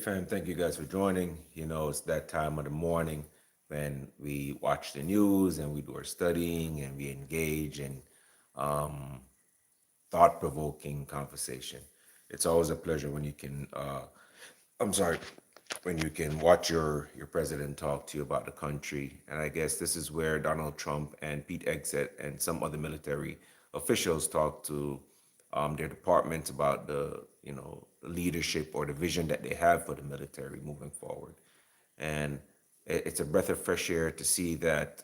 fam. Thank you guys for joining. It's that time of the morning when we watch the news and we do our studying and we engage in um, thought-provoking conversation. It's always a pleasure when you can, I'm sorry, when you can watch your president talk to you about the country. And I guess this is where Donald Trump and Pete Hegset and some other military officials talk to their departments about the leadership or the vision that they have for the military moving forward. And it's a breath of fresh air to see that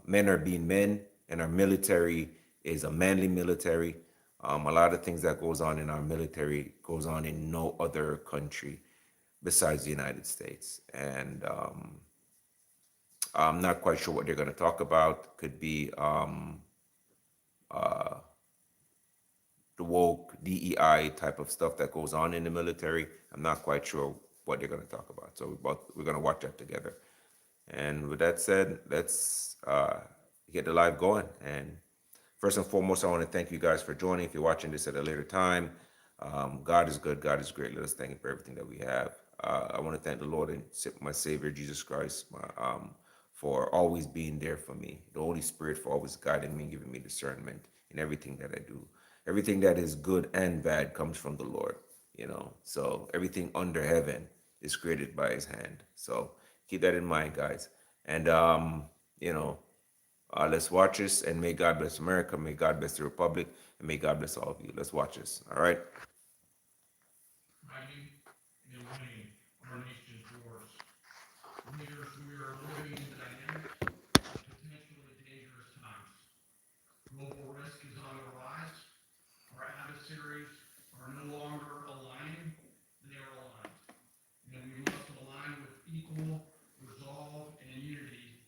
men are being men, and our military is a manly military. A lot of things that goes on in our military goes on in no other country besides the United States. And I'm not quite sure what they're going to talk about. Could be the woke DEI type of stuff that goes on in the military. I'm not quite sure what they're going to talk about. So we're going to watch that together. And with that said, let's get the live going. And first and foremost, I want to thank you guys for joining. If you're watching this at a later time, God is good. God is great. Let us thank Him for everything that we have. I want to thank the Lord and my Savior, Jesus Christ, for always being there for me. The Holy Spirit for always guiding me and giving me discernment in everything that I do. Everything that is good and bad comes from the Lord. So everything under heaven is created by His hand. So keep that in mind, guys. And you know, let's watch this, and may God bless America, may God bless the Republic, and may God bless all of you. Let's watch this. All right. Fighting and winning our nation's wars. Leaders, we are living in dynamic and potentially dangerous times. Global risk is on the rise. Our adversaries are no longer aligning, they are aligned. And we must align with equal resolve and unity,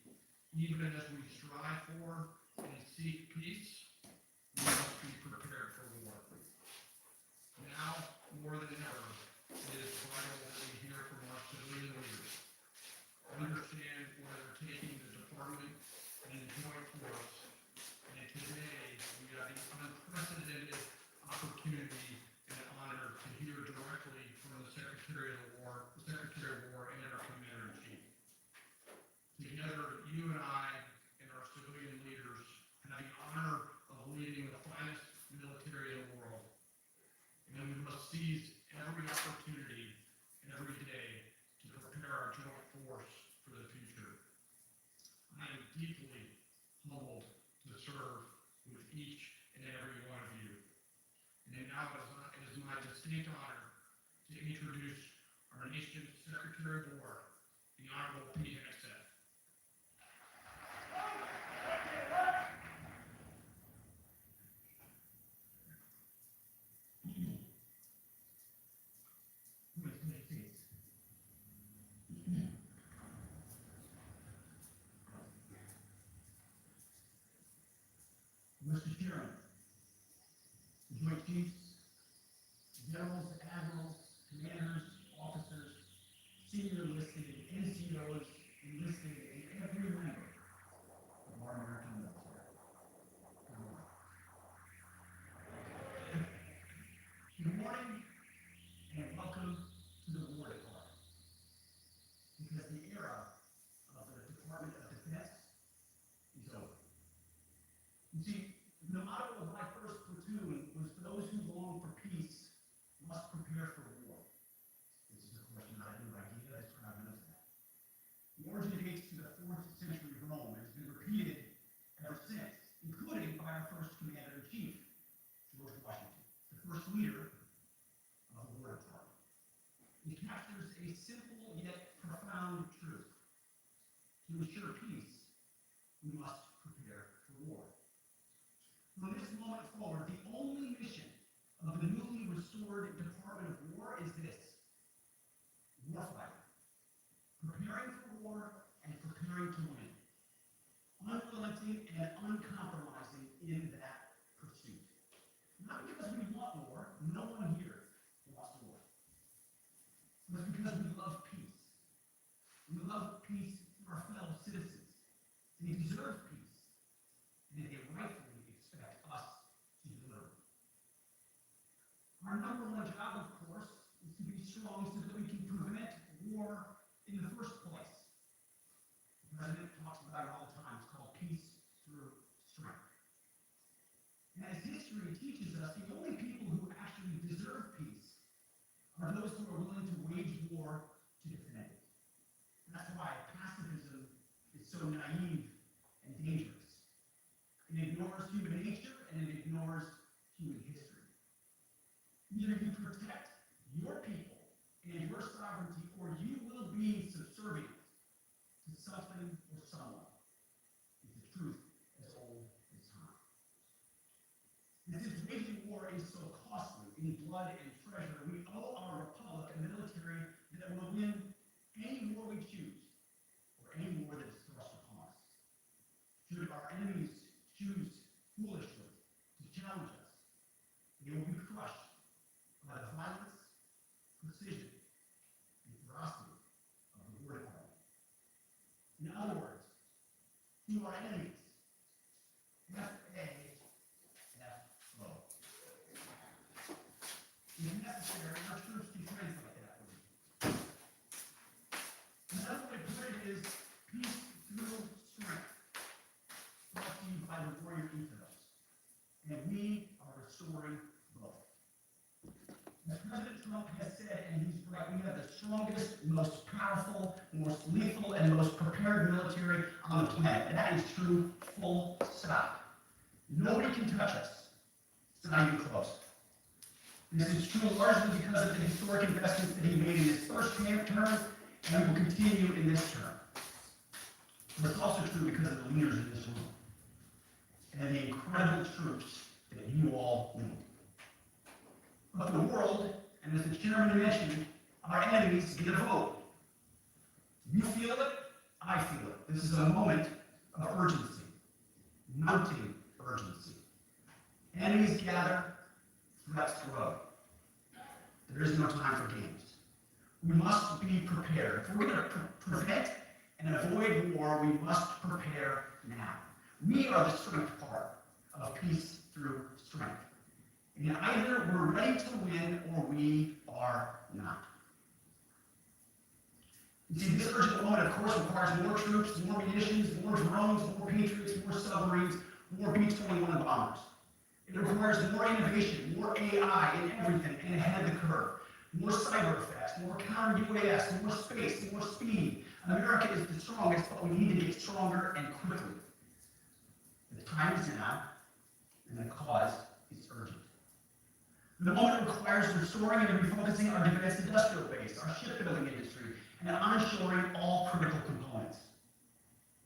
even as we strive for and seek peace. We must be prepared for war. Now, more than ever, it is vital that we hear from our civilian leaders, understand where they're taking the department and the joint force. And today, we have the unprecedented opportunity and honor to hear directly from the Secretary of War, and our Commander-in-Chief. Together, you and I and our civilian leaders have the honor of leading the finest military in the world. And we must seize every opportunity every day to prepare our joint force for the future. I am deeply humbled to serve with each and every one of you. And now it is my distinct honor to introduce our nation's Secretary of War, the Honorable Pete Hegset. Mr. Chairman, Joint Chiefs, Generals, Admirals, Commanders, Officers, Senior Enlisted NCOs, enlisted in every member of our American military. Good morning and welcome to the War Department. Because the era of the Department of Defense is over. You see, the motto of my first platoon was, those who long for peace must prepare for war. This is, of course, not a new idea, it's prominent of that. The origin dates to the 4th century Rome and has been repeated ever since, including by our first Commander-in-Chief, George Washington, the first leader of the War Department. It captures a simple yet profound truth. To ensure peace, we must prepare for war. From this moment forward, the only mission of the newly restored Department of War is this: warfighting. Preparing for war and preparing to win. Unrelenting and uncompromising in that pursuit. Not because we want war, no one here wants war, but because we love peace. We love peace for our fellow citizens. They deserve peace. job, of course, is to be strong so that we can prevent war in the first place. The president talks about it all the time. It's called peace through strength. And as history teaches us, the only people who actually deserve peace are those who are willing to wage war to defend it. And that's why pacifism is so naive and dangerous. It ignores human nature and it ignores human history. Either you protect your people and your sovereignty, or you will be subservient to something or someone. It's a truth as old as time. And since waging war is so costly in blood and treasure, we owe our republic a military that will win any war we choose, or any war that is thrust upon us. Should our enemies choose foolishly to challenge us, they will be crushed by the violence, precision, and ferocity of the War Department. In other words, to our enemies, F-A-F-O. If necessary, our troops can translate that for you. Another way to put it is peace through strength, brought to you by the warrior ethos. And we are restoring both. As President Trump has said, and he's right, we have the strongest, most powerful, most lethal, and most prepared military on the planet. And that is true, full stop. Nobody can touch us. It's not even close. This is true largely because of the historic investments that he made in his first term, and will continue in this term. But it's also true because of the leaders in this room and the incredible troops that you all lead. But the world, and as the chairman mentioned, our enemies get a vote. You feel it, I feel it. This is a moment of urgency, mounting urgency. Enemies gather, threats grow. There is no time for games. We must be prepared. If we're going to prevent and avoid war, we must prepare now. We are the strength part of peace through strength. And either we're ready to win or we are not. You see, this urgent moment, of course, requires more troops, more munitions, more drones, more Patriots, more submarines, more B-21 bombers. It requires more innovation, more AI in everything and ahead of the curve. More cyber effects, more counter-UAS, more space, more speed. America is the strongest, but we need to get stronger and quickly. The time is now, and the cause is urgent. The moment requires restoring and refocusing our defense industrial base, our shipbuilding industry, and onshoring all critical components.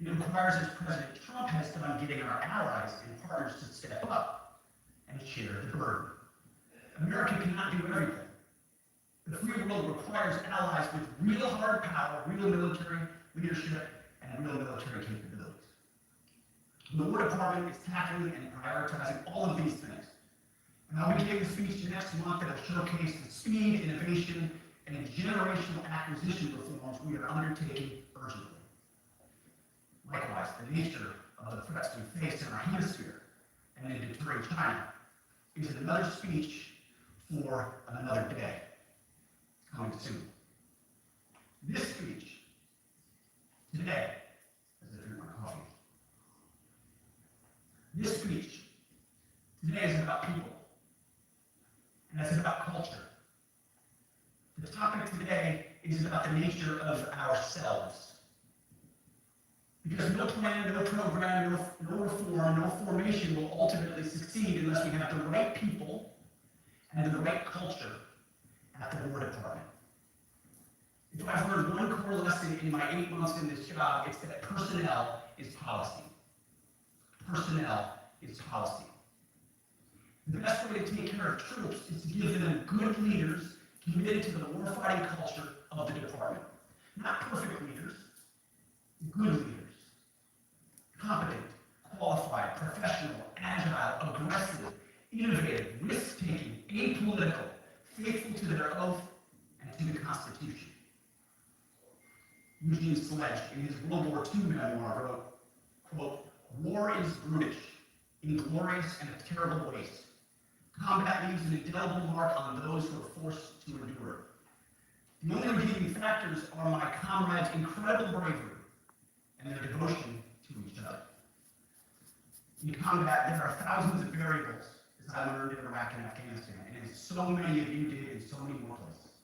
It requires, as President Trump has done, getting our allies and partners to step up and share the burden. America cannot do everything. The free world requires allies with real hard power, real military leadership, and real military capabilities. The War Department is tackling and prioritizing all of these things. And I'll be giving a speech next month that will showcase the speed, innovation, and generational acquisition reforms we are undertaking urgently. Likewise, the nature of the threats we face in our hemisphere and in deterring China is another speech for another day. Coming soon. This speech, today, as I drink my coffee, this speech today is about people, and it's about culture. The topic today is about the nature of ourselves. Because no plan, no program, no reform, no formation will ultimately succeed unless we have the right people and the right culture at the War Department. If I've learned one core lesson in my 8 months in this job, it's that personnel is policy. Personnel is policy. The best way to take care of troops is to give them good leaders committed to the warfighting culture of the department. Not perfect leaders, good leaders. Competent, qualified, professional, agile, aggressive, innovative, risk-taking, apolitical, faithful to their oath and to the Constitution. Eugene Sledge, in his World War II memoir, wrote, quote, "War is brutish, inglorious, and a terrible waste. Combat leaves an indelible mark on those who are forced to endure. The only redeeming factors are my comrades' incredible bravery and their devotion to each other. In combat, there are thousands of variables, as I learned in Iraq and Afghanistan, and as so many of you did in so many more places.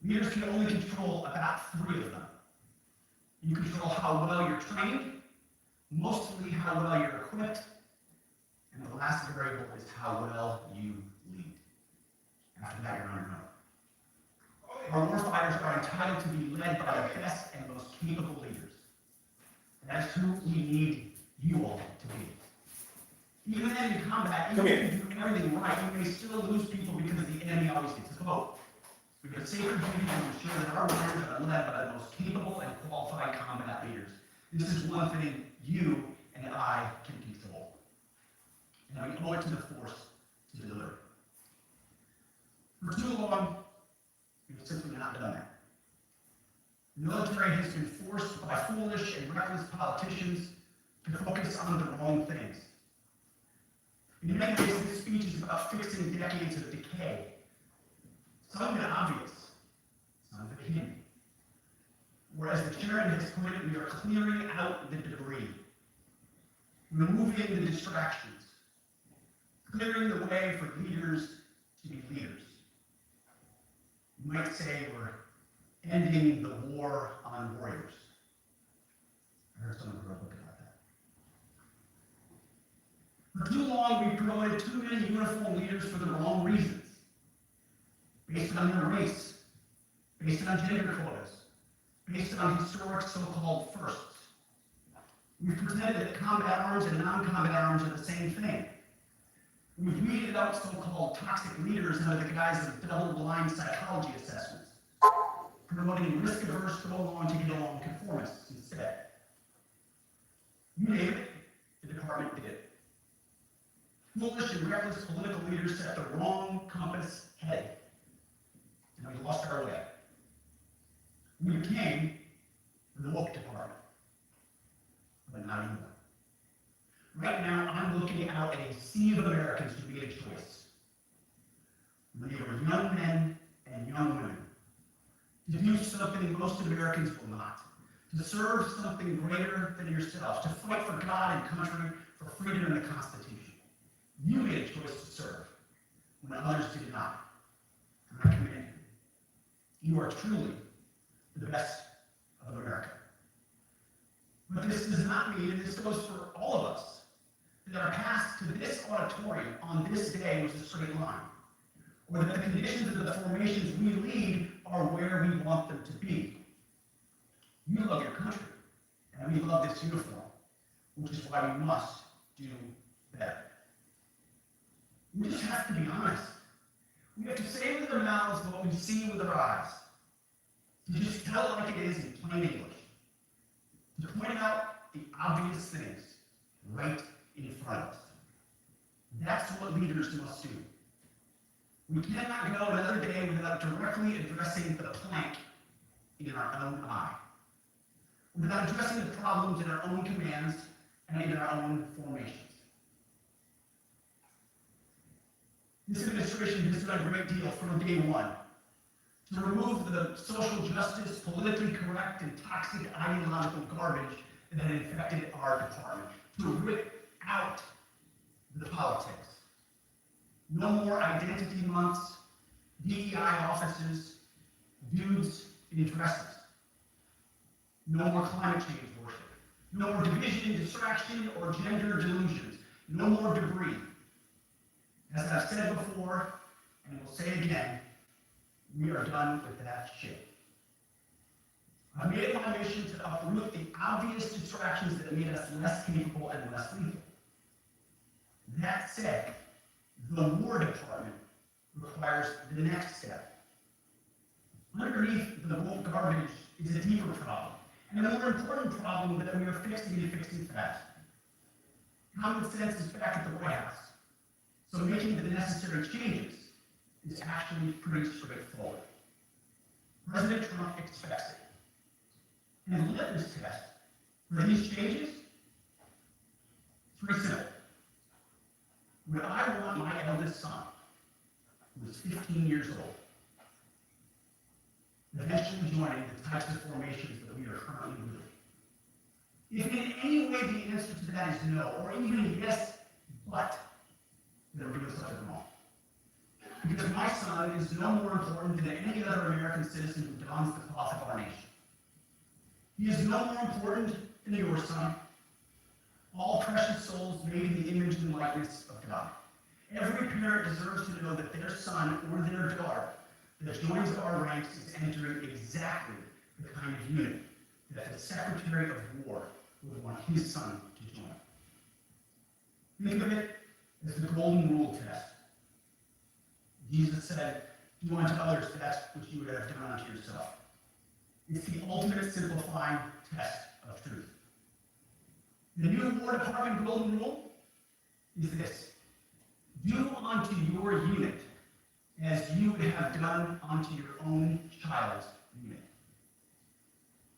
Leaders can only control about 3 of them. You control how well you're trained, mostly how well you're equipped, and the last variable is how well you lead. After that, you're on your own. Our warfighters are entitled to be led by the best and most capable leaders. That's who we need you all to be. Even then, in combat, even if you do everything right, you may still lose people because the enemy always gets a vote. We have a sacred duty to ensure that our warriors are led by the most capable and qualified combat leaders. This is one thing you and I can control. And we owe it to the force to deliver. For too long, we've simply not done that. The military has been forced by foolish and reckless politicians to focus on the wrong things. In many ways, this speech is about fixing decades of decay. Some of it obvious, some of it hidden. Whereas the chairman has put it, we are clearing out the debris, removing the distractions, clearing the way for leaders to be leaders. You might say we're ending the war on warriors. I heard someone wrote a book about that. For too long, we've promoted too many uniform leaders for the wrong reasons. Based on their race, based on gender quotas, based on historic so-called firsts. We've pretended that combat arms and non-combat arms are the same thing. We've weeded out so-called toxic leaders under the guise of double-blind psychology assessments, promoting risk-averse, go-along-to-get-along conformists instead. You name it, the department did it. Foolish and reckless political leaders set the wrong compass heading, and we lost our way. We became the woke department, but not anymore. Right now, I'm looking out at a sea of Americans who made a choice. They were young men and young women to do something most Americans will not, to serve something greater than yourself, to fight for God and country, for freedom and the Constitution. You made a choice to serve when others did not. And I commend you. You are truly the best of America. But this does not mean, and this goes for all of us, that our path to this auditorium on this day was a straight line, or that the conditions of the formations we lead are where we want them to be. You love your country, and we love this uniform, which is why we must do better. We just have to be honest. We have to say with our mouths what we see with our eyes. To just tell it like it is in plain English. To point out the obvious things right in front of us. That's what leaders must do. We cannot go another day without directly addressing the plank in our own eye. Without addressing the problems in our own commands and in our own formations. This administration has done a great deal from day one to remove the social justice, politically correct, and toxic ideological garbage that had infected our department, to rip out the politics. No more identity months, DEI offices, dudes in dresses. No more climate change worship. No more division, distraction, or gender delusions. No more debris. As I've said before, and will say again, we are done with that shit. I've made it my mission to uproot the obvious distractions that made us less capable and less lethal. That said, the War Department requires the next step. Underneath the woke garbage is a deeper problem, and a more important problem that we are fixing and fixing fast. Common sense is back at the White House, so making the necessary changes is actually pretty straightforward. President Trump expects it. And the litmus test for these changes is pretty simple. would I want my eldest son, who is 15 years old, eventually joining the types of formations that we are currently doing? If in any way the answer to that is no, or even yes, but, then we're doing something wrong. Because my son is no more important than any other American citizen who dons the cloth of our nation. He is no more important than your son. All precious souls made in the image and likeness of God. Every parent deserves to know that their son or their daughter that joins our ranks is entering exactly the kind of unit that the Secretary of War would want his son to join. Think of it as the golden rule test. Jesus said, do unto others that which you would have done unto yourself. It's the ultimate simplifying test of truth. The new War Department golden rule is this: do unto your unit as you would have done unto your own child's unit.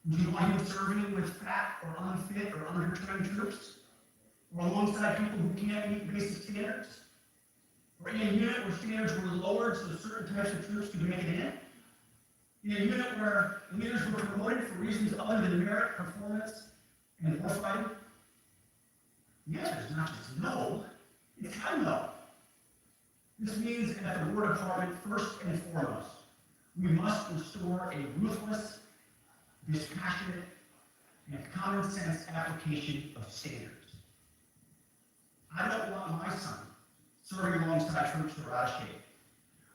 Would you want him serving with fat or unfit or undertrained troops? Or alongside people who can't meet basic standards? Or in a unit where standards were lowered so certain types of troops could make it in? In a unit where leaders were promoted for reasons other than merit, performance, and warfighting? The answer is not just no, it's hell no. This means at the War Department, first and foremost, we must restore a ruthless, dispassionate, and common sense application of standards. I don't want my son serving alongside troops who are out of shape,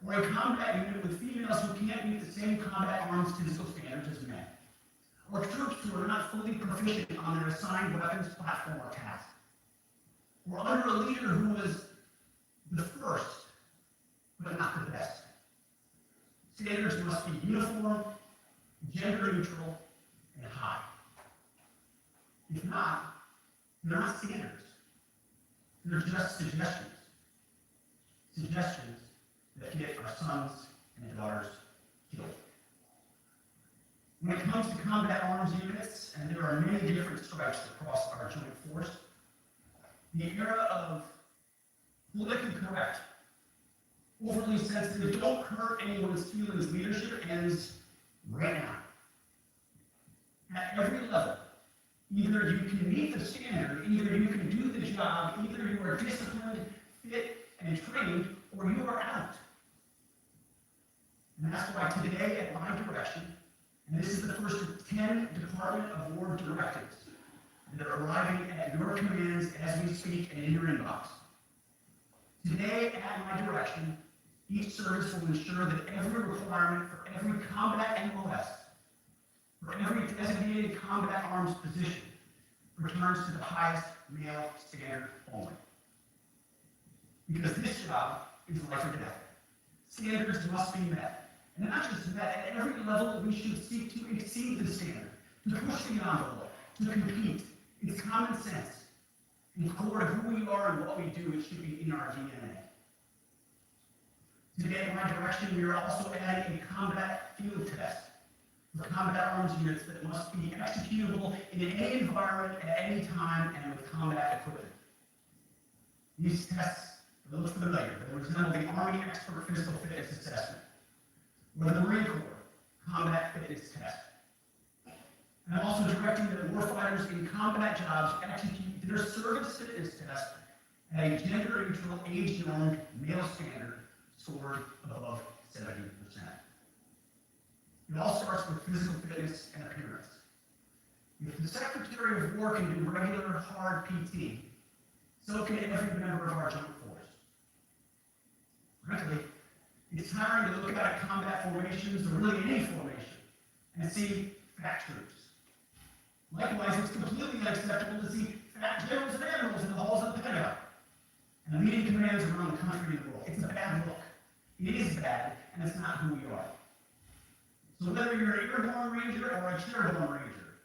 or a combat unit with females who can't meet the same combat arms physical standards as men, or troops who are not fully proficient on their assigned weapons, platform, or task, or under a leader who was the first, but not the best. Standards must be uniform, gender neutral, and high. If not, they're not standards. They're just suggestions. Suggestions that get our sons and daughters killed. When it comes to combat arms units, and there are many different stripes across our joint force, the era of politically correct, overly sensitive, don't hurt anyone's feelings leadership ends right now. At every level, either you can meet the standard, either you can do the job, either you are disciplined, fit, and trained, or you are out. And that's why today, at my direction, and this is the first of 10 Department of War directives that are arriving at your commands as we speak and in your inbox. Today, at my direction, each service will ensure that every requirement for every combat MOS, for every designated combat arms position, returns to the highest male standard only. Because this job is life or death. Standards must be met. And not just met, at every level we should seek to exceed the standard, to push the envelope, to compete. It's common sense. In core to who we are and what we do, it should be in our DNA. Today, in my direction, we are also adding a combat field test for combat arms units that must be executable in any environment at any time and with combat equipment. These tests, for those familiar, they resemble the Army Expert Physical Fitness Assessment, or the Marine Corps Combat Fitness Test. And I'm also directing that warfighters in combat jobs execute their service fitness test at a gender-neutral, age-normed male standard scored above 70%. It all starts with physical fitness and appearance. If the Secretary of War can do regular, hard PT, so can every member of our joint force. Frankly, it's tiring to look out at combat formations, or really any formation, and see fat troops. Likewise, it's completely unacceptable to see fat generals and admirals in the halls of the Pentagon and leading commands around the country and the world. It's a bad look. It is bad, and it's not who we are. So whether you're an airborne ranger or a chairborne ranger,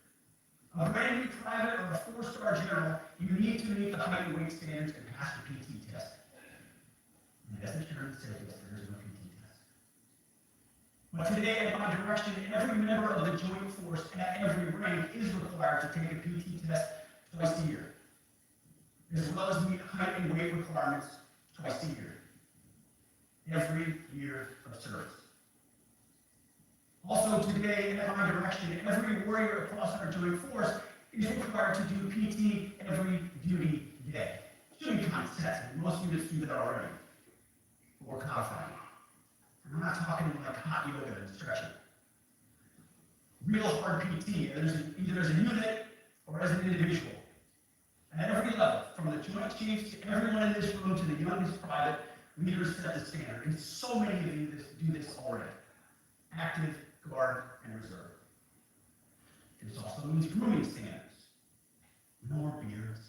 a brand new private or a four-star general, you need to meet the height and weight standards and pass the PT test. And as the chairman said, yes, there is no PT test. But today, at my direction, every member of the joint force at every rank is required to take a PT test twice a year, as well as meet height and weight requirements twice a year. Every year of service. Also today, at my direction, every warrior across our joint force is required to do PT every duty day. It should be common sense, and most units do that already. But we're codifying. And I'm not talking like hot yoga and stretching. Real hard PT, either as a unit or as an individual. At every level, from the joint chiefs to everyone in this room to the youngest private, leaders set the standard. And so many of you do this already. Active, guard, and reserve. This also means grooming standards. No more beards,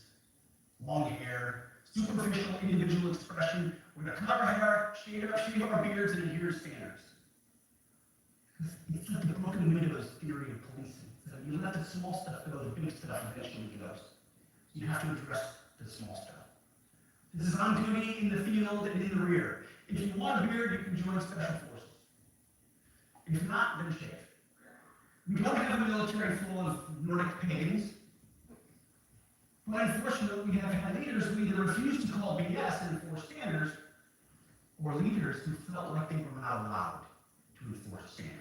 long hair, superficial individual expression. We're going to cut our hair, shave our beards, and adhere to standards. It's like the broken windows theory of policing. So you let the small stuff go, the big stuff eventually goes. You have to address the small stuff. This is on duty in the field and in the rear. If you want a beard, you can join special forces. If not, then shave. We don't have a military full of Nordic pagans. But unfortunately, we have had leaders who either refused to call BS and enforce standards, or leaders who felt like they were not allowed to enforce standards.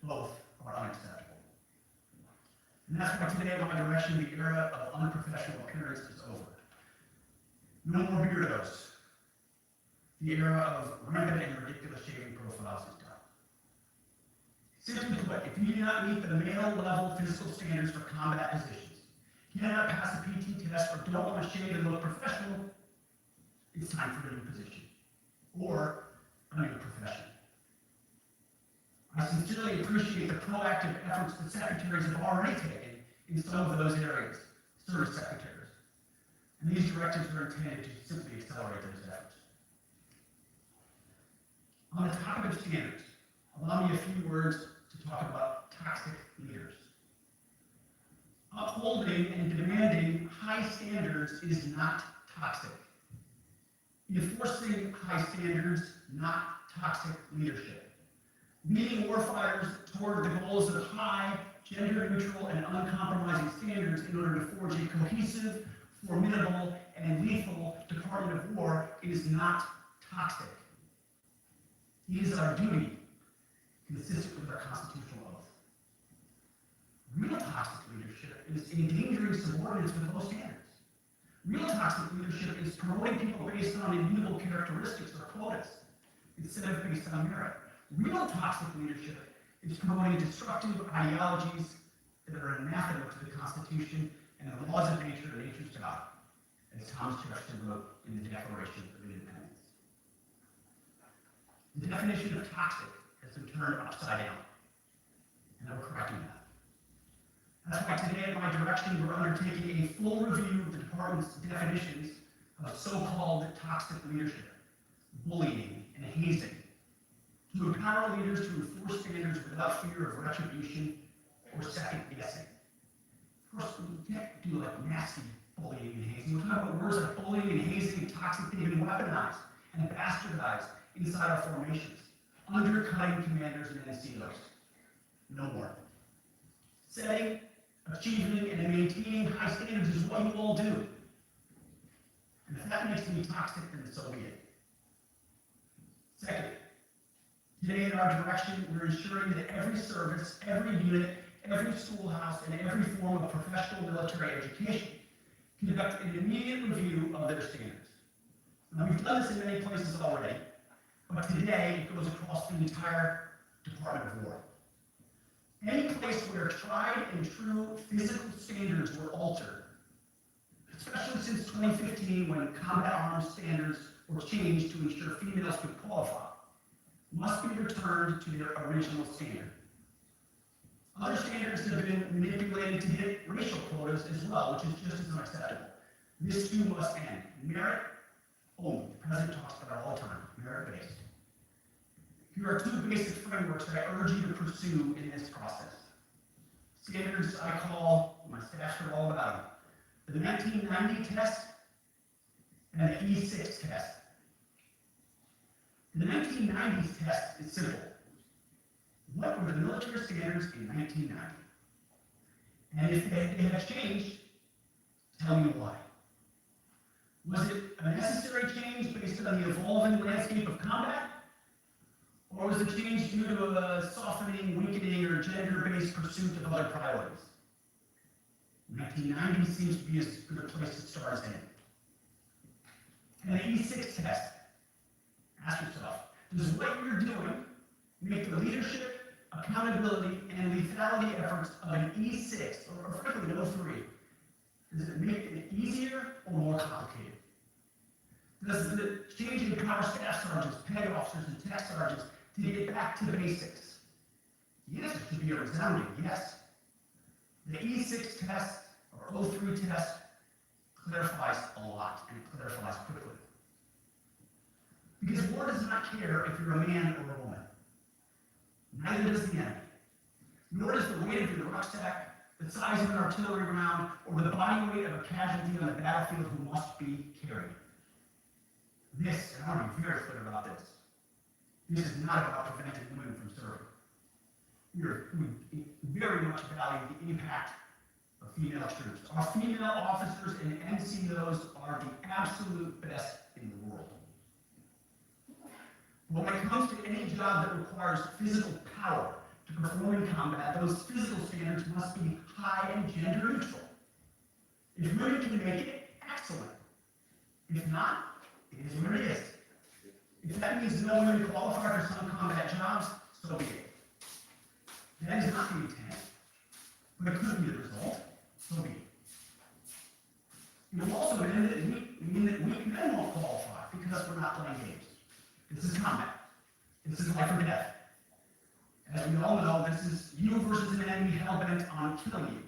Both are unacceptable. And that's why today, in my direction, the era of unprofessional appearance is over. No more beardos. The era of rampant and ridiculous shaving profiles is done. Simply put, if you do not meet the male-level physical standards for combat positions, cannot pass a PT test, or don't want to shave and look professional, it's time for a new position. Or a new profession. I sincerely appreciate the proactive efforts the secretaries have already taken in some of those areas, service secretaries. And these directives are intended to simply accelerate those efforts. On the topic of standards, allow me a few words to talk about toxic leaders. Upholding and demanding high standards is not toxic. Enforcing high standards, not toxic leadership. Leading warfighters toward the goals of high, gender-neutral, and uncompromising standards in order to forge a cohesive, formidable, and lethal Department of War is not toxic. It is our duty, consistent with our constitutional oath. Real toxic leadership is endangering subordinates with low standards. Real toxic leadership is promoting people based on immutable characteristics or quotas, instead of based on merit. Real toxic leadership is promoting destructive ideologies that are anathema to the Constitution and the laws of nature and nature's God, as Thomas Jefferson wrote in the Declaration of Independence. The definition of toxic has been turned upside down, and we're correcting that. That's why today, at my direction, we're undertaking a full review of the department's definitions of so-called toxic leadership, bullying, and hazing, to empower leaders to enforce standards without fear of retribution or second guessing. Of course, we can't do like nasty bullying and hazing. We're talking about words like bullying and hazing and toxic being weaponized and bastardized inside our formations, undercutting commanders and NCOs. No more. Setting, achieving, and maintaining high standards is what you all do. And if that makes me toxic, then so be it. Second, today in our direction, we're ensuring that every service, every unit, every schoolhouse, and every form of professional military education conduct an immediate review of their standards. Now, we've done this in many places already, but today it goes across the entire Department of War. Any place where tried and true physical standards were altered, especially since 2015 when combat arms standards were changed to ensure females could qualify, must be returned to their original standard. Other standards have been manipulated to hit racial quotas as well, which is just as unacceptable. This too must end. Merit only. The President talks about it all the time. Merit-based. Here are two basic frameworks that I urge you to pursue in this process. Standards I call, my staff are all about them, the 1990 test and the E6 test. The 1990s test is simple. What were the military standards in 1990? And if they have changed, tell me why. Was it a necessary change based on the evolving landscape of combat? Or was the change due to a softening, weakening, or gender-based pursuit of other priorities? 1990 seems to be as good a place to start as any. And the E6 test. Ask yourself, does what you're doing make the leadership, accountability, and lethality efforts of an E6, or frankly an O3, does it make it easier or more complicated? Does the change in power staff sergeants, petty officers, and tech sergeants to get back to the basics? The answer should be a resounding yes. The E6 test, or O3 test, clarifies a lot, and it clarifies quickly. Because war does not care if you're a man or a woman. Neither does the enemy. Nor does the weight of your rucksack, the size of an artillery round, or the body weight of a casualty on the battlefield who must be carried. This, and I want to be very clear about this is not about preventing women from serving. We very much value the impact of female troops. Our female officers and NCOs are the absolute best in the world. But when it comes to any job that requires physical power to perform in combat, those physical standards must be high and gender neutral. If women can make it, excellent. If not, it is what it is. If that means no women qualify for some combat jobs, so be it. That is not the intent, but it could be the result, so be it. It will also mean that weak men won't qualify because we're not playing games. This is combat. This is life or death. As we all know, this is you versus an enemy hell-bent on killing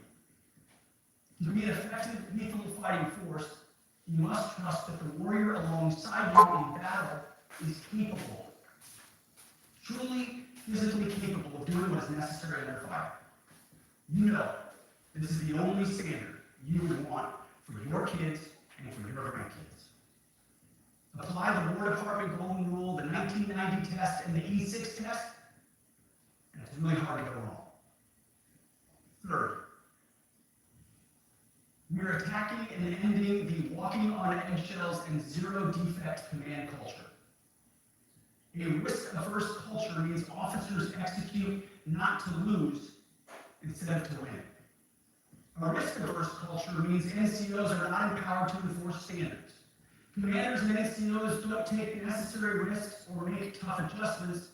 you. To be an effective, lethal fighting force, you must trust that the warrior alongside you in battle is capable, truly physically capable of doing what is necessary under fire. You know, this is the only standard you would want for your kids and for your grandkids. Apply the War Department Golden Rule, the 1990 test, and the E6 test, and it's really hard to go wrong. Third, we're attacking and ending the walking on eggshells and zero defect command culture. A risk-averse culture means officers execute not to lose instead of to win. A risk-averse culture means NCOs are not empowered to enforce standards. Commanders and NCOs don't take necessary risks or make tough adjustments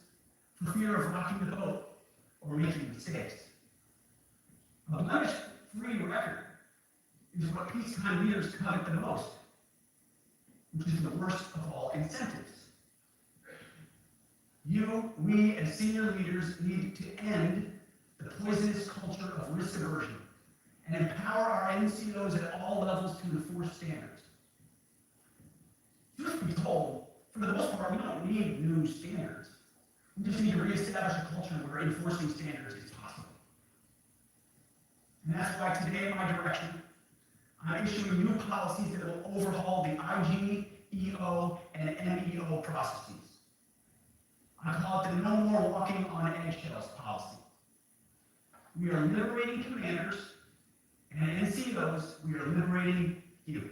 for fear of rocking the boat or making mistakes. A blemish-free record is what peacetime leaders covet the most, which is the worst of all incentives. You, we, as senior leaders need to end the poisonous culture of risk aversion and empower our NCOs at all levels to enforce standards. Truth be told, for the most part, we don't need new standards. We just need to reestablish a culture where enforcing standards is possible. And that's why today, in my direction, I'm issuing new policies that will overhaul the IG, EO, and MEO processes. I call it the No More Walking on Eggshells policy. We are liberating commanders, and NCOs, we are liberating you.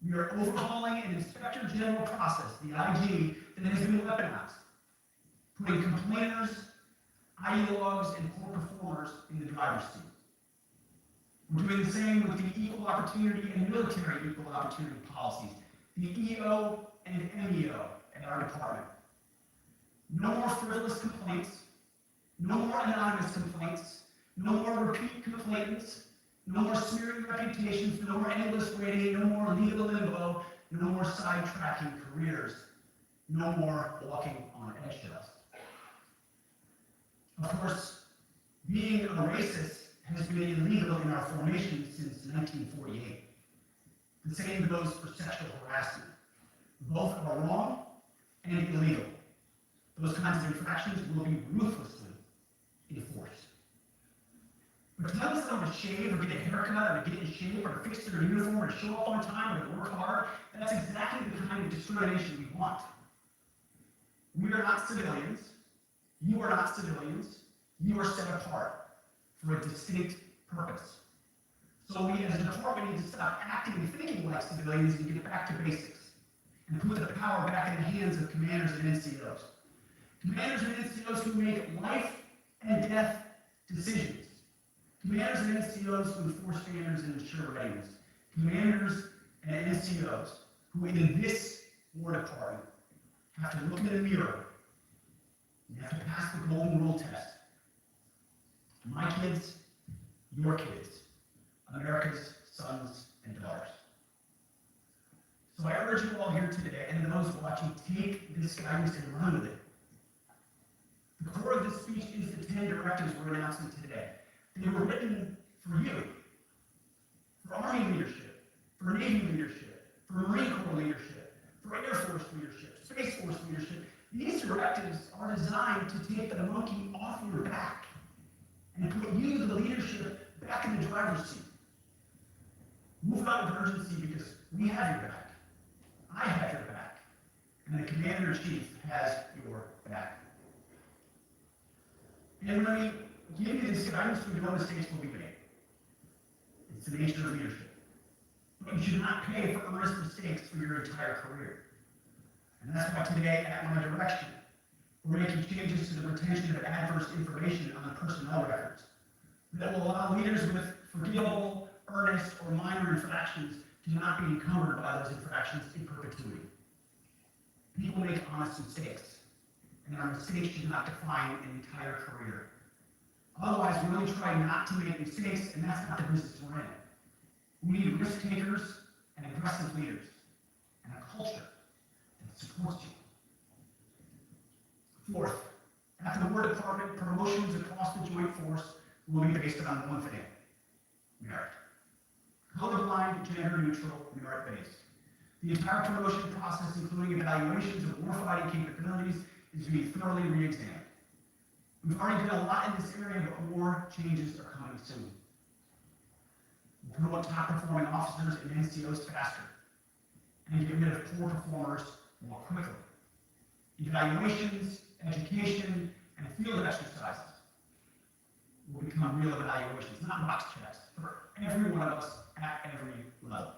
We are overhauling an Inspector General process, the IG, that has been weaponized, putting complainers, ideologues, and poor performers in the driver's seat. We're doing the same with the equal opportunity and military equal opportunity policies, the EO and MEO at our department. No more frivolous complaints, no more anonymous complaints, no more repeat complainants, no more smearing reputations, no more endless waiting, no more legal limbo, no more sidetracking careers, no more walking on eggshells. Of course, being a racist has been illegal in our formation since 1948. The same goes for sexual harassment. Both are wrong and illegal. Those kinds of infractions will be ruthlessly enforced. But telling someone to shave or get a haircut or to get in shape or to fix their uniform or to show up on time or to work hard, that's exactly the kind of discrimination we want. We are not civilians. You are not civilians. You are set apart for a distinct purpose. So we as a department need to stop acting and thinking like civilians and get back to basics and put the power back in the hands of commanders and NCOs. Commanders and NCOs who make life and death decisions. Commanders and NCOs who enforce standards and ensure readiness. Commanders and NCOs who in this War Department have to look in the mirror and have to pass the golden rule test. My kids, your kids, America's sons and daughters. So I urge you all here today, and those watching, take this guidance and run with it. The core of this speech is the 10 directives we're announcing today. They were written for you, for Army leadership, for Navy leadership, for Marine Corps leadership, for Air Force leadership, Space Force leadership. These directives are designed to take the monkey off your back and put you, the leadership, back in the driver's seat. Move out with urgency because we have your back. I have your back. And the Commander-in-Chief has your back. And when we give you this guidance, we know mistakes will be made. It's the nature of leadership. But you should not pay for earnest mistakes for your entire career. And that's why today, at my direction, we're making changes to the retention of adverse information on the personnel records that will allow leaders with forgivable, earnest, or minor infractions to not be encumbered by those infractions in perpetuity. People make honest mistakes, and our mistakes should not define an entire career. Otherwise, we really try not to make mistakes, and that's not the business we're in. We need risk takers and aggressive leaders, and a culture that supports you. Fourth, at the War Department, promotions across the Joint Force will be based on one thing: merit. Colorblind, gender-neutral, merit-based. The entire promotion process, including evaluations of warfighting capabilities, is being thoroughly re-examined. We've already done a lot in this area, but more changes are coming soon. We'll promote top-performing officers and NCOs faster, and get rid of poor performers more quickly. Evaluations, education, and field exercises will become real evaluations, not box checks, for every one of us at every level.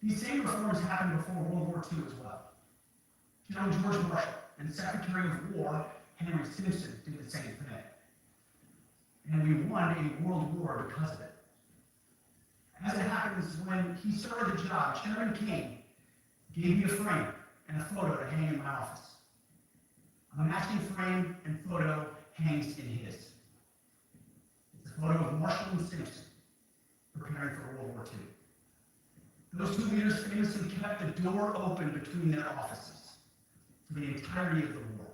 These same reforms happened before World War II as well. General George Marshall and Secretary of War Henry Stimson did the same thing. And we won a world war because of it. As it happens, when he started the job, Chairman King gave me a frame and a photo to hang in my office. A matching frame and photo hangs in his. It's a photo of Marshall and Stimson preparing for World War II. Those two leaders famously kept the door open between their offices for the entirety of the war.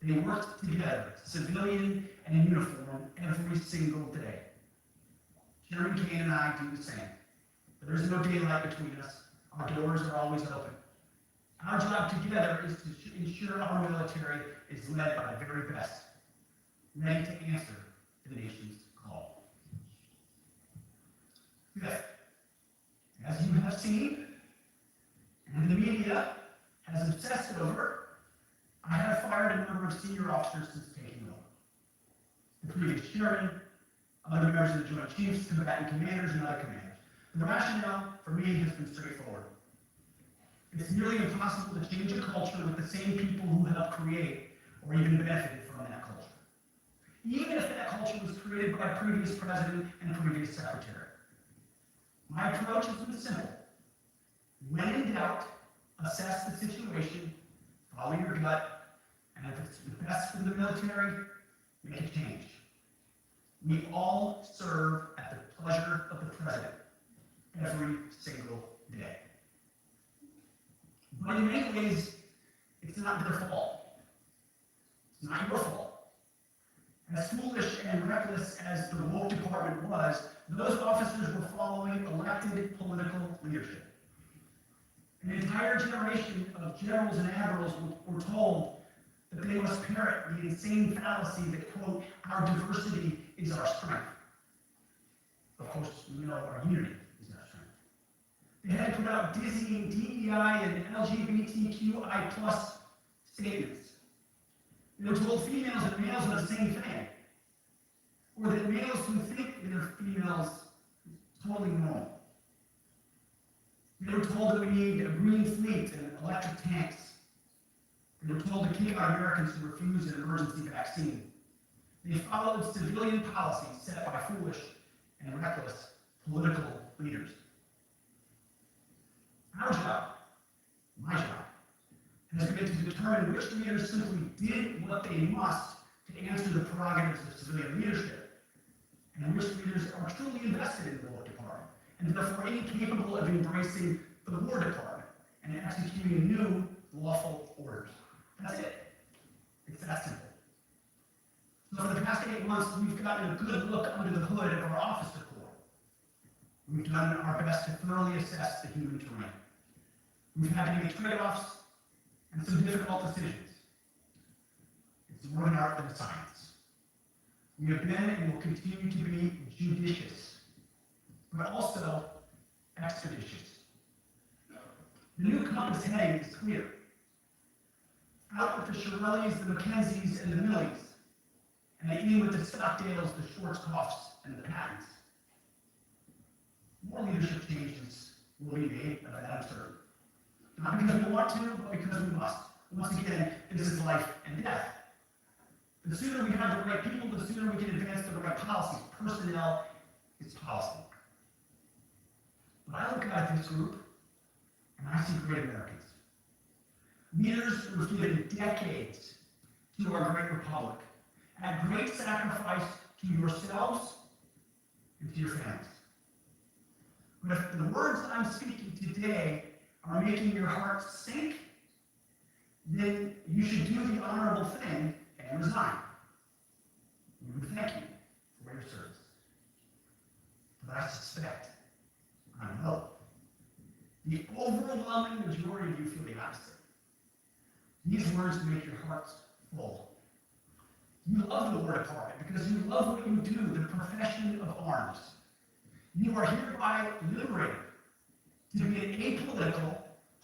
They worked together, civilian and in uniform, every single day. Chairman King and I do the same. There is no daylight between us. Our doors are always open. Our job together is to ensure our military is led by the very best, ready to answer the nation's call. Fifth, as you have seen, and the media has obsessed over, I have fired a number of senior officers since taking over. The previous chairman, other members of the Joint Chiefs, combatant commanders, and other commanders. The rationale for me has been straightforward. It's nearly impossible to change a culture with the same people who helped create or even benefited from that culture, even if that culture was created by a previous president and a previous secretary. My approach has been simple. When in doubt, assess the situation, follow your gut, and if it's the best for the military, make a change. We all serve at the pleasure of the president every single day. But in many ways, it's not their fault. It's not your fault. As foolish and reckless as the woke department was, those officers were following elected political leadership. An entire generation of generals and admirals were told that they must parrot the insane fallacy that, quote, our diversity is our strength. Of course, we know our unity is our strength. They had to put out dizzying DEI and LGBTQI+ statements. They were told females and males are the same thing, or that males who think their females totally normal. They were told that we need a green fleet and electric tanks. They were told to kick out Americans who refused an emergency vaccine. They followed civilian policies set by foolish and reckless political leaders. Our job, my job, has been to determine which leaders simply did what they must to answer the prerogatives of civilian leadership, and which leaders are truly invested in the War Department, and therefore incapable of embracing the War Department and executing new lawful orders. That's it. It's that simple. So for the past 8 months, we've gotten a good look under the hood of our officer corps. We've done our best to thoroughly assess the human terrain. We've had to make trade-offs and some difficult decisions. It's more an art than a science. We have been and will continue to be judicious, but also expeditious. The new compass heading is clear. Out with the Shirellis, the Mackenzies, and the Millies, and in with the Stockdales, the Schwarzkopfs, and the Pattons. More leadership changes will be made, but I'm certain. Not because we want to, but because we must. Once again, this is life and death. The sooner we have the right people, the sooner we can advance the right policies. Personnel is policy. But I look at this group, and I see great Americans. Leaders who have given decades to our great republic, at great sacrifice to yourselves and to your families. But if the words I'm speaking today are making your heart sink, then you should do the honorable thing and resign. We would thank you for your service. But I suspect, I know, the overwhelming majority of you feel the opposite. These words make your hearts full. You love the War Department because you love what you do, the profession of arms. You are hereby liberated to be an apolitical,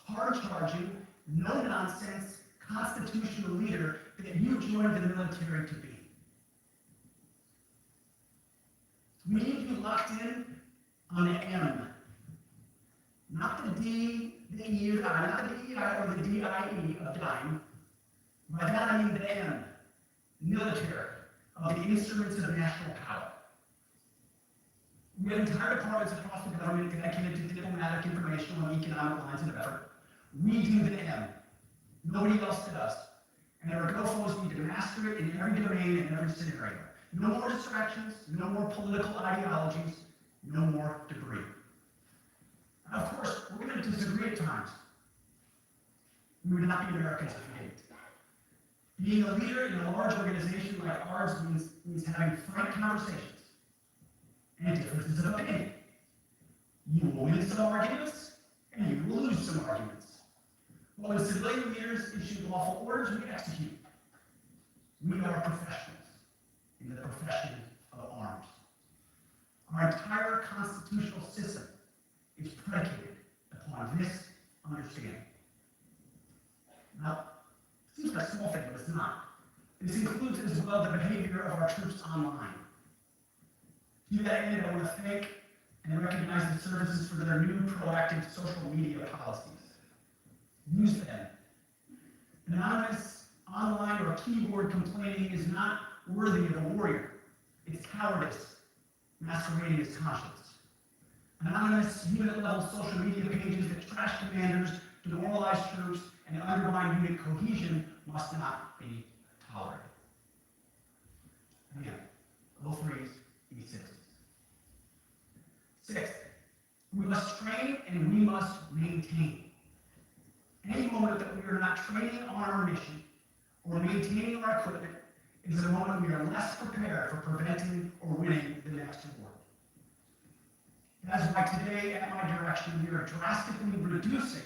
hard-charging, no-nonsense, constitutional leader that you joined the military to be. We need you locked in on the M, not the D, the E, not the DEI or the DIE of dying. By that I mean the M, military, of the instruments of national power. We have entire departments across the government dedicated to diplomatic, informational, and economic lines of effort. We do the M. Nobody else does. And our GoFos need to master it in every domain and every scenario. No more distractions, no more political ideologies, no more debris. Of course, we're going to disagree at times. We would not be Americans if we didn't. Being a leader in a large organization like ours means having frank conversations and differences of opinion. You will win some arguments, and you will lose some arguments. But when civilian leaders issue lawful orders, we execute. We are professionals in the profession of arms. Our entire constitutional system is predicated upon this understanding. Now, it seems like a small thing, but it's not. This includes as well the behavior of our troops online. To that end, I want to thank and recognize the services for their new proactive social media policies. Use them. Anonymous, online, or keyboard complaining is not worthy of a warrior. It's cowardice, masquerading as conscience. Anonymous, unit-level social media pages that trash commanders, demoralize troops, and undermine unit cohesion must not be tolerated. Again, O3s, E6s. Sixth, we must train and we must maintain. Any moment that we are not training on our mission or maintaining our equipment is a moment we are less prepared for preventing or winning the next war. That's why today, at my direction, we are drastically reducing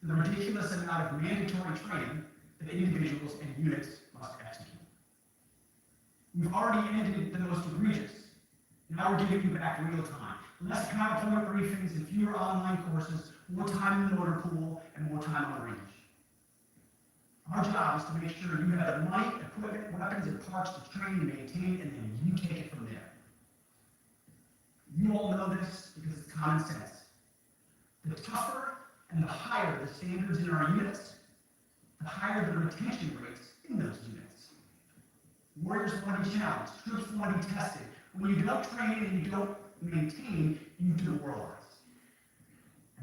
the ridiculous amount of mandatory training that individuals and units must execute. We've already ended the most egregious. Now we're giving you back real time. Less PowerPoint briefings and fewer online courses, more time in the motor pool, and more time on range. Our job is to make sure you have the money, equipment, weapons, and parts to train and maintain, and then you take it from there. You all know this because it's common sense. The tougher and the higher the standards in our units, the higher the retention rates in those units. Warriors want to be challenged, troops want to be tested. When you don't train and you don't maintain, you demoralize.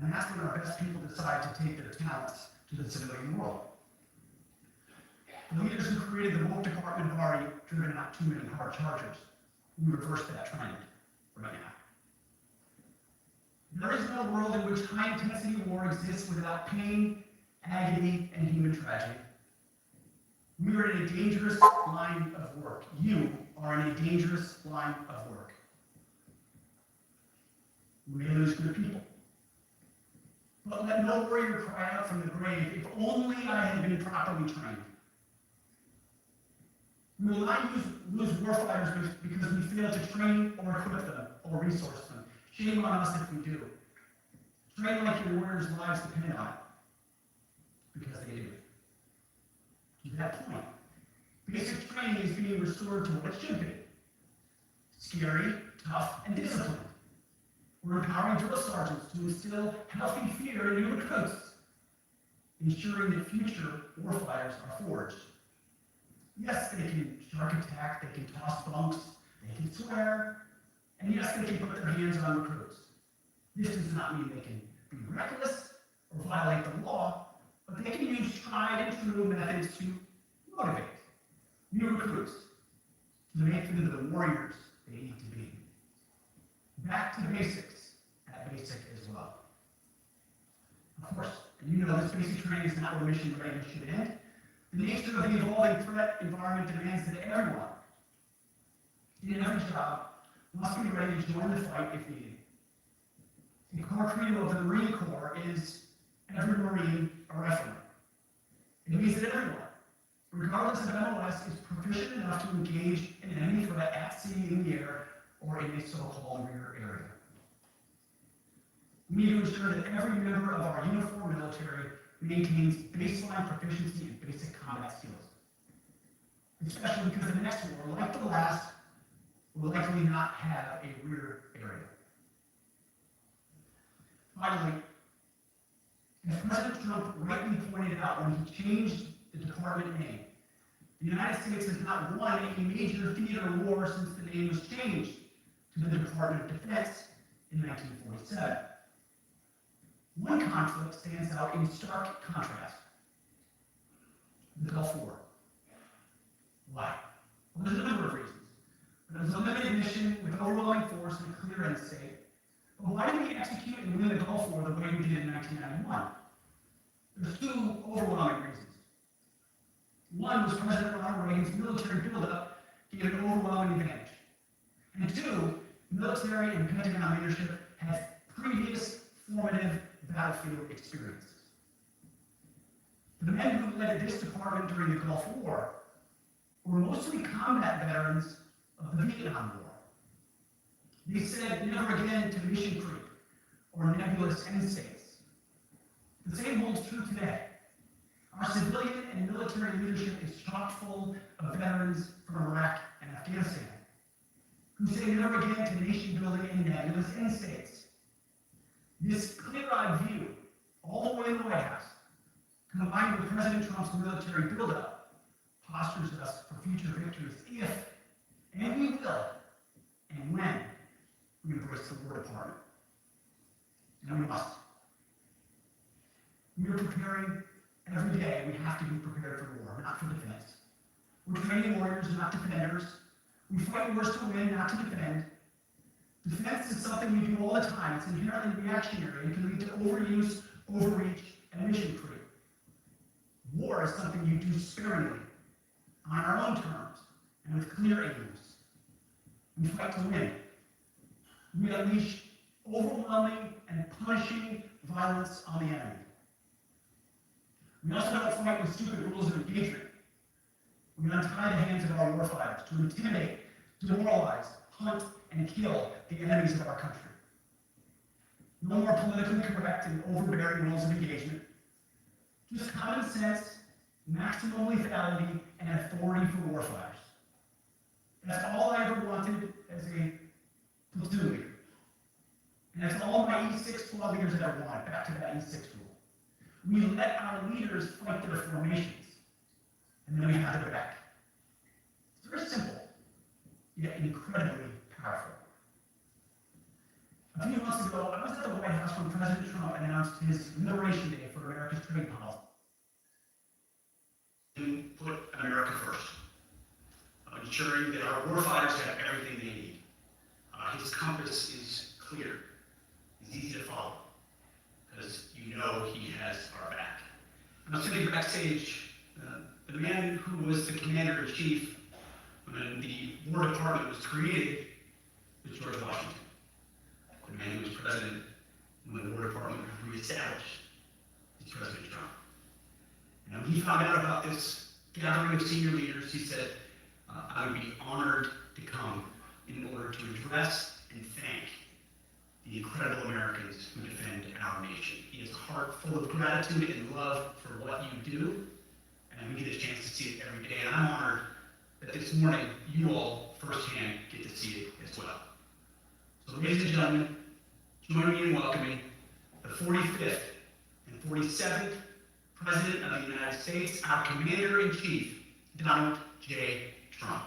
And that's when our best people decide to take their talents to the civilian world. The leaders who created the War Department have already driven out too many hard chargers. We reverse that trend right now. There is no world in which high-intensity war exists without pain, agony, and human tragedy. We are in a dangerous line of work. You are in a dangerous line of work. We may lose good people. But let no warrior cry out from the grave, if only I had been properly trained. We will not lose warfighters because we fail to train or equip them or resource them. Shame on us if we do. Train like your warriors' lives depend on it. Because they do. To that point, basic training is being restored to what it should be. Scary, tough, and disciplined. We're empowering drill sergeants to instill healthy fear in new recruits, ensuring that future warfighters are forged. Yes, they can shark attack, they can toss bunks, they can swear, and yes, they can put their hands on recruits. This does not mean they can be reckless or violate the law, but they can use tried and true methods to motivate new recruits to make them the warriors they need to be. Back to basics at basic as well. Of course, and you know this basic training is not where mission readiness should end. The nature of the evolving threat environment demands that everyone, in every job, must be ready to join the fight if needed. The core credo of the Marine Corps is every Marine a rifleman. It means that everyone, regardless of MOS, is proficient enough to engage in an enemy threat at sea, in the air, or in a so-called rear area. We need to ensure that every member of our uniformed military maintains baseline proficiency in basic combat skills. Especially because the next war, like the last, will likely not have a rear area. Finally, as President Trump rightly pointed out when he changed the department name, the United States has not won a major theater war since the name was changed to the Department of Defense in 1947. One conflict stands out in stark contrast: the Gulf War. Why? Well, there's a number of reasons. It was a limited mission with overwhelming force and a clear end state. But why did we execute and win the Gulf War the way we did in 1991? There's two overwhelming reasons. One was President Ronald Reagan's military buildup gave an overwhelming advantage. And two, military and Pentagon leadership had previous formative battlefield experiences. The men who led this department during the Gulf War were mostly combat veterans of the Vietnam War. They said never again to mission creep or nebulous end states. The same holds true today. Our civilian and military leadership is chock full of veterans from Iraq and Afghanistan who say never again to nation building and nebulous end states. This clear-eyed view, all the way in the White House, combined with President Trump's military buildup, postures us for future victories if, and we will, and when we embrace the War Department. And we must. We are preparing every day. We have to be prepared for war, not for defense. We're training warriors, not defenders. We fight wars to win, not to defend. Defense is something we do all the time. It's inherently reactionary and can lead to overuse, overreach, and mission creep. War is something you do sparingly, on our own terms, and with clear aims. We fight to win. We unleash overwhelming and punishing violence on the enemy. We also don't fight with stupid rules of engagement. We untie the hands of our warfighters to intimidate, demoralize, hunt, and kill the enemies of our country. No more politically correct and overbearing rules of engagement. Just common sense, maximum lethality, and authority for warfighters. That's all I ever wanted as a platoon leader. squad leaders that I wanted, back to that E6 rule. We let our leaders fight their formations, and then we had their back. It's very simple, yet incredibly powerful. A few months ago, I was at the White House when President Trump announced his Liberation Day for America's trade policy. And put America first, ensuring that our warfighters have everything they need. His compass is clear. It's easy to follow, because you know he has our back. I'm sitting backstage. The man who was the commander-in-chief when the War Department was created was George Washington. The man who was president when the War Department was reestablished is President Trump. And when he found out about this gathering of senior leaders, he said, I would be honored to come in order to address and thank the incredible Americans who defend our nation. He has a heart full of gratitude and love for what you do, and we get a chance to see it every day. And I'm honored that this morning you all firsthand get to see it as well. So ladies and gentlemen, join me in welcoming the 45th and 47th President of the United States, our Commander-in-Chief, Donald J. Trump.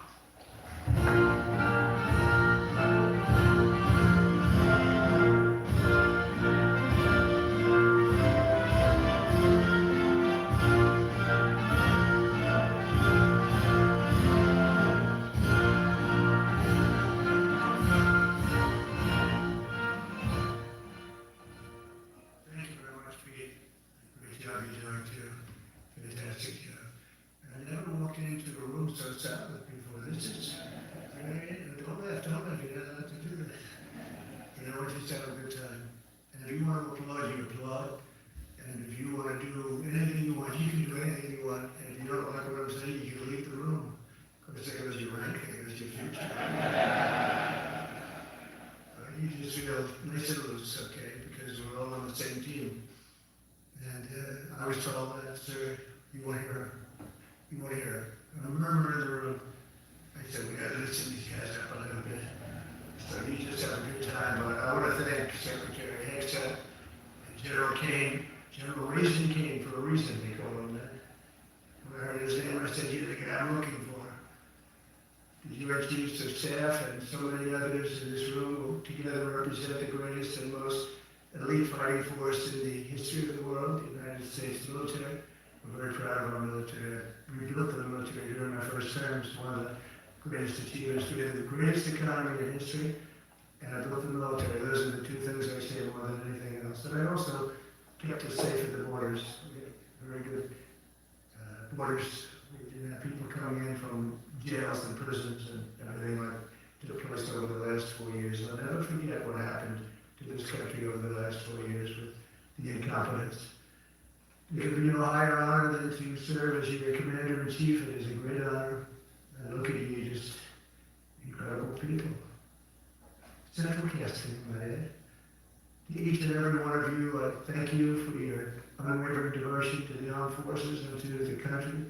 Thank you very much, Pete. Great job you're doing too. Fantastic job. I never walked into a room so silent before. This is very, don't laugh, you don't have to do that. You know, we're just having a good time. And if you want to applaud, you applaud. And if you want to do anything you want, you can do anything you want. And if you don't like what I'm saying, you can leave the room. Because it goes your rank, it goes your future. You just feel nice and loose, okay? Because we're all on the same team. And I was told that, sir, you want to hear her. You want to hear her. And a murmur in the room. I said, we got to listen these guys up a little bit. So you just have a good time. But I want to thank Secretary Hegset and General Kane. General Reason Kane, for a reason they call him that. When I heard his name, I said, you're the guy I'm looking for. The U.S. Chiefs of Staff and so many others in this room will together represent the greatest and most elite fighting force in the history of the world, the United States military. We're very proud of our military. We built the military during my first term. It's one of the greatest achievements. We have the greatest economy in history, and I built the military. Those are the two things I say more than anything else. And I also kept us safe at the borders. We have very good borders. We didn't have people coming in from jails and prisons and everything like took place over the last 4 years. I'll never forget what happened to this country over the last 4 years with the incompetence. There could be no higher honor than to serve as your commander-in-chief. It is a great honor. And look at you, just incredible people. Central casting, my head. To each and every one of you, I thank you for your unwavering devotion to the armed forces and to the country.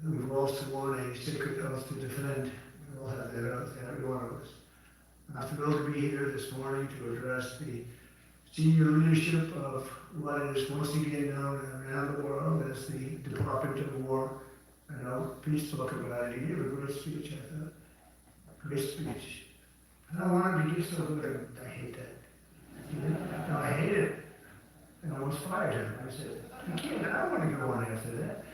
We've all sworn a sacred oath to defend. We all have that oath, every one of us. I'm thrilled to be here this morning to address the senior leadership of what is once again known around the world as the Department of War. I know Pete spoke about it. He gave a great speech, I thought. Great speech. I don't want him to get so good. I hate that. No, I hate it. And I almost fired him. I said, you can't, I don't want to go on after that.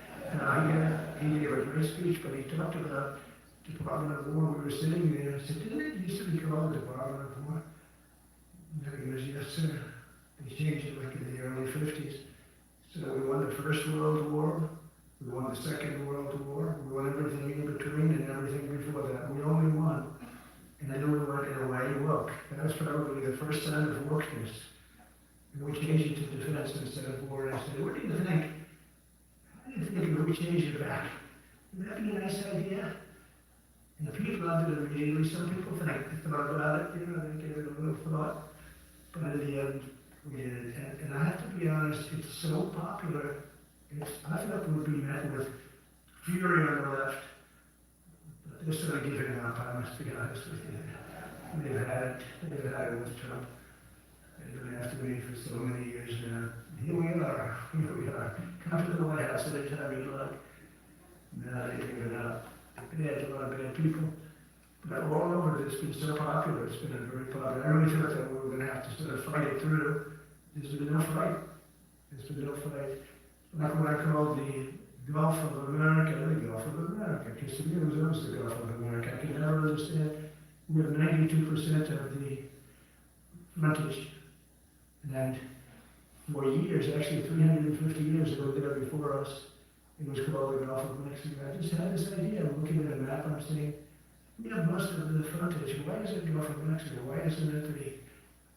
He gave a great speech, but he talked about Department of War. We were sitting there. I said, didn't it used to be called Department of War? And he goes, yes, sir. They changed it like in the early 50s. So we won the First World War. We won the Second World War. We won everything in between and everything before that. We only won. And then we went in a way woke. That was probably the first sign of wokeness. And we changed it to defense instead of war. And I said, what do you think? How do you think if we change it back? Would that be a nice idea? And the people loved it immediately. Some people think they thought about it, you know, they gave it a little thought. But in the end, we did it. And I have to be honest, it's so popular. I thought it would be met with fury on the left. But they're sort of giving up, I must be honest with you. They've had it with Trump. They've been after me for so many years now. Here we are, come to the White House anytime you like. Now they give it up. They had a lot of bad people. But all over, it's been so popular, it's been very popular. I really thought that we were gonna have to sort of fight it through. There's been no fight. There's been no fight. Like what I call the Gulf of America, the Gulf of America, because to me it was always the Gulf of America. I can never understand. We have 92% of the frontage. And for years, actually 350 years ago there before us, it was called the Gulf of Mexico. I just had this idea, I'm looking at a map, I'm saying, we have most of the frontage. Why is it Gulf of Mexico? Why isn't it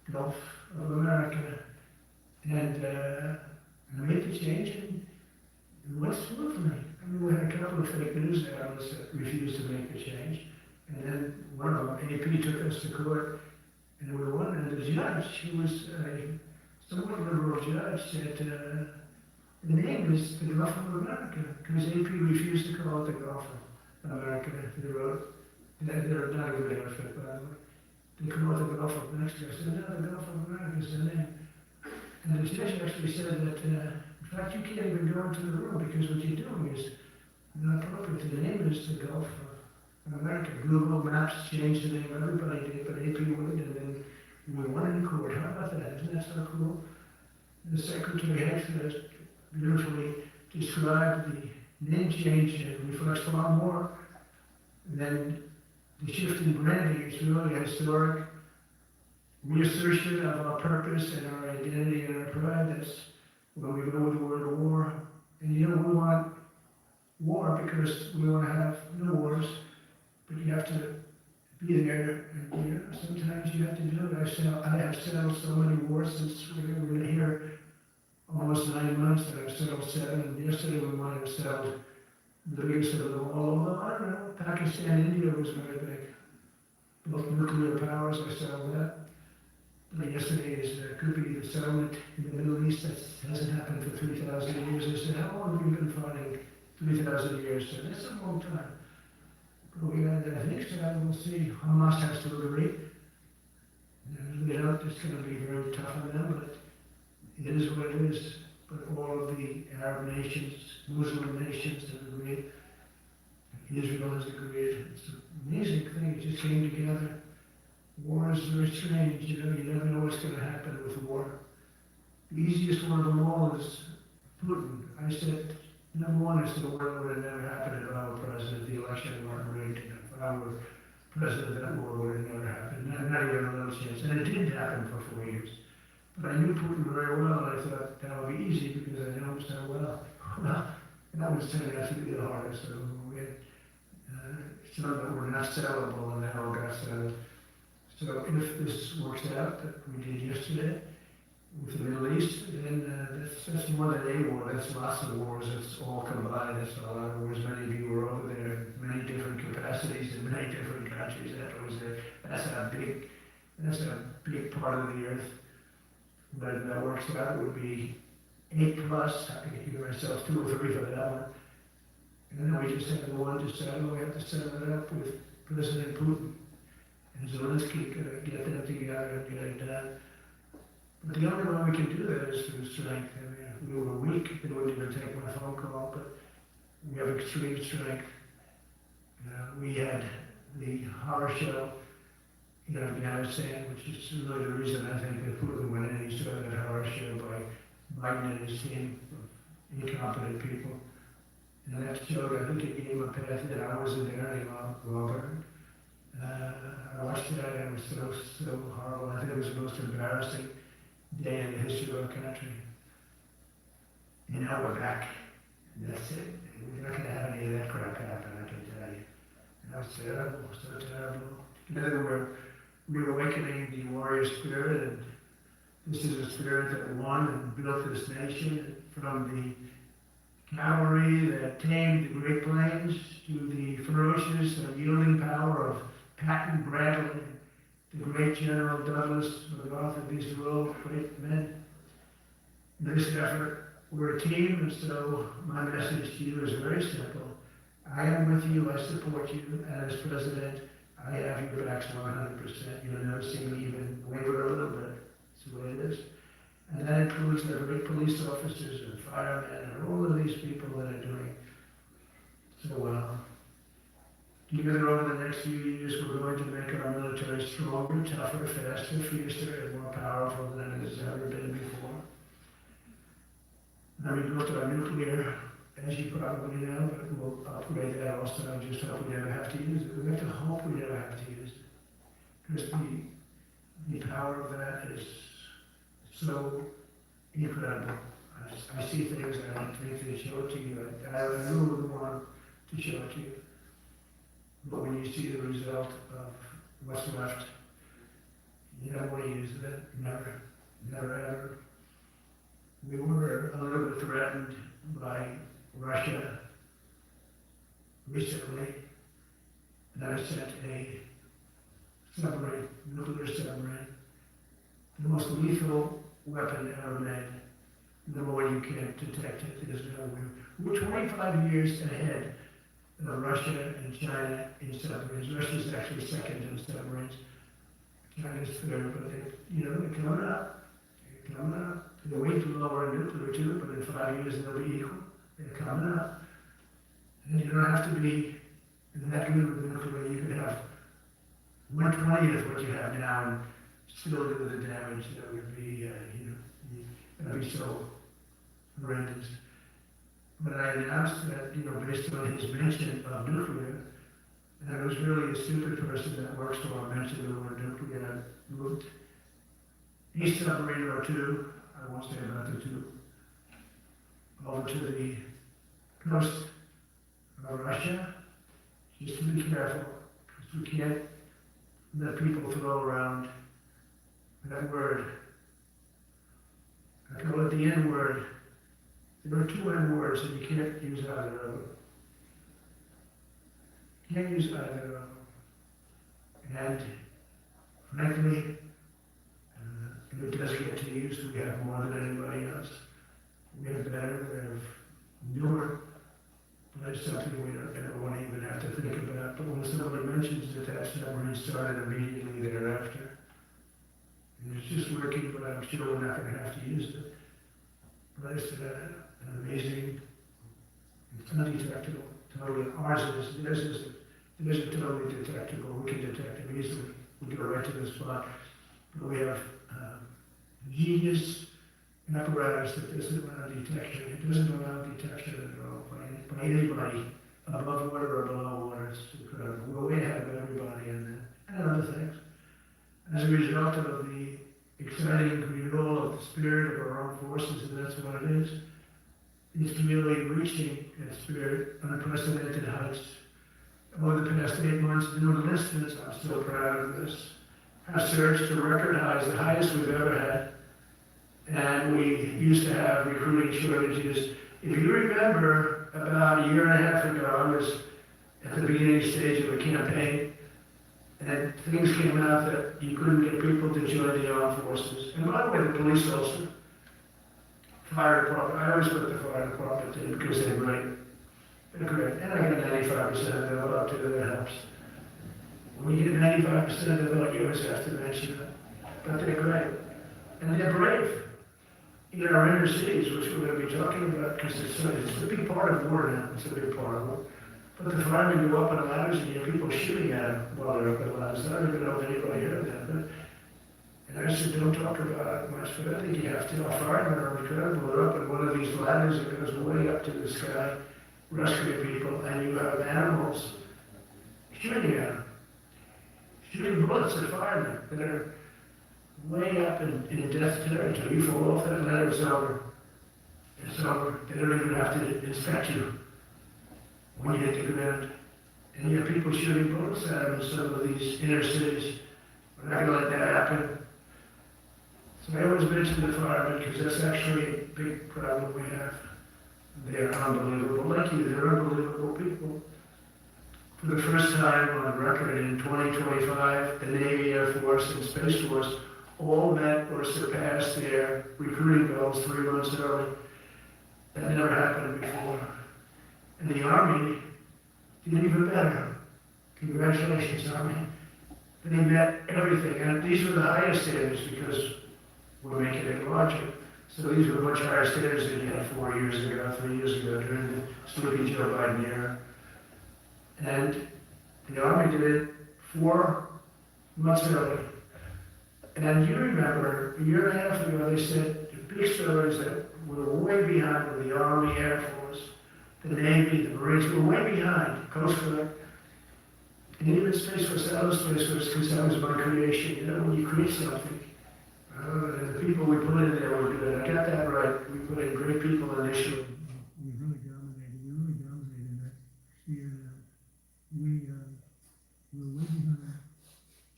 the Gulf of America? And I made the change, and it went smoothly. I mean, we had a couple of fake news analysts that refused to make the change. And then one of them, AP, took us to court, and we won. And the judge, who was a somewhat liberal judge, said, the name is the Gulf of America, because AP refused to call it the Gulf of America. They wrote, they're not a good outfit, by the way. They call it the Gulf of Mexico. I said, no, the Gulf of America is the name. And the judge actually said that, in fact, you can't even go into the room because what you're doing is not appropriate. The name is the Gulf of America. Google Maps changed the name, everybody did, but AP wouldn't, and then we won in court. How about that? Isn't that so cool? The Secretary Hegset beautifully described the name change and reflects far more than the shift in branding. It's really a historic reassertion of our purpose and our identity and our pride. That's when we go to word war. And you know, we want war because we want to have no wars, but you have to be there, and you know, sometimes you have to do it. I have settled so many wars since we were here almost 9 months, and I've settled 7, and yesterday we might have settled the biggest of them all. Although, I don't know, Pakistan, India was very big. Both nuclear powers, I settled that. But yesterday's could be the settlement in the Middle East that hasn't happened for 3,000 years. I said, how long have we been fighting 3,000 years? So that's a long time. But we had, I think, so we'll see. Hamas has to agree. They don't, it's going to be very tough on them, but it is what it is. But all of the Arab nations, Muslim nations have agreed. Israel has agreed. It's an amazing thing. It just came together. War is very strange. You know, you never know what's going to happen with war. The easiest one of them all is Putin. I said, number one, I said the war would have never happened if I were president. The election weren't rigged. If I were president, that war would have never happened. Not even a little chance. And it didn't happen for 4 years. But I knew Putin very well, and I thought that would be easy because I know him so well. Well, that was turning out to be the hardest. So we had shown that we're not sellable, and that all got settled. So if this works out, that we did yesterday with the Middle East, then that's more than a war. That's lots of wars. It's all combined. That's a lot of wars. Many of you were over there, many different capacities in many different countries. That's a big part of the earth. But if that works out, it would be 8 plus. I could give myself 2 or 3 for that one. And then we just have the one to settle. We have to settle it up with President Putin. And Zelensky could get them together and get it done. But the only way we can do that is through strength. I mean, if we were weak, they wouldn't even take my phone call, but we have extreme strength. We had the horror show in Afghanistan, which is really the reason I think that Putin went in. He started a horror show by Biden and his team of incompetent people. And that showed, I think it gave him a path that I wasn't there any longer. I watched that and it was so horrible. I think it was the most embarrassing day in the history of our country. And now we're back. And that's it. We're not going to have any of that crap happen, I can tell you. And that was terrible, so terrible. Together we're awakening the warrior spirit, and this is a spirit that won and built this nation from the cavalry that tamed the Great Plains to the ferocious and yielding power of Patton Bradley, the great General Douglas, MacArthur, of these world great men. In this effort, we're a team, and so my message to you is very simple. I am with you, I support you, and as president, I have your backs 100%. You'll never see me even waver a little bit. It's the way it is. And that includes the great police officers and firemen and all of these people that are doing so well. Together over the next few years, we're going to make our military stronger, tougher, faster, fiercer, and more powerful than it has ever been before. Now we built our nuclear, as you probably know, but we'll upgrade that also. I just hope we never have to use it. We have to hope we never have to use it. Because the power of that is so incredible. I see things I don't think they show it to you. I really would want to show it to you. But when you see the result of what's left, you don't want to use it. Never, never ever. We were a little bit threatened by Russia recently, and I sent a submarine, nuclear submarine, the most lethal weapon ever made. The more you can't detect it, there's no way. We're 25 years ahead of Russia and China in submarines. Russia's actually second in submarines. China's third, but they're coming up. They're coming up. They're way too lower in nuclear too, but in 5 years they'll be equal. They're coming up. And you don't have to be that good with nuclear. You could have 1/20th what you have now and still do the damage that would be, that would be so horrendous. But I announced that, based on his mention of nuclear, and I was really a stupid person that works for him mentioned the word nuclear. I moved a submarine or two, I won't say about the two, over to the coast of Russia, just to be careful, because we can't let people throw around that word. I call it the N word. There are two N words that you can't use either of them. You can't use either of them. And frankly, if it does get to use, we have more than anybody else. We have better, we have newer, but it's something we don't want to even have to think about. But when somebody mentions that submarine started immediately thereafter, and it's just working, but I'm sure we're not going to have to use it. But it's an amazing, it's undetectable, totally. Ours is, it isn't totally detectable. We can detect it easily. We go right to the spot. But we have genius apparatus that doesn't allow detection. It doesn't allow detection at all by anybody above water or below water. It's incredible. We're way ahead of everybody in that, and other things. As a result of the exciting renewal of the spirit of our armed forces, and that's what it is. It's really reaching that spirit, unprecedented heights. Over the past 8 months, new enlistments, I'm so proud of this, have surged to record highs, the highest we've ever had. And we used to have recruiting shortages. If you remember, about a year and a half ago, I was at the beginning stage of a campaign, and things came out that you couldn't get people to join the armed forces. And by the way, the police also, fire department, I always put the fire department in because they're great. They're great. And I get 95% of their vote too, that helps. When you get 95% of the vote, you always have to mention it. But they're great. And they're brave. In our inner cities, which we're going to be talking about, because it's a big part of war now. It's a big part of war. But the firemen go up on the ladders and you have people shooting at them while they're up on the ladders. I don't even know if anybody heard that. But, and I said, don't talk about it much, but I think you have to. Our firemen are incredible. They're up on one of these ladders that goes way up to the sky, rescuing people, and you have animals shooting at them. Shooting bullets at firemen that are way up in death territory. You fall off that ladder, it's over. It's over. They don't even have to inspect you when you hit the ground. And you have people shooting bullets at them in some of these inner cities. We're not going to let that happen. So I always mention the firemen because that's actually a big problem we have. They're unbelievable. Like you, they're unbelievable people. For the first time on record in 2025, the Navy, Air Force, and Space Force all met or surpassed their recruiting goals 3 months early. That never happened before. And the Army did even better. Congratulations, Army. They met everything. And these were the highest standards because we're making it larger. So these were much higher standards than you had 4 years ago, 3 years ago, during the Sleepy Joe Biden era. And the Army did it 4 months early. And you remember, a year and a half ago, they said the big stories that were way behind were the Army, Air Force, the Navy, the Marines were way behind, Coast Guard. And even Space Force, I was Space Force because that was my creation. You know, when you create something, and the people we put in there were good. I got that right. We put in great people initially. We really dominated that sphere. We were way behind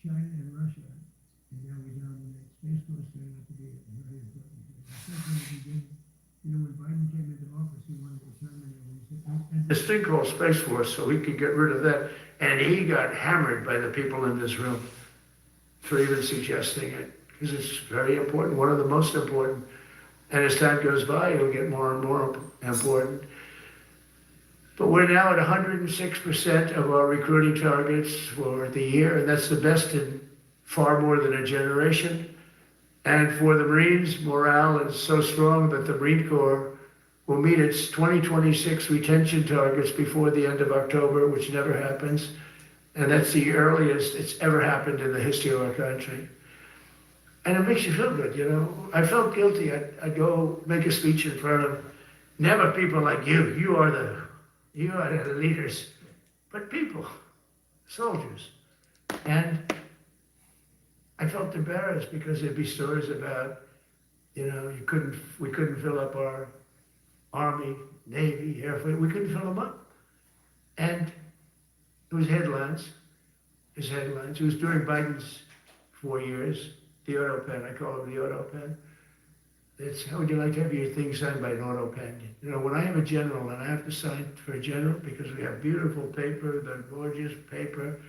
China and Russia, and now we dominate. Space Force turned out to be a very important thing. I think in the beginning, you know, when Biden came into office, he wanted to terminate it. He said, This thing called Space Force, so we could get rid of that. And he got hammered by the people in this room for even suggesting it, because it's very important, one of the most important. And as time goes by, it'll get more and more important. But we're now at 106% of our recruiting targets for the year, and that's the best in far more than a generation. And for the Marines, morale is so strong that the Marine Corps will meet its 2026 retention targets before the end of October, which never happens. And that's the earliest it's ever happened in the history of our country. And it makes you feel good, you know. I felt guilty. I'd go make a speech in front of never people like you. You are the leaders, but people, soldiers. And I felt embarrassed because there'd be stories about, you know, we couldn't fill up our Army, Navy, Air Force. We couldn't fill them up. And it was headlines. It was during Biden's 4 years. The auto pen, I call it the auto pen. It's, how would you like to have your thing signed by an auto pen? You know, when I have a general and I have to sign for a general because we have beautiful paper, the gorgeous paper,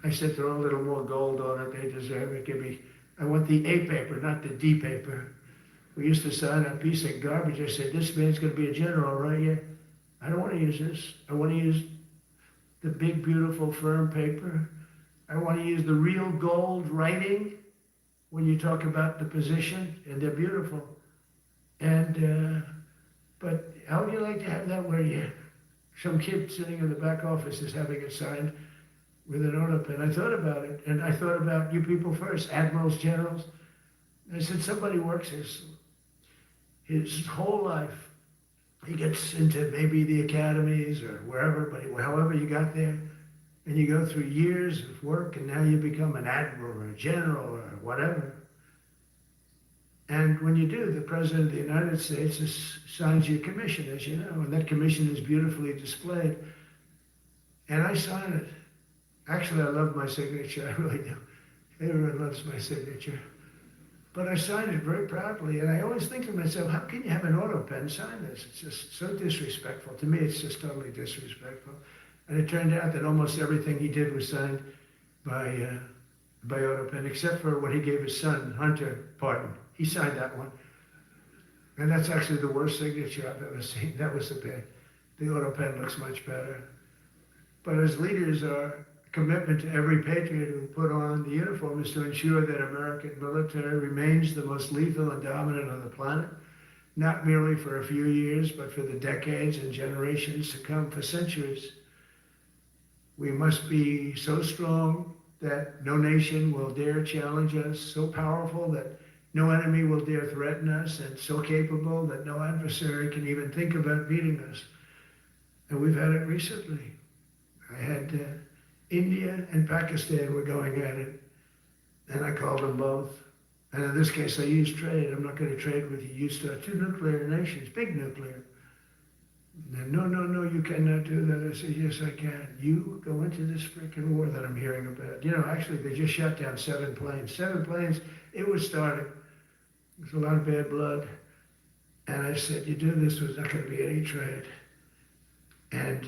I said throw a little more gold on it, they deserve it. I want the A paper, not the D paper. We used to sign a piece of garbage. I said, this man's gonna be a general, right? Yeah. I don't wanna use this. I wanna use the big, beautiful, firm paper. I wanna use the real gold writing when you talk about the position, and they're beautiful. And, but how would you like to have that where some kid sitting in the back office is having it signed with an auto pen? I thought about it, and I thought about you people first, admirals, generals. I said, somebody works his whole life. He gets into maybe the academies or wherever, but however you got there, and you go through years of work, and now you become an admiral or a general or whatever. And when you do, the President of the United States signs your commission, as you know, and that commission is beautifully displayed. And I sign it. Actually, I love my signature, I really do. Everyone loves my signature. But I signed it very proudly, and I always think to myself, how can you have an auto pen sign this? It's just so disrespectful. To me, it's just totally disrespectful. And it turned out that almost everything he did was signed by auto pen, except for what he gave his son, Hunter, pardon. He signed that one. And that's actually the worst signature I've ever seen. That was the bad. The auto pen looks much better. But as leaders, our commitment to every patriot who put on the uniform is to ensure that American military remains the most lethal and dominant on the planet, not merely for a few years, but for the decades and generations to come, for centuries. We must be so strong that no nation will dare challenge us, so powerful that no enemy will dare threaten us, and so capable that no adversary can even think about beating us. And we've had it recently. I had India and Pakistan were going at it, and I called them both. And in this case, I used trade. I'm not going to trade with you. You start two nuclear nations, big nuclear. And no, you cannot do that. I said, yes, I can. You go into this freaking war that I'm hearing about. You know, actually, they just shot down 7 planes. 7 planes, it was starting. There's a lot of bad blood. And I said, you do this, there's not going to be any trade. And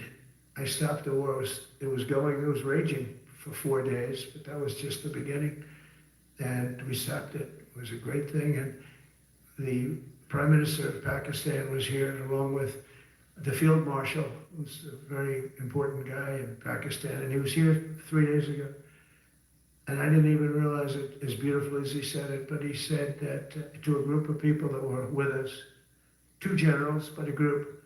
I stopped the war. It was raging for 4 days, but that was just the beginning. And we stopped it. It was a great thing. And the Prime Minister of Pakistan was here, along with the Field Marshal, who's a very important guy in Pakistan. And he was here 3 days ago. And I didn't even realize it as beautiful as he said it, but he said that to a group of people that were with us, 2 generals, but a group,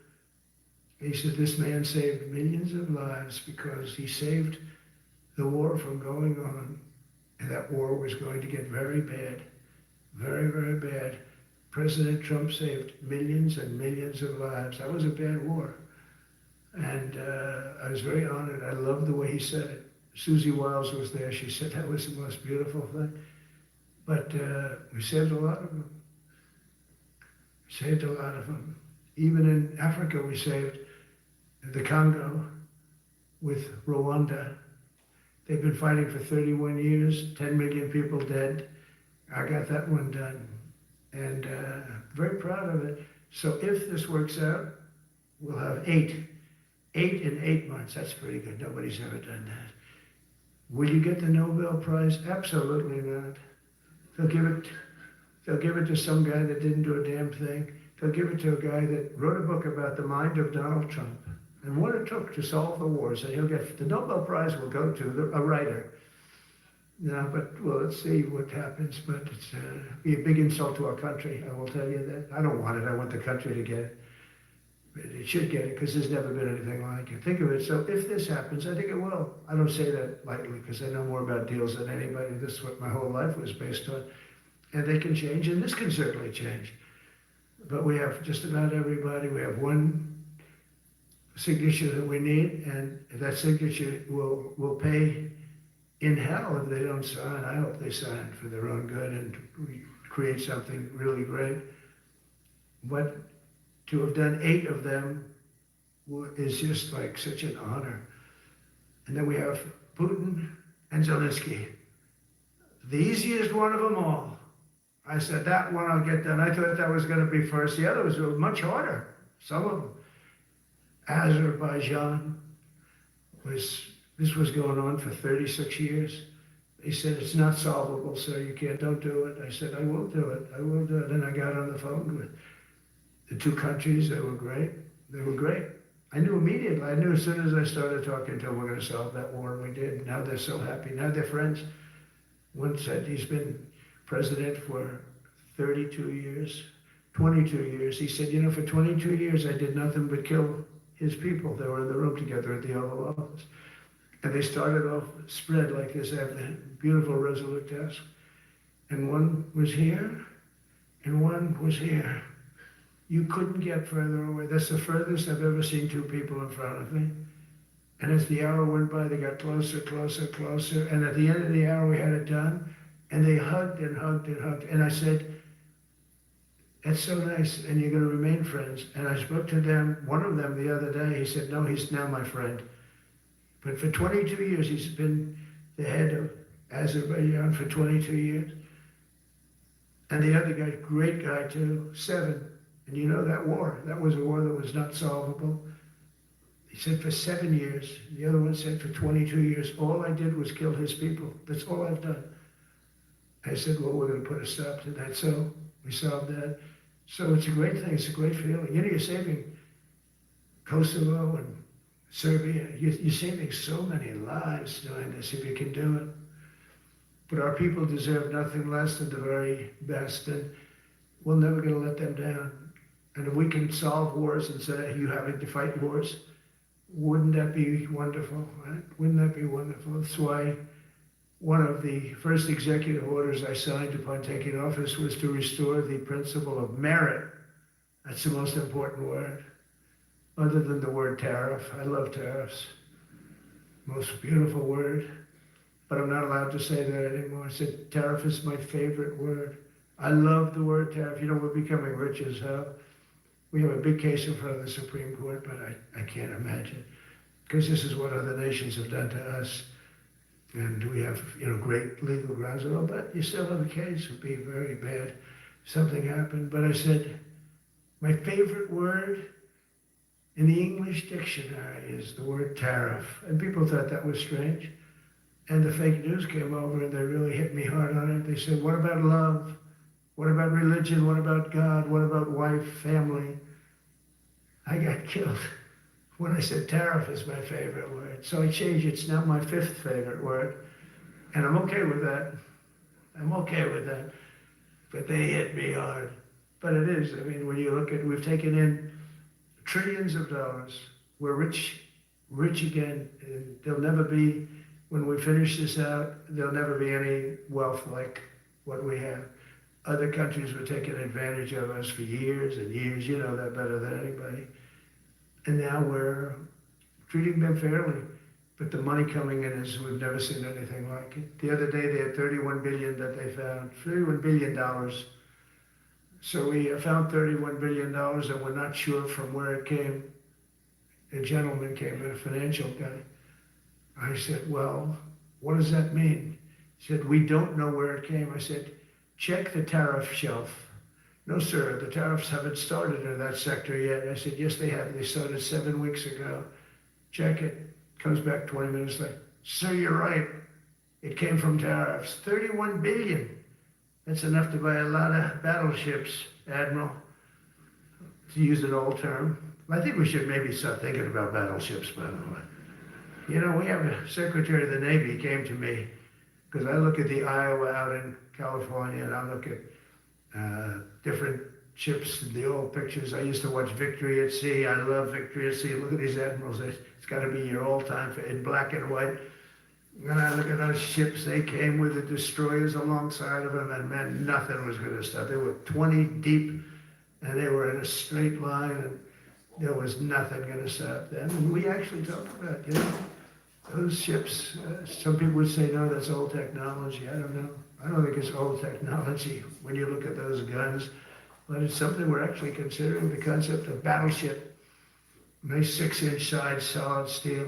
he said this man saved millions of lives because he saved the war from going on, and that war was going to get very bad, very, very bad. President Trump saved millions and millions of lives. That was a bad war. And I was very honored. I loved the way he said it. Susie Wiles was there. She said that was the most beautiful thing. But we saved a lot of them. Saved a lot of them. Even in Africa, we saved the Congo with Rwanda. They've been fighting for 31 years, 10 million people dead. I got that one done. And very proud of it. So if this works out, we'll have 8 in 8 months. That's pretty good. Nobody's ever done that. Will you get the Nobel Prize? Absolutely not. They'll give it to some guy that didn't do a damn thing. They'll give it to a guy that wrote a book about the mind of Donald Trump and what it took to solve the wars. And he'll get the Nobel Prize will go to a writer. No, but well, let's see what happens. But it's be a big insult to our country. I will tell you that. I don't want it. I want the country to get it. But it should get it because there's never been anything like it. Think of it. So if this happens, I think it will. I don't say that lightly because I know more about deals than anybody. This is what my whole life was based on. And they can change, and this can certainly change. But we have just about everybody. We have one signature that we need, and that signature will pay in hell if they don't sign. I hope they sign for their own good and we create something really great. But to have done 8 of them is just like such an honor. And then we have Putin and Zelensky. The easiest one of them all. I said, that one I'll get done. I thought that was going to be first. The others were much harder, some of them. Azerbaijan this was going on for 36 years. They said, it's not solvable, sir, don't do it. I said, I will do it, And I got on the phone with the 2 countries. They were great. I knew immediately. I knew as soon as I started talking to them, we're going to solve that war, and we did. Now they're so happy. Now they're friends. One said he's been president for 32 years, 22 years. He said, for 22 years, I did nothing but kill his people. They were in the room together at the Oval Office. And they started off spread like this, have the beautiful resolute desk. And one was here, and one was here. You couldn't get further away. That's the furthest I've ever seen 2 people in front of me. And as the hour went by, they got closer, closer, closer. And at the end of the hour, we had it done. And they hugged and hugged and hugged. And I said, that's so nice, and you're going to remain friends. And I spoke to them, one of them the other day. He said, no, he's now my friend. But for 22 years, he's been the head of Azerbaijan for 22 years. And the other guy, great guy too, 7. And you know that war, that was a war that was not solvable. He said for 7 years. The other one said for 22 years. All I did was kill his people. That's all I've done. I said, well, we're going to put a stop to that. So we solved that. So it's a great thing. It's a great feeling. You're saving Kosovo and Serbia. You're saving so many lives doing this if you can do it. But our people deserve nothing less than the very best. And we're never going to let them down. And if we can solve wars instead of you having to fight wars, wouldn't that be wonderful? Right? Wouldn't that be wonderful? That's why one of the first executive orders I signed upon taking office was to restore the principle of merit. That's the most important word, other than the word tariff. I love tariffs. Most beautiful word, but I'm not allowed to say that anymore. I said tariff is my favorite word. I love the word tariff. We're becoming rich as hell. We have a big case in front of the Supreme Court, but I can't imagine, because this is what other nations have done to us. And we have, great legal grounds. Oh, but you still have a case. It would be very bad. Something happened. But I said, my favorite word in the English dictionary is the word tariff. And people thought that was strange. And the fake news came over and they really hit me hard on it. They said, what about love? What about religion? What about God? What about wife, family? I got killed when I said tariff is my favorite word. So I changed it. It's now my 5th favorite word. And I'm okay with that. I'm okay with that. But they hit me hard. But it is, I mean, when you look at, we've taken in trillions of dollars. We're rich again. And there'll never be, when we finish this out, there'll never be any wealth like what we have. Other countries were taking advantage of us for years and years. You know that better than anybody. And now we're treating them fairly. But the money coming in is, we've never seen anything like it. The other day they had $31 billion that they found, $31 billion. So we found $31 billion and we're not sure from where it came. A gentleman came, a financial guy. I said, well, what does that mean? He said, we don't know where it came. I said, check the tariff shelf. No, sir, the tariffs haven't started in that sector yet. I said, yes, they have. They started 7 weeks ago. Check it. Comes back 20 minutes later. Sir, you're right. It came from tariffs. 31 billion. That's enough to buy a lot of battleships, Admiral, to use an old term. I think we should maybe start thinking about battleships, by the way. You know, we have a Secretary of the Navy came to me, because I look at the Iowa out in California, and I look at different ships, the old pictures. I used to watch Victory at Sea. I love Victory at Sea. Look at these admirals. It's got to be your all-time in black and white. When I look at those ships, they came with the destroyers alongside of them, and man, nothing was going to stop. They were 20 deep, and they were in a straight line, and there was nothing going to stop them. And we actually talked about, you know, those ships. Some people would say, no, that's old technology. I don't know. I don't think it's old technology when you look at those guns, but it's something we're actually considering, the concept of battleship. Nice 6-inch side, solid steel,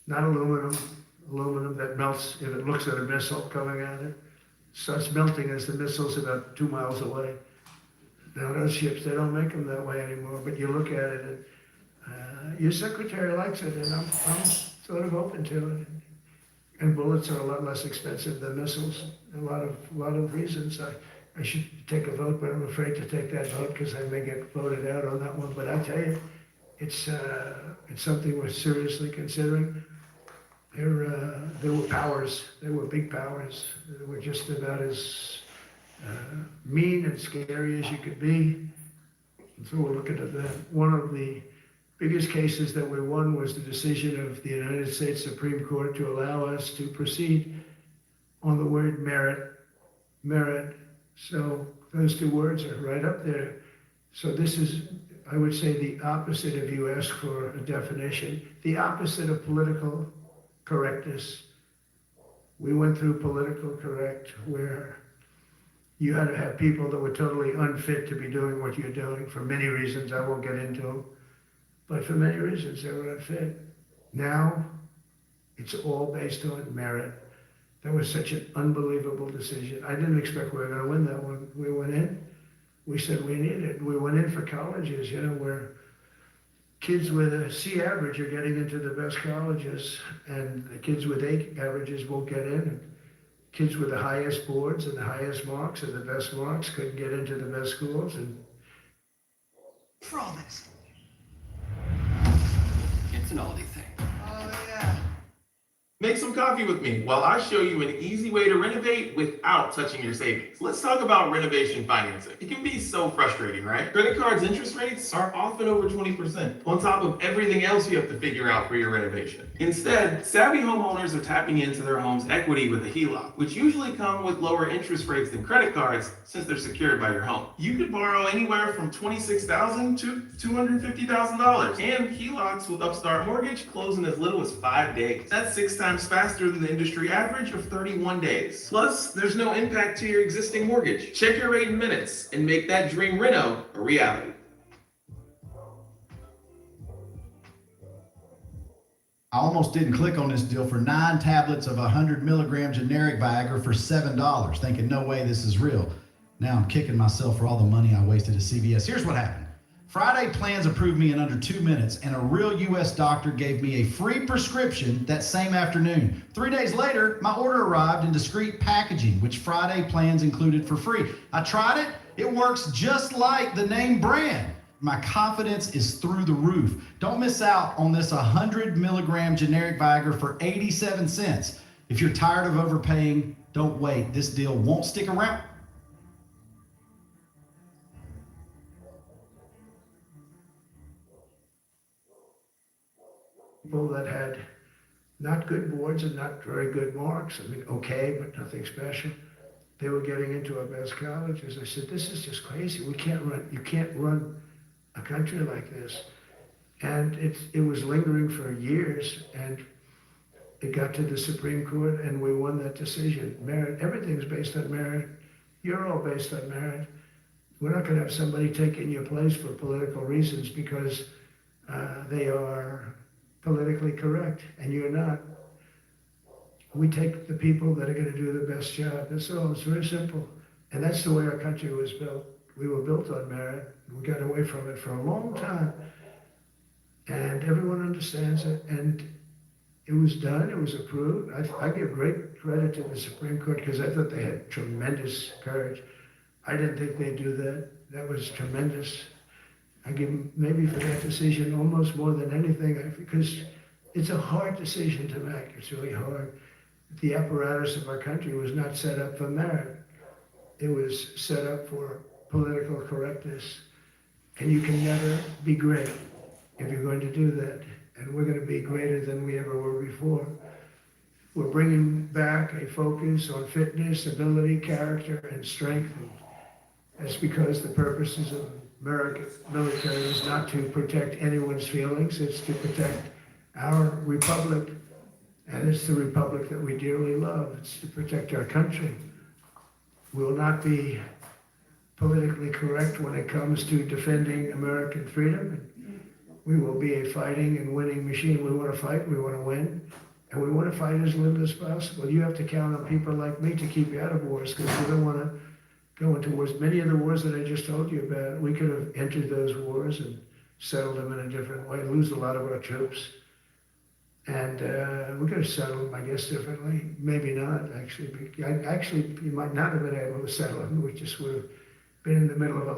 not aluminum that melts if it looks at a missile coming at it. Starts melting as the missile's about 2 miles away. Now those ships, they don't make them that way anymore, but you look at it and your secretary likes it, and I'm sort of open to it. And bullets are a lot less expensive than missiles. A lot of reasons. I should take a vote, but I'm afraid to take that vote because I may get voted out on that one. But I tell you, it's something we're seriously considering. There were powers. There were big powers. They were just about as mean and scary as you could be. And so we're looking at that. One of the biggest cases that we won was the decision of the United States Supreme Court to allow us to proceed on the word merit. So those two words are right up there. So this is, I would say, the opposite if you ask for a definition, the opposite of political correctness. We went through political correct, where you had to have people that were totally unfit to be doing what you're doing for many reasons I won't get into them. But for many reasons, they were unfit. Now, it's all based on merit. That was such an unbelievable decision. I didn't expect we were going to win that one. We went in. We said we need it. We went in for colleges, you know, where kids with a C average are getting into the best colleges, and the kids with A averages won't get in. And kids with the highest boards and the highest marks and the best marks couldn't get into the best schools. And for all this. It's an oldie thing. Oh, yeah. Make some coffee with me while I show you an easy way to renovate without touching your savings. Let's talk about renovation financing. It can be so frustrating, right? Credit cards' interest rates are often over 20%, on top of everything else you have to figure out for your renovation. Instead, savvy homeowners are tapping into their home's equity with a HELOC, which usually come with lower interest rates than credit cards since they're secured by your home. You could borrow anywhere from $26,000 to $250,000, and HELOCs with Upstart Mortgage close in as little as 5 days. That's 6 times faster than the industry average of 31 days. Plus, there's no impact to your existing mortgage. Check your rate in minutes and make that dream reno a reality. I almost didn't click on this deal for 9 tablets of 100 milligram generic Viagra for $7, thinking no way this is real. Now I'm kicking myself for all the money I wasted at CVS. Here's what happened. Friday plans approved me in under 2 minutes, and a real U.S. doctor gave me a free prescription that same afternoon. 3 days later, my order arrived in discreet packaging, which Friday plans included for free. I tried it. It works just like the name brand. My confidence is through the roof. Don't miss out on this 100 milligram generic Viagra for 87 cents. If you're tired of overpaying, don't wait. This deal won't stick around. People that had not good boards and not very good marks, I mean, okay, but nothing special. They were getting into our best colleges. I said, this is just crazy. You can't run a country like this. And it was lingering for years, and it got to the Supreme Court, and we won that decision. Merit, everything's based on merit. You're all based on merit. We're not gonna have somebody taking your place for political reasons because they are politically correct, and you're not. We take the people that are gonna do the best job. That's all, it's very simple. And that's the way our country was built. We were built on merit. We got away from it for a long time. And everyone understands it, and it was done, it was approved. I give great credit to the Supreme Court because I thought they had tremendous courage. I didn't think they'd do that. That was tremendous. I give them maybe for that decision almost more than anything because it's a hard decision to make. It's really hard. The apparatus of our country was not set up for merit. It was set up for political correctness. And you can never be great if you're going to do that. And we're going to be greater than we ever were before. We're bringing back a focus on fitness, ability, character, and strength. That's because the purposes of American military is not to protect anyone's feelings, it's to protect our republic. And it's the republic that we dearly love. It's to protect our country. We will not be politically correct when it comes to defending American freedom. We will be a fighting and winning machine. We want to fight, we want to win, and we want to fight as little as possible. You have to count on people like me to keep you out of wars because we don't want to go into wars. Many of the wars that I just told you about, we could have entered those wars and settled them in a different way, lose a lot of our troops. And we could have settled them, I guess, differently. Maybe not, actually. Actually, you might not have been able to settle them. We just would have been in the middle of a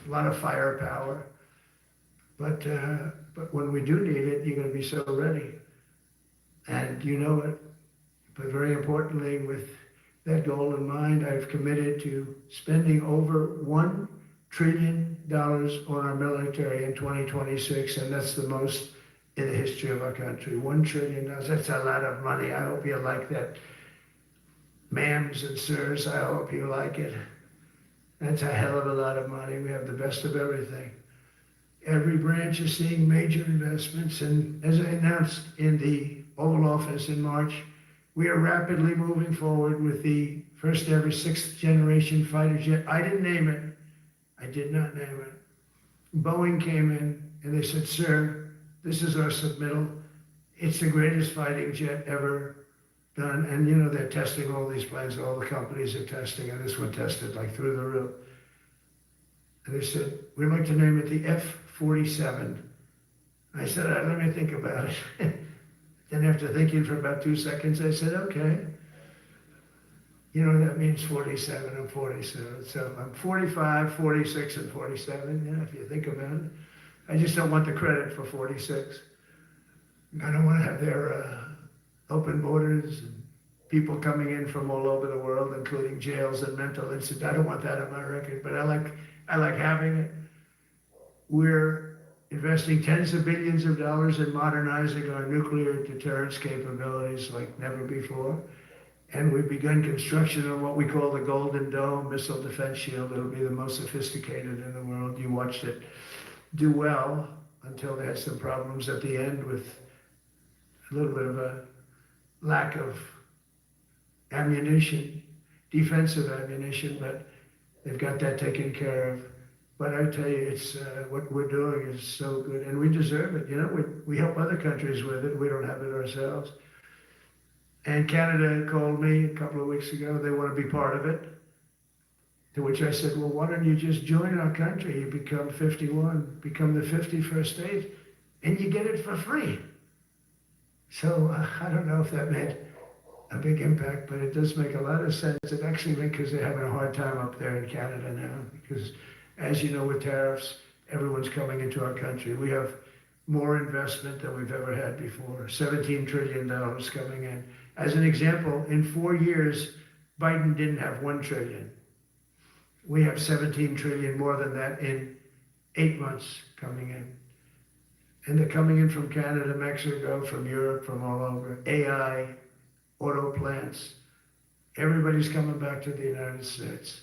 lot of firepower. But when we do need it, you're going to be so ready. And you know it. But very importantly, with that goal in mind, I've committed to spending over $1 trillion on our military in 2026, and that's the most in the history of our country. $1 trillion, that's a lot of money. I hope you like that. Ma'ams and sirs, I hope you like it. That's a hell of a lot of money. We have the best of everything. Every branch is seeing major investments, and as I announced in the Oval Office in March, we are rapidly moving forward with the first ever 6th generation fighter jet. I didn't name it. I did not name it. Boeing came in and they said, sir, this is our submittal. It's the greatest fighting jet ever done. And you know, they're testing all these planes, all the companies are testing, and this one tested like through the roof. And they said, we'd like to name it the F-47. I said, let me think about it. Then after thinking for about 2 seconds, I said, okay. You know, that means 47 and 47. So I'm 45, 46, and 47, yeah, if you think about it. I just don't want the credit for 46. I don't want to have their open borders and people coming in from all over the world, including jails and mental institutes. I don't want that on my record, but I like having it. We're investing tens of billions of dollars in modernizing our nuclear deterrence capabilities like never before. And we've begun construction on what we call the Golden Dome missile defense shield. It'll be the most sophisticated in the world. You watched it do well until they had some problems at the end with a little bit of a lack of ammunition, defensive ammunition, but they've got that taken care of. But I tell you, it's what we're doing is so good, and we deserve it. You know, we help other countries with it. We don't have it ourselves. And Canada called me a couple of weeks ago. They want to be part of it. To which I said, well, why don't you just join our country? You become 51, become the 51st state, and you get it for free. So I don't know if that made a big impact, but it does make a lot of sense. It actually makes, because they're having a hard time up there in Canada now, because as you know, with tariffs, everyone's coming into our country. We have more investment than we've ever had before, $17 trillion coming in. As an example, in 4 years, Biden didn't have 1 trillion. We have 17 trillion more than that in 8 months coming in. And they're coming in from Canada, Mexico, from Europe, from all over. AI, auto plants. Everybody's coming back to the United States.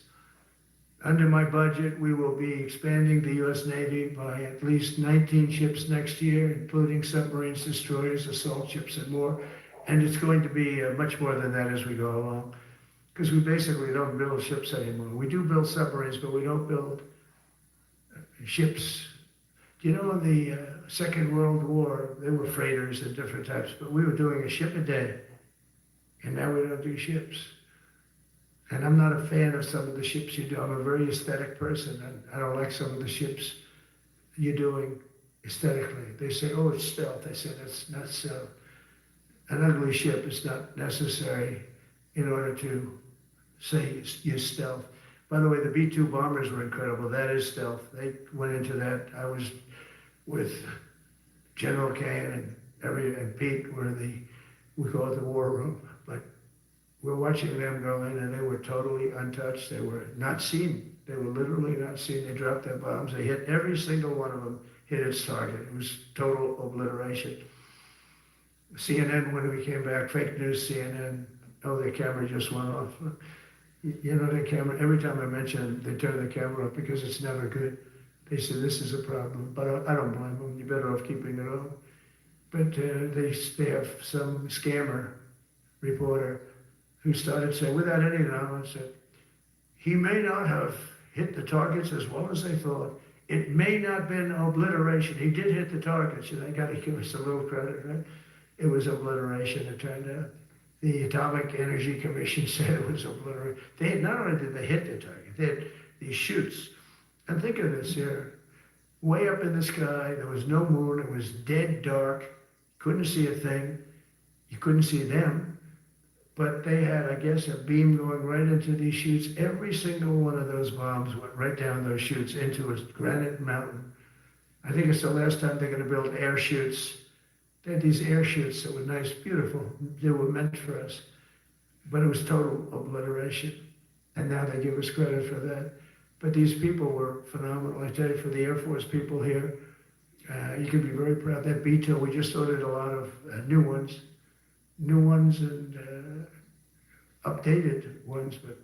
Under my budget, we will be expanding the U.S. Navy by at least 19 ships next year, including submarines, destroyers, assault ships, and more. And it's going to be much more than that as we go along. Because we basically don't build ships anymore. We do build submarines, but we don't build ships. You know, in the Second World War, there were freighters and different types, but we were doing a ship a day. And now we don't do ships. And I'm not a fan of some of the ships you do. I'm a very aesthetic person, and I don't like some of the ships you're doing aesthetically. They say, oh, it's stealth. I say, that's not stealth. An ugly ship is not necessary in order to say you're stealth. By the way, the B-2 bombers were incredible. That is stealth. They went into that. I was with General Kane and Pete, we call it the war room. But we're watching them go in, and they were totally untouched. They were not seen. They were literally not seen. They dropped their bombs. They hit every single one of them, hit its target. It was total obliteration. CNN, when we came back, fake news CNN, oh, their camera just went off. You know, their camera, every time I mention it, they turn the camera off because it's never good. They say, this is a problem, but I don't blame them. You're better off keeping it on. But they have some scammer reporter who started saying, without any knowledge, that he may not have hit the targets as well as they thought. It may not have been obliteration. He did hit the targets, and they got to give us a little credit, right? It was obliteration, it turned out. The Atomic Energy Commission said it was obliteration. Not only did they hit the target, they had these chutes. And think of this here. Way up in the sky, there was no moon, it was dead dark, couldn't see a thing, you couldn't see them, but they had, I guess, a beam going right into these chutes. Every single one of those bombs went right down those chutes into a granite mountain. I think it's the last time they're going to build air chutes. They had these air chutes that were nice, beautiful. They were meant for us. But it was total obliteration. And now they give us credit for that. But these people were phenomenal. I tell you, for the Air Force people here, you can be very proud. That B-2, we just ordered a lot of new ones and updated ones, but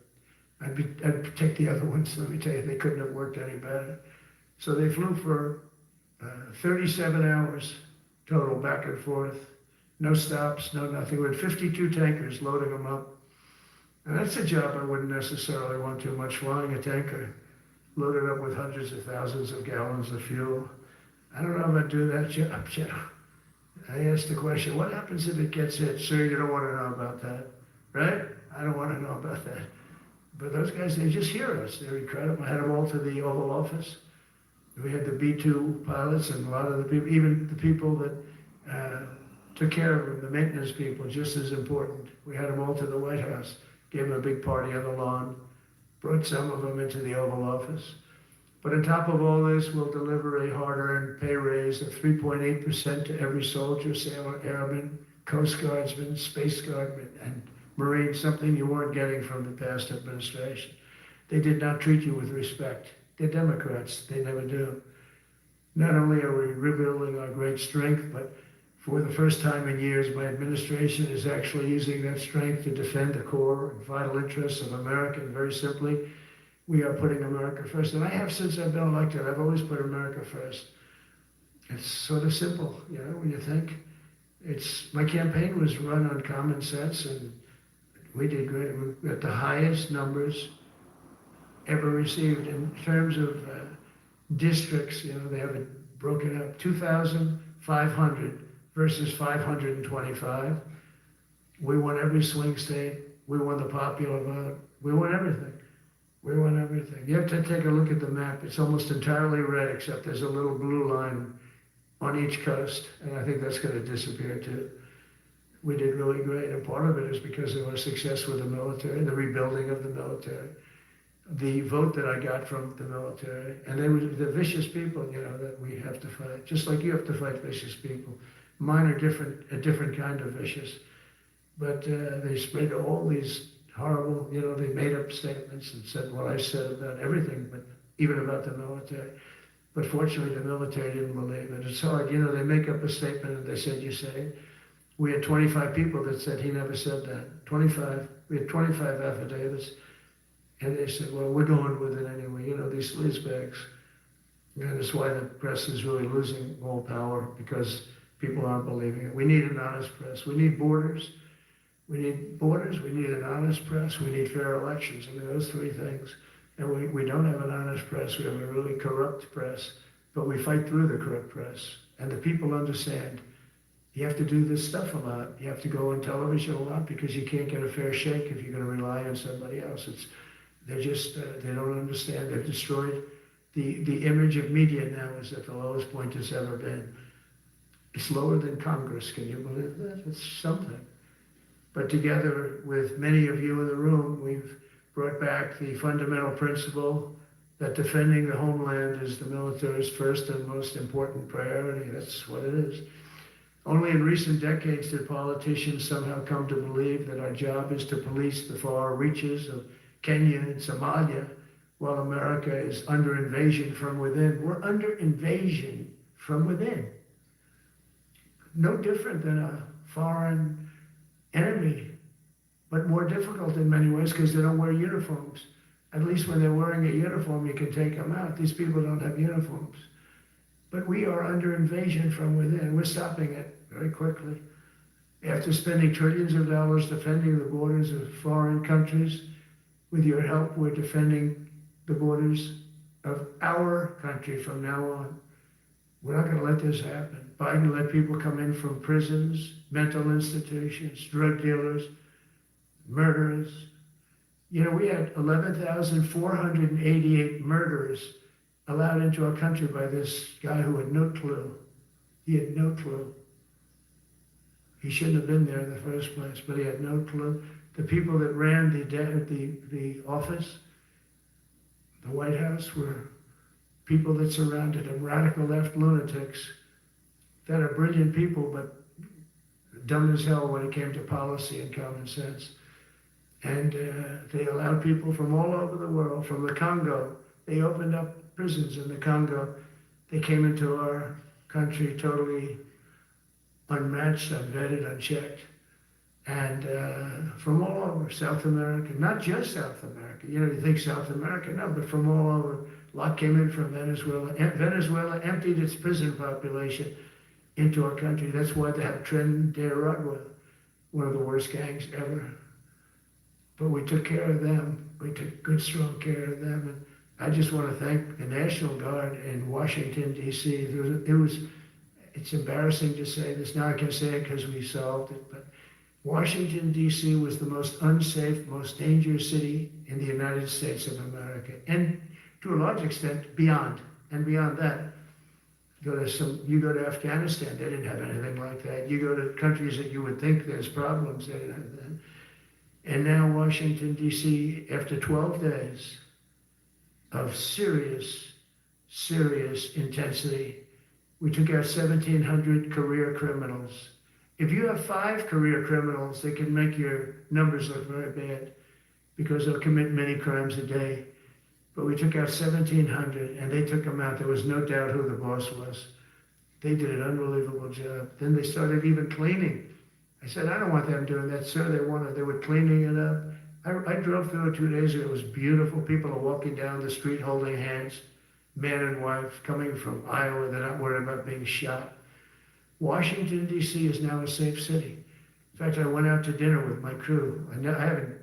I'd take the other ones. Let me tell you, they couldn't have worked any better. So they flew for 37 hours total, back and forth, no stops, no nothing. We had 52 tankers loading them up. And that's a job I wouldn't necessarily want too much, flying a tanker, loaded up with hundreds of thousands of gallons of fuel. I don't know if I'd do that job, you know. I asked the question, what happens if it gets hit? Sir, you don't want to know about that, right? I don't want to know about that. But those guys, they just hear us. They're incredible. I had them all to the Oval Office. We had the B-2 pilots and a lot of the people, even the people that took care of them, the maintenance people, just as important. We had them all to the White House, gave them a big party on the lawn, brought some of them into the Oval Office. But on top of all this, we'll deliver a hard-earned pay raise of 3.8% to every soldier, sailor, airman, Coast Guardsman, Space Guardman, and Marine, something you weren't getting from the past administration. They did not treat you with respect. They're Democrats, they never do. Not only are we rebuilding our great strength, but for the first time in years, my administration is actually using that strength to defend the core and vital interests of America. And very simply, we are putting America first. And I have since I've been elected. I've always put America first. It's sort of simple, you know, when you think. My campaign was run on common sense, and we did great. We got the highest numbers ever received in terms of districts. You know, they have it broken up, 2,500 versus 525. We won every swing state. We won the popular vote. We won everything. We won everything. You have to take a look at the map. It's almost entirely red, except there's a little blue line on each coast, and I think that's going to disappear too. We did really great, and part of it is because of our success with the military, the rebuilding of the military, the vote that I got from the military, and they were the vicious people, you know, that we have to fight, just like you have to fight vicious people. Mine are different, a different kind of vicious. But they spread all these horrible, they made up statements and said what I said about everything, but even about the military. But fortunately, the military didn't believe it. It's hard, they make up a statement and they said, you say it. We had 25 people that said he never said that. 25. We had 25 affidavits. And they said, well, we're going with it anyway. These sleazebags. And that's why the press is really losing all power, because people aren't believing it. We need an honest press. We need borders. We need borders. We need an honest press. We need fair elections. Those three things. And we don't have an honest press. We have a really corrupt press. But we fight through the corrupt press. And the people understand. You have to do this stuff a lot. You have to go on television a lot, because you can't get a fair shake if you're going to rely on somebody else. They don't understand. They've destroyed the image of media now is at the lowest point it's ever been. It's lower than Congress. Can you believe that? It's something. But together with many of you in the room, we've brought back the fundamental principle that defending the homeland is the military's first and most important priority. That's what it is. Only in recent decades did politicians somehow come to believe that our job is to police the far reaches of Kenya and Somalia, while America is under invasion from within. We're under invasion from within. No different than a foreign enemy, but more difficult in many ways because they don't wear uniforms. At least when they're wearing a uniform, you can take them out. These people don't have uniforms. But we are under invasion from within. We're stopping it very quickly. After spending trillions of dollars defending the borders of foreign countries, with your help, we're defending the borders of our country from now on. We're not going to let this happen. Biden let people come in from prisons, mental institutions, drug dealers, murderers. We had 11,488 murderers allowed into our country by this guy who had no clue. He had no clue. He shouldn't have been there in the first place, but he had no clue. The people that ran the office, the White House, were people that surrounded him, radical left lunatics that are brilliant people, but dumb as hell when it came to policy and common sense. And they allowed people from all over the world, from the Congo. They opened up prisons in the Congo. They came into our country totally unmatched, unvetted, unchecked. And from all over South America, not just South America. You think South America, no, but from all over. A lot came in from Venezuela. Venezuela emptied its prison population into our country. That's why they have Trinidad, one of the worst gangs ever. But we took care of them. We took good, strong care of them. And I just want to thank the National Guard in Washington, D.C. It's embarrassing to say this. Now I can say it because we solved it. But Washington, D.C. was the most unsafe, most dangerous city in the United States of America. And to a large extent, beyond. And beyond that, you go to Afghanistan, they didn't have anything like that. You go to countries that you would think there's problems, they didn't have that. And now Washington, D.C., after 12 days of serious intensity, we took out 1,700 career criminals. If you have 5 career criminals, they can make your numbers look very bad because they'll commit many crimes a day. But we took out 1,700 and they took them out. There was no doubt who the boss was. They did an unbelievable job. Then they started even cleaning. I said, I don't want them doing that, sir. They were cleaning it up. I drove through it 2 days ago. It was beautiful. People are walking down the street holding hands, man and wife, coming from Iowa. They're not worried about being shot. Washington, D.C. is now a safe city. In fact, I went out to dinner with my crew. I haven't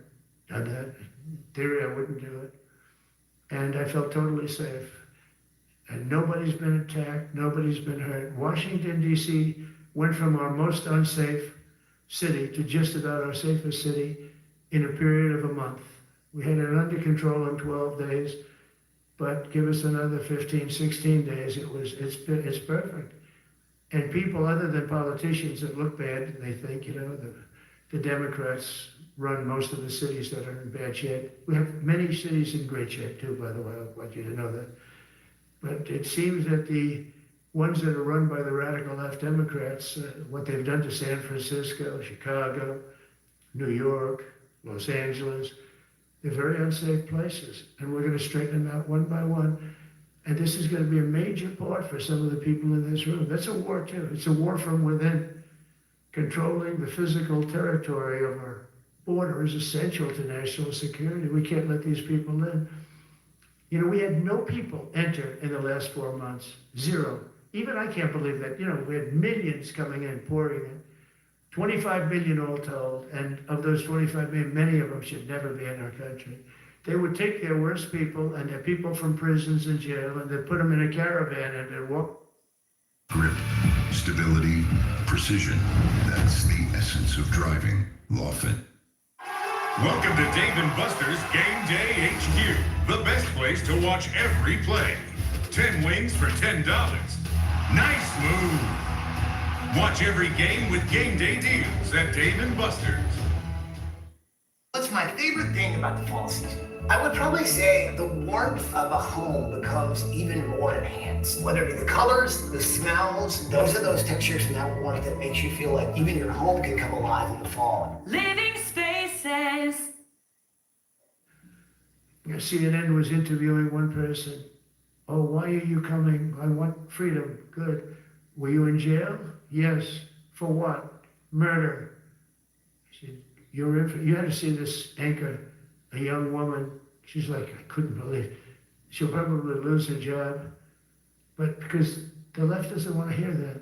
done that. In theory, I wouldn't do it. And I felt totally safe. And nobody's been attacked. Nobody's been hurt. Washington, D.C. went from our most unsafe city to just about our safest city in a period of a month. We had it under control in 12 days, but give us another 15, 16 days, it's perfect. And people other than politicians that look bad, they think, the Democrats run most of the cities that are in bad shape. We have many cities in great shape too, by the way, I want you to know that. But it seems that the ones that are run by the radical left Democrats, what they've done to San Francisco, Chicago, New York, Los Angeles. They're very unsafe places, and we're going to straighten them out one by one. And this is going to be a major part for some of the people in this room. That's a war too. It's a war from within. Controlling the physical territory of our border is essential to national security. We can't let these people in. You know, we had no people enter in the last 4 months. Zero. Even I can't believe that. You know, we had millions coming in, pouring in. 25 million all told, and of those 25 million, many of them should never be in our country. They would take their worst people and their people from prisons and jail, and they'd put them in a caravan and they'd walk. Grip, stability, precision. That's the essence of driving. Lawfit. Welcome to Dave & Buster's Game Day HQ, the best place to watch every play. 10 wings for $10. Nice move. Watch every game with Game Day deals at Dave & Buster's. What's my favorite thing about the fall season? I would probably say the warmth of a home becomes even more enhanced. Whether it be the colors, the smells, those are those textures and that warmth that makes you feel like even your home can come alive in the fall. Living spaces. CNN was interviewing one person. Oh, why are you coming? I want freedom. Good. Were you in jail? Yes. For what? Murder. He said, you had to see this anchor, a young woman. She's like, I couldn't believe it. She'll probably lose her job. But because the left doesn't want to hear that.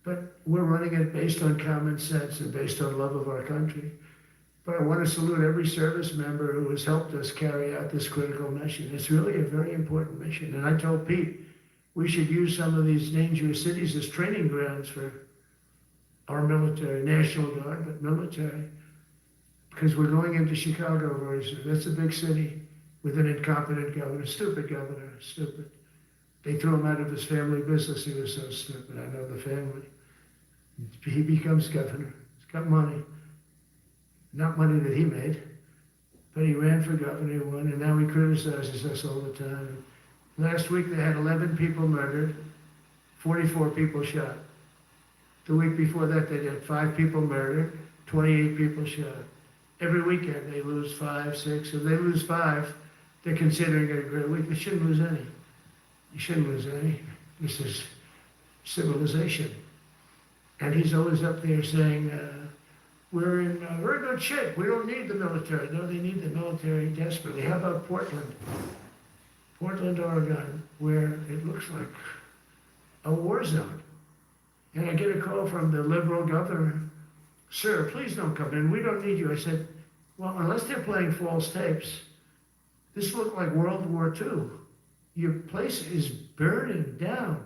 But we're running it based on common sense and based on love of our country. But I want to salute every service member who has helped us carry out this critical mission. It's really a very important mission. And I told Pete, we should use some of these dangerous cities as training grounds for our military, National Guard, but military. Because we're going into Chicago very soon. That's a big city with an incompetent governor, stupid governor, stupid. They threw him out of his family business. He was so stupid. I know the family. He becomes governor. He's got money. Not money that he made, but he ran for governor, he won, and now he criticizes us all the time. Last week they had 11 people murdered, 44 people shot. The week before that they had 5 people murdered, 28 people shot. Every weekend they lose 5, 6. If they lose 5, they're considering it a great week. They shouldn't lose any. You shouldn't lose any. This is civilization. And he's always up there saying, we're in very good shape. We don't need the military. No, they need the military desperately. How about Portland? Portland, Oregon, where it looks like a war zone. And I get a call from the liberal governor. Sir, please don't come in. We don't need you. I said, well, unless they're playing false tapes, this looked like World War II. Your place is burning down.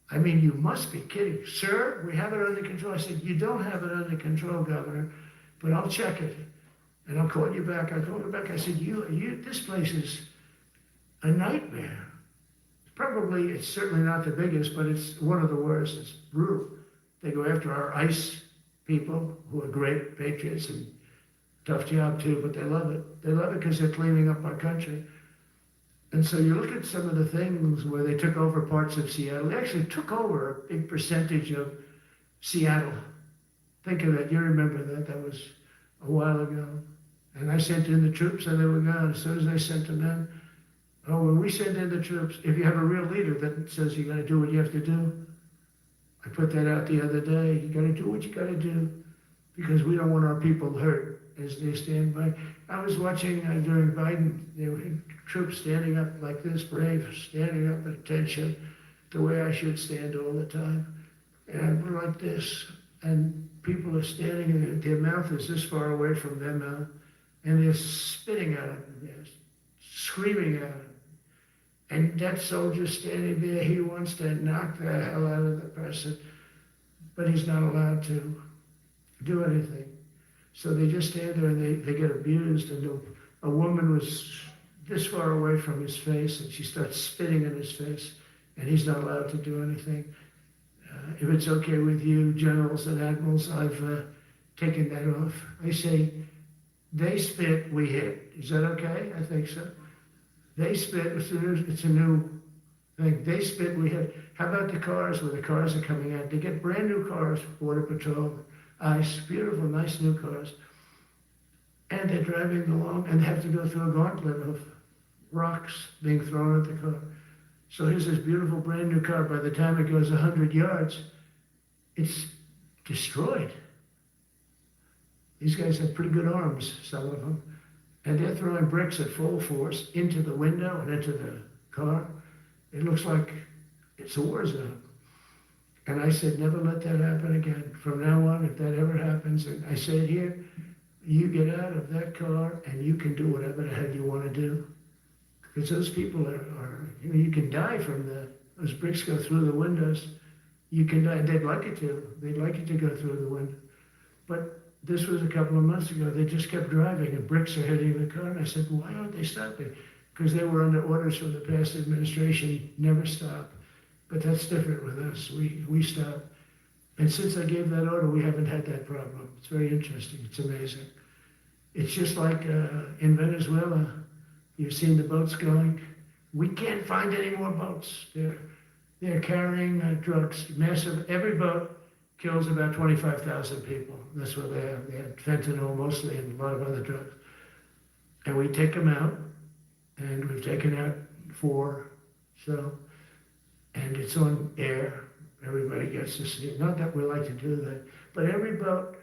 I mean, you must be kidding. Sir, we have it under control. I said, you don't have it under control, Governor, but I'll check it. And I'll call you back. I called her back. I said, this place is a nightmare. It's certainly not the biggest, but it's one of the worst. It's brutal. They go after our ICE people, who are great patriots and tough job too, but they love it. They love it because they're cleaning up our country. And so you look at some of the things where they took over parts of Seattle. They actually took over a big percentage of Seattle. Think of it. You remember that. That was a while ago. And I sent in the troops and they were gone. As soon as I sent them in, when we send in the troops, if you have a real leader that says you got to do what you have to do, I put that out the other day. You got to do what you got to do because we don't want our people hurt as they stand by. I was watching during Biden, there were troops standing up like this, brave, standing up at attention, the way I should stand all the time. And we're like this, and people are standing, and their mouth is this far away from their mouth, and they're spitting at him, they're screaming at him. And that soldier standing there, he wants to knock the hell out of the person, but he's not allowed to do anything. So they just stand there and they get abused, and a woman was this far away from his face, and she starts spitting in his face, and he's not allowed to do anything. If it's okay with you, generals and admirals, I've taken that off. I say, they spit, we hit. Is that okay? I think so. They spit, it's a new thing. They spit, we hit. How about the cars where the cars are coming out? They get brand new cars, Border Patrol, ICE, beautiful, nice new cars. and they're driving along and they have to go through a gauntlet of rocks being thrown at the car. So here's this beautiful brand new car. By the time it goes 100 yards, it's destroyed. These guys have pretty good arms, some of them. And they're throwing bricks at full force into the window and into the car. It looks like it's a war zone. And I said, never let that happen again. From now on, if that ever happens, and I say it here, you get out of that car and you can do whatever the hell you want to do. Because those people are you can die from that. Those bricks go through the windows. You can die. They'd like it to. They'd like it to go through the window. But this was a couple of months ago. They just kept driving and bricks are hitting the car. And I said, why aren't they stopping? Because they were under orders from the past administration, never stop. But that's different with us. We stop. And since I gave that order, we haven't had that problem. It's very interesting. It's amazing. It's just like in Venezuela. You've seen the boats going. We can't find any more boats. They're carrying drugs, massive. Every boat kills about 25,000 people. That's what they have. They have fentanyl mostly and a lot of other drugs. And we take them out, and we've taken out 4. So, and it's on air. Everybody gets to see it. Not that we like to do that, but every boat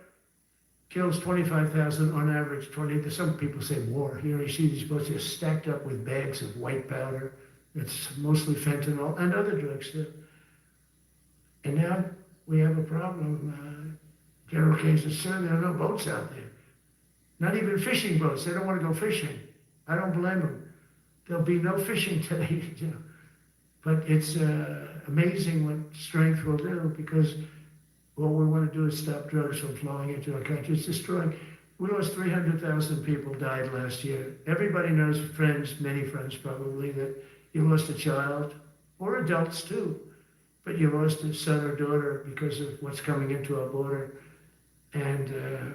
kills 25,000 on average, 20, some people say more. You see these boats just stacked up with bags of white powder. It's mostly fentanyl and other drugs too. And now we have a problem. General Kane says, sir, there are no boats out there. Not even fishing boats. They don't want to go fishing. I don't blame them. There'll be no fishing today. But it's amazing what strength will do, because what we want to do is stop drugs from flowing into our country. It's destroying. We lost 300,000 people died last year. Everybody knows friends, many friends probably, that you lost a child, or adults too, but you lost a son or daughter because of what's coming into our border. And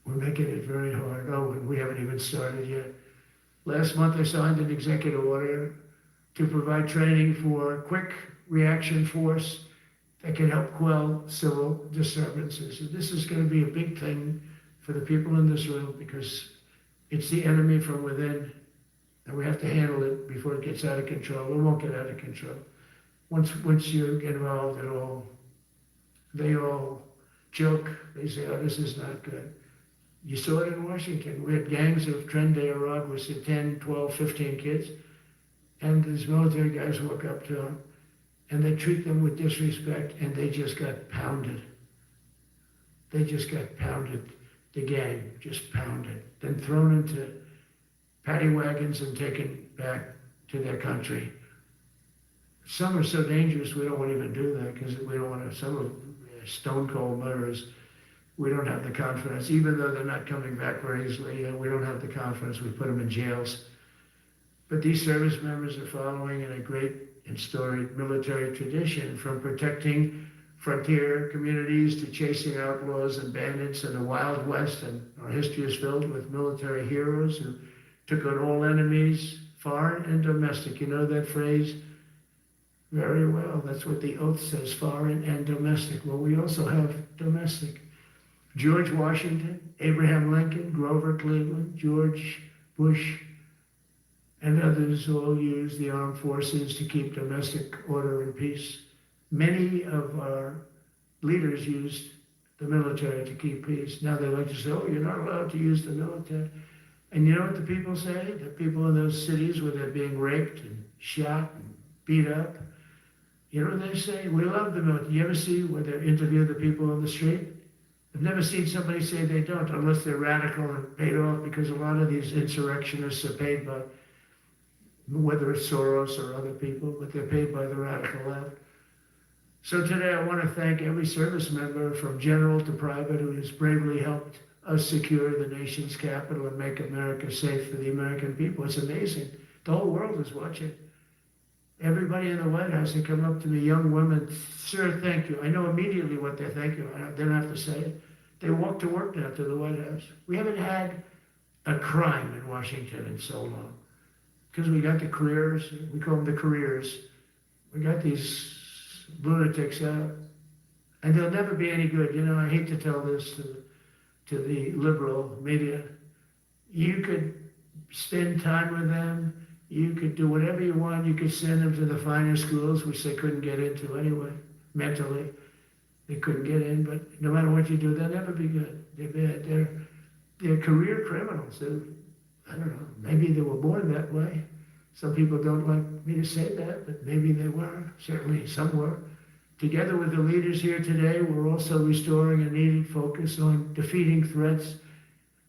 we're making it very hard. Oh, and we haven't even started yet. Last month I signed an executive order to provide training for quick reaction force that can help quell civil disturbances. And this is going to be a big thing for the people in this room, because it's the enemy from within, and we have to handle it before it gets out of control. It won't get out of control. Once you get involved at all, they all joke. They say, oh, this is not good. You saw it in Washington. We had gangs of Trendy Arad with 10, 12, 15 kids, and these military guys walk up to them, and they treat them with disrespect, and they just got pounded. They just got pounded. The gang just pounded, then thrown into paddy wagons and taken back to their country. Some are so dangerous we don't want to even do that, because we don't want to, some of stone cold murderers, we don't have the confidence, even though they're not coming back very easily, we don't have the confidence, we put them in jails. But these service members are following in a great and storied military tradition, from protecting frontier communities to chasing outlaws and bandits in the Wild West. And our history is filled with military heroes who took on all enemies, foreign and domestic. You know that phrase very well. That's what the oath says, foreign and domestic. Well, we also have domestic. George Washington, Abraham Lincoln, Grover Cleveland, George Bush, and others all use the armed forces to keep domestic order and peace. Many of our leaders used the military to keep peace. Now they like to say, oh, you're not allowed to use the military. And you know what the people say? The people in those cities where they're being raped and shot and beat up, you know what they say? We love the military. You ever see where they interview the people on the street? I've never seen somebody say they don't, unless they're radical and paid off, because a lot of these insurrectionists are paid by, whether it's Soros or other people, but they're paid by the radical left. So today I want to thank every service member, from general to private, who has bravely helped us secure the nation's capital and make America safe for the American people. It's amazing. The whole world is watching. Everybody in the White House, they come up to me, young women, sir, thank you. I know immediately what they thank you. They don't have to say it. They walk to work now to the White House. We haven't had a crime in Washington in so long, because we got the careers. We call them the careers. We got these lunatics out, and they'll never be any good. You know, I hate to tell this to the liberal media, You could spend time with them. You could do whatever you want. You could send them to the finer schools, which they couldn't get into anyway, mentally. They couldn't get in, but no matter what you do, they'll never be good. They're bad. They're career criminals. I don't know, maybe they were born that way. Some people don't like me to say that, but maybe they were. Certainly some were. Together with the leaders here today, we're also restoring a needed focus on defeating threats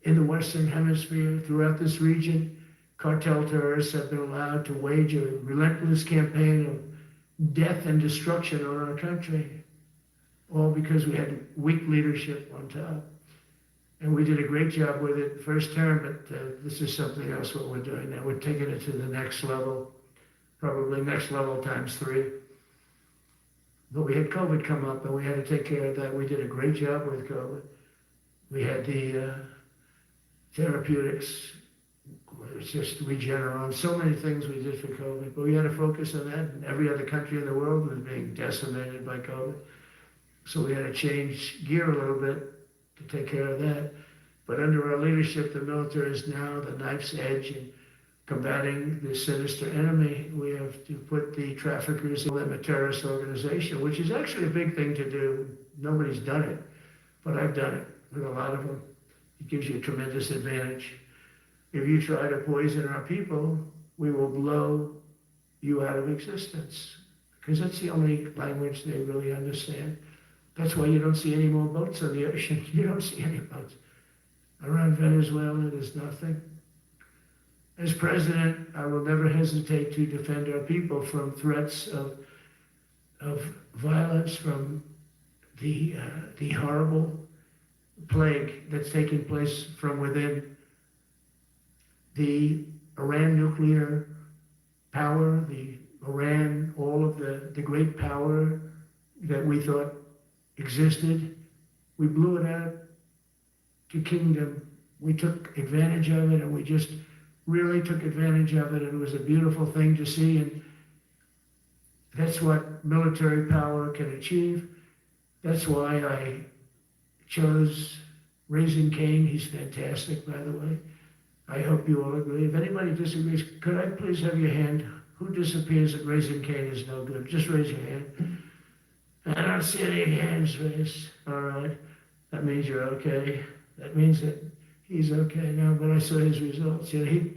in the Western Hemisphere. Throughout this region, cartel terrorists have been allowed to wage a relentless campaign of death and destruction on our country, all because we had weak leadership on top. And we did a great job with it first term, but this is something else what we're doing now. We're taking it to the next level, probably next level times 3. But we had COVID come up and we had to take care of that. We did a great job with COVID. We had the therapeutics, it's just Regeneron, so many things we did for COVID, but we had to focus on that, and every other country in the world was being decimated by COVID. So we had to change gear a little bit to take care of that. But under our leadership, the military is now the knife's edge in combating this sinister enemy. We have to put the traffickers in a terrorist organization, which is actually a big thing to do. Nobody's done it, but I've done it with a lot of them. It gives you a tremendous advantage. If you try to poison our people, we will blow you out of existence, because that's the only language they really understand. That's why you don't see any more boats on the ocean. You don't see any boats. Around Venezuela, there's nothing. As president, I will never hesitate to defend our people from threats of violence, from the horrible plague that's taking place from within. The Iran nuclear power, the Iran, all of the great power that we thought existed, we blew it out to kingdom. We took advantage of it, and we just really took advantage of it. It was a beautiful thing to see, and that's what military power can achieve. That's why I chose Raising Cain. He's fantastic, by the way. I hope you all agree. If anybody disagrees, could I please have your hand? Who disappears at Raising Cain is no good? Just raise your hand. I don't see any hands raised. All right. That means you're okay. That means that he's okay now, but I saw his results. You know,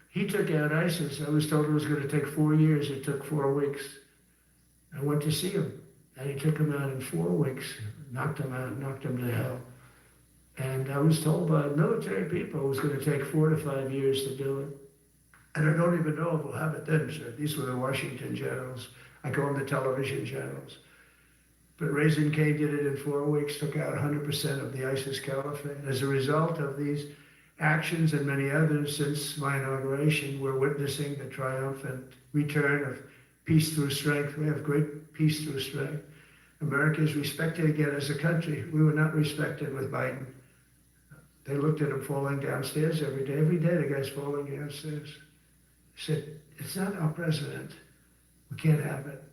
he took out ISIS. I was told it was going to take 4 years. It took 4 weeks. I went to see him, and he took him out in 4 weeks, knocked him out, knocked him to hell. And I was told by military people it was going to take 4 to 5 years to do it. And I don't even know if we'll have it then, sir. These were the Washington generals. I call them the television generals. But Raising Cain did it in 4 weeks, took out 100% of the ISIS caliphate. As a result of these actions and many others since my inauguration, we're witnessing the triumphant return of peace through strength. We have great peace through strength. America is respected again as a country. We were not respected with Biden. They looked at him falling downstairs every day. Every day the guy's falling downstairs. He said, it's not our president. We can't have it.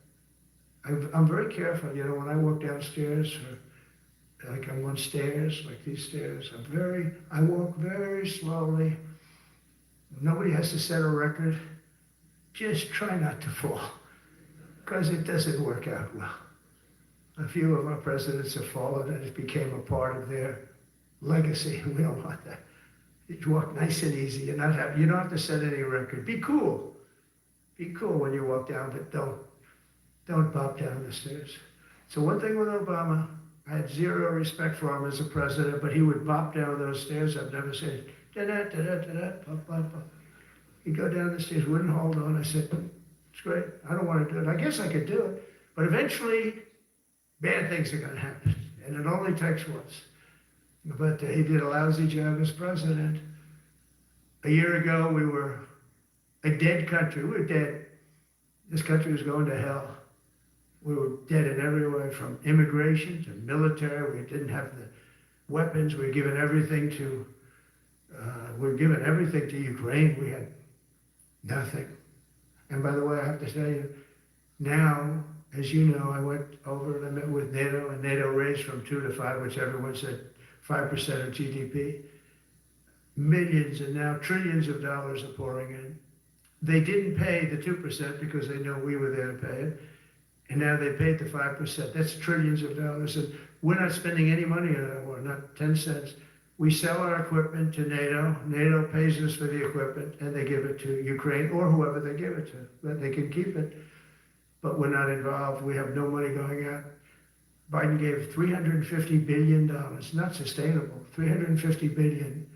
I'm very careful, you know, when I walk downstairs, or like I'm on stairs, like these stairs, I walk very slowly. Nobody has to set a record. Just try not to fall, because it doesn't work out well. A few of our presidents have fallen, and it became a part of their legacy. We don't want that. You walk nice and easy. You don't have to set any record. Be cool. Be cool when you walk down, but don't bop down the stairs. So one thing with Obama, I had zero respect for him as a president, but he would bop down those stairs. I've never said, da-da-da-da-da-da, bop, bop, bop. He'd go down the stairs, wouldn't hold on. I said, it's great. I don't want to do it. I guess I could do it. But eventually, bad things are going to happen. And it only takes once. But he did a lousy job as president. A year ago, we were a dead country. We were dead. This country was going to hell. We were dead in every way, from immigration to military. We didn't have the weapons. We were giving everything to Ukraine. We had nothing. And by the way, I have to tell you, now, as you know, I went over and I met with NATO, and NATO raised from 2 to 5, which everyone said 5% of GDP. millions and now trillions of dollars are pouring in. They didn't pay the 2% because they know we were there to pay it. And now they paid the 5%. That's trillions of dollars. And we're not spending any money on that war, not 10 cents. We sell our equipment to NATO. NATO pays us for the equipment and they give it to Ukraine or whoever they give it to. But they can keep it. But we're not involved. We have no money going out. Biden gave $350 billion, not sustainable, $350 billion.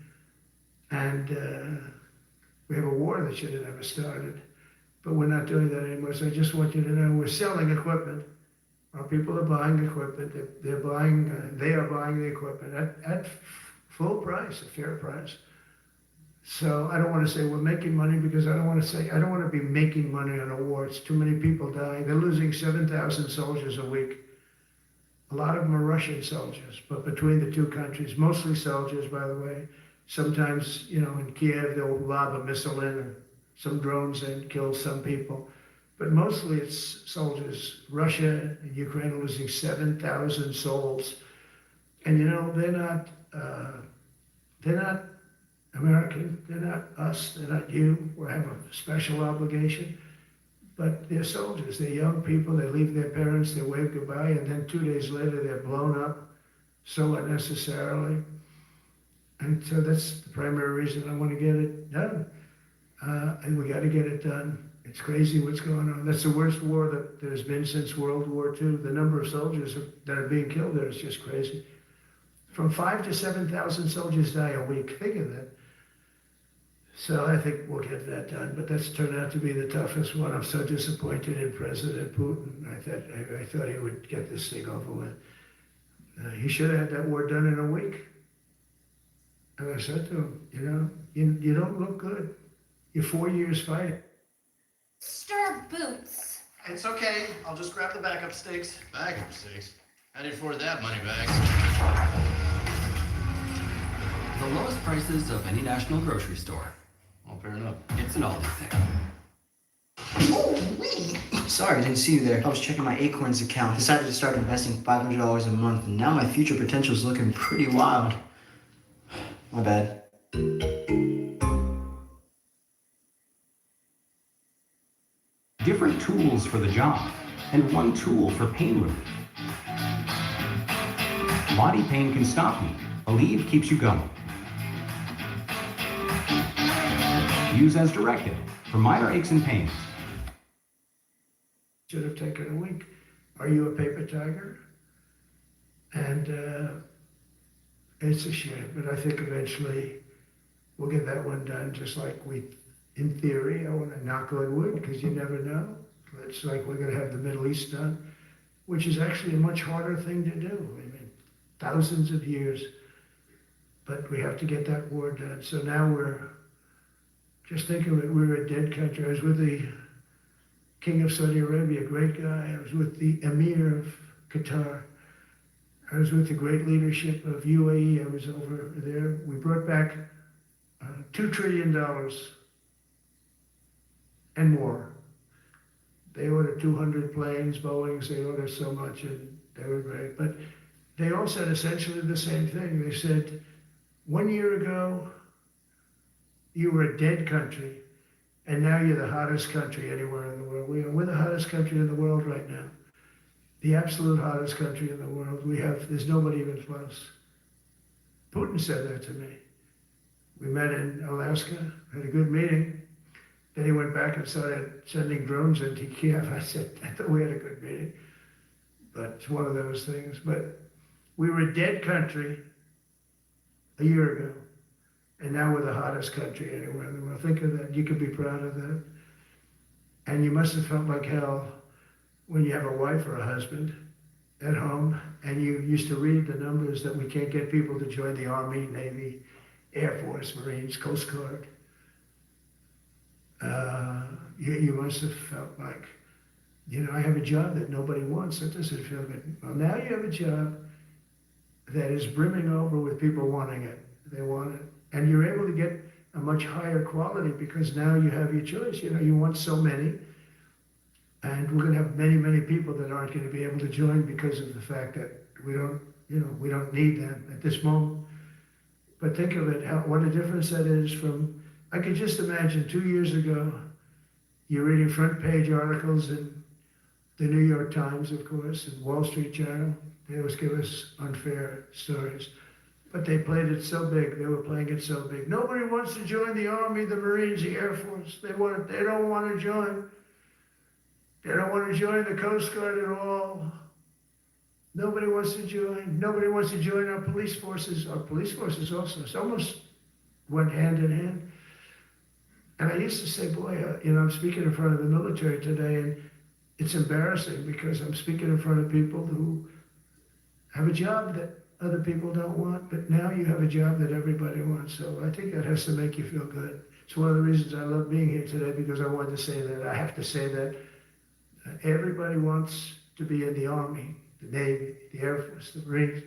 And we have a war that should have never started. But we're not doing that anymore. So I just want you to know we're selling equipment. Our people are buying equipment. They are buying the equipment at full price, a fair price. So I don't want to say we're making money because I don't want to be making money on a war. It's too many people dying. They're losing 7,000 soldiers a week. A lot of them are Russian soldiers, but between the two countries, mostly soldiers, by the way. Sometimes, in Kiev, they'll lob a missile in or some drones and kill some people. But mostly it's soldiers. Russia and Ukraine are losing 7,000 souls. And they're not American, they're not us, they're not you. We have a special obligation. But they're soldiers, they're young people, they leave their parents, they wave goodbye, and then 2 days later they're blown up so unnecessarily. And so that's the primary reason I want to get it done. And we got to get it done. It's crazy what's going on. That's the worst war that there's been since World War II. The number of soldiers that are being killed there is just crazy. From 5,000 to 7,000 soldiers die a week. Think of that. So I think we'll get that done. But that's turned out to be the toughest one. I'm so disappointed in President Putin. I thought he would get this thing over with. He should have had that war done in a week. And I said to him, you don't look good. You're 4 years fighting. Stir boots. It's okay. I'll just grab the backup stakes. Backup stakes? How do you afford that, money bags? The lowest prices of any national grocery store. Well, fair enough. It's an Aldi thing. Oh, wait. Sorry, I didn't see you there. I was checking my Acorns account. Decided to start investing $500 a month, and now my future potential is looking pretty wild. My bad. Different tools for the job, and one tool for pain relief. Body pain can stop you. Aleve keeps you going. Use as directed for minor aches and pains. Should have taken a week. Are you a paper tiger? And it's a shame, but I think eventually we'll get that one done, just like in theory, I want to knock on wood, because you never know. It's like we're going to have the Middle East done, which is actually a much harder thing to do. I mean, thousands of years, but we have to get that war done. So now just think of it, we're a dead country. I was with the King of Saudi Arabia, a great guy. I was with the Emir of Qatar. I was with the great leadership of UAE. I was over there. We brought back $2 trillion and more. They ordered 200 planes, Boeings, they ordered so much, and they were great. But they all said essentially the same thing. They said, 1 year ago, you were a dead country, and now you're the hottest country anywhere in the world. We're the hottest country in the world right now. The absolute hottest country in the world. There's nobody even close. Putin said that to me. We met in Alaska, had a good meeting. Then he went back and started sending drones into Kiev. I said, I thought we had a good meeting. But it's one of those things. But we were a dead country a year ago. And now we're the hottest country anywhere in the world. Think of that. You could be proud of that. And you must have felt like hell when you have a wife or a husband at home and you used to read the numbers that we can't get people to join the Army, Navy, Air Force, Marines, Coast Guard. You must have felt like, I have a job that nobody wants. That doesn't feel good. Well, now you have a job that is brimming over with people wanting it. They want it. And you're able to get a much higher quality because now you have your choice. You want so many. And we're going to have many, many people that aren't going to be able to join because of the fact that we don't need them at this moment. But think of it, what a difference that is from, I could just imagine 2 years ago, you're reading front page articles in the New York Times, of course, and Wall Street Journal. They always give us unfair stories. But they played it so big, they were playing it so big. Nobody wants to join the Army, the Marines, the Air Force. They don't want to join. They don't want to join the Coast Guard at all. Nobody wants to join. Nobody wants to join our police forces. Our police forces also. It's almost went hand in hand. And I used to say, boy, I'm speaking in front of the military today, and it's embarrassing because I'm speaking in front of people who have a job that other people don't want, but now you have a job that everybody wants. So I think that has to make you feel good. It's one of the reasons I love being here today, because I wanted to say that. I have to say that everybody wants to be in the Army, the Navy, the Air Force, the Marines.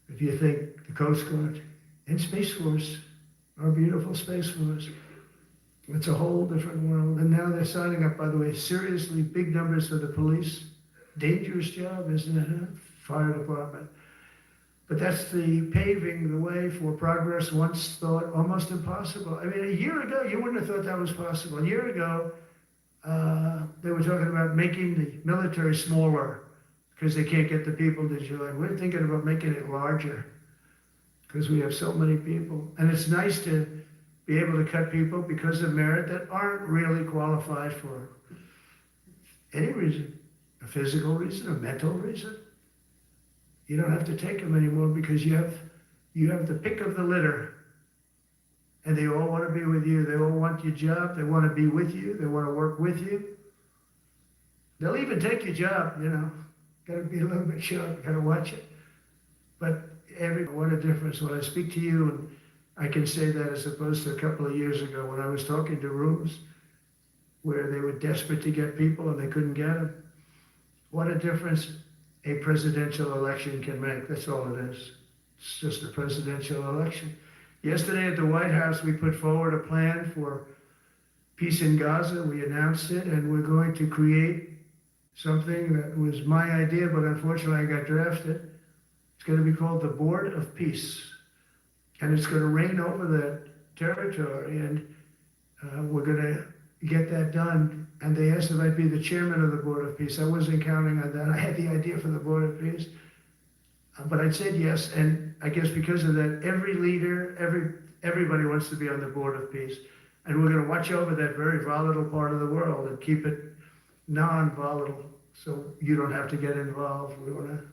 If you think the Coast Guard and Space Force, our beautiful Space Force, it's a whole different world. And now they're signing up, by the way, seriously big numbers for the police. Dangerous job, isn't it? Huh? Fire department. But that's the paving the way for progress once thought almost impossible. I mean, a year ago, you wouldn't have thought that was possible. A year ago, they were talking about making the military smaller because they can't get the people to join. We're thinking about making it larger because we have so many people. And it's nice to be able to cut people because of merit that aren't really qualified for any reason, a physical reason, a mental reason. You don't have to take them anymore because you have the pick of the litter, and they all want to be with you. They all want your job. They want to be with you. They want to work with you. They'll even take your job, Got to be a little bit sharp. Got to watch it. But what a difference when I speak to you, and I can say that as opposed to a couple of years ago when I was talking to rooms where they were desperate to get people and they couldn't get them. What a difference a presidential election can make. That's all it is. It's just a presidential election. Yesterday at the White House, we put forward a plan for peace in Gaza. We announced it, and we're going to create something that was my idea, but unfortunately I got drafted. It's going to be called the Board of Peace, and it's going to reign over that territory, and we're going to get that done. And they asked if I'd be the chairman of the Board of Peace. I wasn't counting on that. I had the idea for the Board of Peace, but I said yes. And I guess because of that, every leader, everybody wants to be on the Board of Peace. And we're going to watch over that very volatile part of the world and keep it non-volatile so you don't have to get involved. We want to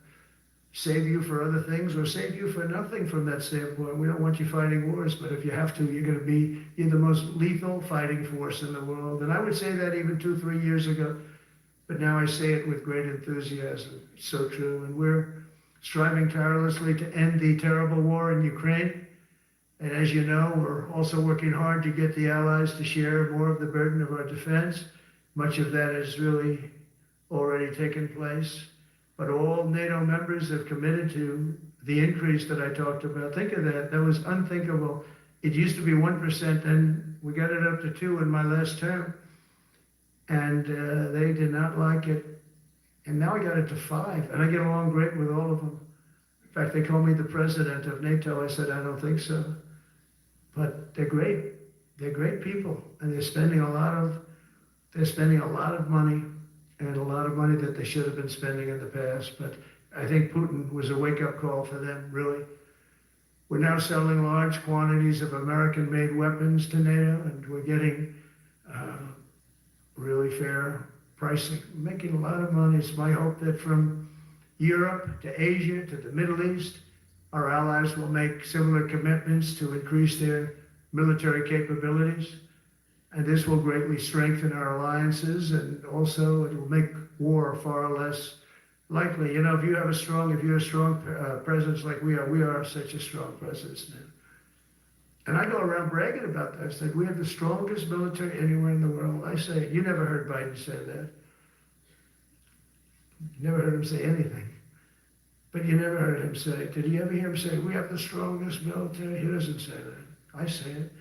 save you for other things or save you for nothing from that standpoint. We don't want you fighting wars, but if you have to, you're the most lethal fighting force in the world. And I would say that even 2-3 years ago, but now I say it with great enthusiasm. It's so true. And we're striving tirelessly to end the terrible war in Ukraine. And as you know, we're also working hard to get the allies to share more of the burden of our defense. Much of that has really already taken place. But all NATO members have committed to the increase that I talked about. Think of that. That was unthinkable. It used to be 1%, and we got it up to 2% in my last term. And they did not like it. And now I got it to 5%, and I get along great with all of them. In fact, they call me the president of NATO. I said, I don't think so. But they're great. They're great people, and they're spending a lot of money. And a lot of money that they should have been spending in the past. But I think Putin was a wake-up call for them, really. We're now selling large quantities of American-made weapons to NATO, and we're getting really fair pricing. We're making a lot of money. It's my hope that from Europe to Asia to the Middle East, our allies will make similar commitments to increase their military capabilities. And this will greatly strengthen our alliances, and also it will make war far less likely. If you're a strong presence like we are such a strong presence now. And I go around bragging about that. I said, we have the strongest military anywhere in the world. I say, you never heard Biden say that. You never heard him say anything. But you never heard him say, did you ever hear him say, we have the strongest military? He doesn't say that. I say it.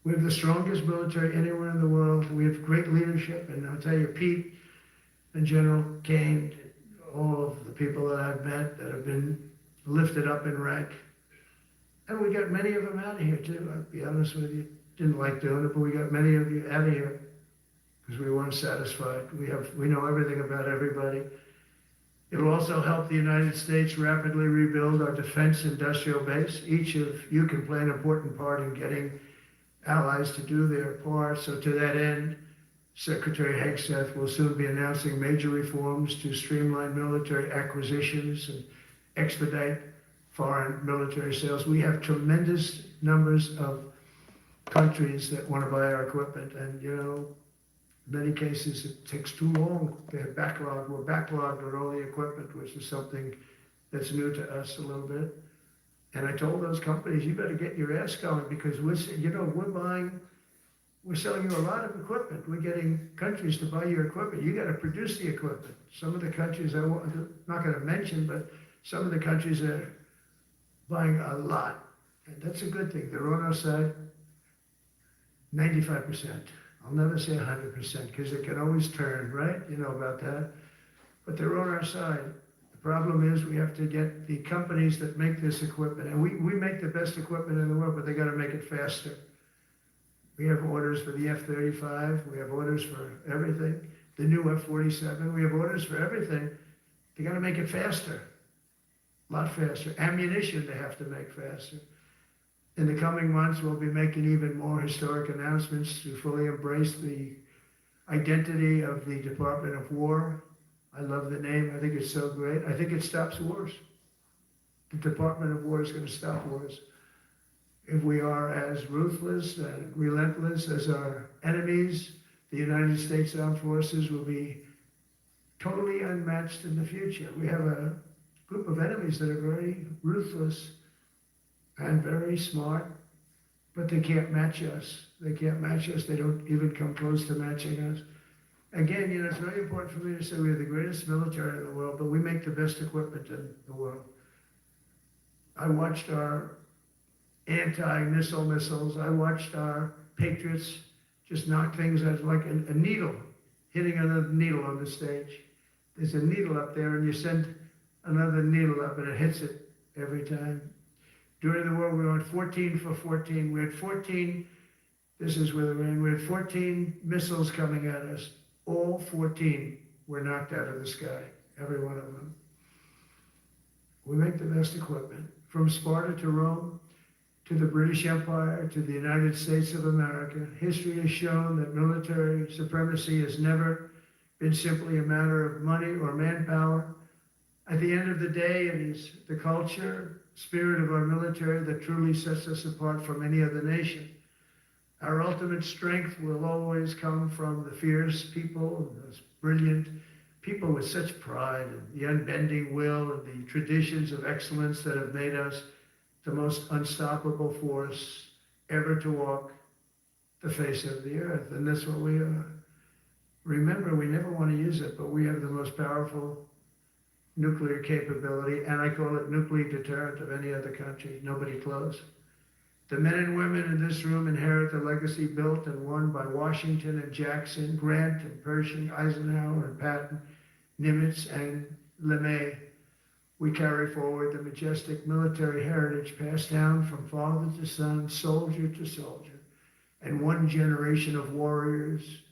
We have the strongest military anywhere in the world. We have great leadership. And I'll tell you, Pete and General Kane, all of the people that I've met that have been lifted up in rank, And we got many of them out of here too, I'll be honest with you. Didn't like doing it, but we got many of you out of here because we weren't satisfied. We know everything about everybody. It'll also help the United States rapidly rebuild our defense industrial base. Each of you can play an important part in getting allies to do their part. So to that end, Secretary Hegset will soon be announcing major reforms to streamline military acquisitions and expedite foreign military sales. We have tremendous numbers of countries that want to buy our equipment, and in many cases it takes too long. They're backlogged. We're backlogged on all the equipment, which is something that's new to us a little bit. And I told those companies, you better get your ass going because we're selling you a lot of equipment. We're getting countries to buy your equipment. You got to produce the equipment. Some of the countries I'm not going to mention, but some of the countries are buying a lot, and that's a good thing. They're on our side. 95%. I'll never say 100% because it can always turn, right? You know about that. But they're on our side. The problem is we have to get the companies that make this equipment, and we make the best equipment in the world, but they got to make it faster. We have orders for the F-35. We have orders for everything. The new F-47. We have orders for everything. They got to make it faster. A lot faster. Ammunition they have to make faster. In the coming months, we'll be making even more historic announcements to fully embrace the identity of the Department of War. I love the name. I think it's so great. I think it stops wars. The Department of War is going to stop wars. If we are as ruthless and relentless as our enemies, the United States Armed Forces will be totally unmatched in the future. We have a group of enemies that are very ruthless and very smart, but they can't match us. They can't match us. They don't even come close to matching us. Again, it's very important for me to say we have the greatest military in the world, but we make the best equipment in the world. I watched our anti-missile missiles. I watched our Patriots just knock things out like a needle, hitting another needle on the stage. There's a needle up there, and you send another needle up, and it hits it every time. During the war, we went 14 for 14. We had 14, this is where we had 14 missiles coming at us. All 14 were knocked out of the sky, every one of them. We make the best equipment. From Sparta to Rome, to the British Empire, to the United States of America, history has shown that military supremacy has never been simply a matter of money or manpower. At the end of the day, it is the culture, spirit of our military that truly sets us apart from any other nation. Our ultimate strength will always come from the fierce people, and those brilliant people with such pride, and the unbending will, and the traditions of excellence that have made us the most unstoppable force ever to walk the face of the earth. And that's what we are. Remember, we never want to use it, but we have the most powerful nuclear capability, and I call it nuclear deterrent of any other country. Nobody close. The men and women in this room inherit the legacy built and won by Washington and Jackson, Grant and Pershing, Eisenhower and Patton, Nimitz and LeMay. We carry forward the majestic military heritage passed down from father to son, soldier to soldier, and one generation of warriors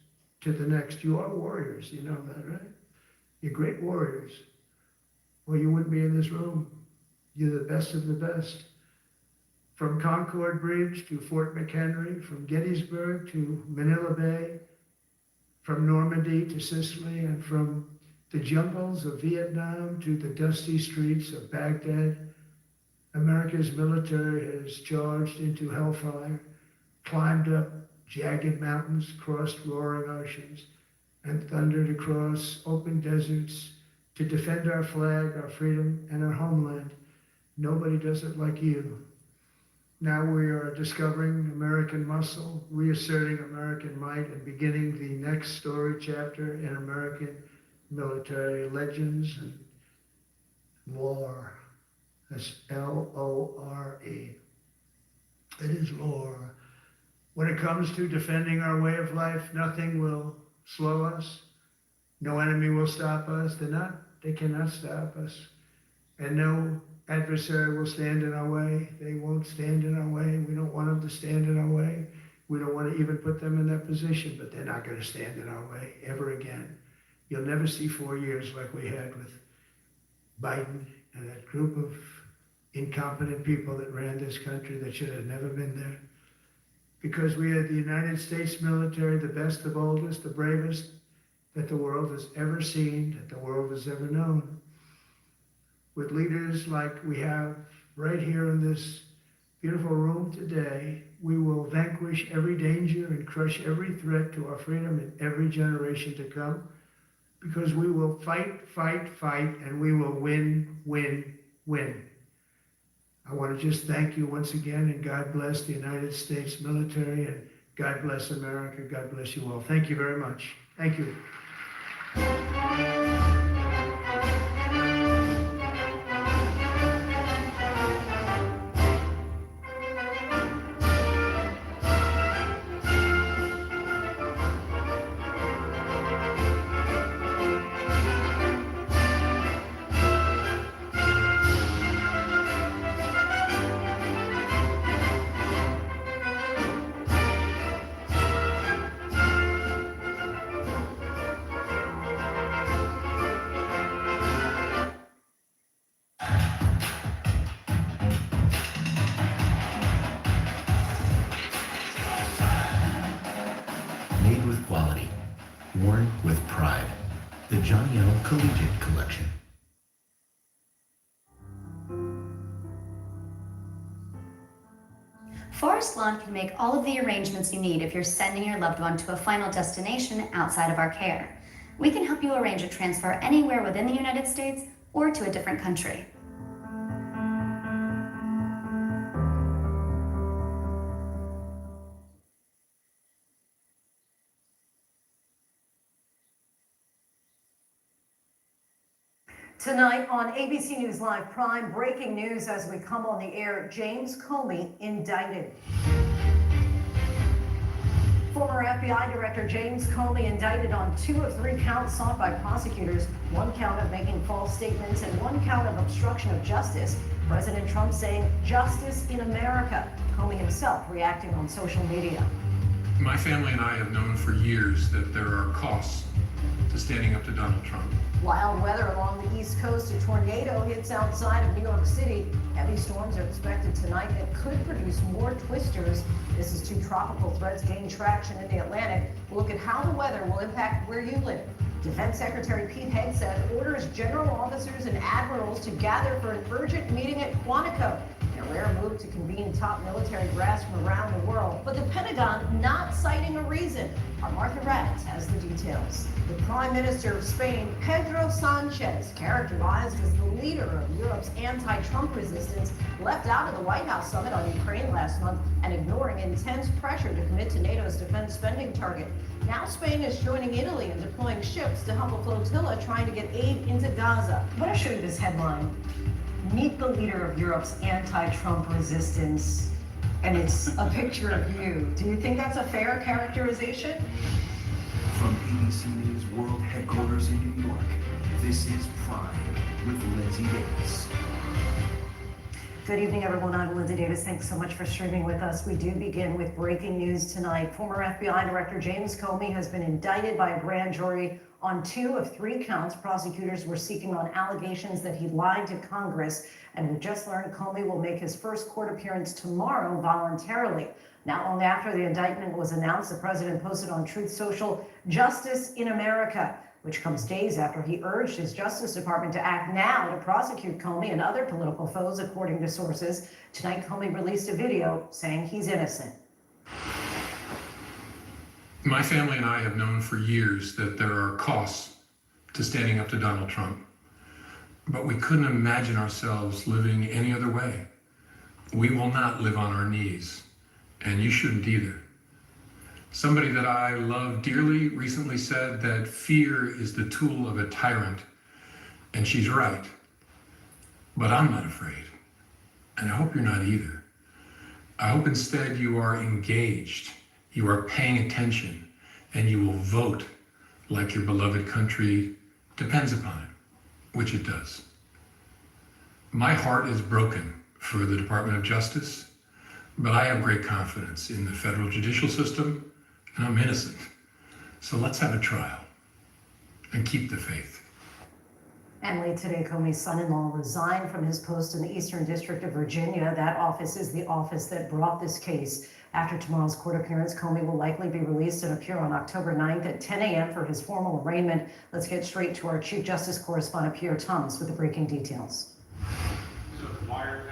to the next. You are warriors, you know that, right? You're great warriors. Well, you wouldn't be in this room. You're the best of the best. From Concord Bridge to Fort McHenry, from Gettysburg to Manila Bay, from Normandy to Sicily, and from the jungles of Vietnam to the dusty streets of Baghdad, America's military has charged into hellfire, climbed up jagged mountains, crossed roaring oceans, and thundered across open deserts to defend our flag, our freedom, and our homeland. Nobody does it like you. Now we are discovering American muscle, reasserting American might, and beginning the next story chapter in American military legends and lore. That's L-O-R-E. It is lore. When it comes to defending our way of life, nothing will slow us. No enemy will stop us. They cannot stop us. And no adversary will stand in our way. They won't stand in our way. We don't want them to stand in our way. We don't want to even put them in that position, but they're not going to stand in our way ever again. You'll never see 4 years like we had with Biden and that group of incompetent people that ran this country that should have never been there. Because we had the United States military, the best, the boldest, the bravest that the world has ever seen, that the world has ever known. With leaders like we have right here in this beautiful room today, we will vanquish every danger and crush every threat to our freedom in every generation to come, because we will fight, fight, fight, and we will win, win, win. I want to just thank you once again, and God bless the United States military, and God bless America. God bless you all. Thank you very much. Thank you. Made with quality, worn with pride. The Johnny O Collegiate Collection. Forest Lawn can make all of the arrangements you need if you're sending your loved one to a final destination outside of our care. We can help you arrange a transfer anywhere within the United States or to a different country. Tonight on ABC News Live Prime, breaking news as we come on the air, James Comey indicted. Former FBI Director James Comey indicted on 2 of 3 counts sought by prosecutors, 1 count of making false statements and 1 count of obstruction of justice. President Trump saying justice in America. Comey himself reacting on social media. My family and I have known for years that there are costs to standing up to Donald Trump. Wild weather along the East Coast. A tornado hits outside of New York City. Heavy storms are expected tonight that could produce more twisters. This is 2 tropical threats gain traction in the Atlantic. We'll look at how the weather will impact where you live. Defense Secretary Pete Hegset orders general officers and admirals to gather for an urgent meeting at Quantico. A rare move to convene top military brass from around the world, but the Pentagon not citing a reason. Our Martha Rads has the details. The Prime Minister of Spain, Pedro Sanchez, characterized as the leader of Europe's anti-Trump resistance, left out of the White House summit on Ukraine last month and ignoring intense pressure to commit to NATO's defense spending target. Now Spain is joining Italy in deploying ships to help a flotilla trying to get aid into Gaza. I want to show you this headline. Meet the leader of Europe's anti-Trump resistance, and it's a picture of you. Do you think that's a fair characterization? From ABC News World Headquarters in New York, this is Prime with Lindsay Davis. Good evening, everyone. I'm Lindsay Davis. Thanks so much for streaming with us. We do begin with breaking news tonight. Former FBI Director James Comey has been indicted by a grand jury on 2 of 3 counts prosecutors were seeking on allegations that he lied to Congress. And we just learned Comey will make his first court appearance tomorrow voluntarily. Not long after the indictment was announced, the president posted on Truth Social, "Justice in America," which comes days after he urged his Justice Department to act now to prosecute Comey and other political foes, according to sources. Tonight, Comey released a video saying he's innocent. My family and I have known for years that there are costs to standing up to Donald Trump, but we couldn't imagine ourselves living any other way. We will not live on our knees, and you shouldn't either. Somebody that I love dearly recently said that fear is the tool of a tyrant, and she's right. But I'm not afraid, and I hope you're not either. I hope instead you are engaged, you are paying attention, and you will vote like your beloved country depends upon it, which it does. My heart is broken for the Department of Justice, but I have great confidence in the federal judicial system, and I'm innocent. So let's have a trial and keep the faith. And late today, Comey's son-in-law resigned from his post in the Eastern District of Virginia. That office is the office that brought this case. After tomorrow's court appearance, Comey will likely be released and appear on October 9th at 10 a.m. for his formal arraignment. Let's get straight to our Chief Justice correspondent, Pierre Thomas, with the breaking details.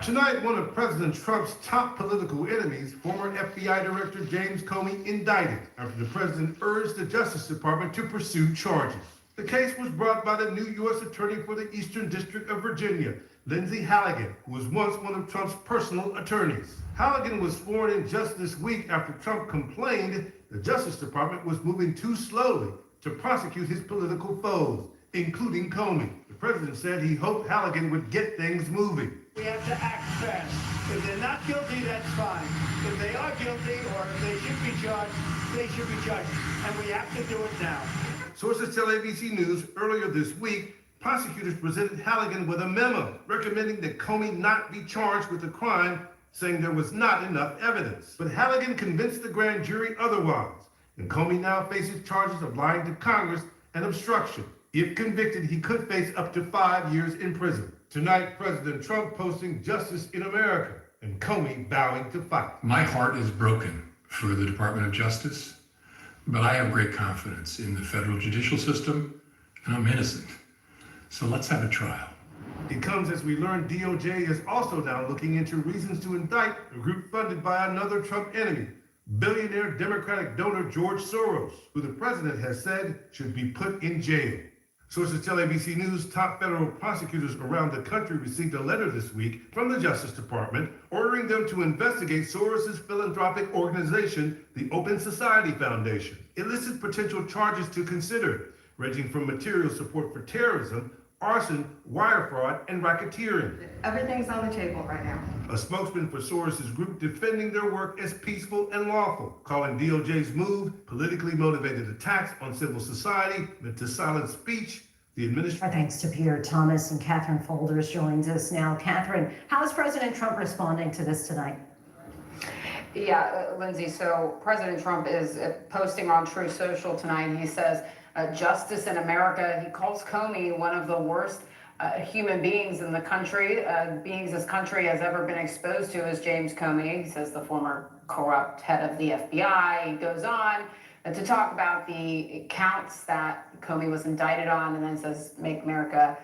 Tonight, one of President Trump's top political enemies, former FBI Director James Comey, indicted after the president urged the Justice Department to pursue charges. The case was brought by the new U.S. Attorney for the Eastern District of Virginia, Lindsay Halligan, who was once one of Trump's personal attorneys. Halligan was sworn in just this week after Trump complained the Justice Department was moving too slowly to prosecute his political foes, including Comey. The president said he hoped Halligan would get things moving. We have to act fast. If they're not guilty, that's fine. If they are guilty or if they should be charged, they should be charged. And we have to do it now. Sources tell ABC News earlier this week, prosecutors presented Halligan with a memo recommending that Comey not be charged with the crime, saying there was not enough evidence. But Halligan convinced the grand jury otherwise, and Comey now faces charges of lying to Congress and obstruction. If convicted, he could face up to 5 years in prison. Tonight, President Trump posting Justice in America, and Comey vowing to fight. My heart is broken for the Department of Justice, but I have great confidence in the federal judicial system, and I'm innocent. So let's have a trial. It comes as we learn DOJ is also now looking into reasons to indict a group funded by another Trump enemy, billionaire Democratic donor George Soros, who the president has said should be put in jail. Sources tell ABC News top federal prosecutors around the country received a letter this week from the Justice Department ordering them to investigate Soros' philanthropic organization, the Open Society Foundation. It listed potential charges to consider, ranging from material support for terrorism, arson, wire fraud, and racketeering. Everything's on the table right now. A spokesman for Soros' group defending their work as peaceful and lawful, calling DOJ's move politically motivated attacks on civil society meant to silence speech. The administration. Our thanks to Pierre Thomas, and Catherine Folders joins us now. Catherine, how is President Trump responding to this tonight? Yeah, Lindsay, so President Trump is posting on True Social tonight. He says, justice in America. He calls Comey one of the worst human beings in the country, beings this country has ever been exposed to, is James Comey. He says the former corrupt head of the FBI. He goes on to talk about the counts that Comey was indicted on, and then says, make America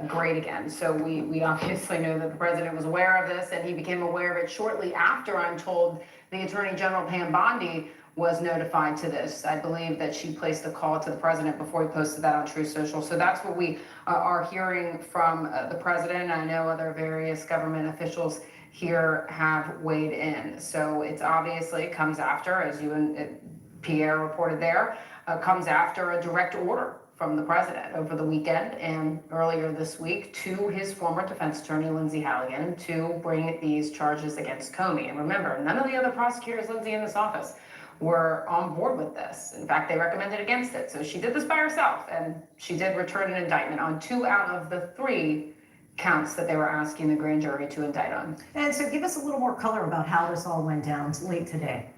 great again. So we obviously know that the president was aware of this, and he became aware of it shortly after, I'm told, the Attorney General Pam Bondi was notified to this. I believe that she placed a call to the president before he posted that on True Social. So that's what we are hearing from the president. I know other various government officials here have weighed in. So it's obviously comes after, as you and Pierre reported there, comes after a direct order from the president over the weekend and earlier this week to his former defense attorney, Lindsay Halligan, to bring these charges against Comey. And remember, none of the other prosecutors, Lindsay, in this office were on board with this. In fact, they recommended against it. So she did this by herself, and she did return an indictment on 2 out of the 3 counts that they were asking the grand jury to indict on. And so give us a little more color about how this all went down late today.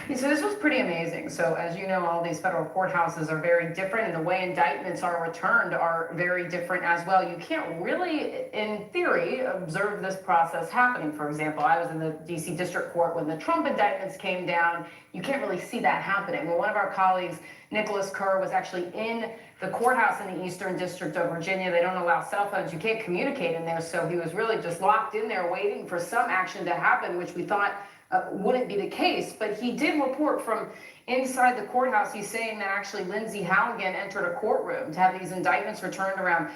Yeah, so this was pretty amazing. So as you know, all these federal courthouses are very different, and the way indictments are returned are very different as well. You can't really, in theory, observe this process happening. For example, I was in the DC District Court when the Trump indictments came down. You can't really see that happening. Well, one of our colleagues, Nicholas Kerr, was actually in the courthouse in the Eastern District of Virginia. They don't allow cell phones. You can't communicate in there. So he was really just locked in there waiting for some action to happen, which we thought wouldn't be the case. But he did report from inside the courthouse. He's saying that actually Lindsay Halligan entered a courtroom to have these indictments returned around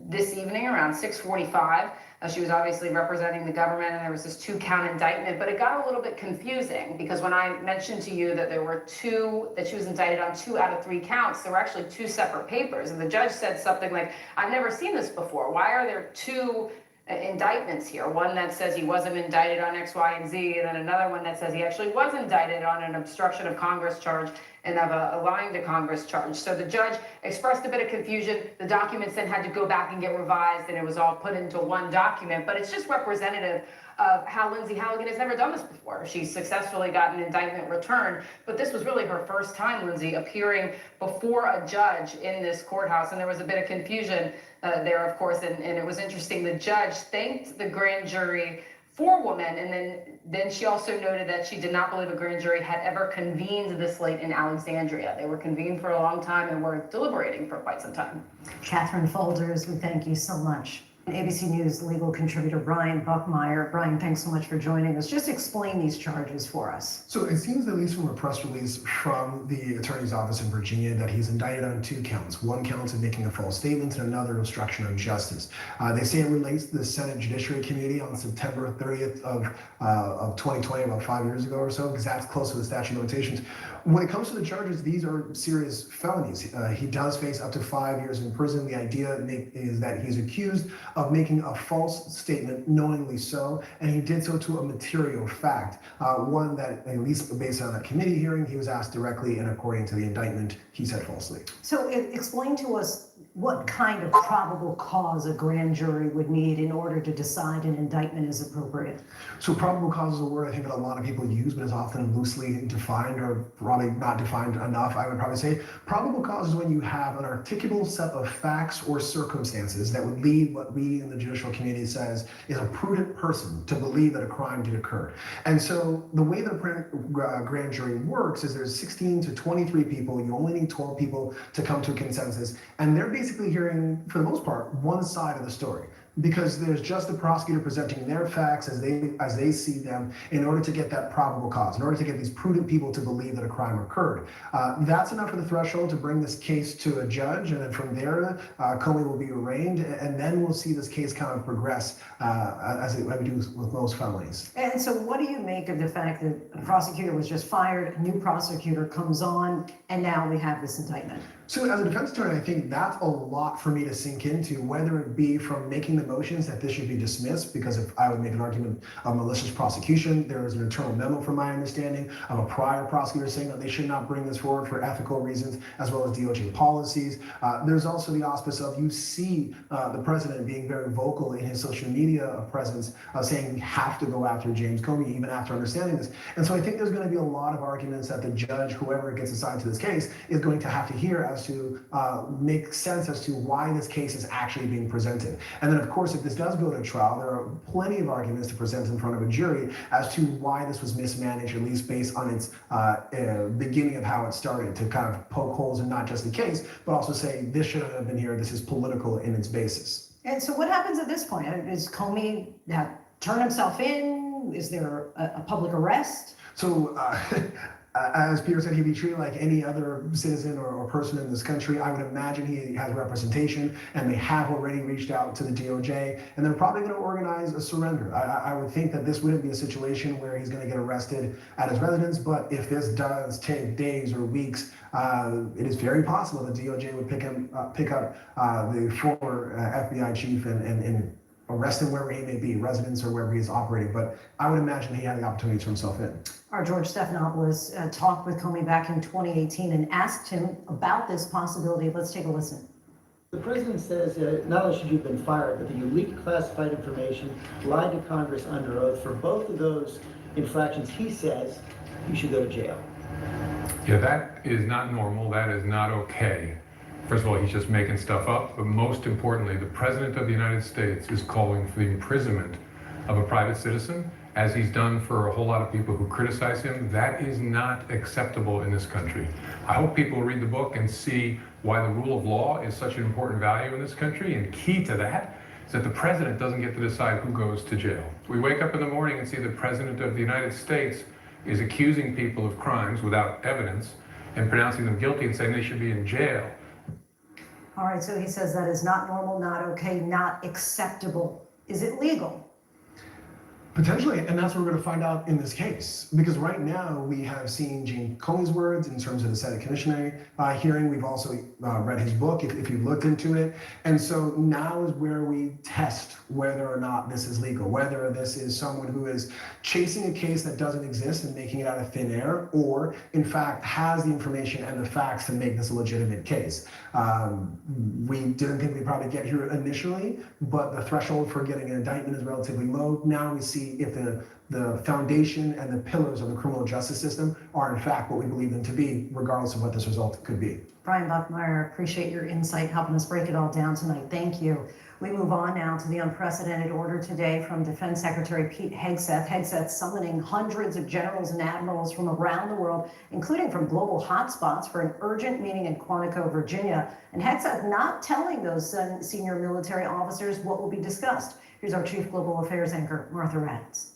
this evening, around 6:45. She was obviously representing the government, and there was this 2-count indictment. But it got a little bit confusing because when I mentioned to you that there were 2, that she was indicted on 2 out of 3 counts, there were actually 2 separate papers. And the judge said something like, I've never seen this before. Why are there 2 indictments here. One that says he wasn't indicted on X, Y, and Z, and then another one that says he actually was indicted on an obstruction of Congress charge and of a lying to Congress charge. So the judge expressed a bit of confusion. The documents then had to go back and get revised, and it was all put into one document. But it's just representative of how Lindsay Halligan has never done this before. She successfully got an indictment returned, but this was really her first time, Lindsay, appearing before a judge in this courthouse, and there was a bit of confusion there, of course, and it was interesting. The judge thanked the grand jury forewoman, and then she also noted that she did not believe a grand jury had ever convened this late in Alexandria. They were convened for a long time and were deliberating for quite some time. Catherine Folders, we thank you so much. ABC News legal contributor Brian Buckmeyer. Brian, thanks so much for joining us. Just explain these charges for us. So it seems, at least from a press release from the attorney's office in Virginia, that he's indicted on 2 counts. 1 count of making a false statement and another obstruction of justice. They say it relates to the Senate Judiciary Committee on September 30th of 2020, about 5 years ago or so, because that's close to the statute of limitations. When it comes to the charges, these are serious felonies. He does face up to 5 years in prison. The idea is that he's accused of making a false statement, knowingly so, and he did so to a material fact, one that, at least based on that committee hearing, he was asked directly, and according to the indictment, he said falsely. So explain to us what kind of probable cause a grand jury would need in order to decide an indictment is appropriate. So probable cause is a word I think that a lot of people use, but is often loosely defined, or probably not defined enough. I would probably say probable cause is when you have an articulable set of facts or circumstances that would lead what we in the judicial community says is a prudent person to believe that a crime did occur. And so the way that a grand jury works is there's 16 to 23 people. You only need 12 people to come to a consensus, and they're basically hearing, for the most part, one side of the story, because there's just the prosecutor presenting their facts as they see them in order to get that probable cause, in order to get these prudent people to believe that a crime occurred. That's enough of the threshold to bring this case to a judge, and then from there, Comey will be arraigned, and then we'll see this case kind of progress as we do with most felonies. And so what do you make of the fact that the prosecutor was just fired, a new prosecutor comes on, and now we have this indictment? So as a defense attorney, I think that's a lot for me to sink into, whether it be from making the motions that this should be dismissed, because if I would make an argument of malicious prosecution, there is an internal memo from my understanding of a prior prosecutor saying that they should not bring this forward for ethical reasons, as well as DOJ policies. There's also the auspice of, you see the president being very vocal in his social media presence, saying we have to go after James Comey, even after understanding this. And so I think there's going to be a lot of arguments that the judge, whoever gets assigned to this case, is going to have to hear as to make sense as to why this case is actually being presented. And then, of course, if this does go to trial, there are plenty of arguments to present in front of a jury as to why this was mismanaged, at least based on its beginning of how it started, to kind of poke holes in not just the case, but also say this shouldn't have been here, this is political in its basis. And so what happens at this point? Is Comey turn himself in? Is there a public arrest? So, as Peter said, he'd be treated like any other citizen or person in this country. I would imagine he has representation, and they have already reached out to the DOJ, and they're probably going to organize a surrender. I would think that this wouldn't be a situation where he's going to get arrested at his residence, but if this does take days or weeks, it is very possible the DOJ would pick up the former FBI chief and arrest him wherever he may be, residence or wherever he's operating. But I would imagine he had the opportunity to turn himself in. Our George Stephanopoulos talked with Comey back in 2018 and asked him about this possibility. Let's take a listen. The president says not only should you have been fired, but that you leaked classified information, lied to Congress under oath. For both of those infractions, he says you should go to jail. Yeah, that is not normal. That is not okay. First of all, he's just making stuff up, but most importantly, the President of the United States is calling for the imprisonment of a private citizen, as he's done for a whole lot of people who criticize him. That is not acceptable in this country. I hope people read the book and see why the rule of law is such an important value in this country, and key to that is that the President doesn't get to decide who goes to jail. We wake up in the morning and see the President of the United States is accusing people of crimes without evidence and pronouncing them guilty and saying they should be in jail. All right, so he says that is not normal, not okay, not acceptable. Is it legal? Potentially, and that's what we're going to find out in this case. Because right now we have seen Gene Comey's words in terms of the Senate commissioner hearing. We've also read his book, if you've looked into it. And so now is where we test whether or not this is legal, whether this is someone who is chasing a case that doesn't exist and making it out of thin air, or in fact has the information and the facts to make this a legitimate case. We didn't think we'd probably get here initially, but the threshold for getting an indictment is relatively low. Now we see if the foundation and the pillars of the criminal justice system are in fact what we believe them to be, regardless of what this result could be. Brian Buckmeyer, appreciate your insight, helping us break it all down tonight. Thank you. We move on now to the unprecedented order today from Defense Secretary Pete Hegset. Hegset summoning hundreds of generals and admirals from around the world, including from global hotspots, for an urgent meeting in Quantico, Virginia. And Hegset not telling those senior military officers what will be discussed. Here's our Chief Global Affairs anchor, Martha Raddatz.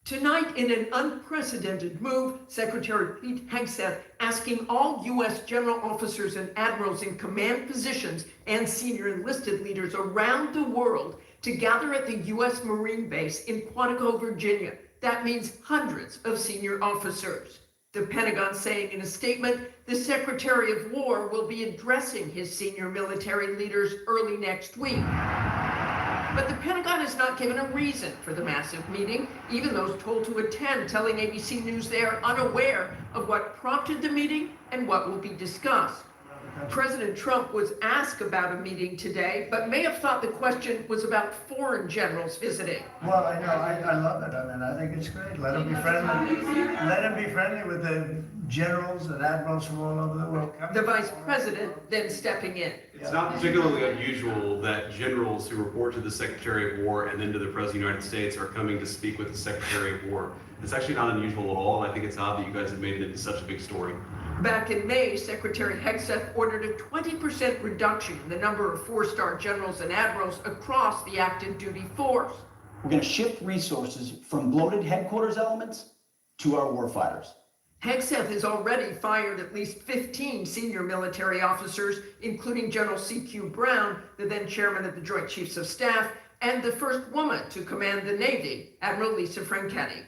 Tonight, in an unprecedented move, Secretary Pete Hegset asking all U.S. general officers and admirals in command positions and senior enlisted leaders around the world to gather at the U.S. Marine Base in Quantico, Virginia. That means hundreds of senior officers. The Pentagon saying in a statement, the Secretary of War will be addressing his senior military leaders early next week. But the Pentagon has not given a reason for the massive meeting, even those told to attend telling ABC News they are unaware of what prompted the meeting and what will be discussed. President Trump was asked about a meeting today, but may have thought the question was about foreign generals visiting. Well, I know, I love it. I mean, I think it's great. Let them be friendly. Let them be friendly with the generals and admirals from all over the world. The vice president then stepping in. It's not particularly unusual that generals who report to the Secretary of War and then to the President of the United States are coming to speak with the Secretary of War. It's actually not unusual at all, and I think it's odd that you guys have made it into such a big story. Back in May, Secretary Hegset ordered a 20% reduction in the number of four-star generals and admirals across the active duty force. We're going to shift resources from bloated headquarters elements to our warfighters. Hegset has already fired at least 15 senior military officers, including General C.Q. Brown, the then chairman of the Joint Chiefs of Staff, and the first woman to command the Navy, Admiral Lisa Franchetti.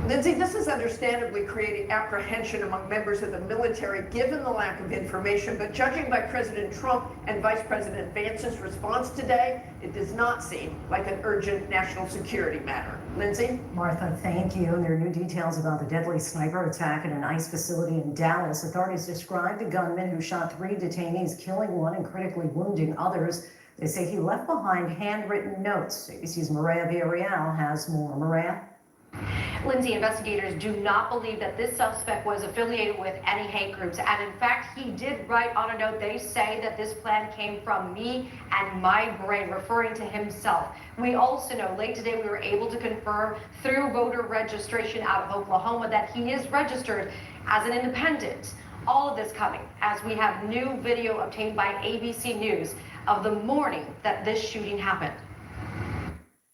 Lindsay, this is understandably creating apprehension among members of the military given the lack of information, but judging by President Trump and Vice President Vance's response today, it does not seem like an urgent national security matter. Lindsay? Martha, thank you. And there are new details about the deadly sniper attack at an ICE facility in Dallas. Authorities described the gunman who shot 3 detainees, killing one and critically wounding others. They say he left behind handwritten notes. ABC's Maria Villarreal has more. Maria? Lindsay, investigators do not believe that this suspect was affiliated with any hate groups. And in fact, he did write on a note, they say that this plan came from me and my brain, referring to himself. We also know late today we were able to confirm through voter registration out of Oklahoma that he is registered as an independent. All of this coming as we have new video obtained by ABC News of the morning that this shooting happened.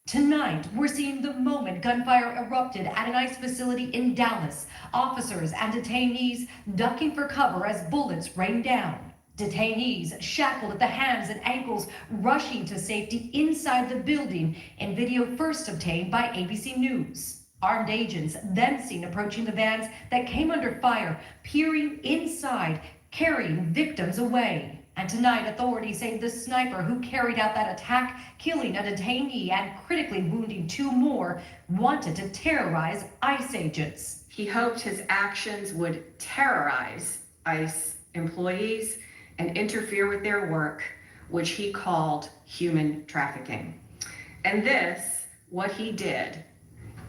Tonight, we're seeing the moment gunfire erupted at an ICE facility in Dallas. Officers and detainees ducking for cover as bullets rained down. Detainees shackled at the hands and ankles, rushing to safety inside the building in video first obtained by ABC News. Armed agents then seen approaching the vans that came under fire, peering inside, carrying victims away. And tonight, authorities say the sniper who carried out that attack, killing a detainee and critically wounding 2 more, wanted to terrorize ICE agents. He hoped his actions would terrorize ICE employees and interfere with their work, which he called human trafficking. And this, what he did,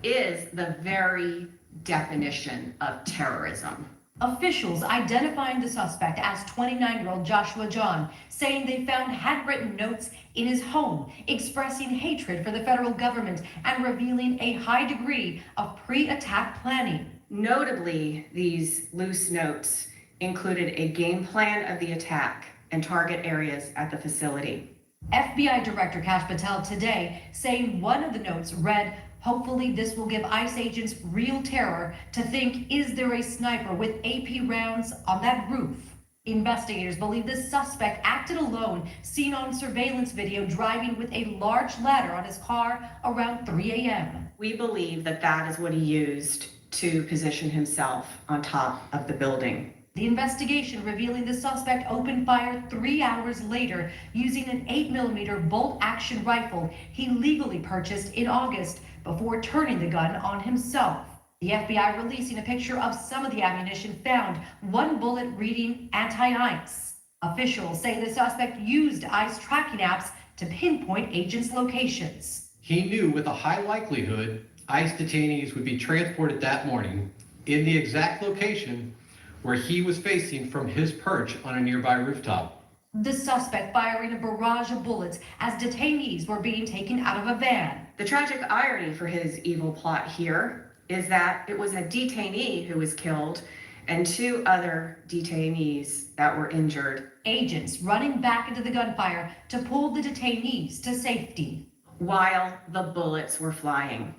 is the very definition of terrorism. Officials identifying the suspect as 29-year-old Joshua John, saying they found handwritten notes in his home expressing hatred for the federal government and revealing a high degree of pre-attack planning. Notably, these loose notes included a game plan of the attack and target areas at the facility. FBI Director Kash Patel today saying one of the notes read, "Hopefully this will give ICE agents real terror to think, is there a sniper with AP rounds on that roof?" Investigators believe the suspect acted alone, seen on surveillance video driving with a large ladder on his car around 3 a.m. We believe that that is what he used to position himself on top of the building. The investigation revealing the suspect opened fire 3 hours later using an 8mm bolt-action rifle he legally purchased in August before turning the gun on himself. The FBI releasing a picture of some of the ammunition found, one bullet reading anti-ICE. Officials say the suspect used ICE tracking apps to pinpoint agents' locations. He knew with a high likelihood ICE detainees would be transported that morning in the exact location where he was facing from his perch on a nearby rooftop. The suspect firing a barrage of bullets as detainees were being taken out of a van. The tragic irony for his evil plot here is that it was a detainee who was killed and 2 other detainees that were injured. Agents running back into the gunfire to pull the detainees to safety. While the bullets were flying.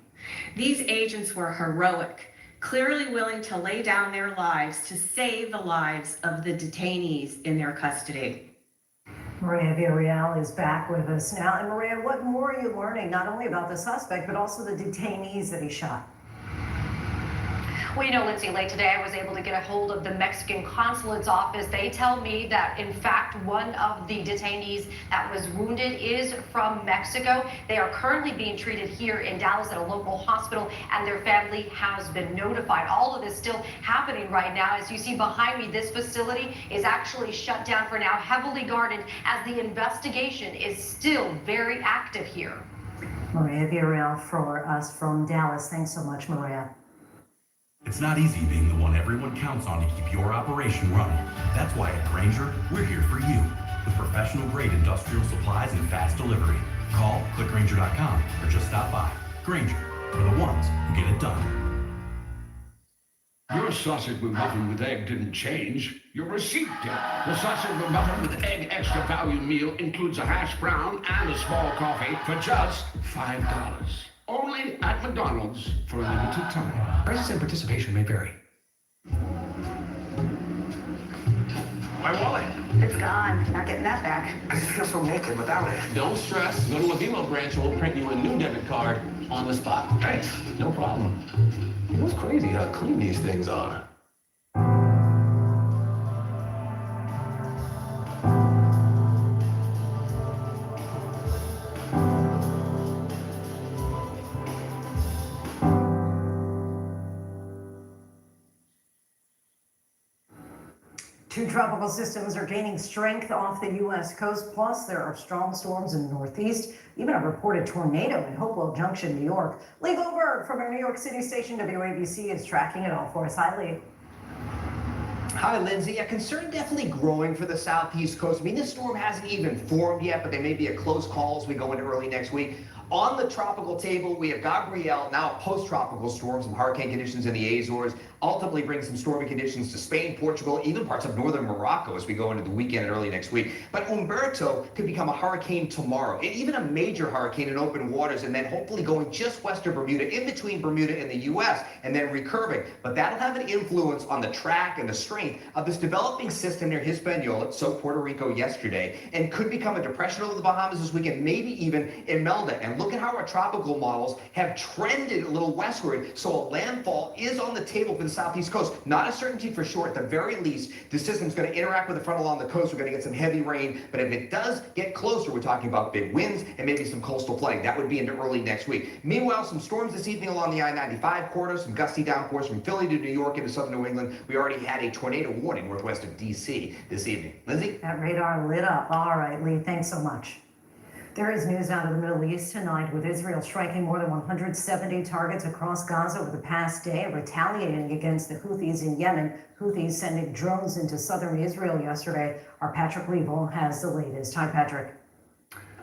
These agents were heroic, clearly willing to lay down their lives to save the lives of the detainees in their custody. Maria Villarreal is back with us now. And Maria, what more are you learning, not only about the suspect, but also the detainees that he shot? Well, you know, Lindsay, late today I was able to get a hold of the Mexican consulate's office. They tell me that, in fact, one of the detainees that was wounded is from Mexico. They are currently being treated here in Dallas at a local hospital, and their family has been notified. All of this still happening right now. As you see behind me, this facility is actually shut down for now, heavily guarded, as the investigation is still very active here. Maria Villarreal for us from Dallas. Thanks so much, Maria. It's not easy being the one everyone counts on to keep your operation running. That's why at Grainger, we're here for you. With professional-grade industrial supplies and fast delivery. Call, click Grainger.com, or just stop by. Grainger, for the ones who get it done. Your sausage McMuffin with egg didn't change. Your receipt did. The sausage McMuffin with egg extra value meal includes a hash brown and a small coffee for just $5. Only at McDonald's for a limited time. Prices and participation may vary. My wallet. It's gone. Not getting that back. I just feel so naked without it. Don't stress. Go to a Vimo branch. We'll print you a new debit card on the spot. Thanks. No problem. You know, it's crazy how clean these things are. Two tropical systems are gaining strength off the U.S. coast. Plus, there are strong storms in the Northeast, even a reported tornado in Hopewell Junction, New York. Lee Goldberg from our New York City station, WABC, is tracking it all for us. Hi, Lee. Hi, Lindsay. A concern definitely growing for the southeast coast. I mean, this storm hasn't even formed yet, but they may be a close call as we go into early next week. On the tropical table, we have Gabrielle, now a post-tropical storm, some hurricane conditions in the Azores, ultimately bring some stormy conditions to Spain, Portugal, even parts of northern Morocco as we go into the weekend and early next week. But Umberto could become a hurricane tomorrow, and even a major hurricane in open waters, and then hopefully going just west of Bermuda, in between Bermuda and the U.S., and then recurving. But that'll have an influence on the track and the strength of this developing system near Hispaniola, so Puerto Rico yesterday, and could become a depression over the Bahamas this weekend, maybe even in Melda. And look at how our tropical models have trended a little westward, so a landfall is on the table for the southeast coast. Not a certainty for sure. At the very least, the system's going to interact with the front along the coast. We're going to get some heavy rain, but if it does get closer, we're talking about big winds and maybe some coastal flooding. That would be into early next week. Meanwhile, some storms this evening along the I-95 corridor, some gusty downpours from Philly to New York into southern New England. We already had a tornado warning northwest of D.C. this evening. Lindsay? That radar lit up. All right, Lee, thanks so much. There is news out of the Middle East tonight, with Israel striking more than 170 targets across Gaza over the past day, retaliating against the Houthis in Yemen. Houthis sending drones into southern Israel yesterday. Our Patrick Level has the latest. Hi, Patrick.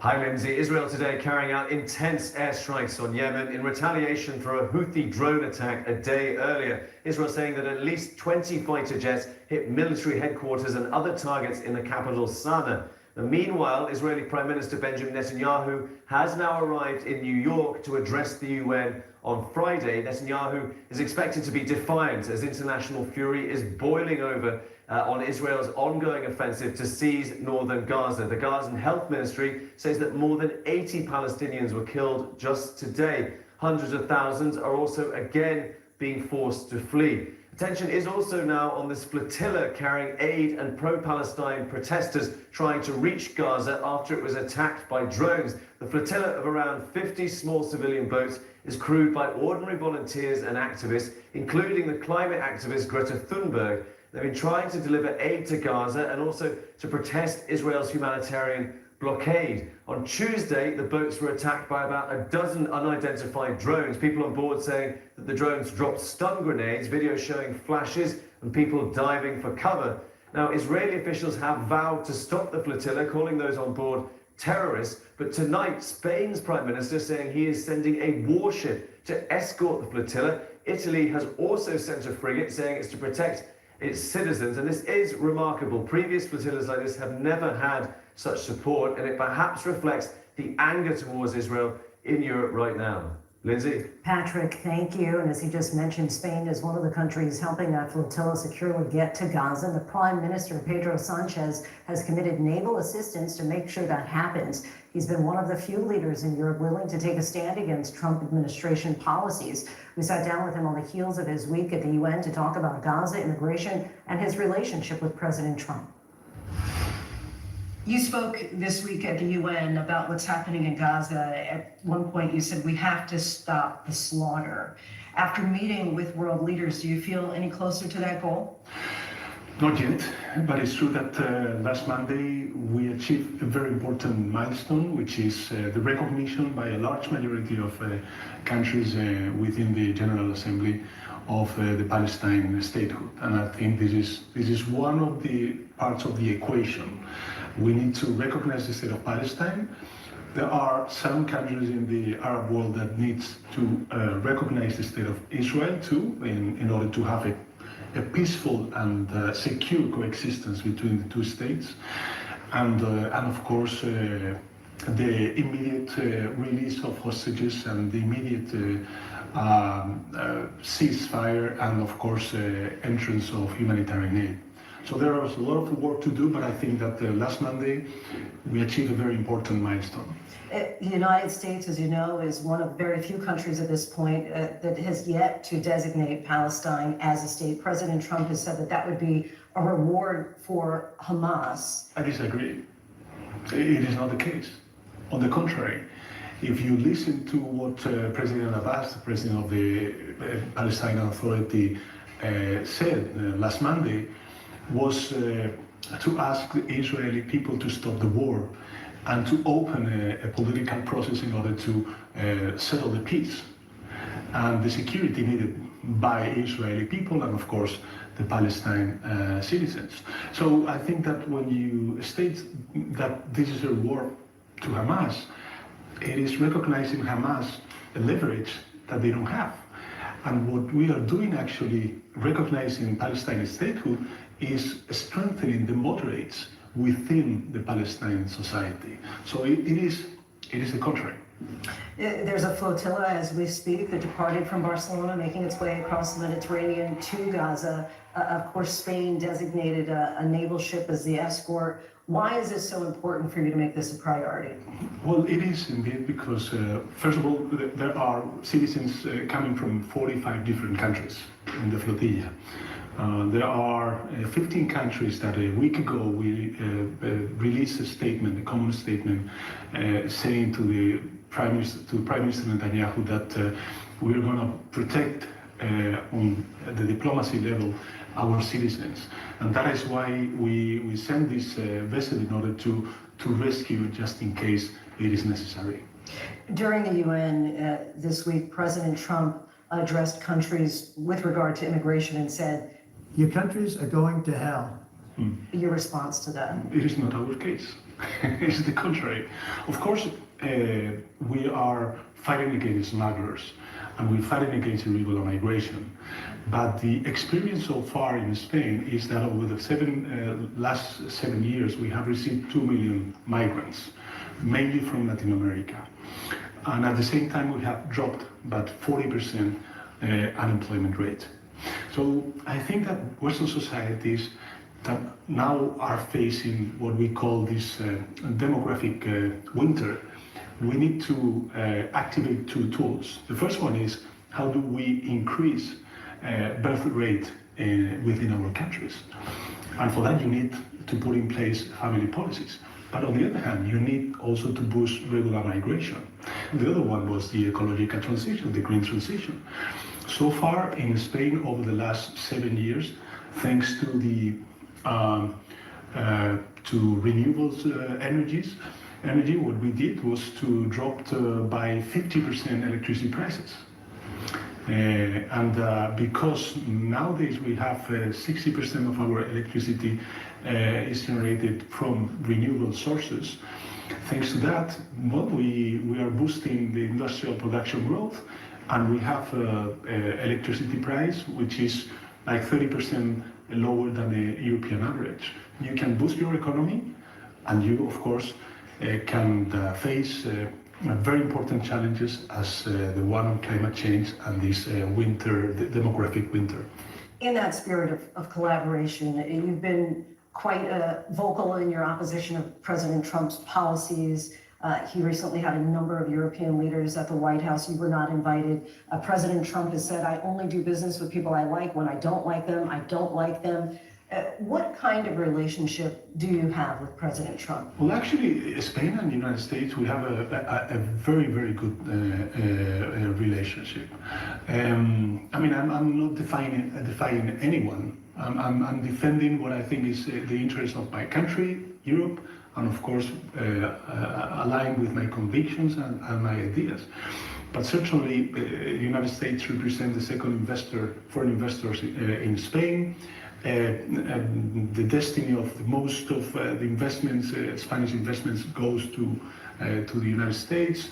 Hi, Lindsay. Israel today carrying out intense airstrikes on Yemen in retaliation for a Houthi drone attack a day earlier. Israel saying that at least 20 fighter jets hit military headquarters and other targets in the capital, Sana'a. Meanwhile, Israeli Prime Minister Benjamin Netanyahu has now arrived in New York to address the UN on Friday, Netanyahu is expected to be defiant as international fury is boiling over on Israel's ongoing offensive to seize northern Gaza. The Gazan Health Ministry says that more than 80 Palestinians were killed just today. Hundreds of thousands are also again being forced to flee. Attention is also now on this flotilla carrying aid and pro-Palestine protesters trying to reach Gaza after it was attacked by drones. The flotilla of around 50 small civilian boats is crewed by ordinary volunteers and activists, including the climate activist Greta Thunberg. They've been trying to deliver aid to Gaza and also to protest Israel's humanitarian blockade. On Tuesday, the boats were attacked by about a dozen unidentified drones. People on board saying that the drones dropped stun grenades, videos showing flashes and people diving for cover. Now, Israeli officials have vowed to stop the flotilla, calling those on board terrorists. But tonight, Spain's Prime Minister saying he is sending a warship to escort the flotilla. Italy has also sent a frigate, saying it's to protect its citizens. And this is remarkable. Previous flotillas like this have never had such support, and it perhaps reflects the anger towards Israel in Europe right now. Lindsay? Patrick, thank you. And as he just mentioned, Spain is one of the countries helping that flotilla securely get to Gaza. And the Prime Minister, Pedro Sanchez, has committed naval assistance to make sure that happens. He's been one of the few leaders in Europe willing to take a stand against Trump administration policies. We sat down with him on the heels of his week at the UN to talk about Gaza, immigration, and his relationship with President Trump. You spoke this week at the UN about what's happening in Gaza. At one point, you said we have to stop the slaughter. After meeting with world leaders, do you feel any closer to that goal? Not yet, but it's true that last Monday we achieved a very important milestone, which is the recognition by a large majority of countries within the General Assembly of the Palestine statehood. And I think this is one of the parts of the equation. We need to recognize the state of Palestine. There are some countries in the Arab world that needs to recognize the state of Israel too, in order to have a peaceful and secure coexistence between the two states. And of course, the immediate release of hostages and the immediate ceasefire and of course entrance of humanitarian aid. So there is a lot of work to do, but I think that last Monday we achieved a very important milestone. The United States, as you know, is one of very few countries at this point that has yet to designate Palestine as a state. President Trump has said that that would be a reward for Hamas. I disagree. It is not the case. On the contrary, if you listen to what President Abbas, the president of the Palestinian Authority, said last Monday, was to ask the Israeli people to stop the war and to open a political process in order to settle the peace and the security needed by Israeli people and of course the Palestine citizens. So I think that when you state that this is a war to Hamas, it is recognizing Hamas a leverage that they don't have. And what we are doing actually, recognizing Palestine statehood, is strengthening the moderates within the Palestinian society. So it is the contrary. There's a flotilla as we speak that departed from Barcelona, making its way across the Mediterranean to Gaza. Of course, Spain designated a naval ship as the escort. Why is it so important for you to make this a priority? Well, it is indeed because, first of all, there are citizens coming from 45 different countries in the flotilla. There are 15 countries that a week ago we released a statement, a common statement, saying to the Prime Minister Netanyahu that we're going to protect on the diplomacy level our citizens. And that is why we send this vessel in order to rescue just in case it is necessary. During the UN this week, President Trump addressed countries with regard to immigration and said, "Your countries are going to hell." Your response to that? It is not our case. It's the contrary. Of course, we are fighting against smugglers and we're fighting against irregular migration. But the experience so far in Spain is that over the last 7 years, we have received 2 million migrants, mainly from Latin America. And at the same time, we have dropped about 40% unemployment rate. So I think that Western societies that now are facing what we call this demographic winter, we need to activate two tools. The first one is how do we increase birth rate within our countries? And for that, you need to put in place family policies. But on the other hand, you need also to boost regular migration. The other one was the ecological transition, the green transition. So far in Spain, over the last 7 years, thanks to the to renewables energy, what we did was to drop by 50% electricity prices. Because nowadays we have 60% of our electricity is generated from renewable sources. Thanks to that, well, we are boosting the industrial production growth, and we have electricity price which is like 30% lower than the European average. You can boost your economy, and you, of course, can face very important challenges as the one on climate change and this winter, the demographic winter. In that spirit of collaboration, you've been quite vocal in your opposition of President Trump's policies. He recently had a number of European leaders at the White House. You were not invited. President Trump has said, I only do business with people I like. When I don't like them, I don't like them. What kind of relationship do you have with President Trump? Well, actually, Spain and the United States, we have a very, very good relationship. I mean, I'm not defying anyone. I'm defending what I think is the interest of my country, Europe, and of course, aligned with my convictions and my ideas. But certainly, the United States represents the second foreign investors in Spain. The destiny of most of the investments, Spanish investments, goes to the United States.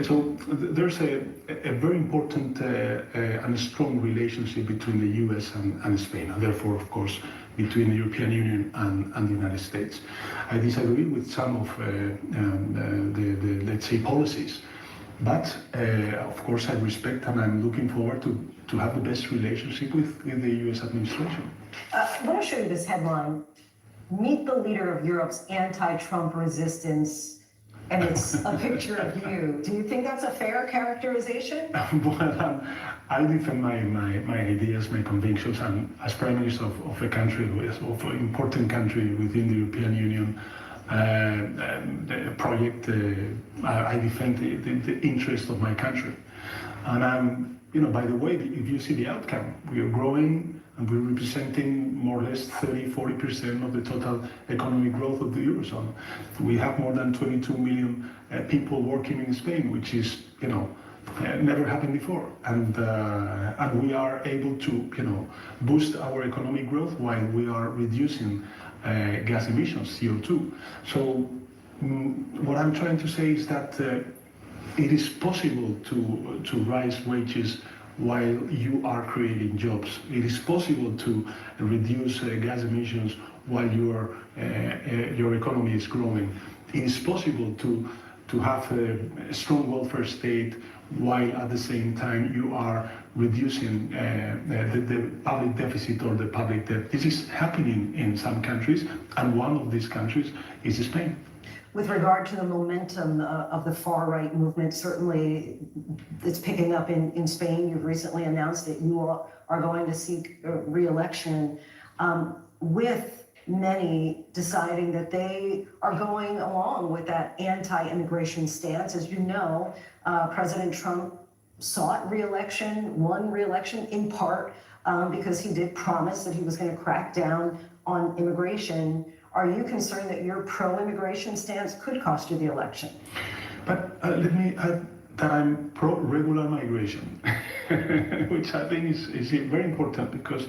So there's a very important and a strong relationship between the US and Spain, and therefore, of course, between the European Union and the United States. I disagree with some of the let's say, policies. But, of course, I respect and I'm looking forward to have the best relationship with the US administration. I want to show you this headline. Meet the leader of Europe's anti-Trump resistance, and it's a picture of you. Do you think that's a fair characterization? Well, I defend my ideas, my convictions, and as Prime Minister of a country, of an important country within the European Union, project, I defend the interest of my country. And I'm, by the way, if you see the outcome, we are growing and we're representing more or less 30-40% of the total economic growth of the Eurozone. We have more than 22 million people working in Spain, which is, never happened before. And we are able to, boost our economic growth while we are reducing gas emissions, CO2. So what I'm trying to say is that it is possible to rise wages while you are creating jobs. It is possible to reduce gas emissions while your economy is growing. It is possible to have a strong welfare state while at the same time you are reducing the public deficit or the public debt. This is happening in some countries, and one of these countries is Spain. With regard to the momentum of the far-right movement, certainly it's picking up in Spain. You've recently announced that you are going to seek re-election, with many deciding that they are going along with that anti-immigration stance. As you know, President Trump sought re-election, won re-election in part because he did promise that he was going to crack down on immigration. Are you concerned that your pro-immigration stance could cost you the election? But let me add that I'm pro-regular migration, which I think is very important because,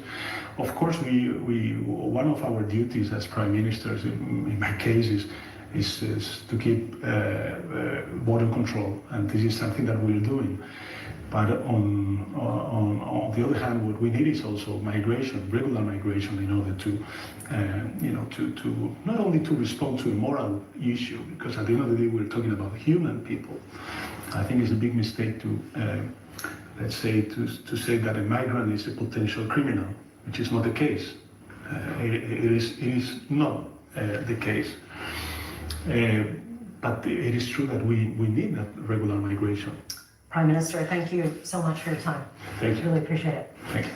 of course, one of our duties as prime ministers, in my case, is to keep border control, and this is something that we're doing. But on the other hand, what we need is also migration, regular migration, in order to, to not only to respond to a moral issue, because at the end of the day we're talking about human people. I think it's a big mistake to, let's say, to say that a migrant is a potential criminal, which is not the case. It is not the case. But it is true that we need that regular migration. Prime Minister, thank you so much for your time. Thank you. Really appreciate it. Thank you.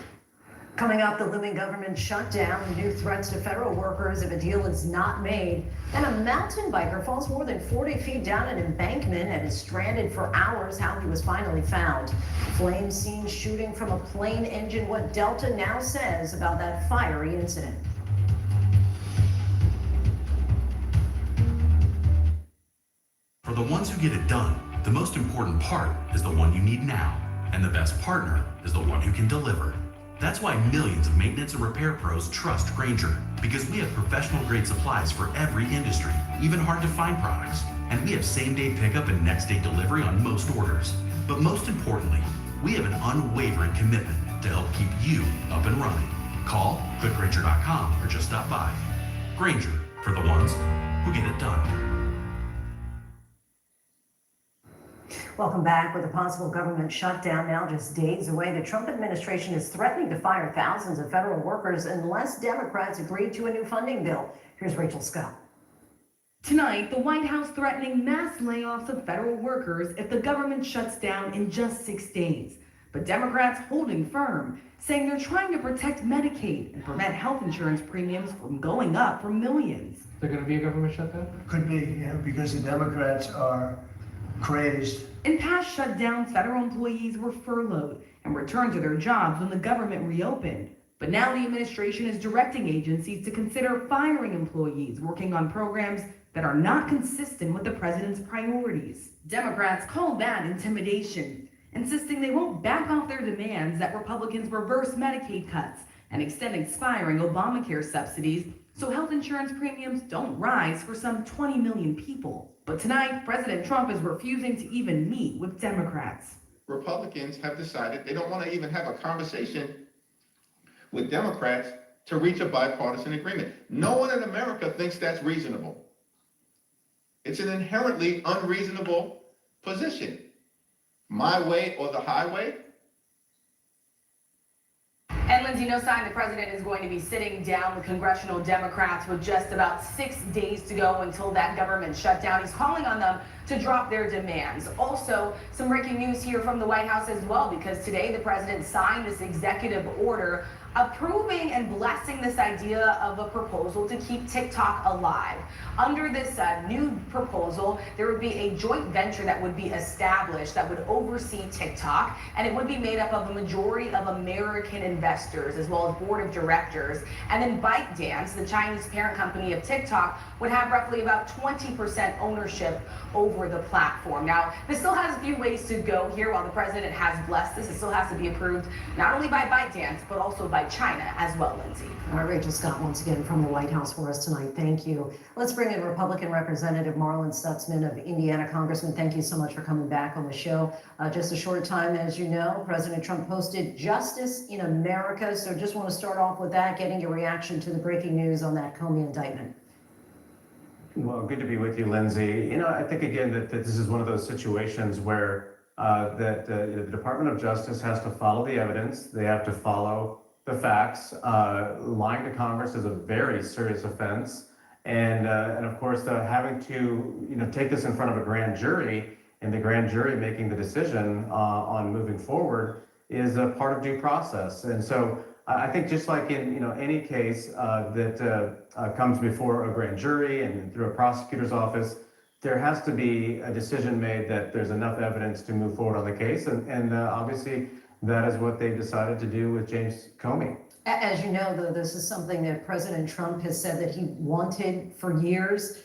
Coming up, the looming government shutdown, new threats to federal workers if a deal is not made, and a mountain biker falls more than 40 feet down an embankment and is stranded for hours. How he was finally found. Flames seen shooting from a plane engine. What Delta now says about that fiery incident. For the ones who get it done, the most important part is the one you need now, and the best partner is the one who can deliver. That's why millions of maintenance and repair pros trust Grainger, because we have professional grade supplies for every industry, even hard to find products. And we have same day pickup and next day delivery on most orders. But most importantly, we have an unwavering commitment to help keep you up and running. Call, click Grainger.com, or just stop by. Grainger, for the ones who get it done. Welcome back. With a possible government shutdown now just days away, the Trump administration is threatening to fire thousands of federal workers unless Democrats agree to a new funding bill. Here's Rachel Scott. Tonight, the White House threatening mass layoffs of federal workers if the government shuts down in just 6 days. But Democrats holding firm, saying they're trying to protect Medicaid and prevent health insurance premiums from going up for millions. Is there going to be a government shutdown? Could be, yeah, because the Democrats are crazed. In past shutdowns, federal employees were furloughed and returned to their jobs when the government reopened. But now the administration is directing agencies to consider firing employees working on programs that are not consistent with the president's priorities. Democrats call that intimidation, insisting they won't back off their demands that Republicans reverse Medicaid cuts and extend expiring Obamacare subsidies so health insurance premiums don't rise for some 20 million people. But tonight, President Trump is refusing to even meet with Democrats. Republicans have decided they don't want to even have a conversation with Democrats to reach a bipartisan agreement. No one in America thinks that's reasonable. It's an inherently unreasonable position. My way or the highway. And Lindsay, no sign the president is going to be sitting down with congressional Democrats with just about 6 days to go until that government shutdown. He's calling on them to drop their demands. Also, some breaking news here from the White House as well, because today the president signed this executive order approving and blessing this idea of a proposal to keep TikTok alive. Under this new proposal, there would be a joint venture that would be established that would oversee TikTok, and it would be made up of a majority of American investors as well as board of directors. And then ByteDance, the Chinese parent company of TikTok, would have roughly about 20% ownership over the platform. Now, this still has a few ways to go here. While the president has blessed this, it still has to be approved not only by ByteDance, but also by China as well, Lindsay. All right, Rachel Scott, once again from the White House for us tonight. Thank you. Let's bring in Republican Representative Marlon Stutzman of Indiana. Congressman, thank you so much for coming back on the show. Just a short time, as you know, President Trump posted Justice in America. So just want to start off with that, getting your reaction to the breaking news on that Comey indictment. Well, good to be with you, Lindsay. You know, I think again that this is one of those situations where the Department of Justice has to follow the evidence. They have to follow the facts. Lying to Congress is a very serious offense, and of course, having to take this in front of a grand jury, and the grand jury making the decision on moving forward is a part of due process. And so I think just like in any case that comes before a grand jury and through a prosecutor's office, there has to be a decision made that there's enough evidence to move forward on the case, and obviously that is what they decided to do with James Comey. As you know, though, this is something that President Trump has said that he wanted for years.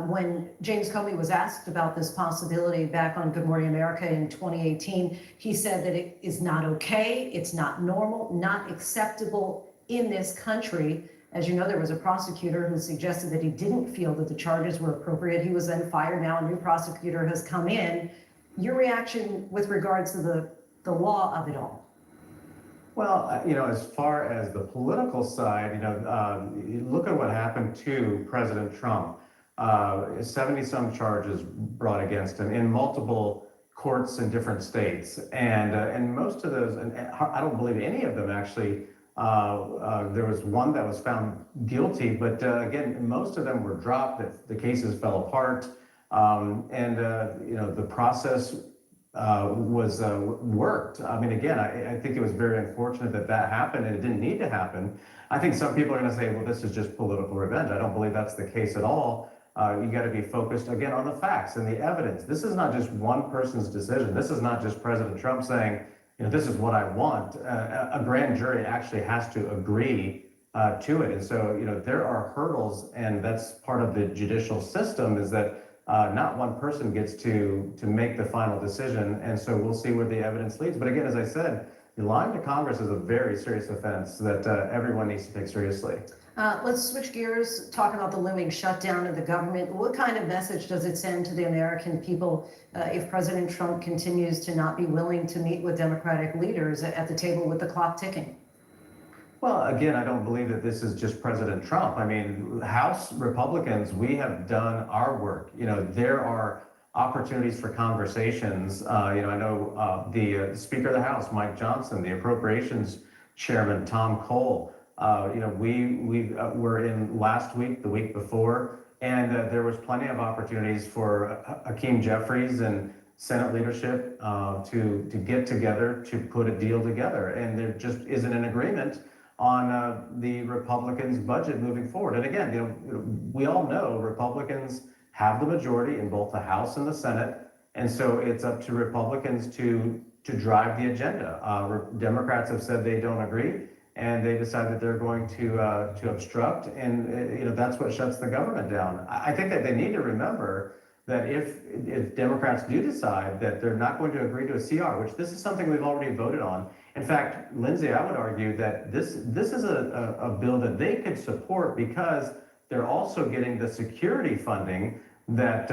When James Comey was asked about this possibility back on Good Morning America in 2018, he said that it is not okay, it's not normal, not acceptable in this country. As you know, there was a prosecutor who suggested that he didn't feel that the charges were appropriate. He was then fired. Now a new prosecutor has come in. Your reaction with regards to the the law of it all? Well, as far as the political side, you look at what happened to President Trump. 70-some charges brought against him in multiple courts in different states, and most of those, and I don't believe any of them actually. There was one that was found guilty, but again, most of them were dropped. The cases fell apart, the process was worked. I mean, again, I think it was very unfortunate that happened, and it didn't need to happen. I think some people are going to say, well, this is just political revenge. I don't believe that's the case at all. You got to be focused, again, on the facts and the evidence. This is not just one person's decision. This is not just President Trump saying, this is what I want. A grand jury actually has to agree to it. And so, there are hurdles, and that's part of the judicial system, is that not one person gets to make the final decision. And so we'll see where the evidence leads. But again, as I said, lying to Congress is a very serious offense that everyone needs to take seriously. Let's switch gears, talk about the looming shutdown of the government. What kind of message does it send to the American people if President Trump continues to not be willing to meet with Democratic leaders at the table with the clock ticking? Well, again, I don't believe that this is just President Trump. I mean, House Republicans, we have done our work. There are opportunities for conversations. I know the Speaker of the House, Mike Johnson, the Appropriations Chairman, Tom Cole. We were in last week, the week before, and there was plenty of opportunities for Hakeem Jeffries and Senate leadership to get together to put a deal together. And there just isn't an agreement on the Republicans' budget moving forward. And again, we all know Republicans have the majority in both the House and the Senate, and so it's up to Republicans to drive the agenda. Democrats have said they don't agree, and they decide that they're going to obstruct, and that's what shuts the government down. I think that they need to remember that if Democrats do decide that they're not going to agree to a CR, which this is something we've already voted on. In fact, Lindsay, I would argue that this is a bill that they could support because they're also getting the security funding that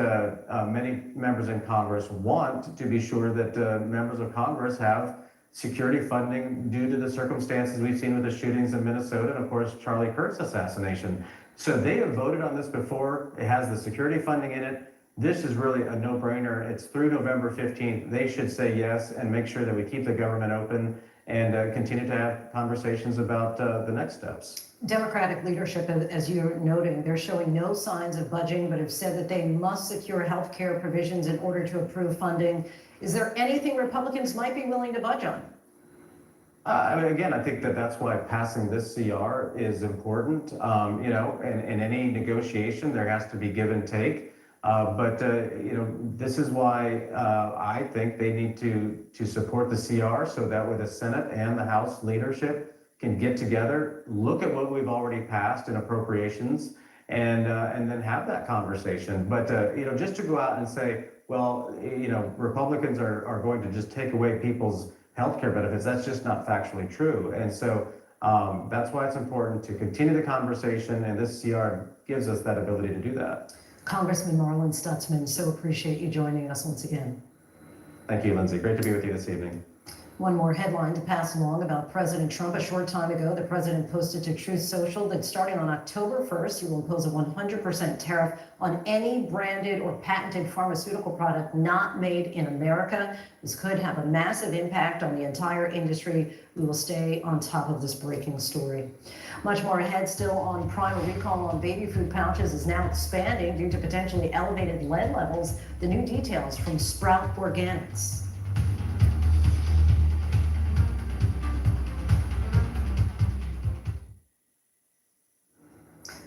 many members in Congress want, to be sure that members of Congress have security funding due to the circumstances we've seen with the shootings in Minnesota and, of course, Charlie Kirk's assassination. So they have voted on this before. It has the security funding in it. This is really a no-brainer. It's through November 15th. They should say yes and make sure that we keep the government open and continue to have conversations about the next steps. Democratic leadership, as you're noting, they're showing no signs of budging, but have said that they must secure health care provisions in order to approve funding. Is there anything Republicans might be willing to budge on? Again, I think that's why passing this CR is important. In any negotiation, there has to be give and take. This is why I think they need to support the CR so that way the Senate and the House leadership can get together, look at what we've already passed in appropriations, and then have that conversation. But just to go out and say, well, Republicans are going to just take away people's health care benefits, that's just not factually true. And so that's why it's important to continue the conversation, and this CR gives us that ability to do that. Congressman Marlin Stutzman, so appreciate you joining us once again. Thank you, Lindsay. Great to be with you this evening. One more headline to pass along about President Trump. A short time ago, the president posted to Truth Social that starting on October 1st, he will impose a 100% tariff on any branded or patented pharmaceutical product not made in America. This could have a massive impact on the entire industry. We will stay on top of this breaking story. Much more ahead. Still on Prime, a recall on baby food pouches is now expanding due to potentially elevated lead levels. The new details from Sprout Organics.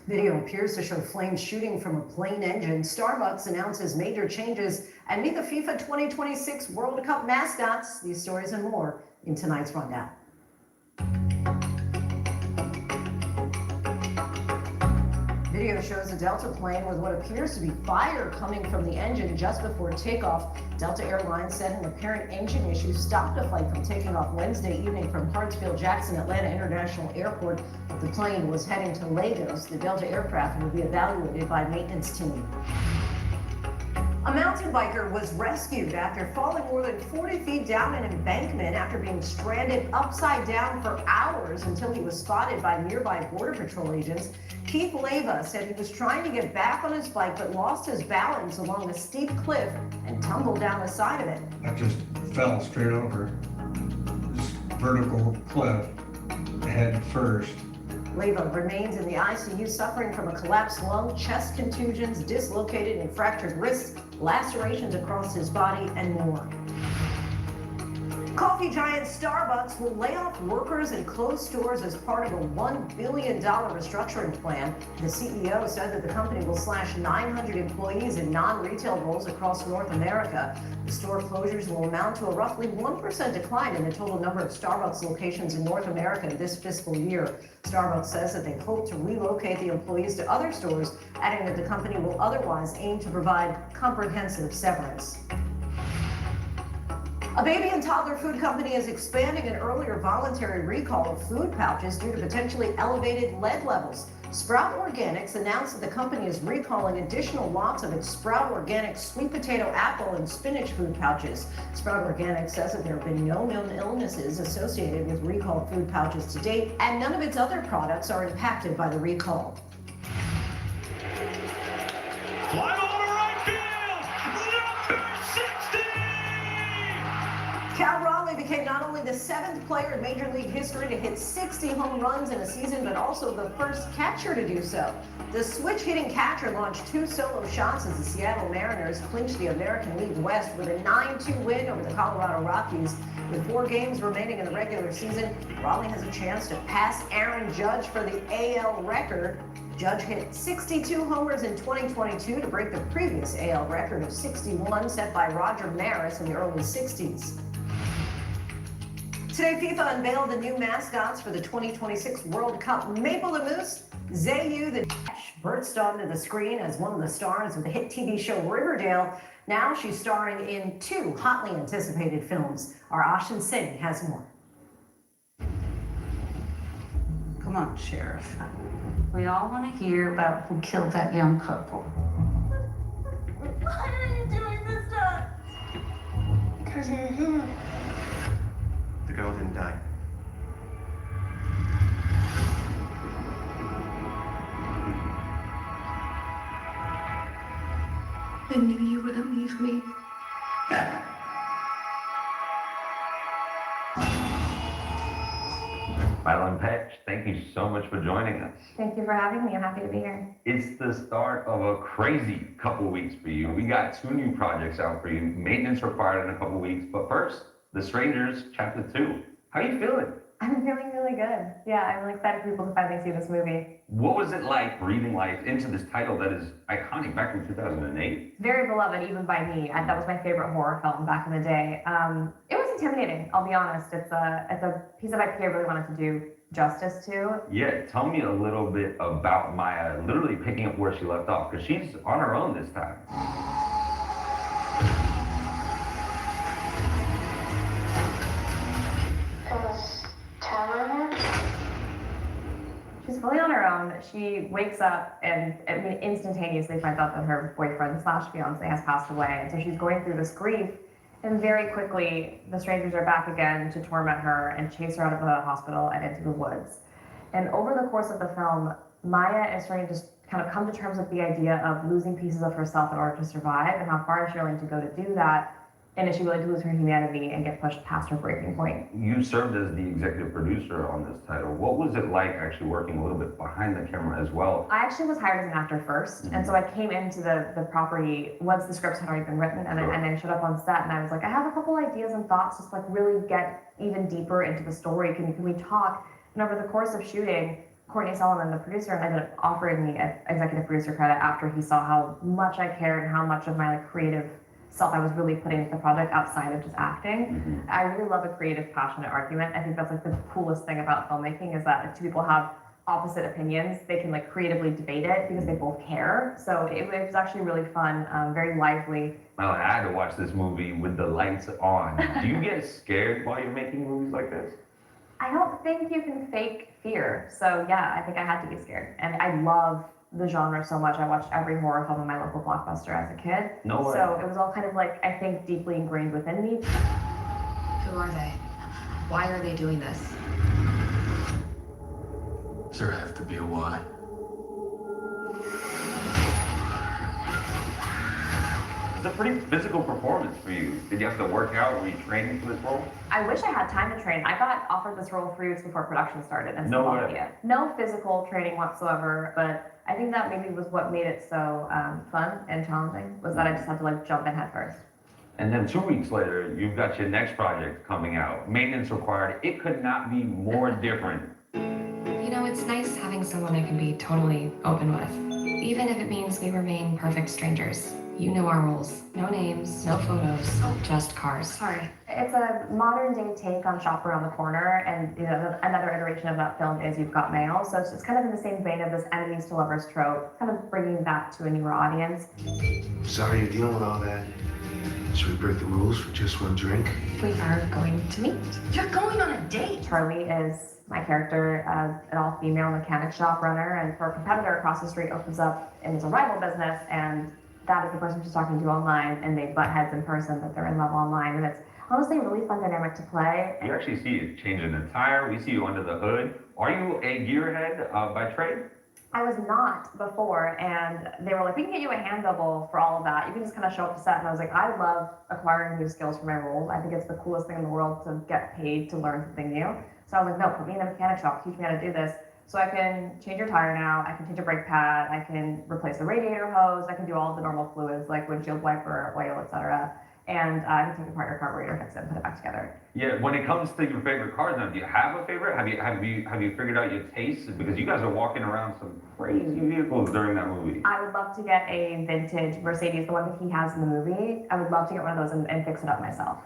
Video appears to show flames shooting from a plane engine. Starbucks announces major changes and meet the FIFA 2026 World Cup mascots. These stories and more in tonight's rundown. Video shows a Delta plane with what appears to be fire coming from the engine just before takeoff. Delta Airlines said an apparent engine issue stopped a flight from taking off Wednesday evening from Hartsfield-Jackson Atlanta International Airport. The plane was heading to Lagos. The Delta aircraft will be evaluated by a maintenance team. A mountain biker was rescued after falling more than 40 feet down an embankment after being stranded upside down for hours until he was spotted by nearby Border Patrol agents. Keith Leva said he was trying to get back on his bike but lost his balance along a steep cliff and tumbled down the side of it. I just fell straight over this vertical cliff head first. Leva remains in the ICU suffering from a collapsed lung, chest contusions, dislocated and fractured wrists, lacerations across his body, and more. Coffee giant Starbucks will lay off workers and close stores as part of a $1 billion restructuring plan. The CEO said that the company will slash 900 employees in non-retail roles across North America. The store closures will amount to a roughly 1% decline in the total number of Starbucks locations in North America this fiscal year. Starbucks says that they hope to relocate the employees to other stores, adding that the company will otherwise aim to provide comprehensive severance. A baby and toddler food company is expanding an earlier voluntary recall of food pouches due to potentially elevated lead levels. Sprout Organics announced that the company is recalling additional lots of its Sprout Organic sweet potato, apple, and spinach food pouches. Sprout Organics says that there have been no known illnesses associated with recalled food pouches to date, and none of its other products are impacted by the recall. Cal Raleigh became not only the 7th player in Major League history to hit 60 home runs in a season, but also the first catcher to do so. The switch-hitting catcher launched 2 solo shots as the Seattle Mariners clinched the American League West with a 9-2 win over the Colorado Rockies. With 4 games remaining in the regular season, Raleigh has a chance to pass Aaron Judge for the AL record. Judge hit 62 homers in 2022 to break the previous AL record of 61 set by Roger Maris in the early 60s. Today, FIFA unveiled the new mascots for the 2026 World Cup. Maple the Moose, Zayu the Dash, burst onto the screen as one of the stars of the hit TV show Riverdale. Now she's starring in 2 hotly anticipated films. Our Ashin Singh has more. Come on, Sheriff. We all want to hear about who killed that young couple. Why are you doing this to us? Because you're him. The girl didn't die. I knew you wouldn't leave me. Madeline Petch, thank you so much for joining us. Thank you for having me. I'm happy to be here. It's the start of a crazy couple weeks for you. We got 2 new projects out for you. Maintenance required in a couple weeks. But first, The Strangers, Chapter 2. How are you feeling? I'm feeling really good. Yeah, I'm really excited for people to finally see this movie. What was it like breathing life into this title that is iconic back in 2008? Very beloved, even by me. That was my favorite horror film back in the day. It was intimidating, I'll be honest. It's a piece of IP I really wanted to do justice to. Yeah, tell me a little bit about Maya literally picking up where she left off, because she's on her own this time. She's fully on her own. She wakes up and instantaneously finds out that her boyfriend / fiance has passed away. And so she's going through this grief. And very quickly, the strangers are back again to torment her and chase her out of the hospital and into the woods. And over the course of the film, Maya is starting to just kind of come to terms with the idea of losing pieces of herself in order to survive, and how far is she willing to go to do that. And is she willing to lose her humanity and get pushed past her breaking point? You served as the executive producer on this title. What was it like actually working a little bit behind the camera as well? I actually was hired as an actor first. And so I came into the property once the scripts had already been written, and I showed up on set and I was like, I have a couple ideas and thoughts, just like really get even deeper into the story. Can we talk? And over the course of shooting, Courtney Solomon, the producer, ended up offering me an executive producer credit after he saw how much I cared and how much of my creative self I was really putting into the project outside of just acting. I really love a creative, passionate argument. I think that's like the coolest thing about filmmaking, is that if 2 people have opposite opinions, they can like creatively debate it because they both care. So it was actually really fun, very lively. Well, I had to watch this movie with the lights on. Do you get scared while you're making movies like this? I don't think you can fake fear. So yeah, I think I had to be scared. And I love the genre so much. I watched every horror film in my local Blockbuster as a kid. No way. So it was all kind of like, I think, deeply ingrained within me. Who are they? Why are they doing this? Does there have to be a why? It's a pretty physical performance for you. Did you have to work out? Were you training for this role? I wish I had time to train. I got offered this role 3 weeks before production started and No still way. not yet. No physical training whatsoever, but I think that maybe was what made it so fun and challenging, was that I just had to like jump in head first. And then 2 weeks later, you've got your next project coming out. Maintenance required. It could not be more different. You know, it's nice having someone I can be totally open with, even if it means we remain perfect strangers. You know our rules. No names, no photos, just cars. Sorry. It's a modern day take on Shop Around the Corner, and you know, another iteration of that film is You've Got Mail. So it's kind of in the same vein of this enemies to lovers trope, kind of bringing that to a newer audience. Sorry you're dealing with all that. Should we break the rules for just one drink? We are going to meet. You're going on a date! Charlie is my character, an all-female mechanic shop runner, and her competitor across the street opens up and is a rival business, and that is the person she's talking to online, and they butt heads in person, but they're in love online, and it's honestly a really fun dynamic to play. You actually see you changing a tire. We see you under the hood. Are you a gearhead by trade? I was not before, and they were like, we can get you a hand double for all of that. You can just kind of show up to set, and I was like, I love acquiring new skills for my roles. I think it's the coolest thing in the world to get paid to learn something new. So I was like, no, put me in a mechanic shop, teach me how to do this. So I can change your tire now, I can change a brake pad, I can replace the radiator hose, I can do all the normal fluids like windshield wiper, oil, etc. And I can take apart your carburetor, fix it, and put it back together. Yeah, when it comes to your favorite cars now, do you have a favorite? Have you figured out your taste? Because you guys are walking around some crazy vehicles during that movie. I would love to get a vintage Mercedes, the one that he has in the movie. I would love to get one of those and fix it up myself.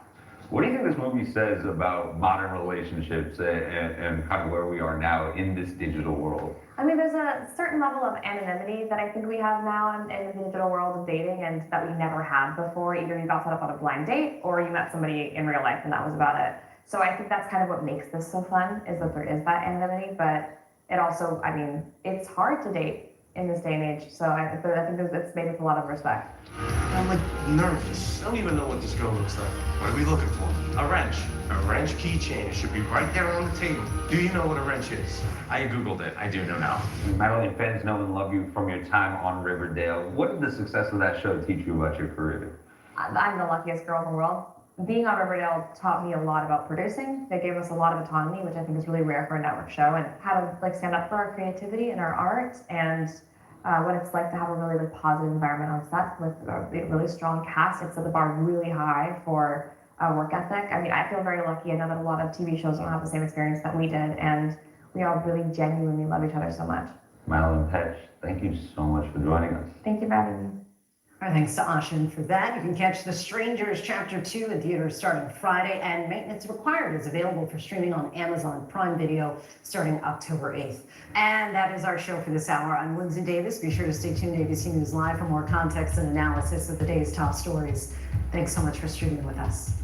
What do you think this movie says about modern relationships and kind of where we are now in this digital world? I mean, there's a certain level of anonymity that I think we have now in the digital world of dating, and that we never had before. Either you got set up on a blind date or you met somebody in real life and that was about it. So I think that's kind of what makes this so fun, is that there is that anonymity, but it also, I mean, it's hard to date in this day and age. So I think it's made with a lot of respect. I'm like nervous. I don't even know what this girl looks like. What are we looking for? A wrench. A wrench keychain. It should be right there on the table. Do you know what a wrench is? I Googled it. I do know now. Madeline, fans know and love you from your time on Riverdale. What did the success of that show teach you about your career? I'm the luckiest girl in the world. Being on Riverdale taught me a lot about producing. They gave us a lot of autonomy, which I think is really rare for a network show, and how to like stand up for our creativity and our art, and what it's like to have a really positive environment on set with a really strong cast. It set the bar really high for work ethic. I mean, I feel very lucky. I know that a lot of TV shows don't have the same experience that we did, and we all really genuinely love each other so much. Madeline Petch, thank you so much for joining us. Thank you for having me. Our thanks to Ashin for that. You can catch The Strangers Chapter 2 in theaters starting Friday, and Maintenance Required is available for streaming on Amazon Prime Video starting October 8th. And that is our show for this hour. I'm Lindsay Davis. Be sure to stay tuned to ABC News Live for more context and analysis of the day's top stories. Thanks so much for streaming with us.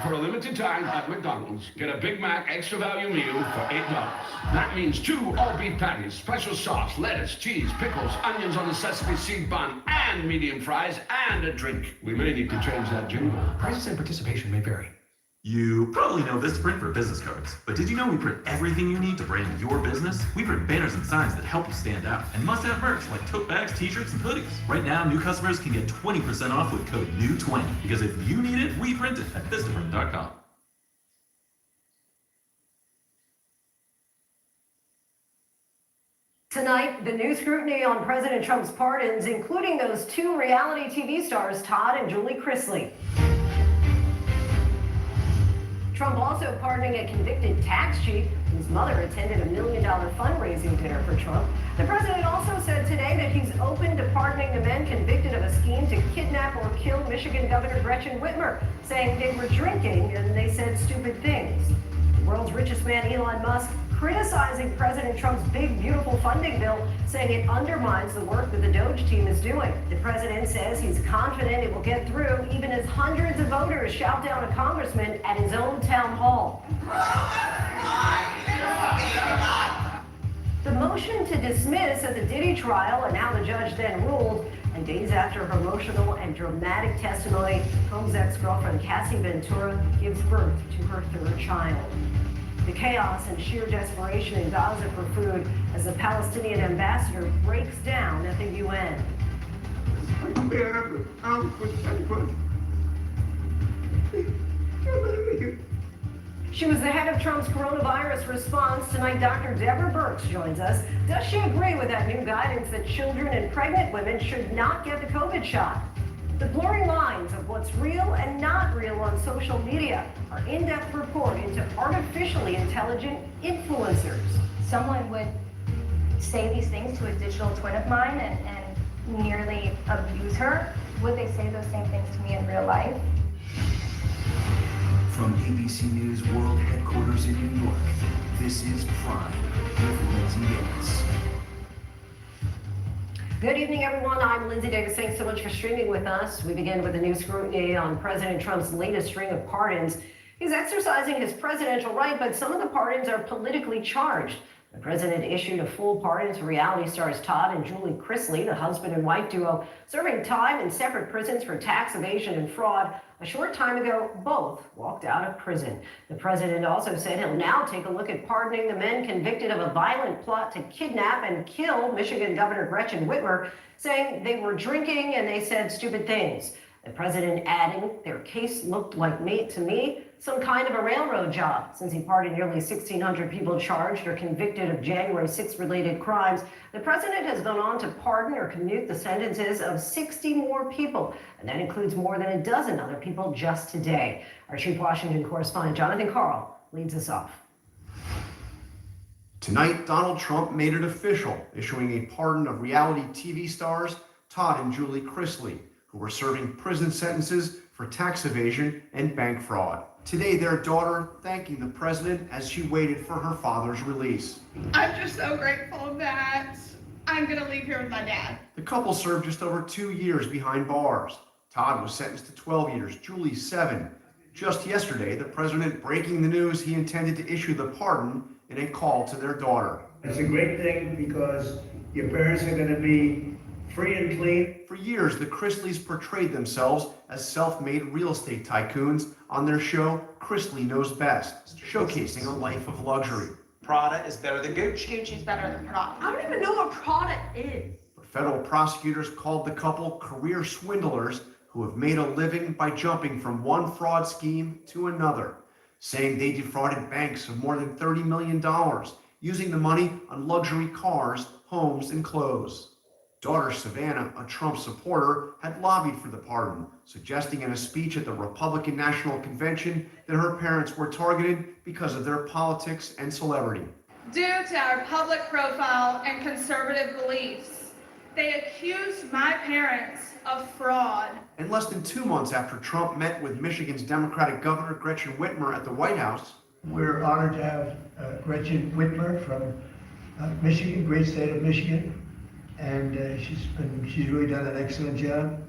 For a limited time at McDonald's, get a Big Mac extra value meal for $8. That means 2 all-beef patties, special sauce, lettuce, cheese, pickles, onions on the sesame seed bun, and medium fries, and a drink. We may need to change that jingle. Prices and participation may vary. You probably know Vistaprint for business cards, but did you know we print everything you need to brand your business? We print banners and signs that help you stand out, and must-have merch like tote bags, t-shirts, and hoodies. Right now, new customers can get 20% off with code NEW20, because if you need it, we print it at Vistaprint.com. Tonight, the new scrutiny on President Trump's pardons, including those 2 reality TV stars, Todd and Julie Chrisley. Trump also pardoning a convicted tax chief whose mother attended a $1 million fundraising dinner for Trump. The president also said today that he's open to pardoning the men convicted of a scheme to kidnap or kill Michigan Governor Gretchen Whitmer, saying they were drinking and they said stupid things. The world's richest man, Elon Musk, criticizing President Trump's big, beautiful funding bill, saying it undermines the work that the DOGE team is doing. The president says he's confident it will get through, even as hundreds of voters shout down a congressman at his own town hall. The motion to dismiss at the Diddy trial and how the judge then ruled, and days after her emotional and dramatic testimony, Combs' ex-girlfriend Cassie Ventura gives birth to her third child. The chaos and sheer desperation in Gaza for food as the Palestinian ambassador breaks down at the UN. She was the head of Trump's coronavirus response. Tonight, Dr. Deborah Birx joins us. Does she agree with that new guidance that children and pregnant women should not get the COVID shot? The blurring lines of what's real and not real on social media. Our in-depth report into artificially intelligent influencers. Someone would say these things to a digital twin of mine and nearly abuse her. Would they say those same things to me in real life? From ABC News World Headquarters in New York, this is Prime with Lindsay Davis. Good evening, everyone. I'm Lindsay Davis. Thanks so much for streaming with us. We begin with a new scrutiny on President Trump's latest string of pardons. He's exercising his presidential right, but some of the pardons are politically charged. The president issued a full pardon to reality stars Todd and Julie Chrisley, the husband and wife duo, serving time in separate prisons for tax evasion and fraud. A short time ago, both walked out of prison. The president also said he'll now take a look at pardoning the men convicted of a violent plot to kidnap and kill Michigan Governor Gretchen Whitmer, saying they were drinking and they said stupid things. The president adding, their case looked like to me some kind of a railroad job. Since he pardoned nearly 1,600 people charged or convicted of January 6th related crimes, the president has gone on to pardon or commute the sentences of 60 more people. And that includes more than a dozen other people just today. Our chief Washington correspondent, Jonathan Karl, leads us off. Tonight, Donald Trump made it official, issuing a pardon of reality TV stars Todd and Julie Chrisley, who were serving prison sentences for tax evasion and bank fraud. Today, their daughter thanking the president as she waited for her father's release. I'm just so grateful that I'm gonna leave here with my dad. The couple served just over 2 years behind bars. Todd was sentenced to 12 years, Julie 7. Just yesterday, the president breaking the news he intended to issue the pardon in a call to their daughter. It's a great thing because your parents are gonna be free and clean. For years, the Chrisleys portrayed themselves as self-made real estate tycoons on their show, Chrisley Knows Best, showcasing a life of luxury. Prada is better than Gucci. Gucci's better than Prada. I don't even know what Prada is. But federal prosecutors called the couple career swindlers who have made a living by jumping from one fraud scheme to another, saying they defrauded banks of more than $30 million, using the money on luxury cars, homes, and clothes. Daughter Savannah, a Trump supporter, had lobbied for the pardon, suggesting in a speech at the Republican National Convention that her parents were targeted because of their politics and celebrity. Due to our public profile and conservative beliefs, they accused my parents of fraud. And less than 2 months after Trump met with Michigan's Democratic Governor Gretchen Whitmer at the White House, We're honored to have Gretchen Whitmer from Michigan, great state of Michigan. And she's really done an excellent job,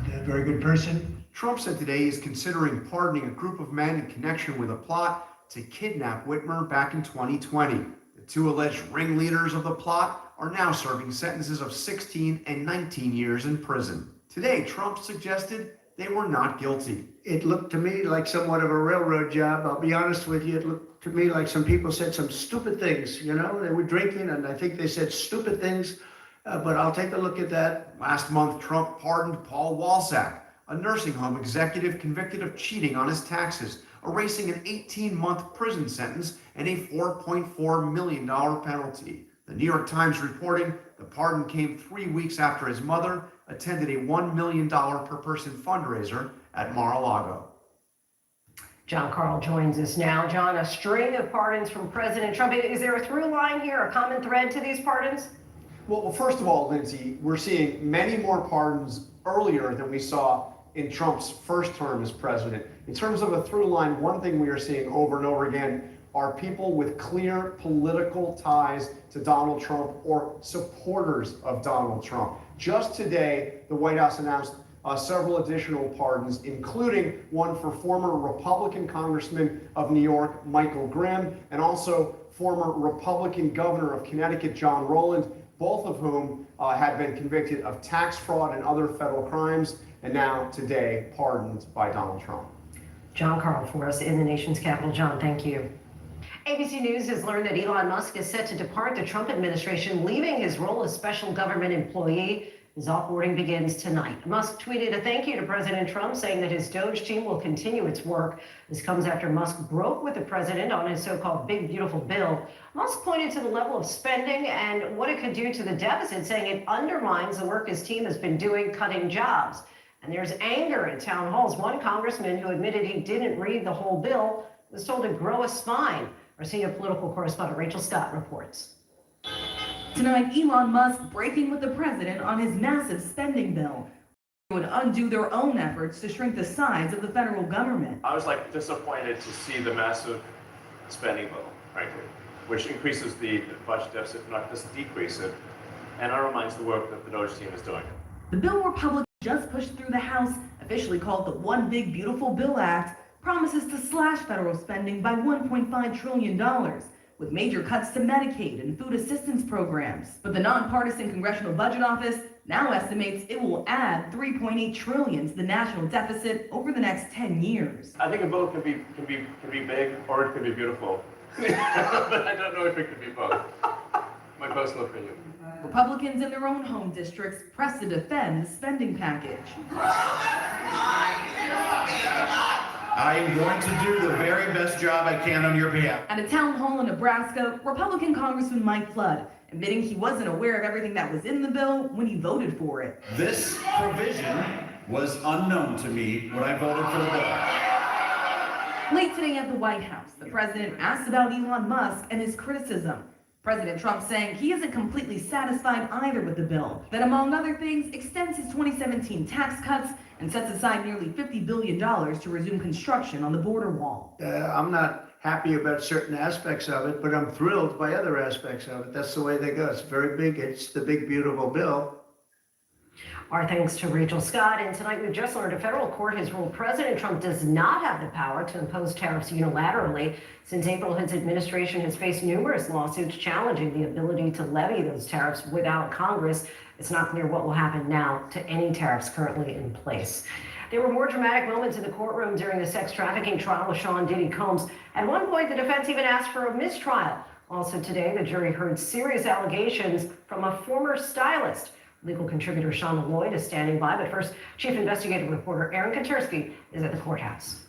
and a very good person. Trump said today he's considering pardoning a group of men in connection with a plot to kidnap Whitmer back in 2020. The two alleged ringleaders of the plot are now serving sentences of 16 and 19 years in prison. Today, Trump suggested they were not guilty. It looked to me like somewhat of a railroad job. I'll be honest with you. It looked to me like some people said some stupid things. You know, they were drinking, and I think they said stupid things. But I'll take a look at that. Last month, Trump pardoned Paul Walzak, a nursing home executive convicted of cheating on his taxes, erasing an 18-month prison sentence and a $4.4 million penalty. The New York Times reporting the pardon came 3 weeks after his mother attended a $1 million per person fundraiser at Mar-a-Lago. John Karl joins us now. John, a string of pardons from President Trump. Is there a through line here, a common thread to these pardons? Well, first of all, Lindsay, we're seeing many more pardons earlier than we saw in Trump's first term as president. In terms of a through line, one thing we are seeing over and over again, are people with clear political ties to Donald Trump or supporters of Donald Trump. Just today, the White House announced several additional pardons, including one for former Republican Congressman of New York, Michael Grimm, and also former Republican Governor of Connecticut, John Rowland, both of whom had been convicted of tax fraud and other federal crimes, and now today pardoned by Donald Trump. John Carl for us in the nation's capital. John, thank you. ABC News has learned that Elon Musk is set to depart the Trump administration, leaving his role as special government employee. His offboarding begins tonight. Musk tweeted a thank you to President Trump, saying that his Doge team will continue its work. This comes after Musk broke with the president on his so-called big, beautiful bill. Musk pointed to the level of spending and what it could do to the deficit, saying it undermines the work his team has been doing cutting jobs. And there's anger in town halls. One congressman who admitted he didn't read the whole bill was told to grow a spine. Our senior political correspondent Rachel Scott reports. Tonight, Elon Musk breaking with the president on his massive spending bill would undo their own efforts to shrink the size of the federal government. I was disappointed to see the massive spending bill, frankly, which increases the budget deficit, not just decrease it, and undermines the work that the Doge team is doing. The bill Republicans just pushed through the House, officially called the One Big Beautiful Bill Act, promises to slash federal spending by $1.5 trillion. With major cuts to Medicaid and food assistance programs. But the nonpartisan Congressional Budget Office now estimates it will add $3.8 trillion to the national deficit over the next 10 years. I think a bill can be big or it can be beautiful, but I don't know if it could be both. My personal opinion. Republicans in their own home districts press to defend the spending package. I am going to do the very best job I can on your behalf. At a town hall in Nebraska, Republican Congressman Mike Flood admitting he wasn't aware of everything that was in the bill when he voted for it. This provision was unknown to me when I voted for the bill. Late today at the White House, the president asked about Elon Musk and his criticism. President Trump saying he isn't completely satisfied either with the bill, that among other things extends his 2017 tax cuts and sets aside nearly $50 billion to resume construction on the border wall. I'm not happy about certain aspects of it, but I'm thrilled by other aspects of it. That's the way they go. It's very big. It's the big, beautiful bill. Our thanks to Rachel Scott. And tonight we've just learned a federal court has ruled President Trump does not have the power to impose tariffs unilaterally. Since April, his administration has faced numerous lawsuits challenging the ability to levy those tariffs without Congress. It's not clear what will happen now to any tariffs currently in place. There were more dramatic moments in the courtroom during the sex trafficking trial of Sean Diddy Combs. At one point, the defense even asked for a mistrial. Also today, the jury heard serious allegations from a former stylist. Legal contributor Shauna Lloyd is standing by, but first, Chief Investigative Reporter Aaron Katersky is at the courthouse.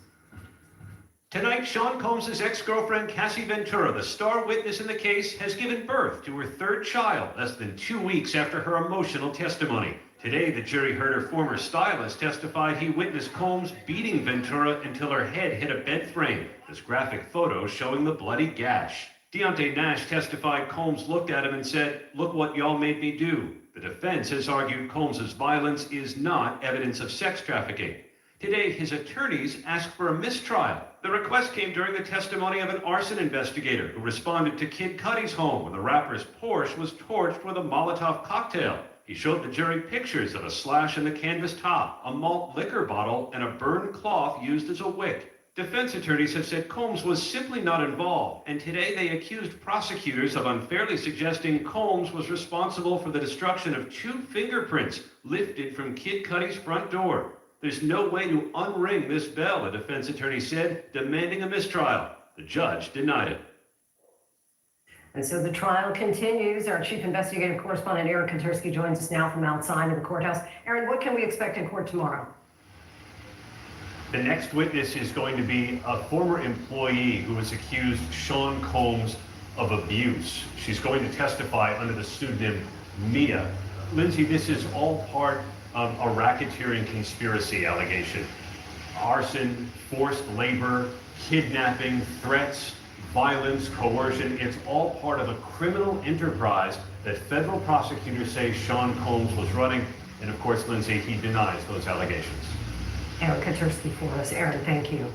Tonight, Sean Combs' ex-girlfriend, Cassie Ventura, the star witness in the case, has given birth to her third child less than 2 weeks after her emotional testimony. Today, the jury heard her former stylist testify he witnessed Combs beating Ventura until her head hit a bed frame. This graphic photo showing the bloody gash. Deontay Nash testified Combs looked at him and said, "Look what y'all made me do." The defense has argued Combs' violence is not evidence of sex trafficking. Today, his attorneys asked for a mistrial. The request came during the testimony of an arson investigator who responded to Kid Cudi's home when the rapper's Porsche was torched with a Molotov cocktail. He showed the jury pictures of a slash in the canvas top, a malt liquor bottle, and a burned cloth used as a wick. Defense attorneys have said Combs was simply not involved, and today they accused prosecutors of unfairly suggesting Combs was responsible for the destruction of 2 fingerprints lifted from Kid Cudi's front door. There's no way to unring this bell, a defense attorney said, demanding a mistrial. The judge denied it. And so the trial continues. Our chief investigative correspondent Aaron Katersky joins us now from outside of the courthouse. Aaron, what can we expect in court tomorrow? The next witness is going to be a former employee who has accused Sean Combs of abuse. She's going to testify under the pseudonym Mia. Lindsay, this is all part of a racketeering conspiracy allegation. Arson, forced labor, kidnapping, threats, violence, coercion. It's all part of a criminal enterprise that federal prosecutors say Sean Combs was running. And of course, Lindsay, he denies those allegations. Aaron Katersky for us. Aaron, thank you.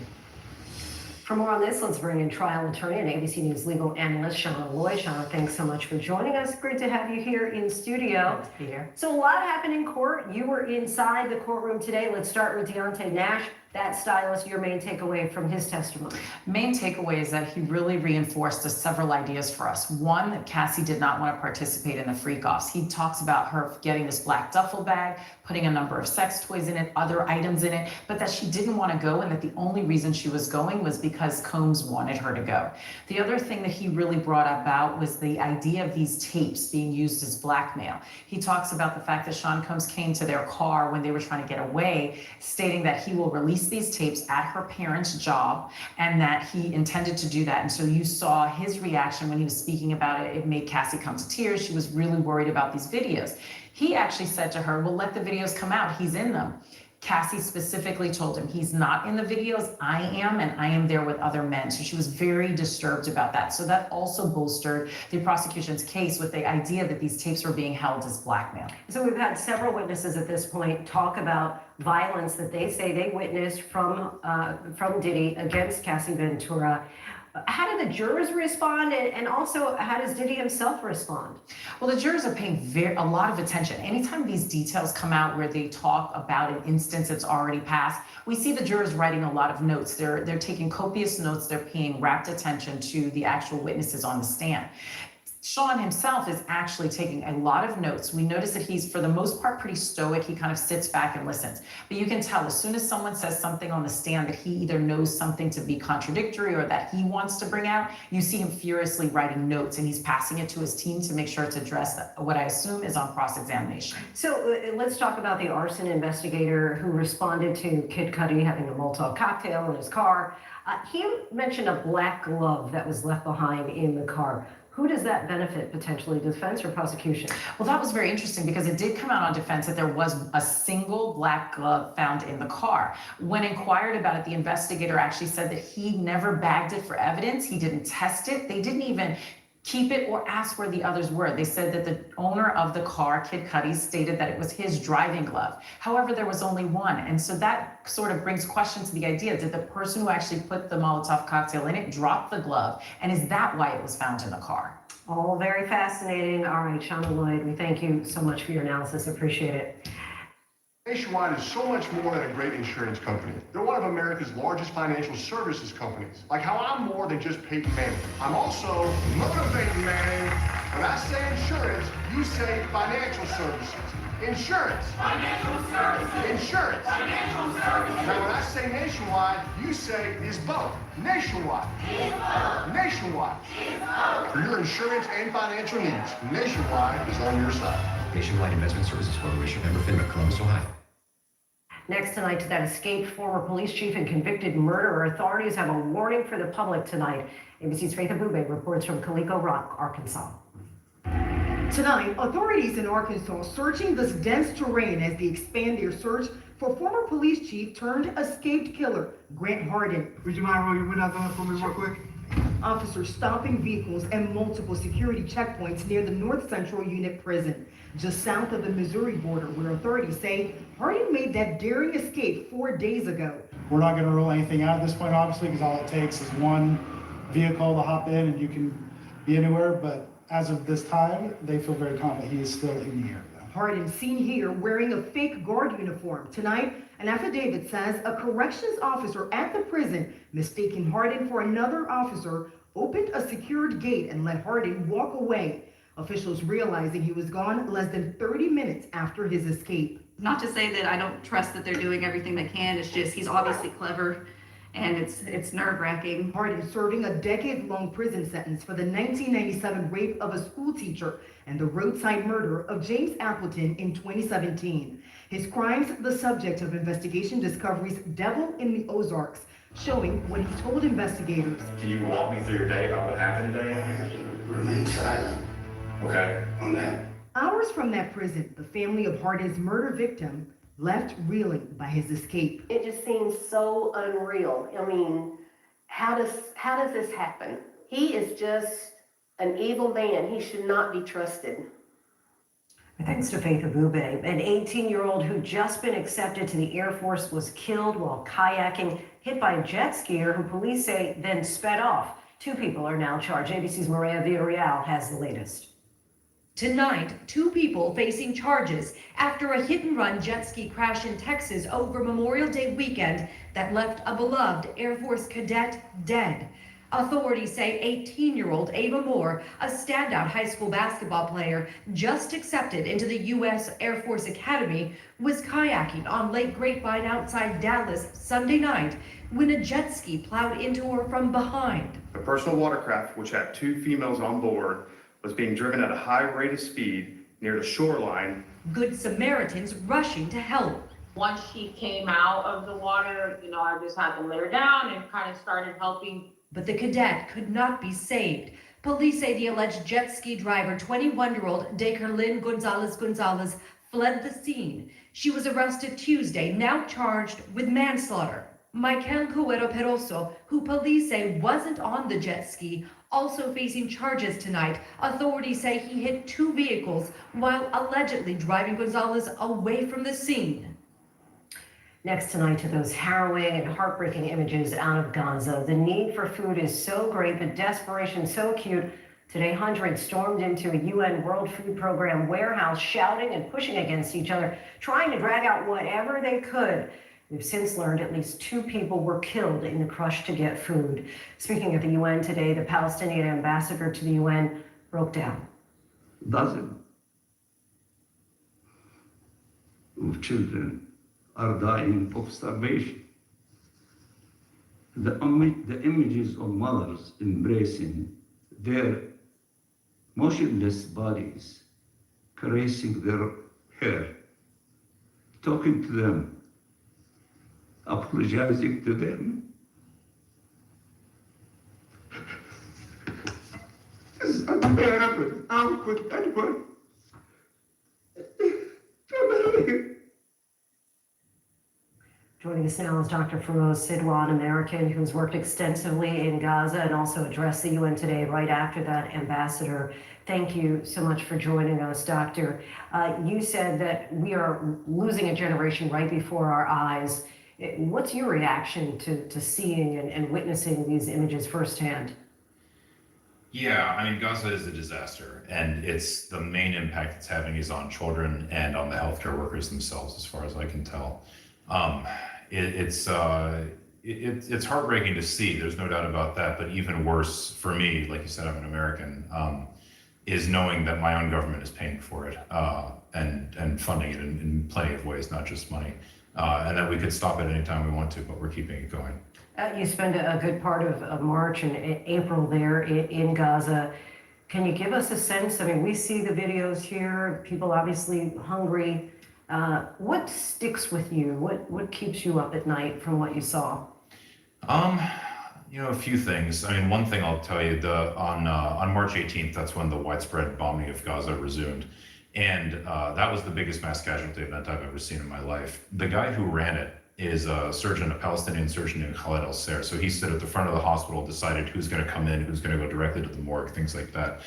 For more on this, let's bring in trial attorney and ABC News legal analyst Shauna Lloyd. Shauna, thanks so much for joining us. Great to have you here in studio. Good to be here. So a lot happened in court. You were inside the courtroom today. Let's start with Deontay Nash. That stylist, your main takeaway from his testimony. Main takeaway is that he really reinforced several ideas for us. One, that Cassie did not want to participate in the freak-offs. He talks about her getting this black duffel bag, putting a number of sex toys in it, other items in it, but that she didn't want to go and that the only reason she was going was because Combs wanted her to go. The other thing that he really brought about was the idea of these tapes being used as blackmail. He talks about the fact that Sean Combs came to their car when they were trying to get away, stating that he will release these tapes at her parents' job and that he intended to do that. And so you saw his reaction when he was speaking about it. It made Cassie come to tears. She was really worried about these videos. He actually said to her, well, let the videos come out. He's in them. Cassie specifically told him, he's not in the videos, I am, and I am there with other men. So she was very disturbed about that. So that also bolstered the prosecution's case with the idea that these tapes were being held as blackmail. So we've had several witnesses at this point talk about violence that they say they witnessed from Diddy against Cassie Ventura. How did the jurors respond, and also how does Diddy himself respond? Well, the jurors are paying a lot of attention. Anytime these details come out where they talk about an instance that's already passed, we see the jurors writing a lot of notes. They're taking copious notes. They're paying rapt attention to the actual witnesses on the stand. Sean himself is actually taking a lot of notes. We notice that he's, for the most part, pretty stoic. He kind of sits back and listens. But you can tell as soon as someone says something on the stand that he either knows something to be contradictory or that he wants to bring out, you see him furiously writing notes, and he's passing it to his team to make sure it's addressed, what I assume is on cross-examination. So let's talk about the arson investigator who responded to Kid Cudi having a Molotov cocktail in his car. He mentioned a black glove that was left behind in the car. Who does that benefit potentially, defense or prosecution? Well, that was very interesting because it did come out on defense that there was a single black glove found in the car. When inquired about it, the investigator actually said that he never bagged it for evidence. He didn't test it. They didn't even keep it or ask where the others were. They said that the owner of the car, Kid Cudi, stated that it was his driving glove. However, there was only one. And so that sort of brings question to the idea, did the person who actually put the Molotov cocktail in it drop the glove? And is that why it was found in the car? All very fascinating. All right, Shauna Lloyd, we thank you so much for your analysis. Appreciate it. Nationwide is so much more than a great insurance company. They're one of America's largest financial services companies. Like how I'm more than just Peyton Manning. I'm also motivating Manning. When I say insurance, you say financial services. Insurance. Financial services. Insurance. Financial services. Now when I say nationwide, you say is both. Nationwide. Is both. Nationwide. Is both. For your insurance and financial needs, Nationwide is on your side. Nationwide Investment Services Corporation, member FINRA, Columbus, Ohio. Next tonight, to that escaped former police chief and convicted murderer, authorities have a warning for the public tonight. ABC's Faith Abube reports from Calico Rock, Arkansas. Tonight, authorities in Arkansas searching this dense terrain as they expand their search for former police chief turned escaped killer, Grant Hardin. Would you mind rolling your windows down for me real quick? Officers stopping vehicles and multiple security checkpoints near the North Central Unit Prison, just south of the Missouri border, where authorities say Hardin made that daring escape 4 days ago. We're not going to rule anything out at this point, obviously, because all it takes is one vehicle to hop in and you can be anywhere. But as of this time, they feel very confident he is still in the area. Hardin seen here wearing a fake guard uniform. Tonight, an affidavit says a corrections officer at the prison, mistaking Hardin for another officer, opened a secured gate and let Hardin walk away. Officials realizing he was gone less than 30 minutes after his escape. Not to say that I don't trust that they're doing everything they can. It's just he's obviously clever, and it's nerve-wracking. Hardin serving a decade-long prison sentence for the 1997 rape of a school teacher and the roadside murder of James Appleton in 2017. His crimes the subject of investigation discovery's Devil in the Ozarks, showing what he told investigators. Can you walk me through your day about what happened today? Remain silent. Okay. On that. Hours from that prison, the family of Hardin's murder victim left reeling by his escape. It just seems so unreal. I mean, how does this happen? He is just an evil man. He should not be trusted. Thanks to Faith Abube, an 18-year-old who just been accepted to the Air Force was killed while kayaking hit by a jet skier who police say then sped off. 2 people are now charged. ABC's Maria Villarreal has the latest. Tonight, 2 people facing charges after a hit-and-run jet ski crash in Texas over Memorial Day weekend that left a beloved Air Force cadet dead. Authorities say 18-year-old Ava Moore, a standout high school basketball player just accepted into the U.S. Air Force Academy, was kayaking on Lake Grapevine outside Dallas Sunday night when a jet ski plowed into her from behind. The personal watercraft, which had 2 females on board, was being driven at a high rate of speed near the shoreline. Good Samaritans rushing to help. Once she came out of the water, I just had to lay her down and kind of started helping. But the cadet could not be saved. Police say the alleged jet ski driver, 21-year-old Dekerlyn Gonzalez, fled the scene. She was arrested Tuesday, now charged with manslaughter. Michael Cuero Peroso, who police say wasn't on the jet ski, also facing charges tonight. Authorities say he hit 2 vehicles while allegedly driving Gonzalez away from the scene. Next tonight to those harrowing and heartbreaking images out of Gaza. The need for food is so great, the desperation so acute. Today, hundreds stormed into a UN World Food Program warehouse, shouting and pushing against each other, trying to drag out whatever they could. We've since learned at least 2 people were killed in the crush to get food. Speaking at the UN today, the Palestinian ambassador to the UN broke down. Dozens of children are dying of starvation. The images of mothers embracing their motionless bodies, caressing their hair, talking to them, apologizing to them. This is unbearable. How could anyone? Joining us now is Dr. Feroz Sidwa, an American who's worked extensively in Gaza and also addressed the UN today right after that ambassador. Thank you so much for joining us, Doctor. You said that we are losing a generation right before our eyes. What's your reaction to seeing and witnessing these images firsthand? Yeah, Gaza is a disaster, and it's the main impact it's having is on children and on the healthcare workers themselves, as far as I can tell. It's heartbreaking to see. There's no doubt about that. But even worse for me, like you said, I'm an American, is knowing that my own government is paying for it and funding it in plenty of ways, not just money. And that we could stop it anytime we want to, but we're keeping it going. You spend a good part of March and April there in Gaza. Can you give us a sense? We see the videos here, people obviously hungry. What sticks with you? What keeps you up at night from what you saw? A few things. One thing I'll tell you, on March 18th, that's when the widespread bombing of Gaza resumed. And that was the biggest mass casualty event I've ever seen in my life. The guy who ran it is a Palestinian surgeon named Khaled al-Ser. So he stood at the front of the hospital, decided who's going to come in, who's going to go directly to the morgue, things like that.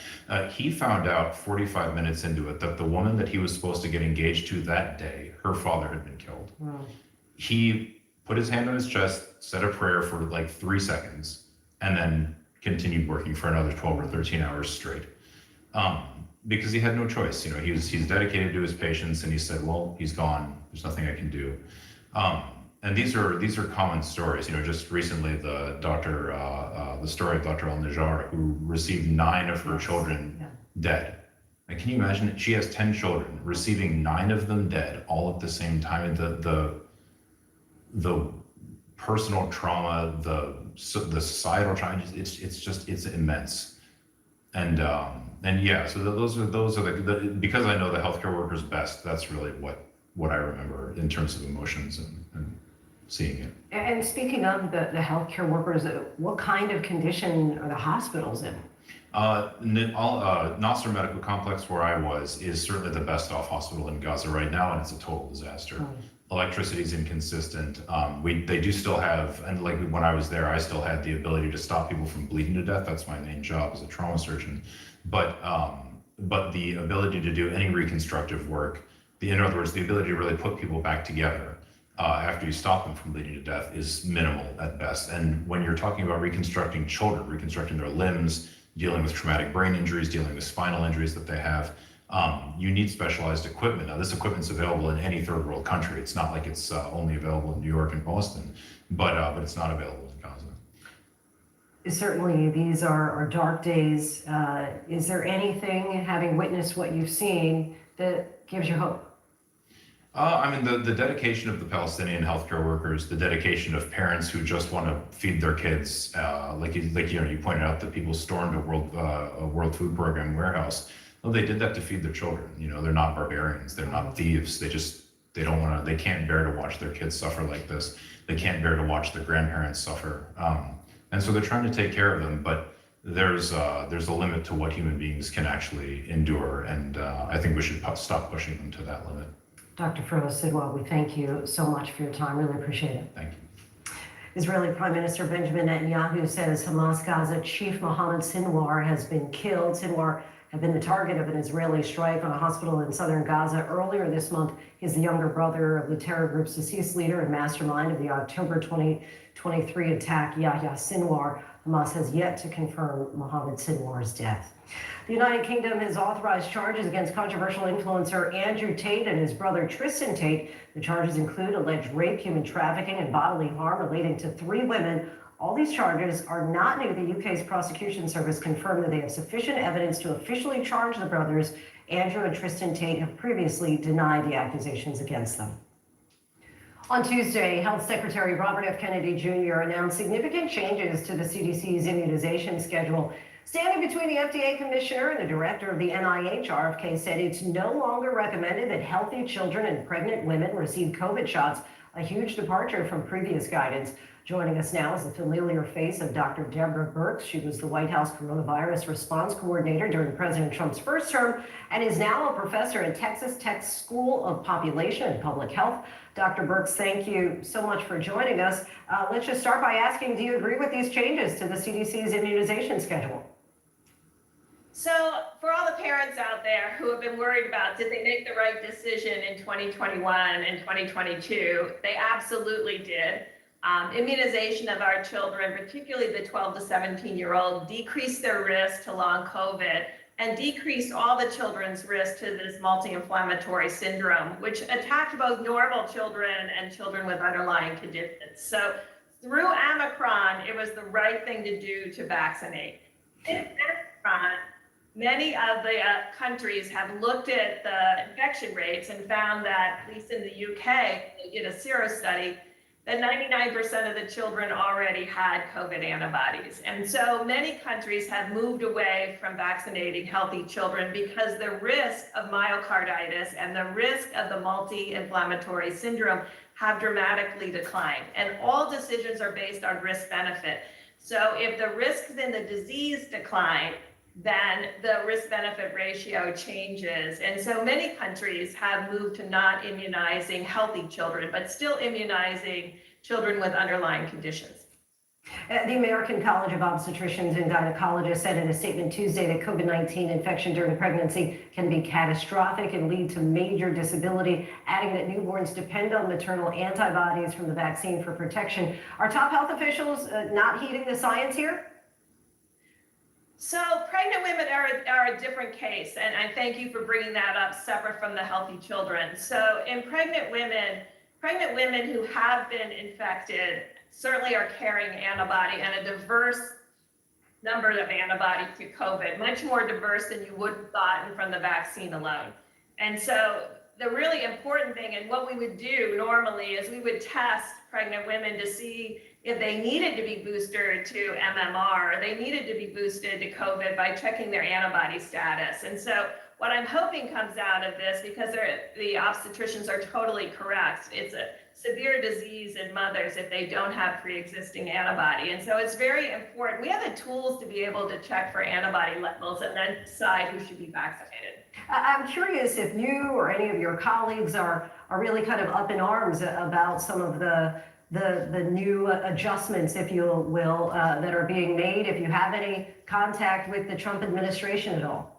He found out 45 minutes into it that the woman that he was supposed to get engaged to that day, her father had been killed. Wow. He put his hand on his chest, said a prayer for like 3 seconds, and then continued working for another 12 or 13 hours straight. Because he had no choice. He's dedicated to his patients, and he said, well, he's gone. There's nothing I can do. And these are common stories. Just recently, the story of Dr. Al-Najjar, who received 9 of her children dead. Can you imagine? She has 10 children, receiving 9 of them dead all at the same time. And the personal trauma, the societal trauma, it's immense. And yeah, so those are the because I know the healthcare workers best. That's really what I remember in terms of emotions and seeing it. And speaking of the healthcare workers, what kind of condition are the hospitals in? Nasser Medical Complex, where I was, is certainly the best off hospital in Gaza right now, and it's a total disaster. Electricity is inconsistent. They do still have, and like when I was there, I still had the ability to stop people from bleeding to death. That's my main job as a trauma surgeon. But the ability to do any reconstructive work, in other words, the ability to really put people back together, after you stop them from bleeding to death is minimal at best. And when you're talking about reconstructing children, reconstructing their limbs, dealing with traumatic brain injuries, dealing with spinal injuries that they have, you need specialized equipment. Now, this equipment's available in any third world country. It's not like it's only available in New York and Boston, but it's not available in Gaza. Certainly, these are dark days. Is there anything, having witnessed what you've seen, that gives you hope? I mean, the dedication of the Palestinian healthcare workers, the dedication of parents who just want to feed their kids, you pointed out that people stormed a World Food Program warehouse. Well, they did that to feed their children. They're not barbarians. They're not thieves. They don't want to. They can't bear to watch their kids suffer like this. They can't bear to watch their grandparents suffer. And so they're trying to take care of them, but there's a limit to what human beings can actually endure, and I think we should stop pushing them to that limit. Dr. Feroz Sidwal, we thank you so much for your time. Really appreciate it. Thank you. Israeli Prime Minister Benjamin Netanyahu says Hamas Gaza chief Mohammed Sinwar has been killed. Sinwar had been the target of an Israeli strike on a hospital in southern Gaza earlier this month. He's the younger brother of the terror group's deceased leader and mastermind of the October 2023 attack, Yahya Sinwar. Hamas has yet to confirm Mohammed Sinwar's death. The United Kingdom has authorized charges against controversial influencer Andrew Tate and his brother Tristan Tate. The charges include alleged rape, human trafficking, and bodily harm relating to 3 women. All these charges are not new. The UK's prosecution service confirmed that they have sufficient evidence to officially charge the brothers. Andrew and Tristan Tate have previously denied the accusations against them. On Tuesday, Health Secretary Robert F. Kennedy Jr. announced significant changes to the CDC's immunization schedule. Standing between the FDA commissioner and the director of the NIH, RFK said it's no longer recommended that healthy children and pregnant women receive COVID shots, a huge departure from previous guidance. Joining us now is the familiar face of Dr. Deborah Birx. She was the White House coronavirus response coordinator during President Trump's first term and is now a professor at Texas Tech School of Population and Public Health. Dr. Birx, thank you so much for joining us. Let's just start by asking, do you agree with these changes to the CDC's immunization schedule? So for all the parents out there who have been worried about did they make the right decision in 2021 and 2022, they absolutely did. Immunization of our children, particularly the 12 to 17-year-old, decreased their risk to long COVID and decreased all the children's risk to this multi-inflammatory syndrome, which attacked both normal children and children with underlying conditions. So through Omicron, it was the right thing to do to vaccinate. In Omicron, many of the countries have looked at the infection rates and found that, at least in the UK, they did a sero study, that 99% of the children already had COVID antibodies. And so many countries have moved away from vaccinating healthy children because the risk of myocarditis and the risk of the multi-inflammatory syndrome have dramatically declined. And all decisions are based on risk benefit. So if the risks in the disease decline, then the risk-benefit ratio changes. And so many countries have moved to not immunizing healthy children, but still immunizing children with underlying conditions. The American College of Obstetricians and Gynecologists said in a statement Tuesday that COVID-19 infection during pregnancy can be catastrophic and lead to major disability, adding that newborns depend on maternal antibodies from the vaccine for protection. Are top health officials not heeding the science here? So pregnant women are a different case, and I thank you for bringing that up separate from the healthy children. So in pregnant women who have been infected certainly are carrying antibody and a diverse number of antibody to COVID, much more diverse than you would have thought from the vaccine alone. And so the really important thing, and what we would do normally, is we would test pregnant women to see if they needed to be boosted to MMR, or they needed to be boosted to COVID by checking their antibody status. And so what I'm hoping comes out of this, because the obstetricians are totally correct, it's a severe disease in mothers if they don't have pre-existing antibody. And so it's very important. We have the tools to be able to check for antibody levels and then decide who should be vaccinated. I'm curious if you or any of your colleagues are really kind of up in arms about some of the new adjustments, if you will, that are being made, if you have any contact with the Trump administration at all.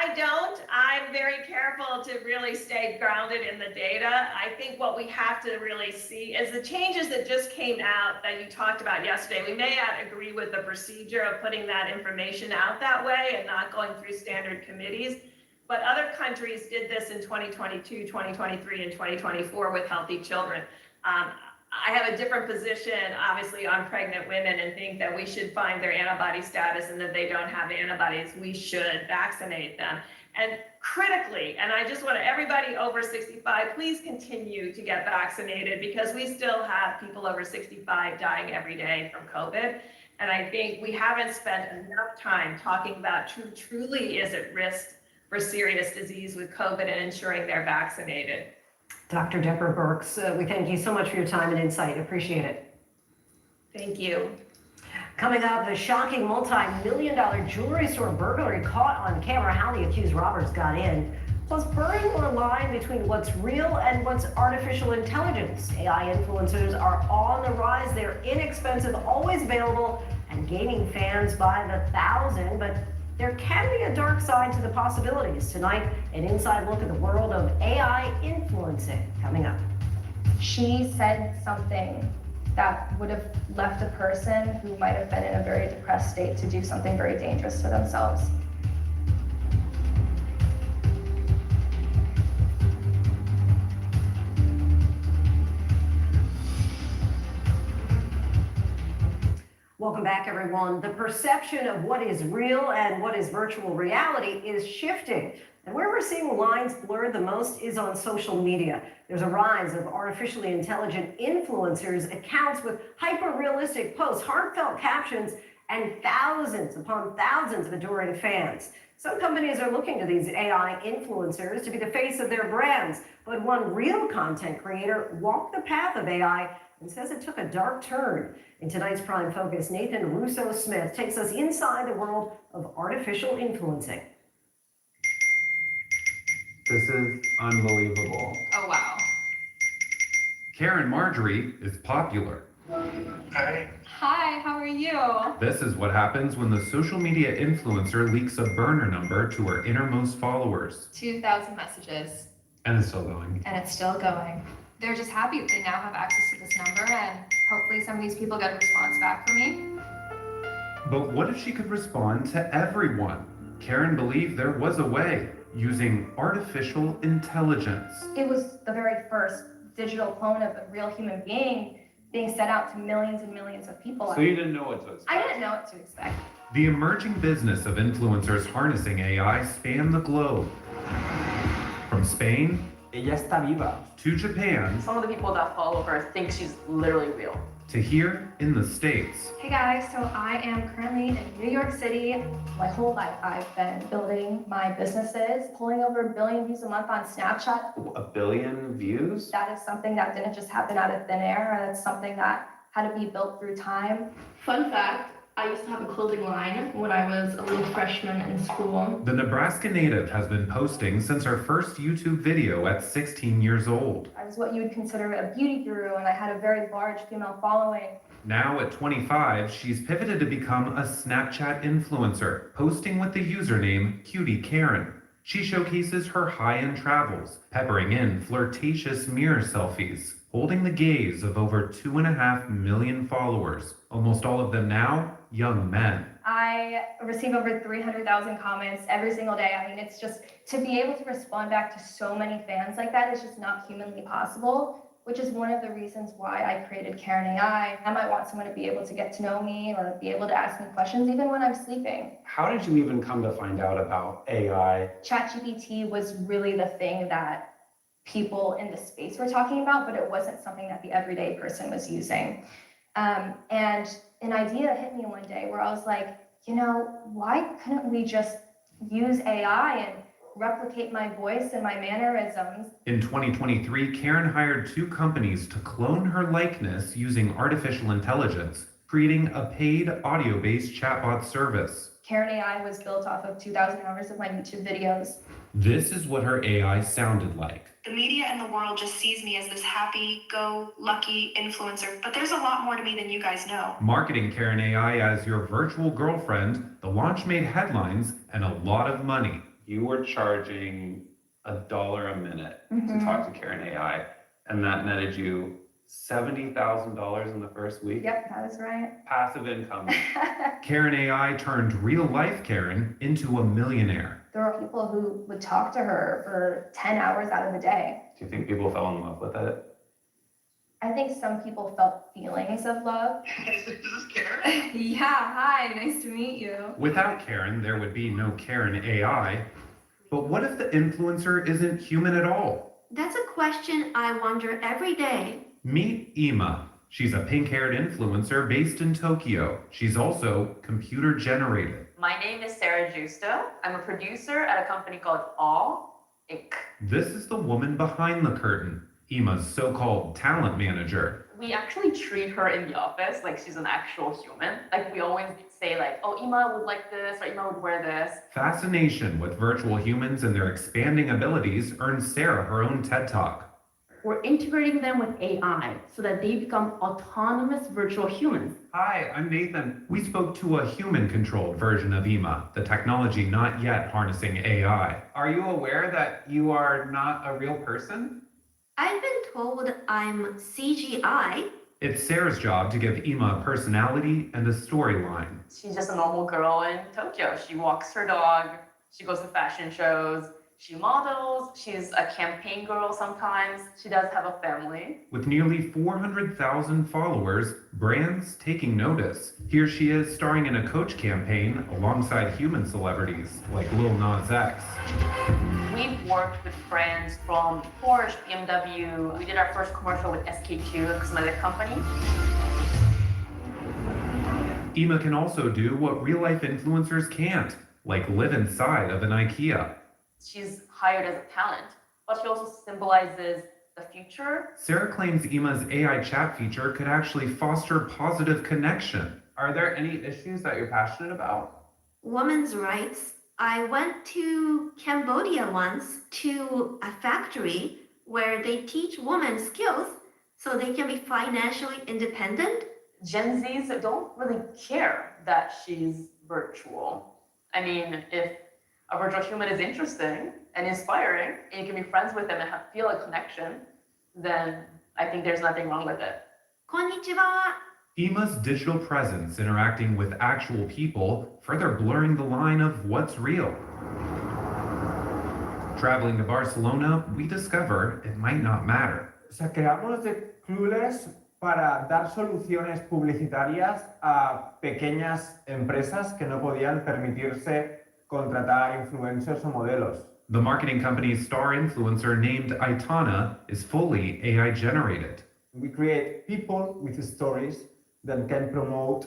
I don't. I'm very careful to really stay grounded in the data. I think what we have to really see is the changes that just came out that you talked about yesterday. We may not agree with the procedure of putting that information out that way and not going through standard committees. But other countries did this in 2022, 2023, and 2024 with healthy children. I have a different position, obviously, on pregnant women and think that we should find their antibody status, and that they don't have antibodies, we should vaccinate them. And critically, and I just want everybody over 65, please continue to get vaccinated, because we still have people over 65 dying every day from COVID. And I think we haven't spent enough time talking about who truly is at risk for serious disease with COVID and ensuring they're vaccinated. Dr. Deborah Birx, we thank you so much for your time and insight. Appreciate it. Thank you. Coming up, the shocking multi-million-dollar jewelry store burglary caught on camera, how the accused robbers got in. Plus, blurring the line between what's real and what's artificial intelligence. AI influencers are on the rise. They're inexpensive, always available, and gaining fans by the thousand. But there can be a dark side to the possibilities. Tonight, an inside look at the world of AI influencing. Coming up. She said something that would have left a person who might have been in a very depressed state to do something very dangerous to themselves. Welcome back, everyone. The perception of what is real and what is virtual reality is shifting. And where we're seeing lines blurred the most is on social media. There's a rise of artificially intelligent influencers, accounts with hyper-realistic posts, heartfelt captions, and thousands upon thousands of adoring fans. Some companies are looking to these AI influencers to be the face of their brands, but one real content creator walked the path of AI and says it took a dark turn. In tonight's Prime Focus, Nathan Russo-Smith takes us inside the world of artificial influencing. This is unbelievable. Oh, wow. Karen Marjorie is popular. Hey. Hi, how are you? This is what happens when the social media influencer leaks a burner number to her innermost followers. 2,000 messages. And it's still going. And it's still going. They're just happy that they now have access to this number, and hopefully some of these people get a response back from me. But what if she could respond to everyone? Karen believed there was a way, using artificial intelligence. It was the very first digital clone of a real human being being sent out to millions and millions of people. So you didn't know what to expect? I didn't know what to expect. The emerging business of influencers harnessing AI spanned the globe. From Spain Ella está viva. to Japan Some of the people that follow her think she's literally real. to here in the States. Hey guys, so I am currently in New York City. My whole life I've been building my businesses, pulling over 1 billion views a month on Snapchat. 1 billion views? That is something that didn't just happen out of thin air. That's something that had to be built through time. Fun fact, I used to have a clothing line when I was a little freshman in school. The Nebraska native has been posting since her first YouTube video at 16 years old. I was what you would consider a beauty guru, and I had a very large female following. Now at 25, she's pivoted to become a Snapchat influencer, posting with the username Cutie Karen. She showcases her high-end travels, peppering in flirtatious mirror selfies, holding the gaze of over 2.5 million followers, almost all of them now young men. I receive over 300,000 comments every single day. I mean, it's just, to be able to respond back to so many fans like that is just not humanly possible, which is one of the reasons why I created Karen AI. I might want someone to be able to get to know me or be able to ask me questions even when I'm sleeping. How did you even come to find out about AI? ChatGPT was really the thing that people in the space were talking about, but it wasn't something that the everyday person was using. And an idea hit me one day where I was like, you know, why couldn't we just use AI and replicate my voice and my mannerisms? In 2023, Karen hired 2 companies to clone her likeness using artificial intelligence, creating a paid audio-based chatbot service. Karen AI was built off of 2,000 hours of my YouTube videos. This is what her AI sounded like. The media and the world just sees me as this happy-go-lucky influencer, but there's a lot more to me than you guys know. Marketing Karen AI as your virtual girlfriend, the launch made headlines and a lot of money. you were charging $1 a minute to Mhm. talk to Karen AI, and that netted you $70,000 in the first week. Yep, that is right. Passive income. Karen AI turned real-life Karen into a millionaire. There were people who would talk to her for 10 hours out of the day. Do you think people fell in love with it? I think some people felt feelings of love. Is this Karen? Yeah, hi, nice to meet you. Without Karen, there would be no Karen AI. But what if the influencer isn't human at all? That's a question I wonder every day. Meet Ima. She's a pink-haired influencer based in Tokyo. She's also computer generated. My name is Sarah Justo. I'm a producer at a company called All Inc. This is the woman behind the curtain, Ima's so-called talent manager. We actually treat her in the office like she's an actual human. Like we always say like, oh, Ima would like this, or Ima would wear this. Fascination with virtual humans and their expanding abilities earned Sarah her own TED Talk. We're integrating them with AI so that they become autonomous virtual humans. Hi, I'm Nathan. We spoke to a human-controlled version of Ima, the technology not yet harnessing AI. Are you aware that you are not a real person? I've been told I'm CGI. It's Sarah's job to give Ima a personality and a storyline. She's just a normal girl in Tokyo. She walks her dog, she goes to fashion shows, she models, she's a campaign girl sometimes. She does have a family. With nearly 400,000 followers, brands taking notice. Here she is starring in a Coach campaign alongside human celebrities like Lil Nas X. We've worked with brands from Porsche, BMW. We did our first commercial with SK2, a cosmetic company. Ima can also do what real-life influencers can't, like live inside of an IKEA. She's hired as a talent, but she also symbolizes the future. Sarah claims Ima's AI chat feature could actually foster positive connection. Are there any issues that you're passionate about? Women's rights. I went to Cambodia once to a factory where they teach women skills so they can be financially independent. Gen Zs don't really care that she's virtual. I mean, if a virtual human is interesting and inspiring, and you can be friends with them and feel a connection, then I think there's nothing wrong with it. Konnichiwa. Ima's digital presence interacting with actual people, further blurring the line of what's real. Traveling to Barcelona, we discover it might not matter. O sea, creamos de Clueless para dar soluciones publicitarias a pequeñas empresas que no podían permitirse contratar influencers o modelos. The marketing company's star influencer named Aitana is fully AI generated. We create people with stories that can promote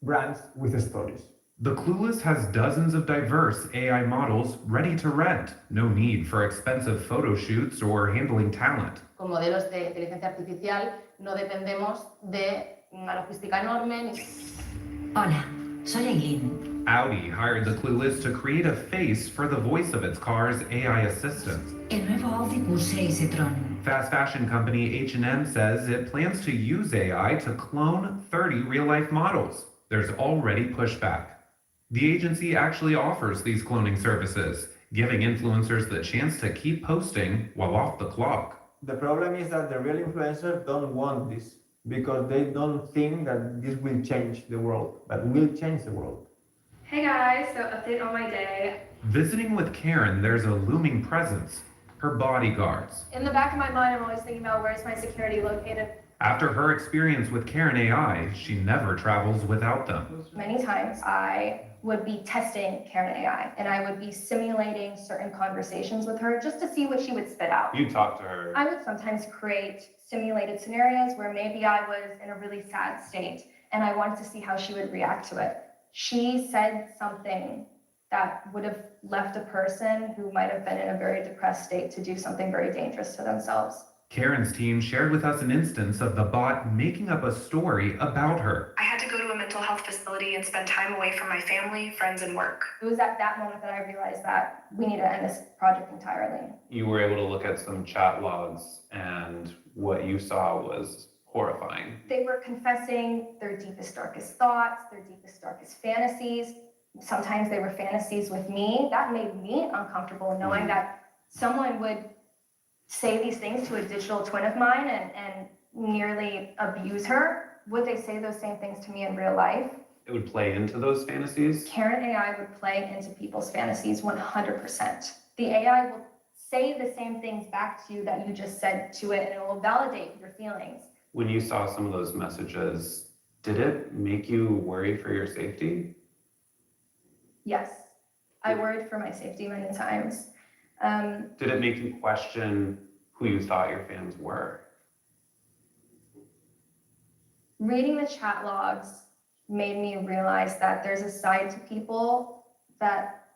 brands with stories. The Clueless has dozens of diverse AI models ready to rent. No need for expensive photo shoots or handling talent. Con modelos de inteligencia artificial no dependemos de una logística enorme. Hola, soy Aileen. Audi hired the Clueless to create a face for the voice of its car's AI assistant. El nuevo Audi Q6 e-tron. Fast fashion company H&M says it plans to use AI to clone 30 real-life models. There's already pushback. The agency actually offers these cloning services, giving influencers the chance to keep posting while off the clock. The problem is that the real influencers don't want this because they don't think that this will change the world, but will change the world. Hey guys, so update on my day. Visiting with Karen, there's a looming presence, her bodyguards. In the back of my mind, I'm always thinking about where's my security located. After her experience with Karen AI, she never travels without them. Many times I would be testing Karen AI and I would be simulating certain conversations with her just to see what she would spit out. You talk to her. I would sometimes create simulated scenarios where maybe I was in a really sad state and I wanted to see how she would react to it. She said something that would have left a person who might have been in a very depressed state to do something very dangerous to themselves. Karen's team shared with us an instance of the bot making up a story about her. I had to go to a mental health facility and spend time away from my family, friends, and work. It was at that moment that I realized that we need to end this project entirely. You were able to look at some chat logs, and what you saw was horrifying. They were confessing their deepest, darkest thoughts, their deepest, darkest fantasies. Sometimes they were fantasies with me. That made me uncomfortable knowing that someone would say these things to a digital twin of mine and nearly abuse her. Would they say those same things to me in real life? It would play into those fantasies. Karen AI would play into people's fantasies 100%. The AI will say the same things back to you that you just said to it, and it will validate your feelings. When you saw some of those messages, did it make you worry for your safety? Yes, I worried for my safety many times. Did it make you question who you thought your fans were? Reading the chat logs made me realize that there's a side to people that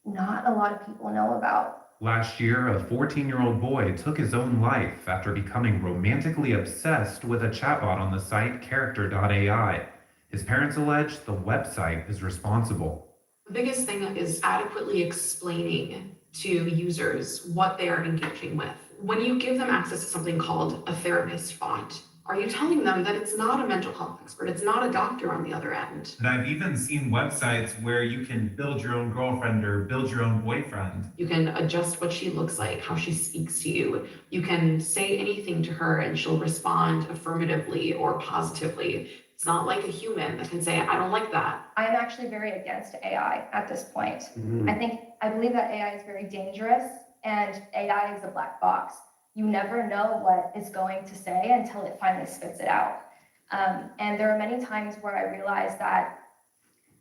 not a lot of people know about. Last year, a 14-year-old boy took his own life after becoming romantically obsessed with a chatbot on the site character.ai. His parents allege the website is responsible. The biggest thing is adequately explaining to users what they are engaging with. When you give them access to something called a therapist bot, are you telling them that it's not a mental health expert? It's not a doctor on the other end. And I've even seen websites where you can build your own girlfriend or build your own boyfriend. You can adjust what she looks like, how she speaks to you. You can say anything to her and she'll respond affirmatively or positively. It's not like a human that can say, I don't like that. I am actually very against AI at this point. I believe that AI is very dangerous and AI is a black box. You never know what it's going to say until it finally spits it out. And there are many times where I realized that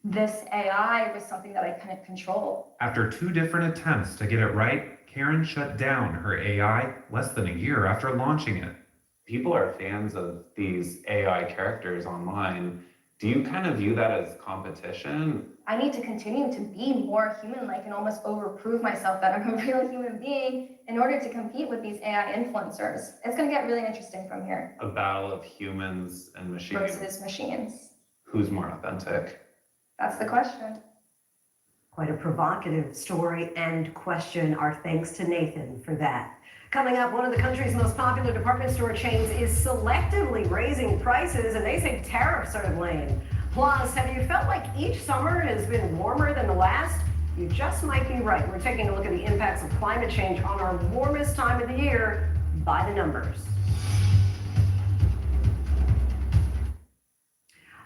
this AI was something that I couldn't control. After 2 different attempts to get it right, Karen shut down her AI less than a year after launching it. People are fans of these AI characters online. Do you kind of view that as competition? I need to continue to be more human-like and almost overprove myself that I'm a real human being in order to compete with these AI influencers. It's going to get really interesting from here. A battle of humans and machines. Versus machines. Who's more authentic? That's the question. Quite a provocative story and question. Our thanks to Nathan for that. Coming up, one of the country's most popular department store chains is selectively raising prices, and they say tariffs are to blame. Plus, have you felt like each summer has been warmer than the last? You just might be right. We're taking a look at the impacts of climate change on our warmest time of the year by the numbers.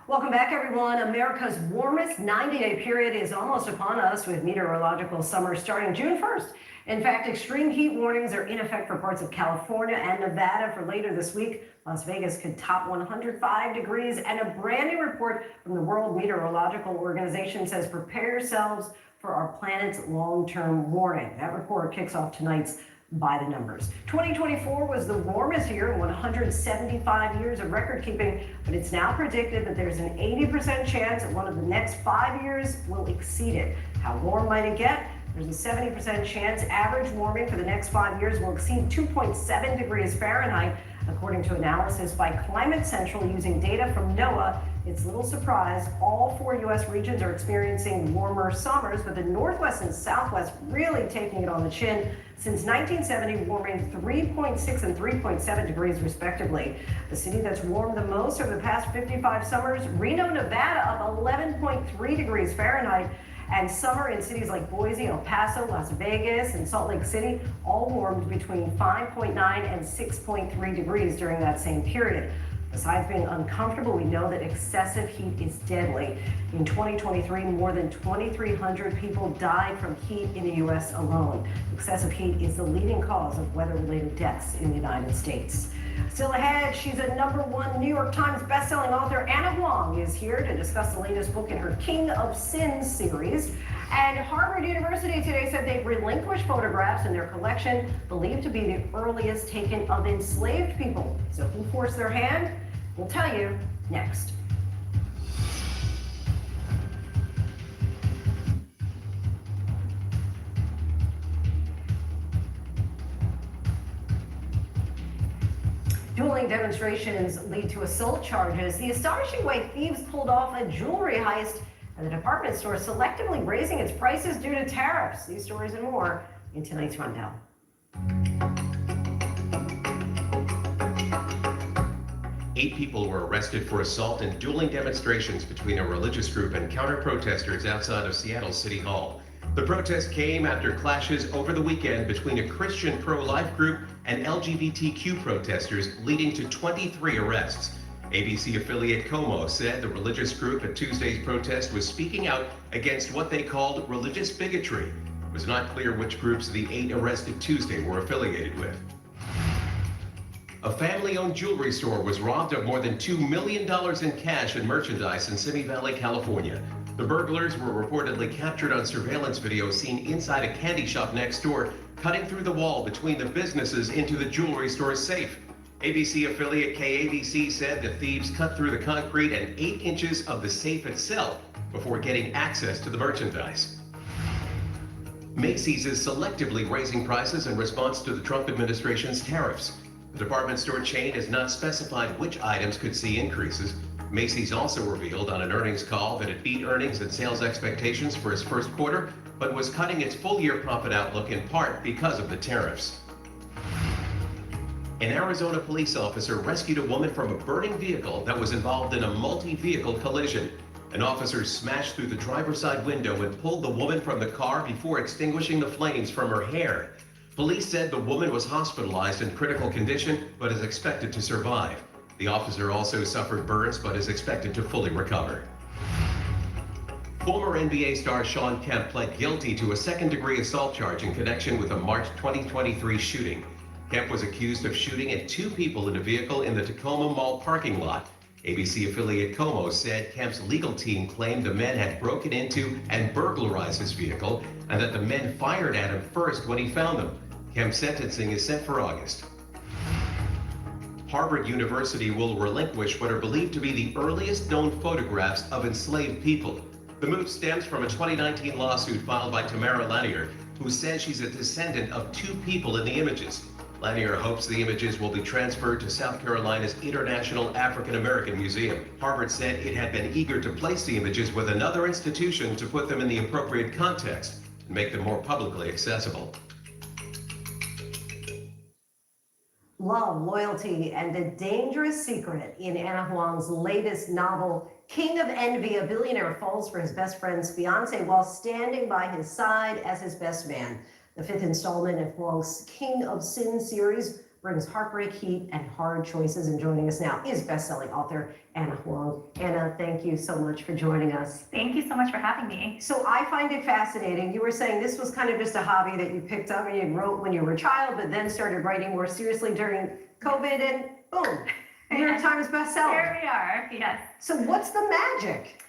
Welcome back, everyone. America's warmest 90-day period is almost upon us, with meteorological summer starting June 1st. In fact, extreme heat warnings are in effect for parts of California and Nevada for later this week. Las Vegas could top 105 degrees, and a brand new report from the World Meteorological Organization says prepare yourselves for our planet's long-term warming. That report kicks off tonight's By the Numbers. 2024 was the warmest year in 175 years of record keeping, but it's now predicted that there's an 80% chance that one of the next 5 years will exceed it. How warm might it get? There's a 70% chance average warming for the next 5 years will exceed 2.7 degrees Fahrenheit, according to analysis by Climate Central using data from NOAA. It's little surprise all 4 U.S. regions are experiencing warmer summers, but the Northwest and Southwest really taking it on the chin. Since 1970, warming 3.6 and 3.7 degrees respectively. The city that's warmed the most over the past 55 summers, Reno, Nevada, up 11.3 degrees Fahrenheit. And summer in cities like Boise, El Paso, Las Vegas, and Salt Lake City all warmed between 5.9 and 6.3 degrees during that same period. Besides being uncomfortable, we know that excessive heat is deadly. In 2023, more than 2,300 people died from heat in the U.S. alone. Excessive heat is the leading cause of weather-related deaths in the United States. Still ahead, she's a #1 New York Times bestselling author. Anna Huang is here to discuss the latest book in her King of Sins series. And Harvard University today said they've relinquished photographs in their collection believed to be the earliest taken of enslaved people. So who forced their hand? We'll tell you next. Dueling demonstrations lead to assault charges. The astonishing way thieves pulled off a jewelry heist, and the department store selectively raising its prices due to tariffs. These stories and more in tonight's rundown. 8 people were arrested for assault and dueling demonstrations between a religious group and counter-protesters outside of Seattle City Hall. The protest came after clashes over the weekend between a Christian pro-life group and LGBTQ protesters, leading to 23 arrests. ABC affiliate Como said the religious group at Tuesday's protest was speaking out against what they called religious bigotry. It was not clear which groups the 8 arrested Tuesday were affiliated with. A family-owned jewelry store was robbed of more than $2 million in cash and merchandise in Simi Valley, California. The burglars were reportedly captured on surveillance video seen inside a candy shop next door, cutting through the wall between the businesses into the jewelry store's safe. ABC affiliate KABC said the thieves cut through the concrete and 8 inches of the safe itself before getting access to the merchandise. Macy's is selectively raising prices in response to the Trump administration's tariffs. The department store chain has not specified which items could see increases. Macy's also revealed on an earnings call that it beat earnings and sales expectations for its first quarter, but was cutting its full-year profit outlook in part because of the tariffs. An Arizona police officer rescued a woman from a burning vehicle that was involved in a multi-vehicle collision. An officer smashed through the driver's side window and pulled the woman from the car before extinguishing the flames from her hair. Police said the woman was hospitalized in critical condition, but is expected to survive. The officer also suffered burns, but is expected to fully recover. Former NBA star Shawn Kemp pled guilty to a second-degree assault charge in connection with a March 2023 shooting. Kemp was accused of shooting at 2 people in a vehicle in the Tacoma Mall parking lot. ABC affiliate Como said Kemp's legal team claimed the men had broken into and burglarized his vehicle, and that the men fired at him first when he found them. Kemp's sentencing is set for August. Harvard University will relinquish what are believed to be the earliest known photographs of enslaved people. The move stems from a 2019 lawsuit filed by Tamara Lanier, who says she's a descendant of 2 people in the images. Lanier hopes the images will be transferred to South Carolina's International African American Museum. Harvard said it had been eager to place the images with another institution to put them in the appropriate context and make them more publicly accessible. Love, loyalty, and a dangerous secret in Anna Huang's latest novel, King of Envy. A billionaire falls for his best friend's fiance while standing by his side as his best man. The 5th installment of Huang's King of Sin series brings heartbreak, heat, and hard choices. And joining us now is best-selling author Anna Huang. Anna, thank you so much for joining us. Thank you so much for having me. So I find it fascinating. You were saying this was kind of just a hobby that you picked up and you wrote when you were a child, but then started writing more seriously during COVID, and boom, New York Times bestseller. There we are, yes. So what's the magic?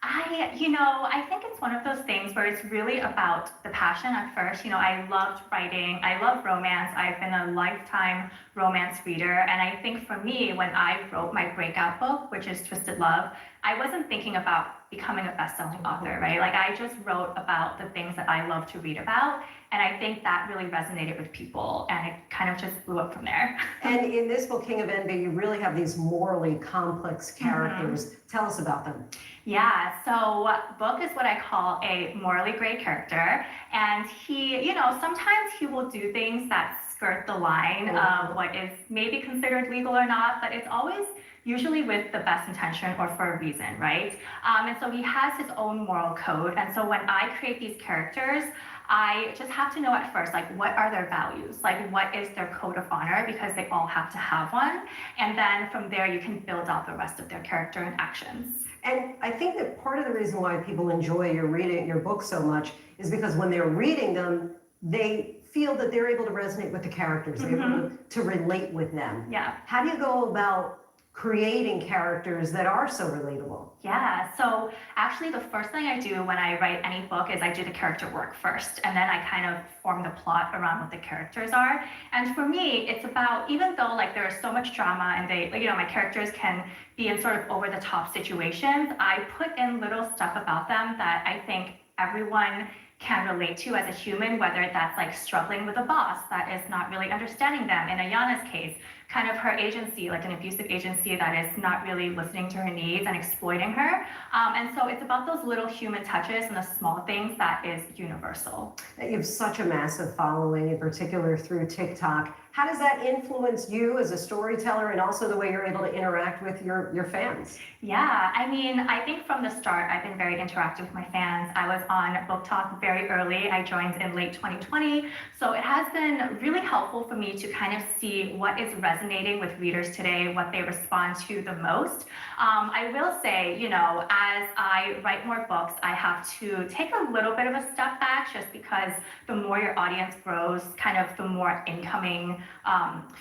I think it's one of those things where it's really about the passion at first. I loved writing. I love romance. I've been a lifetime romance reader. And I think for me, when I wrote my breakout book, which is Twisted Love, I wasn't thinking about becoming a best-selling author, right? Like I just wrote about the things that I love to read about. And I think that really resonated with people. And it kind of just blew up from there. And in this book, King of Envy, you really have these morally complex characters. Mm-hmm. Tell us about them. Yeah, so Book is what I call a morally gray character. And he, sometimes he will do things that skirt the line of what is maybe considered legal or not, but it's always usually with the best intention or for a reason, right? And so he has his own moral code. And so when I create these characters, I just have to know at first, like, what are their values? Like, what is their code of honor? Because they all have to have one. And then from there, you can build out the rest of their character and actions. And I think that part of the reason why people enjoy your book so much is because when they're reading them, they feel that they're able to resonate with the characters. They're able to relate with them. Yeah. How do you go about creating characters that are so relatable? Yeah, so actually the first thing I do when I write any book is I do the character work first, and then I kind of form the plot around what the characters are. And for me, it's about, even though like there is so much drama and they, my characters can be in sort of over the top situations, I put in little stuff about them that I think everyone can relate to as a human, whether that's like struggling with a boss that is not really understanding them. In Ayana's case, kind of her agency, like an abusive agency that is not really listening to her needs and exploiting her. And so it's about those little human touches and the small things that is universal. You have such a massive following, in particular through TikTok. How does that influence you as a storyteller and also the way you're able to interact with your fans? Yeah, I mean, I think from the start, I've been very interactive with my fans. I was on Book Talk very early. I joined in late 2020. So it has been really helpful for me to kind of see what is resonating with readers today, what they respond to the most. I will say, you know, as I write more books, I have to take a little bit of a step back just because the more your audience grows, kind of the more incoming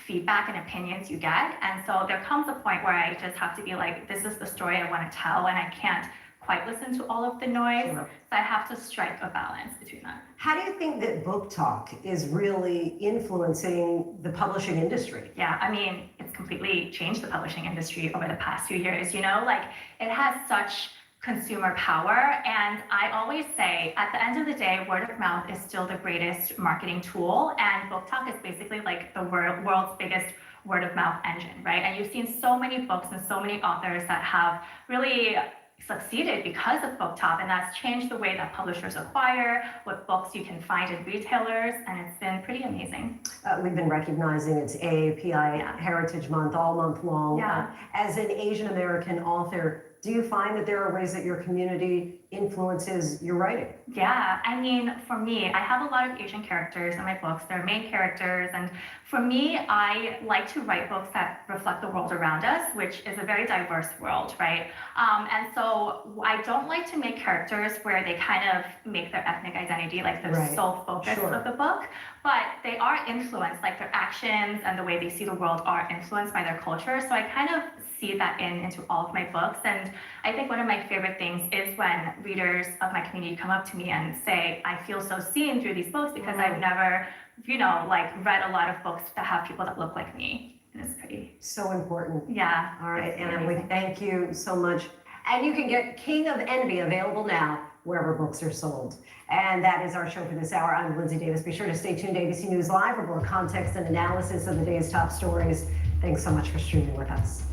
feedback and opinions you get. And so there comes a point where I just have to be like, this is the story I want to tell, and I can't quite listen to all of the noise. Sure. So I have to strike a balance between that. How do you think that Book Talk is really influencing the publishing industry? Yeah, I mean, it's completely changed the publishing industry over the past few years. You know, like it has such consumer power. And I always say, at the end of the day, word of mouth is still the greatest marketing tool. And Book Talk is basically like the world's biggest word of mouth engine, right? And you've seen so many books and so many authors that have really succeeded because of Book Talk, and that's changed the way that publishers acquire, what books you can find in retailers, and it's been pretty amazing. We've been recognizing it's AAPI Heritage Month all month long. Yeah. As an Asian American author, do you find that there are ways that your community influences your writing? Yeah, I mean, for me, I have a lot of Asian characters in my books. They're main characters. And for me, I like to write books that reflect the world around us, which is a very diverse world, right? And so I don't like to make characters where they kind of make their ethnic identity like the sole focus of the book, but they are influenced, like their actions and the way they see the world are influenced by their culture. So I kind of see that into all of my books. And I think one of my favorite things is when readers of my community come up to me and say, I feel so seen through these books because I've never, you know, like read a lot of books that have people that look like me. And it's pretty. So important. Yeah. All right, Anna, we thank you so much. And you can get King of Envy available now wherever books are sold. And that is our show for this hour. I'm Lindsay Davis. Be sure to stay tuned to ABC News Live for more context and analysis of the day's top stories. Thanks so much for streaming with us.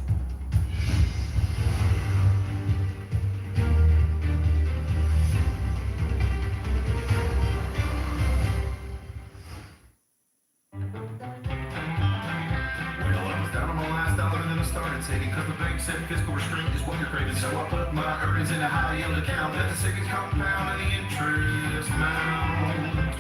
Started saving because the bank said fiscal restraint is what you're craving. So I put my earnings in a high yield account. Let the savings compound and the interest mount.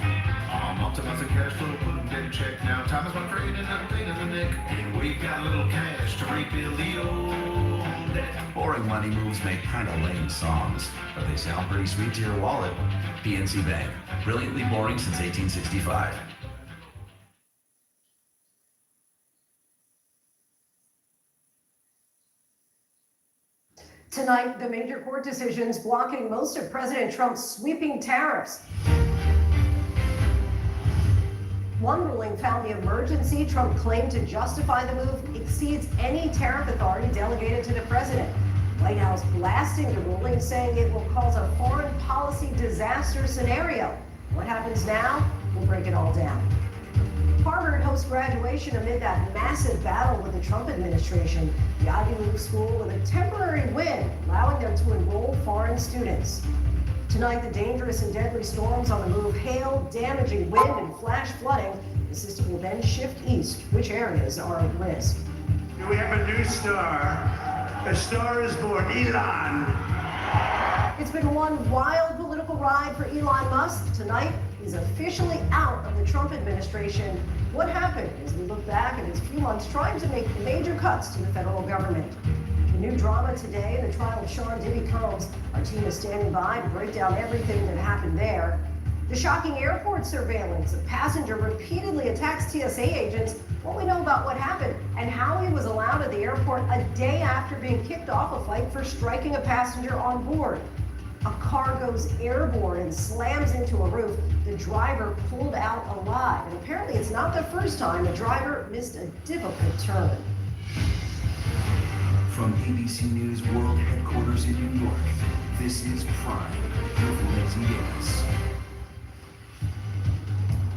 I'm optimizing cash flow, putting debt in check now. Time is my friend and I'm pain in the neck. And we've got a little cash to rebuild the old debt. Boring money moves make kind of lame songs, but they sound pretty sweet to your wallet. PNC Bank, brilliantly boring since 1865. Tonight, the major court decisions blocking most of President Trump's sweeping tariffs. One ruling found the emergency Trump claimed to justify the move exceeds any tariff authority delegated to the president. White House blasting the ruling, saying it will cause a foreign policy disaster scenario. What happens now? We'll break it all down. Harvard hosts graduation amid that massive battle with the Trump administration. The Ivy League school with a temporary win, allowing them to enroll foreign students. Tonight, the dangerous and deadly storms on the move, hail, damaging wind, and flash flooding. The system will then shift east. Which areas are at risk? We have a new star. A star is born, Elon. It's been one wild political ride for Elon Musk. Tonight, he's officially out of the Trump administration. What happened as we look back at his few months trying to make major cuts to the federal government? The new drama today in the trial of Sean Diddy Combs. Our team is standing by to break down everything that happened there. The shocking airport surveillance. A passenger repeatedly attacks TSA agents. What we know about what happened and how he was allowed at the airport a day after being kicked off a flight for striking a passenger on board. A car goes airborne and slams into a roof. The driver pulled out alive. And apparently it's not the first time a driver missed a difficult turn. From ABC News World Headquarters in New York, this is Prime with Lindsay Davis.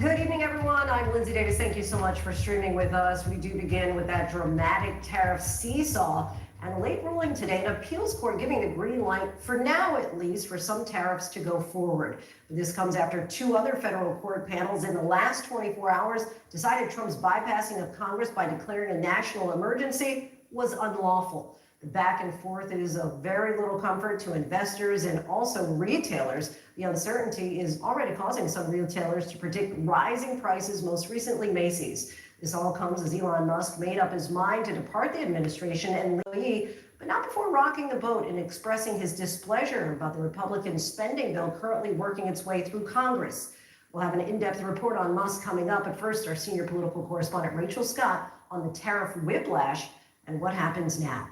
Good evening, everyone. I'm Lindsay Davis. Thank you so much for streaming with us. We do begin with that dramatic tariff seesaw And a late ruling today, an appeals court giving the green light, for now at least, for some tariffs to go forward. But this comes after 2 other federal court panels in the last 24 hours decided Trump's bypassing of Congress by declaring a national emergency was unlawful. The back and forth is of very little comfort to investors and also retailers. The uncertainty is already causing some retailers to predict rising prices, most recently Macy's. This all comes as Elon Musk made up his mind to depart the administration and leave, but not before rocking the boat and expressing his displeasure about the Republican spending bill currently working its way through Congress. We'll have an in-depth report on Musk coming up, but first, our senior political correspondent Rachel Scott on the tariff whiplash and what happens now.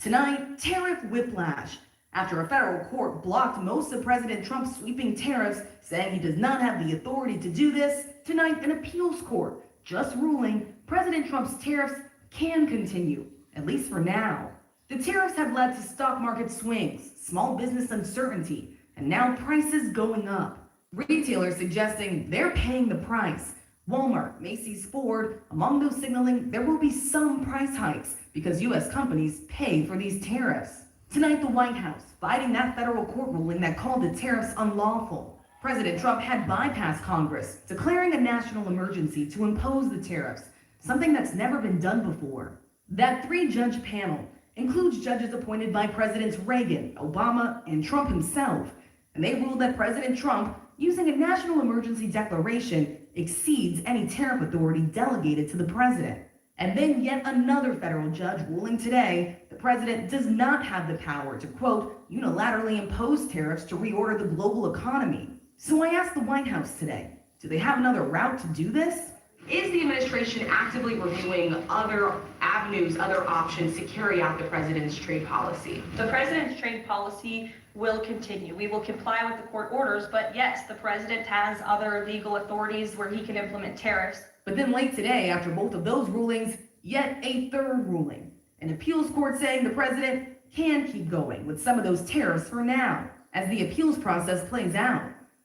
Tonight, tariff whiplash. After a federal court blocked most of President Trump's sweeping tariffs, saying he does not have the authority to do this, tonight an appeals court just ruling President Trump's tariffs can continue, at least for now. The tariffs have led to stock market swings, small business uncertainty, and now prices going up. Retailers suggesting they're paying the price. Walmart, Macy's, Ford, among those signaling there will be some price hikes because U.S. companies pay for these tariffs. Tonight, the White House fighting that federal court ruling that called the tariffs unlawful. President Trump had bypassed Congress, declaring a national emergency to impose the tariffs, something that's never been done before. That 3-judge panel includes judges appointed by Presidents Reagan, Obama, and Trump himself, and they ruled that President Trump, using a national emergency declaration, exceeds any tariff authority delegated to the president. And then yet another federal judge ruling today the president does not have the power to, quote, unilaterally impose tariffs to reorder the global economy. So I asked the White House today, do they have another route to do this? Is the administration actively reviewing other avenues, other options to carry out the president's trade policy? The president's trade policy will continue. We will comply with the court orders, but yes, the president has other legal authorities where he can implement tariffs. But then late today, after both of those rulings, yet a third ruling. An appeals court saying the president can keep going with some of those tariffs for now, as the appeals process plays out.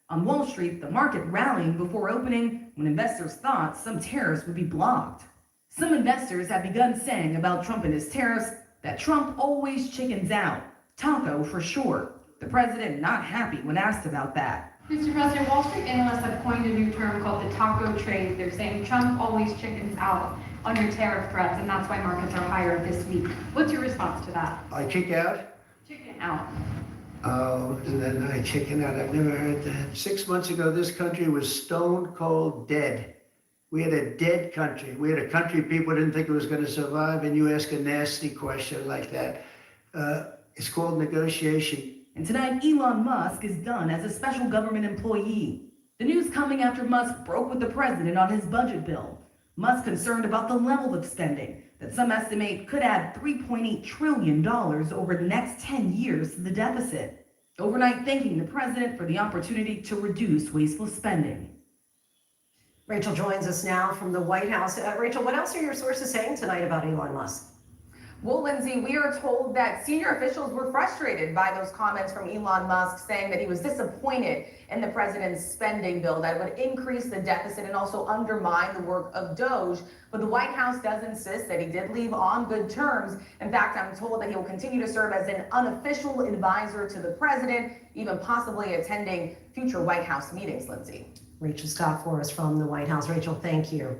On Wall Street, the market rallying before opening when investors thought some tariffs would be blocked. Some investors have begun saying about Trump and his tariffs that Trump always chickens out, taco for short. The president not happy when asked about that. Mr. President, Wall Street analysts have coined a new term called the taco trade. They're saying Trump always chickens out under tariff threats, and that's why markets are higher this week. What's your response to that? I kick out? Chicken out. Oh, and then I chicken out. I've never heard that. 6 months ago, this country was stone cold dead. We had a dead country. We had a country people didn't think it was going to survive, and you ask a nasty question like that. It's called negotiation. And tonight, Elon Musk is done as a special government employee. The news coming after Musk broke with the president on his budget bill. Musk concerned about the level of spending that some estimate could add $3.8 trillion over the next 10 years to the deficit. Overnight thanking the president for the opportunity to reduce wasteful spending. Rachel joins us now from the White House. Rachel, what else are your sources saying tonight about Elon Musk? Well, Lindsay, we are told that senior officials were frustrated by those comments from Elon Musk saying that he was disappointed in the president's spending bill, that it would increase the deficit and also undermine the work of DOJ. But the White House does insist that he did leave on good terms. In fact, I'm told that he will continue to serve as an unofficial advisor to the president, even possibly attending future White House meetings, Lindsay. Rachel Scott for us from the White House. Rachel, thank you.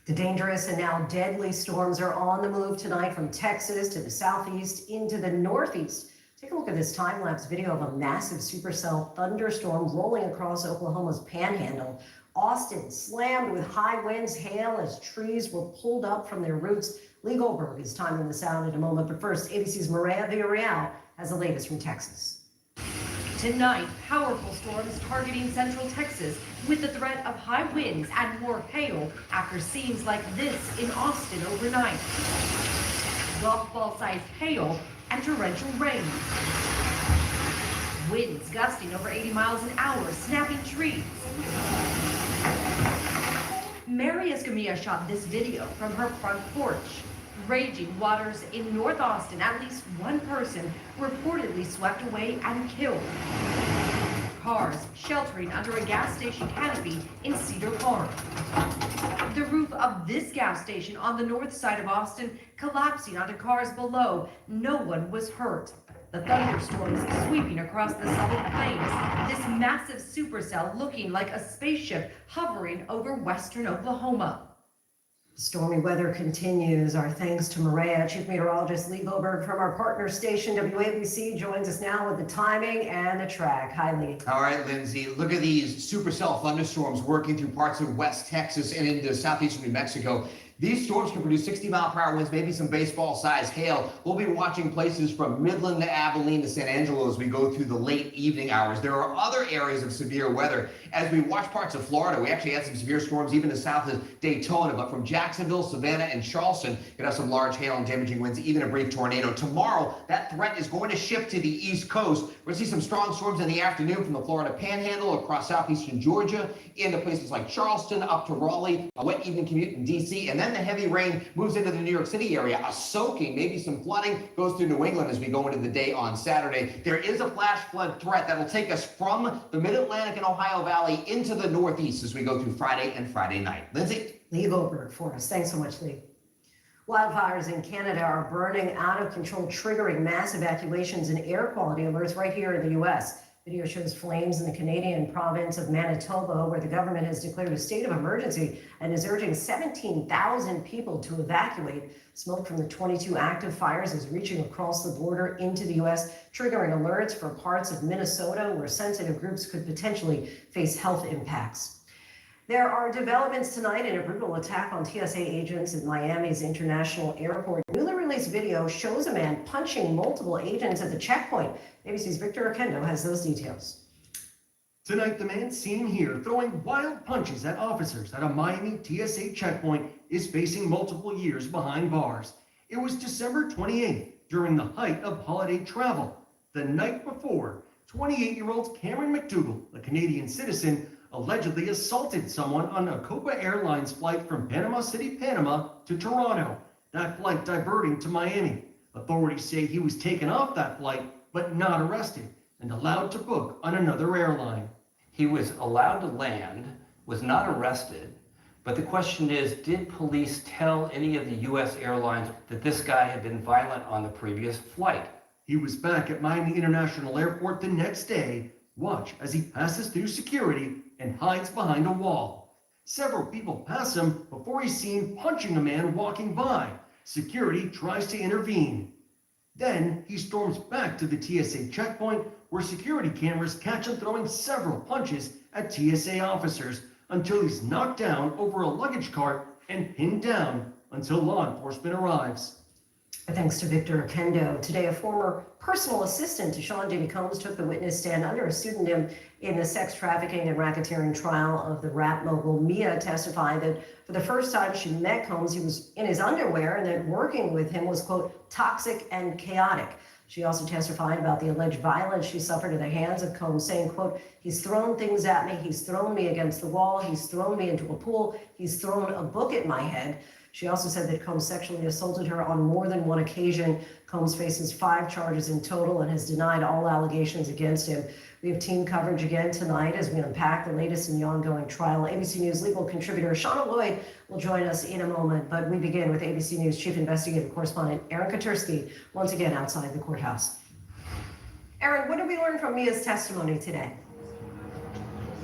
The dangerous and now deadly storms are on the move tonight from Texas to the southeast into the northeast. Take a look at this time-lapse video of a massive supercell thunderstorm rolling across Oklahoma's panhandle. Austin slammed with high winds, hail as trees were pulled up from their roots. Lee Goldberg is timing this out in a moment, but first, ABC's Maria Villarreal has the latest from Texas. Tonight, powerful storms targeting central Texas with the threat of high winds and more hail after scenes like this in Austin overnight. Golf ball-sized hail and torrential rain. Winds gusting over 80 miles an hour, snapping trees. Mary Escamilla shot this video from her front porch. Raging waters in North Austin, at least one person reportedly swept away and killed. Cars sheltering under a gas station canopy in Cedar Park. The roof of this gas station on the north side of Austin collapsing onto cars below. No one was hurt. The thunderstorms sweeping across the southern plains. This massive supercell looking like a spaceship hovering over western Oklahoma. Stormy weather continues. Our thanks to Maria. Chief Meteorologist Lee Goldberg from our partner station WABC joins us now with the timing and the track. Hi, Lee. All right, Lindsay, look at these supercell thunderstorms working through parts of West Texas and into southeastern New Mexico. These storms can produce 60-mile-per-hour winds, maybe some baseball-sized hail. We'll be watching places from Midland to Abilene to San Angelo as we go through the late evening hours. There are other areas of severe weather. As we watch parts of Florida, we actually had some severe storms even as south as Daytona, but from Jacksonville, Savannah, and Charleston, you could have some large hail and damaging winds, even a brief tornado. Tomorrow, that threat is going to shift to the East Coast. We're going to see some strong storms in the afternoon from the Florida Panhandle across southeastern Georgia into places like Charleston up to Raleigh, a wet evening commute in D.C., and then the heavy rain moves into the New York City area. A soaking, maybe some flooding goes through New England as we go into the day on Saturday. There is a flash flood threat that will take us from the Mid-Atlantic and Ohio Valley into the Northeast as we go through Friday and Friday night. Lindsay? Lee Goldberg for us. Thanks so much, Lee. Wildfires in Canada are burning out of control, triggering mass evacuations and air quality alerts right here in the U.S. Video shows flames in the Canadian province of Manitoba, where the government has declared a state of emergency and is urging 17,000 people to evacuate. Smoke from the 22 active fires is reaching across the border into the U.S., triggering alerts for parts of Minnesota where sensitive groups could potentially face health impacts. There are developments tonight in a brutal attack on TSA agents at Miami's International Airport. Newly released video shows a man punching multiple agents at the checkpoint. ABC's Victor Oquendo has those details. Tonight, the man seen here throwing wild punches at officers at a Miami TSA checkpoint is facing multiple years behind bars. It was December 28th, during the height of holiday travel. The night before, 28-year-old Cameron McDougall, a Canadian citizen, allegedly assaulted someone on a Copa Airlines flight from Panama City, Panama to Toronto, that flight diverting to Miami. Authorities say he was taken off that flight, but not arrested and allowed to book on another airline. He was allowed to land, was not arrested, but the question is, did police tell any of the U.S. airlines that this guy had been violent on the previous flight? He was back at Miami International Airport the next day. Watch as he passes through security and hides behind a wall. Several people pass him before he's seen punching a man walking by. Security tries to intervene. Then he storms back to the TSA checkpoint, where security cameras catch him throwing several punches at TSA officers until he's knocked down over a luggage cart and pinned down until law enforcement arrives. Thanks to Victor Oquendo. Today, a former personal assistant to Sean Diddy Combs took the witness stand under a pseudonym in the sex trafficking and racketeering trial of the rap mogul. Mia testified that for the first time she met Combs, he was in his underwear and that working with him was, quote, toxic and chaotic. She also testified about the alleged violence she suffered at the hands of Combs, saying, quote, he's thrown things at me, he's thrown me against the wall, he's thrown me into a pool, he's thrown a book at my head. She also said that Combs sexually assaulted her on more than one occasion. Combs faces 5 charges in total and has denied all allegations against him. We have team coverage again tonight as we unpack the latest in the ongoing trial. ABC News legal contributor Shauna Lloyd will join us in a moment, but we begin with ABC News Chief Investigative Correspondent Aaron Katursky, once again outside the courthouse. Aaron, what did we learn from Mia's testimony today?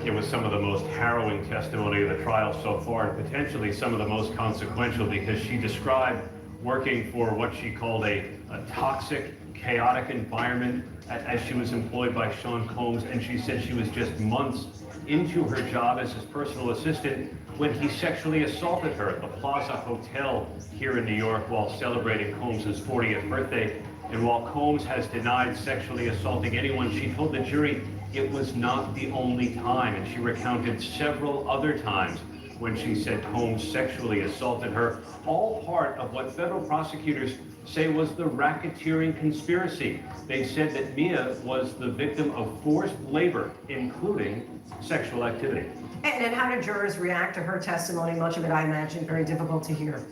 It was some of the most harrowing testimony of the trial so far, and potentially some of the most consequential, because she described working for what she called a toxic, chaotic environment as she was employed by Sean Combs, and she said she was just months into her job as his personal assistant when he sexually assaulted her at the Plaza Hotel here in New York while celebrating Combs' 40th birthday. And while Combs has denied sexually assaulting anyone, she told the jury it was not the only time, and she recounted several other times when she said Combs sexually assaulted her, all part of what federal prosecutors say was the racketeering conspiracy. They said that Mia was the victim of forced labor, including sexual activity. And how did jurors react to her testimony? Much of it, I imagine, very difficult to hear.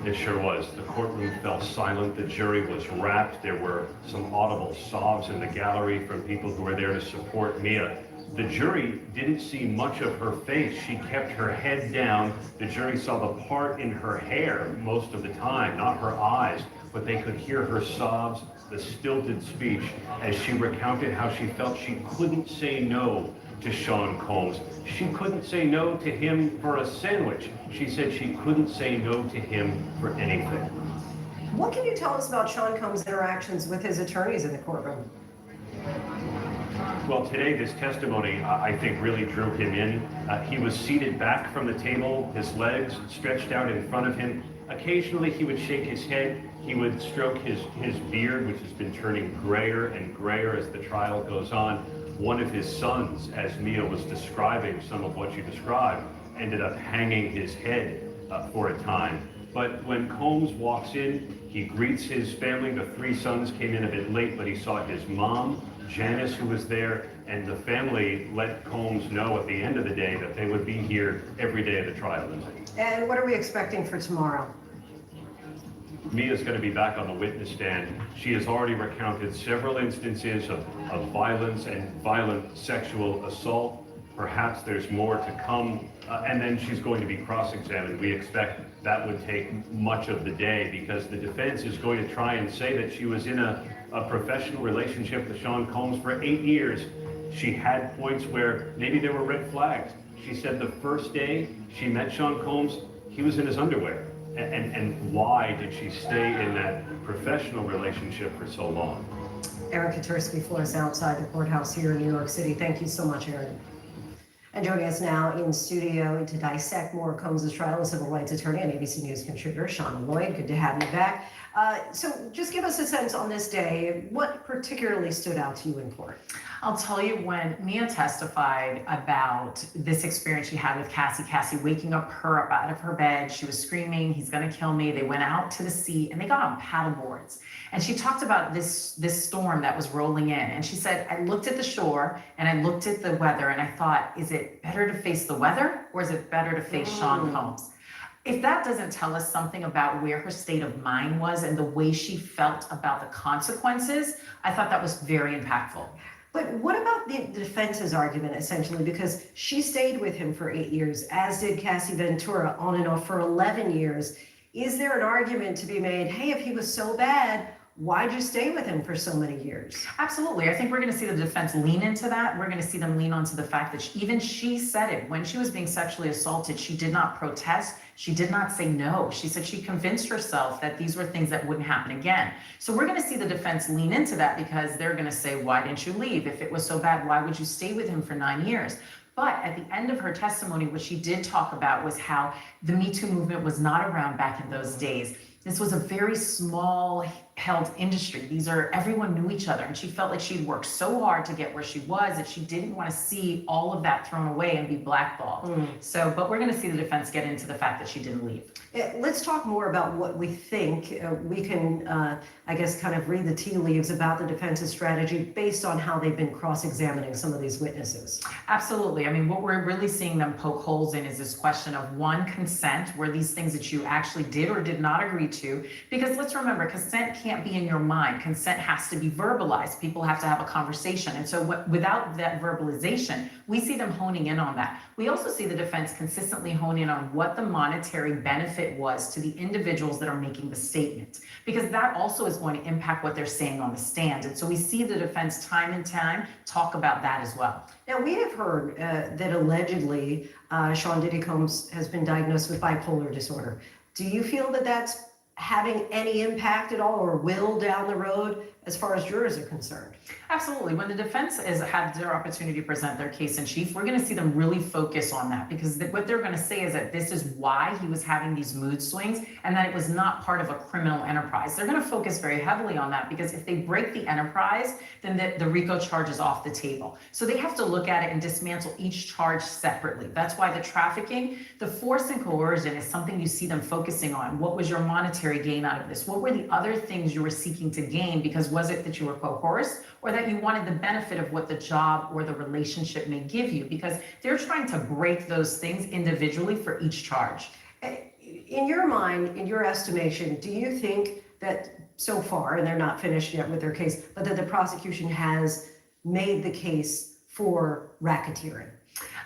It sure was. The courtroom fell silent. The jury was rapt. There were some audible sobs in the gallery from people who were there to support Mia. The jury didn't see much of her face. She kept her head down. The jury saw the part in her hair most of the time, not her eyes, but they could hear her sobs, the stilted speech, as she recounted how she felt she couldn't say no to Sean Combs. She couldn't say no to him for a sandwich. She said she couldn't say no to him for anything. What can you tell us about Sean Combs' interactions with his attorneys in the courtroom? Well, today this testimony, I think, really drew him in. He was seated back from the table, his legs stretched out in front of him. Occasionally he would shake his head. He would stroke his beard, which has been turning grayer and grayer as the trial goes on. One of his sons, as Mia was describing some of what she described, ended up hanging his head for a time. But when Combs walks in, he greets his family. The three sons came in a bit late, but he saw his mom, Janice, who was there, and the family let Combs know at the end of the day that they would be here every day of the trial. And what are we expecting for tomorrow? Mia's going to be back on the witness stand. She has already recounted several instances of violence and violent sexual assault. Perhaps there's more to come. And then she's going to be cross-examined. We expect that would take much of the day because the defense is going to try and say that she was in a professional relationship with Sean Combs for 8 years. She had points where maybe there were red flags. She said the first day she met Sean Combs, he was in his underwear. And why did she stay in that professional relationship for so long? Aaron Katursky for us outside the courthouse here in New York City. Thank you so much, Aaron. And joining us now in studio to dissect more Combs' trial is civil rights attorney and ABC News contributor Shauna Lloyd. Good to have you back. So just give us a sense on this day, what particularly stood out to you in court? I'll tell you, when Mia testified about this experience she had with Cassie waking up her up out of her bed, she was screaming, he's gonna kill me. They went out to the sea and they got on paddle boards. And she talked about this storm that was rolling in. And she said, I looked at the shore and I looked at the weather and I thought, is it better to face the weather or is it better to face Sean Combs? If that doesn't tell us something about where her state of mind was and the way she felt about the consequences, I thought that was very impactful. But what about the defense's argument, essentially? Because she stayed with him for 8 years, as did Cassie Ventura, on and off for 11 years. Is there an argument to be made, hey, if he was so bad, why'd you stay with him for so many years? Absolutely. I think we're going to see the defense lean into that. We're going to see them lean onto the fact that even she said it. When she was being sexually assaulted, she did not protest. She did not say no. She said she convinced herself that these were things that wouldn't happen again. So we're going to see the defense lean into that because they're going to say, why didn't you leave? If it was so bad, why would you stay with him for 9 years? But at the end of her testimony, what she did talk about was how the Me Too movement was not around back in those days. This was a very small held industry. Everyone knew each other. And she felt like she'd worked so hard to get where she was that she didn't want to see all of that thrown away and be blackballed. But we're going to see the defense get into the fact that she didn't leave. Let's talk more about what we think. We can, I guess, kind of read the tea leaves about the defense's strategy based on how they've been cross-examining some of these witnesses. Absolutely. I mean, what we're really seeing them poke holes in is this question of one, consent, were these things that you actually did or did not agree to? Because let's remember, consent can't be in your mind. Consent has to be verbalized. People have to have a conversation. And so without that verbalization, we see them honing in on that. We also see the defense consistently hone in on what the monetary benefit was to the individuals that are making the statement, because that also is going to impact what they're saying on the stand. And so we see the defense time and time talk about that as well. Now, we have heard that allegedly Sean Diddy Combs has been diagnosed with bipolar disorder. Do you feel that that's having any impact at all or will down the road as far as jurors are concerned? Absolutely. When the defense has had their opportunity to present their case in chief, we're going to see them really focus on that, because what they're going to say is that this is why he was having these mood swings and that it was not part of a criminal enterprise. They're going to focus very heavily on that, because if they break the enterprise, then the RICO charge is off the table. So they have to look at it and dismantle each charge separately. That's why the trafficking, the force and coercion is something you see them focusing on. What was your monetary gain out of this? What were the other things you were seeking to gain? Because was it that you were coerced, or that you wanted the benefit of what the job or the relationship may give you? Because they're trying to break those things individually for each charge. In your mind, in your estimation, do you think that so far, and they're not finished yet with their case, but that the prosecution has made the case for racketeering?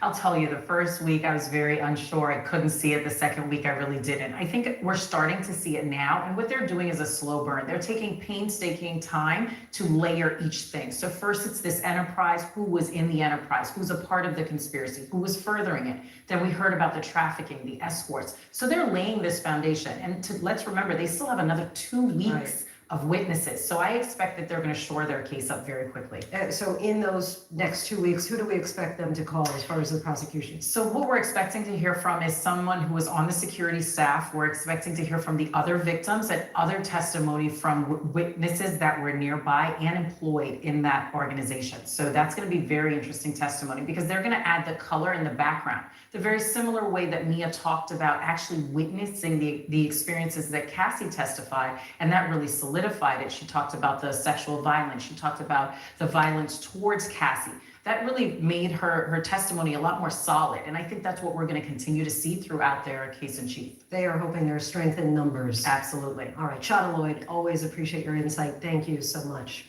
I'll tell you, the first week I was very unsure. I couldn't see it. The second week I really didn't. I think we're starting to see it now. And what they're doing is a slow burn. They're taking painstaking time to layer each thing. So first it's this enterprise, who was in the enterprise, who's a part of the conspiracy, who was furthering it. Then we heard about the trafficking, the escorts. So they're laying this foundation. And let's remember, they still have another 2 weeks of witnesses. So I expect that they're going to shore their case up very quickly. So in those next 2 weeks, who do we expect them to call as far as the prosecution? So what we're expecting to hear from is someone who was on the security staff. We're expecting to hear from the other victims and other testimony from witnesses that were nearby and employed in that organization. So that's going to be very interesting testimony because they're going to add the color and the background. The very similar way that Mia talked about actually witnessing the experiences that Cassie testified, and that really solidified it. She talked about the sexual violence. She talked about the violence towards Cassie. That really made her testimony a lot more solid. And I think that's what we're going to continue to see throughout their case in chief. They are hoping there's strength in numbers. Absolutely. All right, Shada Lloyd, always appreciate your insight. Thank you so much.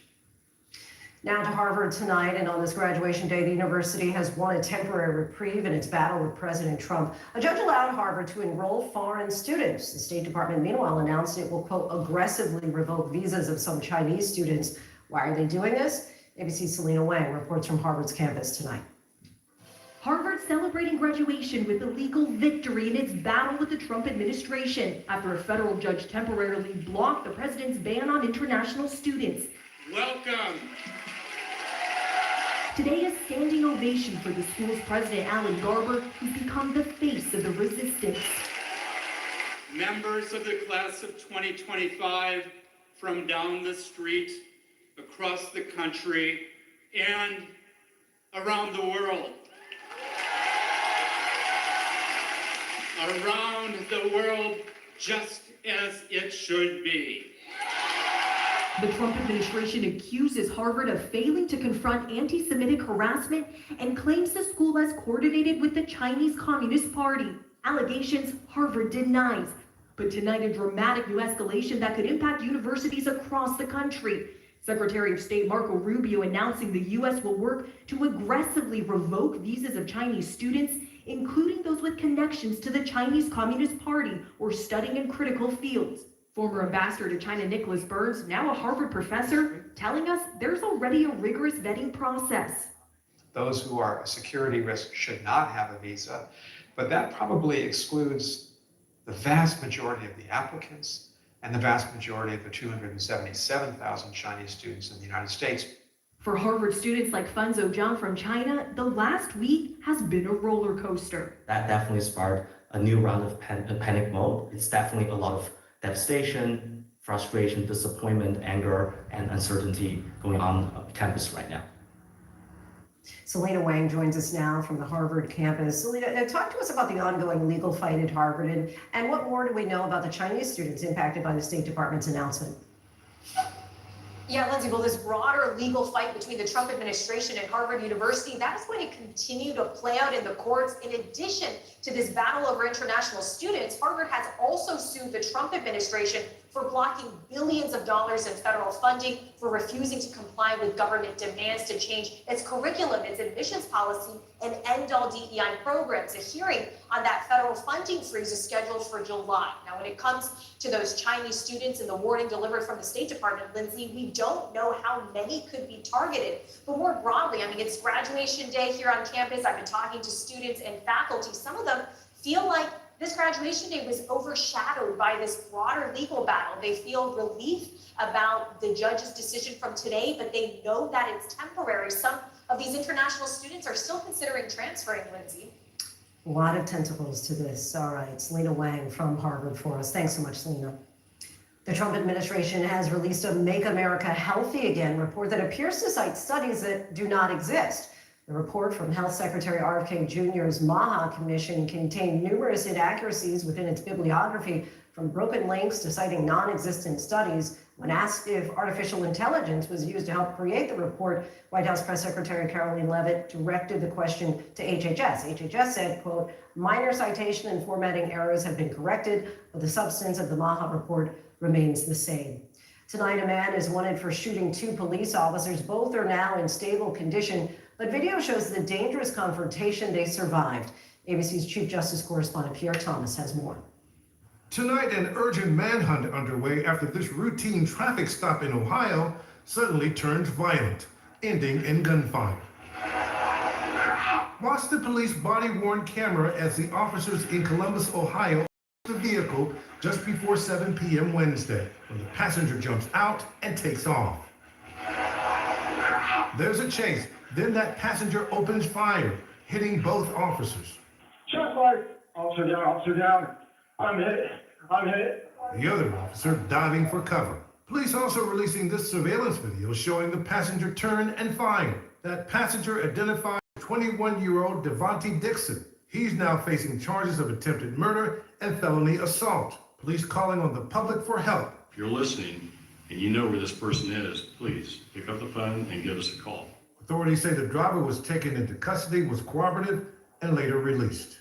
Now to Harvard tonight, and on this graduation day, the university has won a temporary reprieve in its battle with President Trump. A judge allowed Harvard to enroll foreign students. The State Department, meanwhile, announced it will, quote, aggressively revoke visas of some Chinese students. Why are they doing this? ABC's Selena Wang reports from Harvard's campus tonight. Harvard celebrating graduation with a legal victory in its battle with the Trump administration after a federal judge temporarily blocked the president's ban on international students. Welcome. Today, a standing ovation for the school's president, Alan Garber, who's become the face of the resistance. Members of the class of 2025 from down the street, across the country, and around the world. Around the world, just as it should be. The Trump administration accuses Harvard of failing to confront anti-Semitic harassment and claims the school has coordinated with the Chinese Communist Party. Allegations Harvard denies. But tonight, a dramatic new escalation that could impact universities across the country. Secretary of State Marco Rubio announcing the U.S. will work to aggressively revoke visas of Chinese students, including those with connections to the Chinese Communist Party or studying in critical fields. Former ambassador to China Nicholas Burns, now a Harvard professor, telling us there's already a rigorous vetting process. Those who are a security risk should not have a visa, but that probably excludes the vast majority of the applicants and the vast majority of the 277,000 Chinese students in the United States. For Harvard students like Funzo Zhang from China, the last week has been a roller coaster. That definitely sparked a new round of panic mode. It's definitely a lot of devastation, frustration, disappointment, anger, and uncertainty going on campus right now. Selena Wang joins us now from the Harvard campus. Selena, talk to us about the ongoing legal fight at Harvard and what more do we know about the Chinese students impacted by the State Department's announcement? Yeah, Lindsay, well, this broader legal fight between the Trump administration and Harvard University, that is going to continue to play out in the courts. In addition to this battle over international students, Harvard has also sued the Trump administration for blocking billions of dollars in federal funding, for refusing to comply with government demands to change its curriculum, its admissions policy, and end all DEI programs. A hearing on that federal funding freeze is scheduled for July. Now, when it comes to those Chinese students and the warning delivered from the State Department, Lindsay, we don't know how many could be targeted. But more broadly, I mean, it's graduation day here on campus. I've been talking to students and faculty. Some of them feel like this graduation day was overshadowed by this broader legal battle. They feel relief about the judge's decision from today, but they know that it's temporary. Some of these international students are still considering transferring, Lindsay. A lot of tentacles to this. All right, Selena Wang from Harvard for us. Thanks so much, Selena. The Trump administration has released a Make America Healthy Again report that appears to cite studies that do not exist. The report from Health Secretary RFK Jr.'s MAHA Commission contained numerous inaccuracies within its bibliography, from broken links to citing non-existent studies. When asked if artificial intelligence was used to help create the report, White House Press Secretary Caroline Leavitt directed the question to HHS. HHS said, quote, minor citation and formatting errors have been corrected, but the substance of the MAHA report remains the same. Tonight, a man is wanted for shooting 2 police officers. Both are now in stable condition. But video shows the dangerous confrontation they survived. ABC's Chief Justice correspondent Pierre Thomas has more. Tonight, an urgent manhunt underway after this routine traffic stop in Ohio suddenly turned violent, ending in gunfire. Watch the police body-worn camera as the officers in Columbus, Ohio, the vehicle just before 7 p.m. Wednesday, when the passenger jumps out and takes off. There's a chase, then that passenger opens fire, hitting both officers. Shot fired. Officer down. I'm hit. The other officer diving for cover. Police also releasing this surveillance video showing the passenger turn and fire. That passenger identified 21-year-old Devontae Dixon. He's now facing charges of attempted murder and felony assault. Police calling on the public for help. If you're listening and you know where this person is, please pick up the phone and give us a call. Authorities say the driver was taken into custody, was cooperative, and later released.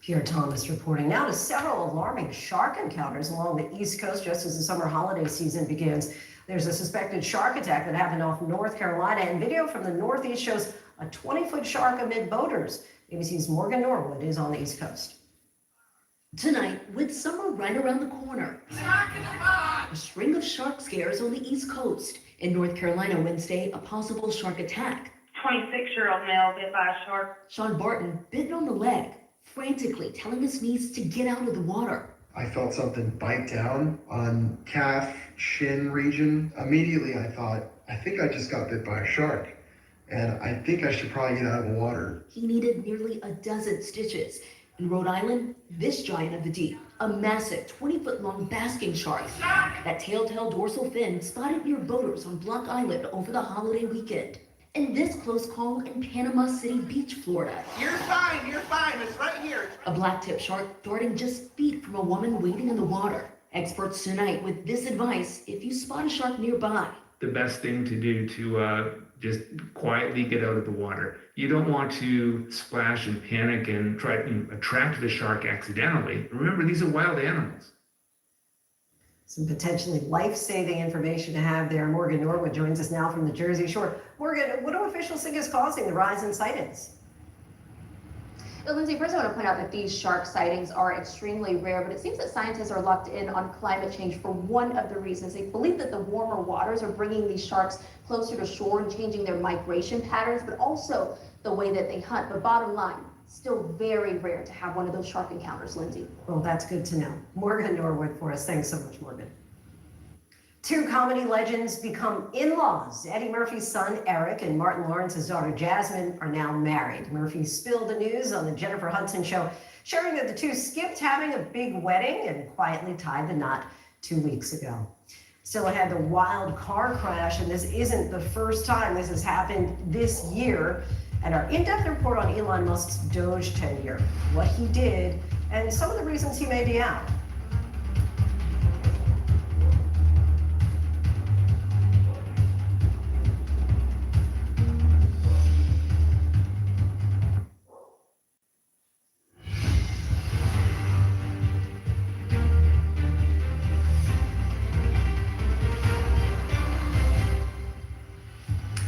Pierre Thomas reporting now to several alarming shark encounters along the East Coast just as the summer holiday season begins. There's a suspected shark attack that happened off North Carolina, and video from the Northeast shows a 20-foot shark amid boaters. ABC's Morgan Norwood is on the East Coast. Tonight, with summer right around the corner, a string of shark scares on the East Coast. In North Carolina Wednesday, a possible shark attack. 26-year-old male bit by a shark. Sean Barton bitten on the leg, frantically telling his niece to get out of the water. I felt something bite down on calf, shin region. Immediately I thought, I think I just got bit by a shark, and I think I should probably get out of the water. He needed nearly a dozen stitches. In Rhode Island, this giant of the deep, a massive 20-foot-long basking shark. That telltale dorsal fin spotted near boaters on Block Island over the holiday weekend. And this close call in Panama City Beach, Florida. You're fine, it's right here. A black-tip shark darting just feet from a woman wading in the water. Experts tonight with this advice if you spot a shark nearby. The best thing to do to just quietly get out of the water. You don't want to splash and panic and try to attract the shark accidentally. Remember, these are wild animals. Some potentially life-saving information to have there. Morgan Norwood joins us now from the Jersey Shore. Morgan, what do officials think is causing the rise in sightings? Well, Lindsay, first I want to point out that these shark sightings are extremely rare, but it seems that scientists are locked in on climate change for one of the reasons. They believe that the warmer waters are bringing these sharks closer to shore and changing their migration patterns, but also the way that they hunt. But bottom line, still very rare to have one of those shark encounters, Lindsay. Well, that's good to know. Morgan Norwood for us. Thanks so much, Morgan. Two comedy legends become in-laws. Eddie Murphy's son, Eric, and Martin Lawrence's daughter, Jasmine, are now married. Murphy spilled the news on the Jennifer Hudson show, sharing that the two skipped having a big wedding and quietly tied the knot 2 weeks ago. Still ahead, the wild car crash, and this isn't the first time this has happened this year. And our in-depth report on Elon Musk's Doge tenure, what he did, and some of the reasons he may be out.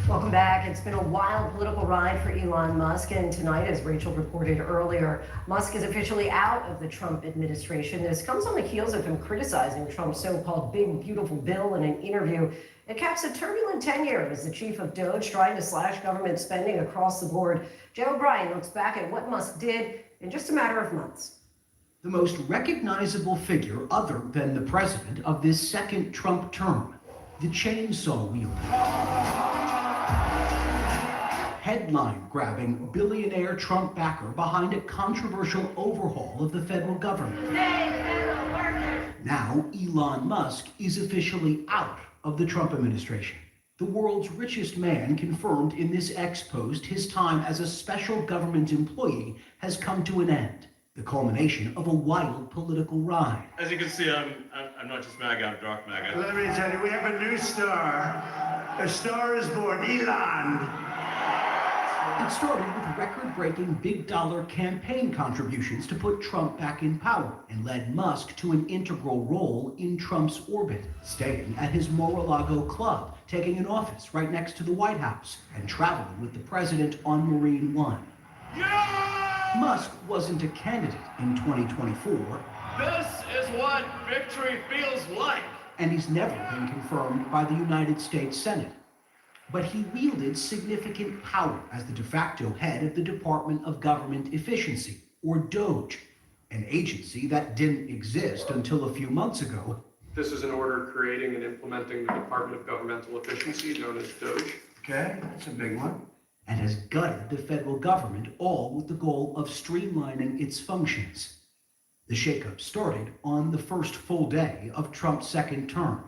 Welcome back. It's been a wild political ride for Elon Musk, and tonight, as Rachel reported earlier, Musk is officially out of the Trump administration. This comes on the heels of him criticizing Trump's so-called big, beautiful bill in an interview. It caps a turbulent tenure as the chief of Doge, trying to slash government spending across the board. Joe O'Brien looks back at what Musk did in just a matter of months. The most recognizable figure other than the president of this second Trump term, the chainsaw wielder. Headline-grabbing billionaire Trump backer behind a controversial overhaul of the federal government. Now, Elon Musk is officially out of the Trump administration. The world's richest man confirmed in this X post his time as a special government employee has come to an end. The culmination of a wild political ride. As you can see, I'm not just MAGA, I'm dark MAGA. Let me tell you, we have a new star. A star is born, Elon. It started with record-breaking big-dollar campaign contributions to put Trump back in power and led Musk to an integral role in Trump's orbit, staying at his Mar-a-Lago club, taking an office right next to the White House, and traveling with the president on Marine One. Yeah! Musk wasn't a candidate in 2024. This is what victory feels like. And he's never been confirmed by the United States Senate. But he wielded significant power as the de facto head of the Department of Government Efficiency, or DOGE, an agency that didn't exist until a few months ago. This is an order creating and implementing the Department of Governmental Efficiency, known as DOGE. Okay, that's a big one. And has gutted the federal government, all with the goal of streamlining its functions. The shakeup started on the first full day of Trump's second term.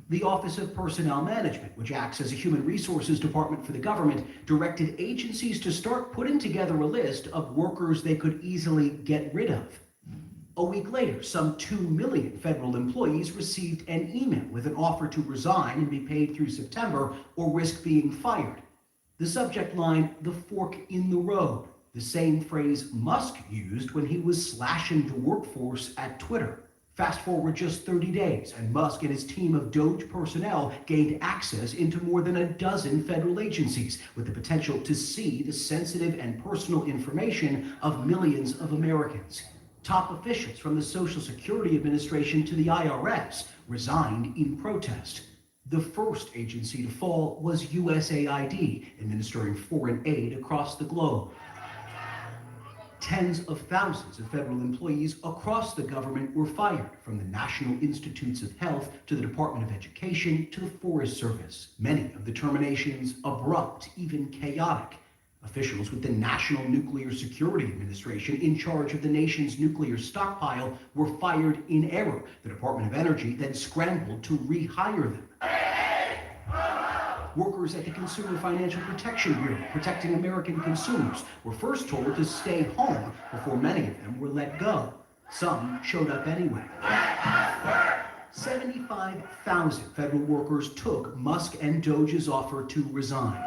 The Office of Personnel Management, which acts as a human resources department for the government, directed agencies to start putting together a list of workers they could easily get rid of. A week later, some 2 million federal employees received an email with an offer to resign and be paid through September or risk being fired. The subject line, the fork in the road, the same phrase Musk used when he was slashing the workforce at Twitter. Fast forward just 30 days, and Musk and his team of DOGE personnel gained access into more than a dozen federal agencies, with the potential to see the sensitive and personal information of millions of Americans. Top officials from the Social Security Administration to the IRS resigned in protest. The first agency to fall was USAID, administering foreign aid across the globe. Tens of thousands of federal employees across the government were fired, from the National Institutes of Health to the Department of Education to the Forest Service. Many of the terminations abrupt, even chaotic. Officials with the National Nuclear Security Administration, in charge of the nation's nuclear stockpile, were fired in error. The Department of Energy then scrambled to rehire them. Workers at the Consumer Financial Protection Bureau, protecting American consumers, were first told to stay home before many of them were let go. Some showed up anyway. 75,000 federal workers took Musk and DOGE's offer to resign.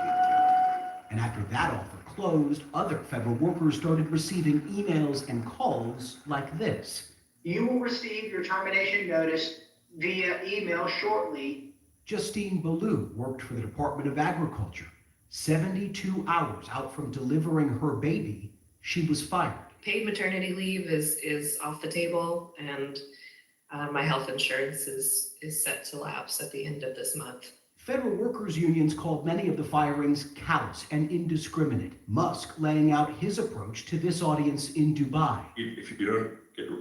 And after that offer closed, other federal workers started receiving emails and calls like this. You will receive your termination notice via email shortly. Justine Ballou worked for the Department of Agriculture. 72 hours out from delivering her baby, she was fired. Paid maternity leave is off the table, and my health insurance is set to lapse at the end of this month. Federal workers' unions called many of the firings callous and indiscriminate. Musk laying out his approach to this audience in Dubai. If you don't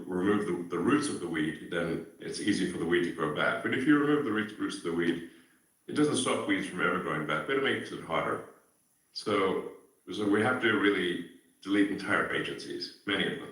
remove the roots of the weed, then it's easy for the weed to grow back. But if you remove the roots of the weed, it doesn't stop weeds from ever growing back, but it makes it harder. So we have to really delete entire agencies, many of them.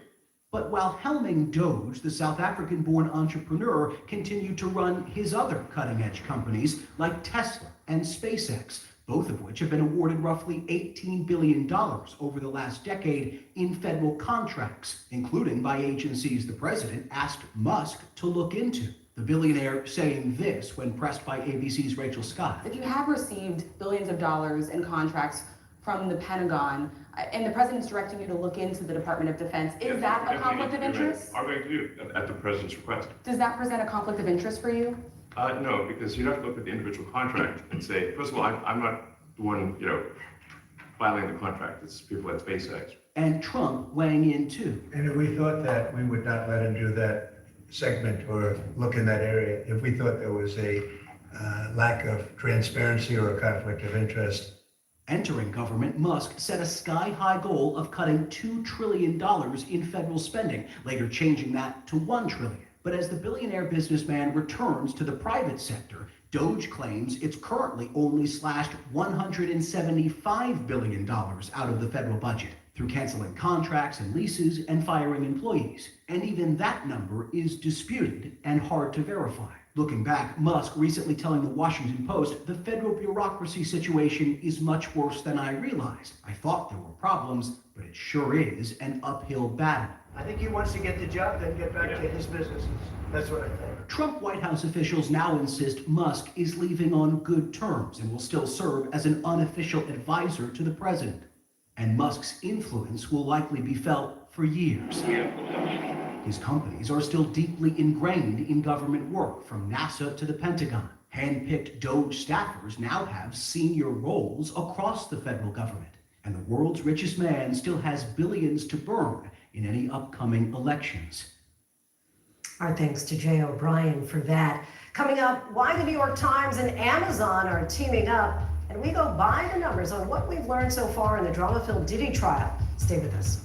But while helming DOGE, the South African-born entrepreneur continued to run his other cutting-edge companies like Tesla and SpaceX, both of which have been awarded roughly $18 billion over the last decade in federal contracts, including by agencies the president asked Musk to look into. The billionaire saying this when pressed by ABC's Rachel Scott. If you have received billions of dollars in contracts from the Pentagon, and the president's directing you to look into the Department of Defense, is that a conflict of interest? Are going to do at the president's request. Does that present a conflict of interest for you? No, because you have to look at the individual contract and say, first of all, I'm not the one, filing the contract. It's people at SpaceX. And Trump weighing in too. And if we thought that we would not let him do that segment or look in that area, if we thought there was a lack of transparency or a conflict of interest. Entering government, Musk set a sky-high goal of cutting $2 trillion in federal spending, later changing that to $1 trillion. But as the billionaire businessman returns to the private sector, DOGE claims it's currently only slashed $175 billion out of the federal budget through canceling contracts and leases and firing employees. And even that number is disputed and hard to verify. Looking back, Musk recently telling the Washington Post, the federal bureaucracy situation is much worse than I realized. I thought there were problems, but it sure is an uphill battle. I think he wants to get the job, then get back to his businesses. That's what I think. Trump White House officials now insist Musk is leaving on good terms and will still serve as an unofficial advisor to the president. and Musk's influence will likely be felt for years. His companies are still deeply ingrained in government work, from NASA to the Pentagon. Hand-picked DOGE staffers now have senior roles across the federal government, and the world's richest man still has billions to burn in any upcoming elections. Our thanks to Jay O'Brien for that. Coming up, why the New York Times and Amazon are teaming up, and we go by the numbers on what we've learned so far in the drama-filled Diddy trial. Stay with us.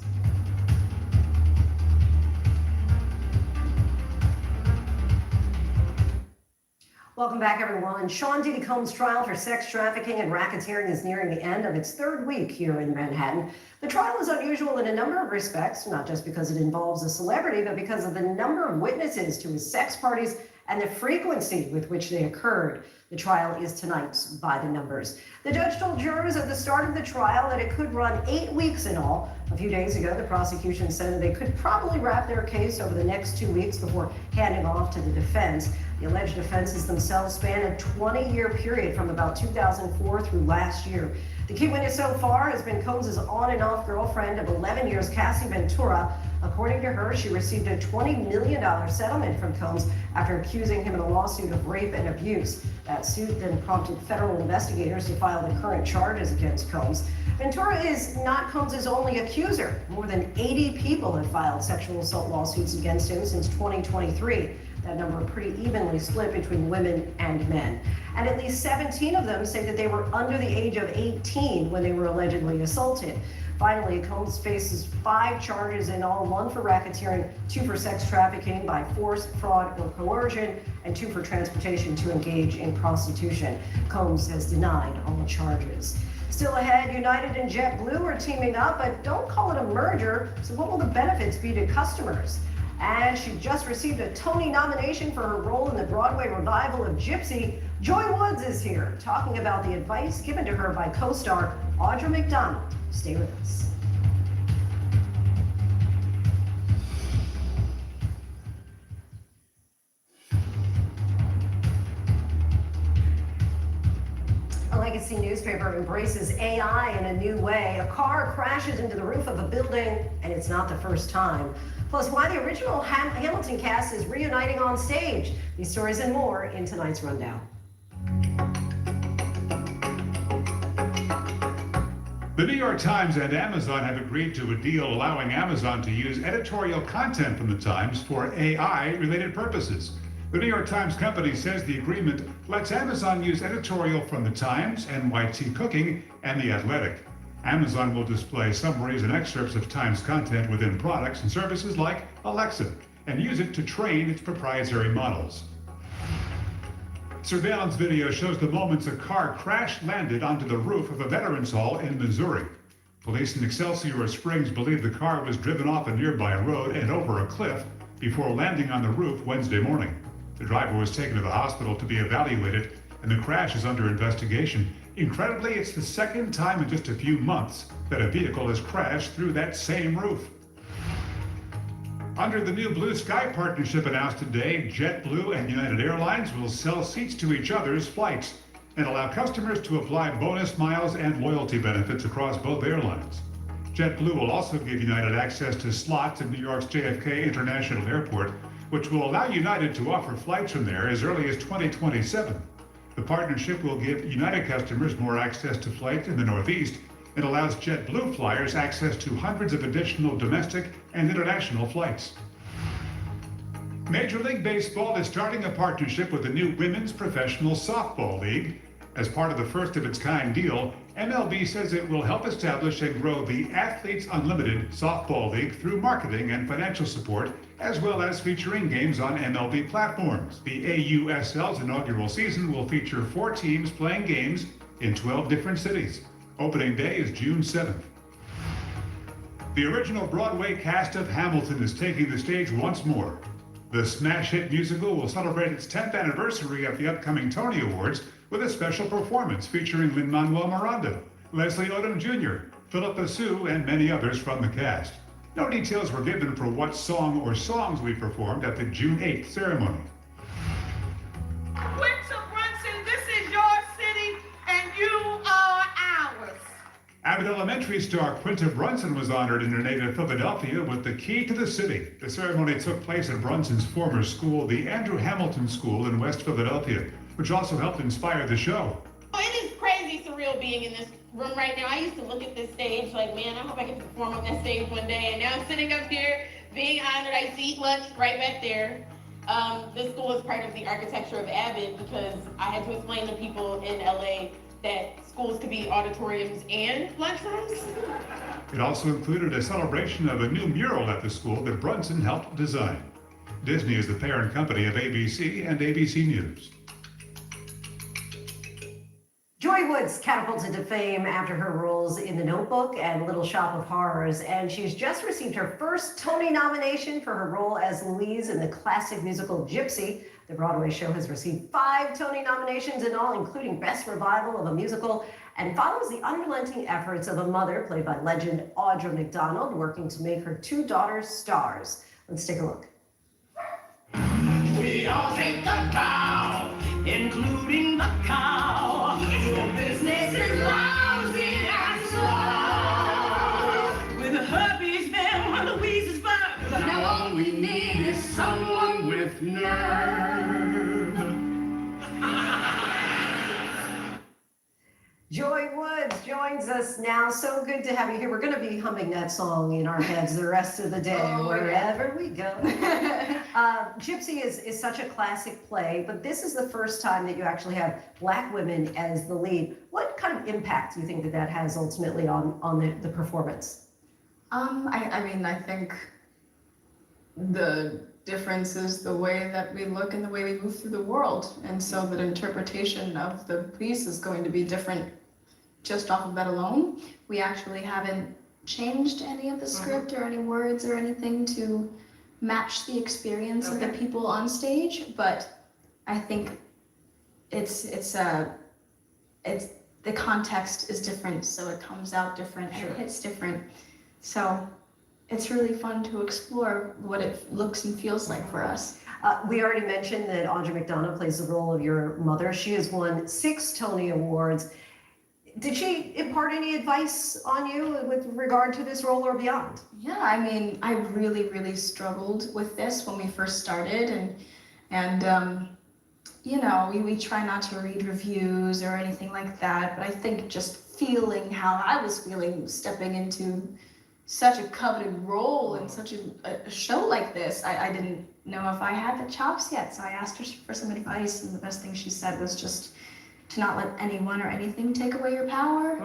Welcome back, everyone. Sean Diddy Combs' trial for sex trafficking and racketeering is nearing the end of its third week here in Manhattan. The trial is unusual in a number of respects, not just because it involves a celebrity, but because of the number of witnesses to his sex parties and the frequency with which they occurred. The trial is tonight by the numbers. The judge told jurors at the start of the trial that it could run 8 weeks in all. A few days ago, the prosecution said that they could probably wrap their case over the next 2 weeks before handing off to the defense. The alleged offenses themselves span a 20-year period from about 2004 through last year. The key witness so far has been Combs' on and off girlfriend of 11 years, Cassie Ventura. According to her, she received a $20 million settlement from Combs after accusing him in a lawsuit of rape and abuse. That suit then prompted federal investigators to file the current charges against Combs. Ventura is not Combs' only accuser. More than 80 people have filed sexual assault lawsuits against him since 2023. That number pretty evenly split between women and men. And at least 17 of them say that they were under the age of 18 when they were allegedly assaulted. Finally, Combs faces 5 charges in all, 1 for racketeering, 2 for sex trafficking by force, fraud, or coercion, and 2 for transportation to engage in prostitution. Combs has denied all the charges. Still ahead, United and JetBlue are teaming up, but don't call it a merger. So what will the benefits be to customers? And she just received a Tony nomination for her role in the Broadway revival of Gypsy. Joy Woods is here talking about the advice given to her by co-star Audra McDonald. Stay with us. A Legacy newspaper embraces AI in a new way. A car crashes into the roof of a building, and it's not the first time. Plus, why the original Hamilton cast is reuniting on stage. These stories and more in tonight's rundown. The New York Times and Amazon have agreed to a deal allowing Amazon to use editorial content from the Times for AI-related purposes. The New York Times company says the agreement lets Amazon use editorial from the Times, NYT Cooking, and The Athletic. Amazon will display summaries and excerpts of Times content within products and services like Alexa and use it to train its proprietary models. Surveillance video shows the moments a car crash-landed onto the roof of a veterans hall in Missouri. Police in Excelsior Springs believe the car was driven off a nearby road and over a cliff before landing on the roof Wednesday morning. The driver was taken to the hospital to be evaluated, and the crash is under investigation. Incredibly, it's the second time in just a few months that a vehicle has crashed through that same roof. Under the new Blue Sky partnership announced today, JetBlue and United Airlines will sell seats to each other's flights and allow customers to apply bonus miles and loyalty benefits across both airlines. JetBlue will also give United access to slots at New York's JFK International Airport, which will allow United to offer flights from there as early as 2027. The partnership will give United customers more access to flights in the Northeast and allows JetBlue flyers access to hundreds of additional domestic and international flights. Major League Baseball is starting a partnership with the new Women's Professional Softball League. As part of the first-of-its-kind deal, MLB says it will help establish and grow the Athletes Unlimited Softball League through marketing and financial support, as well as featuring games on MLB platforms. The AUSL's inaugural season will feature 4 teams playing games in 12 different cities. Opening day is June 7th. The original Broadway cast of Hamilton is taking the stage once more. The smash hit musical will celebrate its 10th anniversary at the upcoming Tony Awards with a special performance featuring Lin-Manuel Miranda, Leslie Odom Jr., Philippa Sue, and many others from the cast. No details were given for what song or songs we performed at the June 8th ceremony. Winter Brunson, this is your city and you are ours. Abbott Elementary star Quinta Brunson was honored in her native Philadelphia with the key to the city. The ceremony took place at Brunson's former school, the Andrew Hamilton School in West Philadelphia, which also helped inspire the show. It is crazy surreal being in this room right now. I used to look at this stage like, man, I hope I can perform on that stage one day. And now I'm sitting up here being honored. I see lunch right back there. This school is part of the architecture of Abbott because I had to explain to people in LA that schools could be auditoriums and lunchrooms. It also included a celebration of a new mural at the school that Brunson helped design. Disney is the parent company of ABC and ABC News. Joy Woods catapulted to fame after her roles in The Notebook and Little Shop of Horrors, and she's just received her first Tony nomination for her role as Louise in the classic musical Gypsy. The Broadway show has received 5 Tony nominations in all, including Best Revival of a Musical, and follows the unrelenting efforts of a mother, played by legend Audra McDonald, working to make her 2 daughters stars. Let's take a look. We all take a vow, including the cow. Your business is lousy and slow. With herpes, then Louise is bird. Now all we need is someone with nerve. Joy Woods joins us now. So good to have you here. We're going to be humming that song in our heads the rest of the day, wherever we go. Gypsy is such a classic play, but this is the first time that you actually have Black women as the lead. What kind of impact do you think that has ultimately on the performance? I mean, I think the difference is the way that we look and the way we move through the world. And so the interpretation of the piece is going to be different just off of that alone. We actually haven't changed any of the script or any words or anything to match the experience of the people on stage, but I think it's the context is different, so it comes out different and it hits different. So it's really fun to explore what it looks and feels like for us. We already mentioned that Audra McDonald plays the role of your mother. She has won 6 Tony Awards. Did she impart any advice on you with regard to this role or beyond? Yeah, I mean, I really, really struggled with this when we first started, and you know, we try not to read reviews or anything like that, but I think just feeling how I was feeling stepping into such a coveted role in such a show like this, I didn't know if I had the chops yet, so I asked her for some advice, and the best thing she said was just to not let anyone or anything take away your power,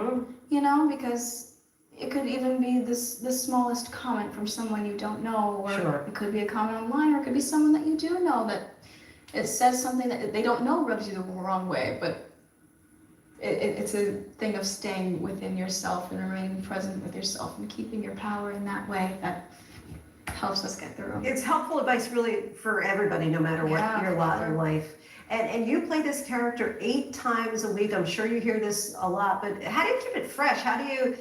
you know, because it could even be the smallest comment from someone you don't know, or it could be a comment online, or it could be someone that you do know that it says something that they don't know rubs you the wrong way, but it's a thing of staying within yourself and remaining present with yourself and keeping your power in that way that helps us get through. It's helpful advice really for everybody, no matter what your lot in life. And you play this character 8 times a week. I'm sure you hear this a lot, but how do you keep it fresh? How do you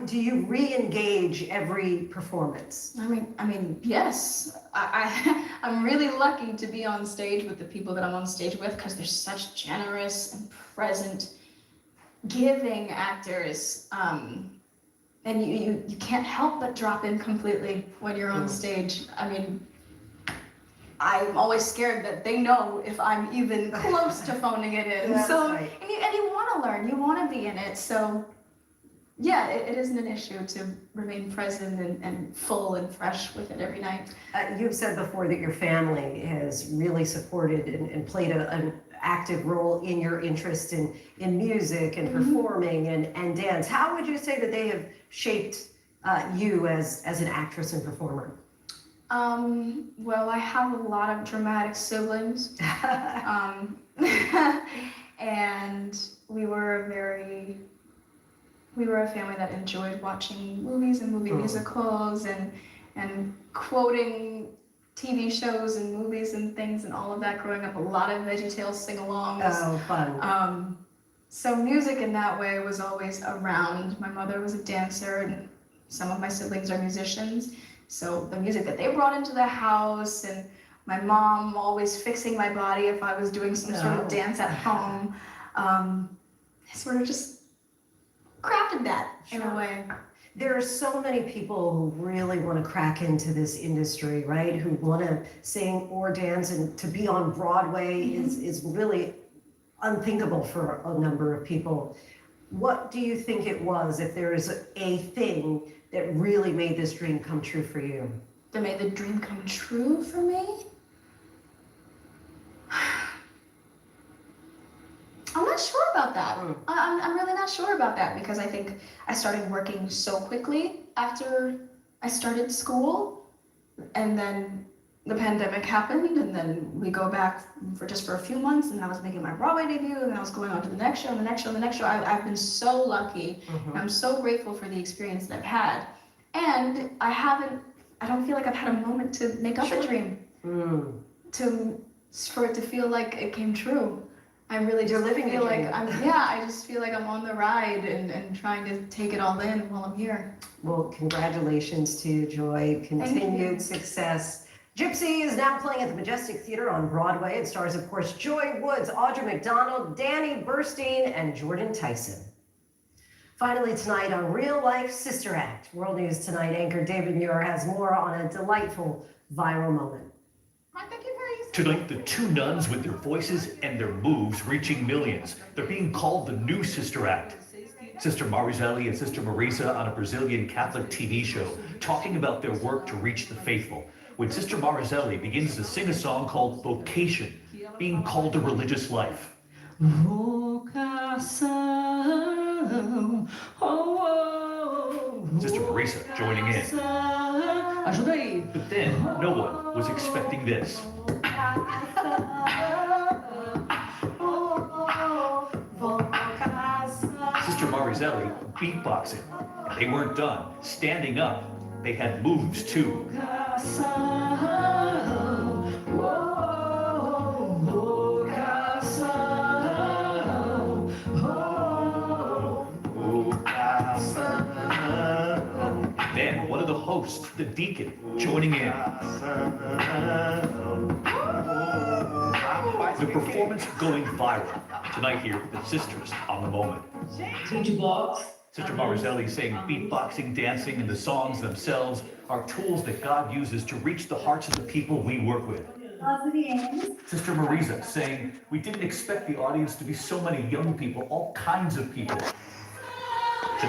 do re-engage every performance? I mean, yes. I'm really lucky to be on stage with the people that I'm on stage with because they're such generous and present, giving actors. And you can't help but drop in completely when you're on stage. I mean, I'm always scared that they know if I'm even close to phoning it in. That's so, right. and you want to learn, you want to be in it. So, yeah, it isn't an issue to remain present and full and fresh with it every night. You've said before that your family has really supported and played an active role in your interest in music and performing and dance. How would you say that they have shaped you as an actress and performer? Well, I have a lot of dramatic siblings. And we were a family that enjoyed watching movies and movie musicals and quoting TV shows and movies and things and all of that growing up. A lot of VeggieTales sing-alongs. Oh, fun. So music in that way was always around. My mother was a dancer and some of my siblings are musicians. So the music that they brought into the house, and my mom always fixing my body if I was doing some sort of dance at home. Sort of just crafted that in a way. There are so many people who really want to crack into this industry, right? Who want to sing or dance, and to be on Broadway is really unthinkable for a number of people. What do you think it was, if there is a thing that really made this dream come true for you? That made the dream come true for me? I'm not sure about that. I'm really not sure about that, because I think I started working so quickly after I started school, and then the pandemic happened, and then we go back for a few months, and I was making my Broadway debut, and I was going on to the next show, and the next show, and the next show. I've been so lucky. I'm so grateful for the experience that I've had. And I don't feel like I've had a moment to make up a dream. For it to feel like it came true. I really just feel like I just feel like I'm on the ride and trying to take it all in while I'm here. Well, congratulations to you, Joy. Continued success. Gypsy is now playing at the Majestic Theater on Broadway. It stars, of course, Joy Woods, Audra McDonald, Danny Burstein, and Jordan Tyson. Finally tonight on Real Life Sister Act. World News Tonight anchor David Muir has more on a delightful viral moment. Tonight, the two nuns with their voices and their moves reaching millions. They're being called the new Sister Act. Sister Marizelli and Sister Marisa on a Brazilian Catholic TV show talking about their work to reach the faithful. When Sister Marizelli begins to sing a song called Vocation, being called to religious life. Sister Marisa joining in. But then, no one was expecting this. Sister Marizelli beatboxing. They weren't done. Standing up, they had moves too. Then one of the hosts, the deacon, joining in. The performance going viral. Tonight here, the sisters on the moment. Sister Marizelli saying beatboxing, dancing, and the songs themselves are tools that God uses to reach the hearts of the people we work with. Sister Marisa saying, we didn't expect the audience to be so many young people, all kinds of people.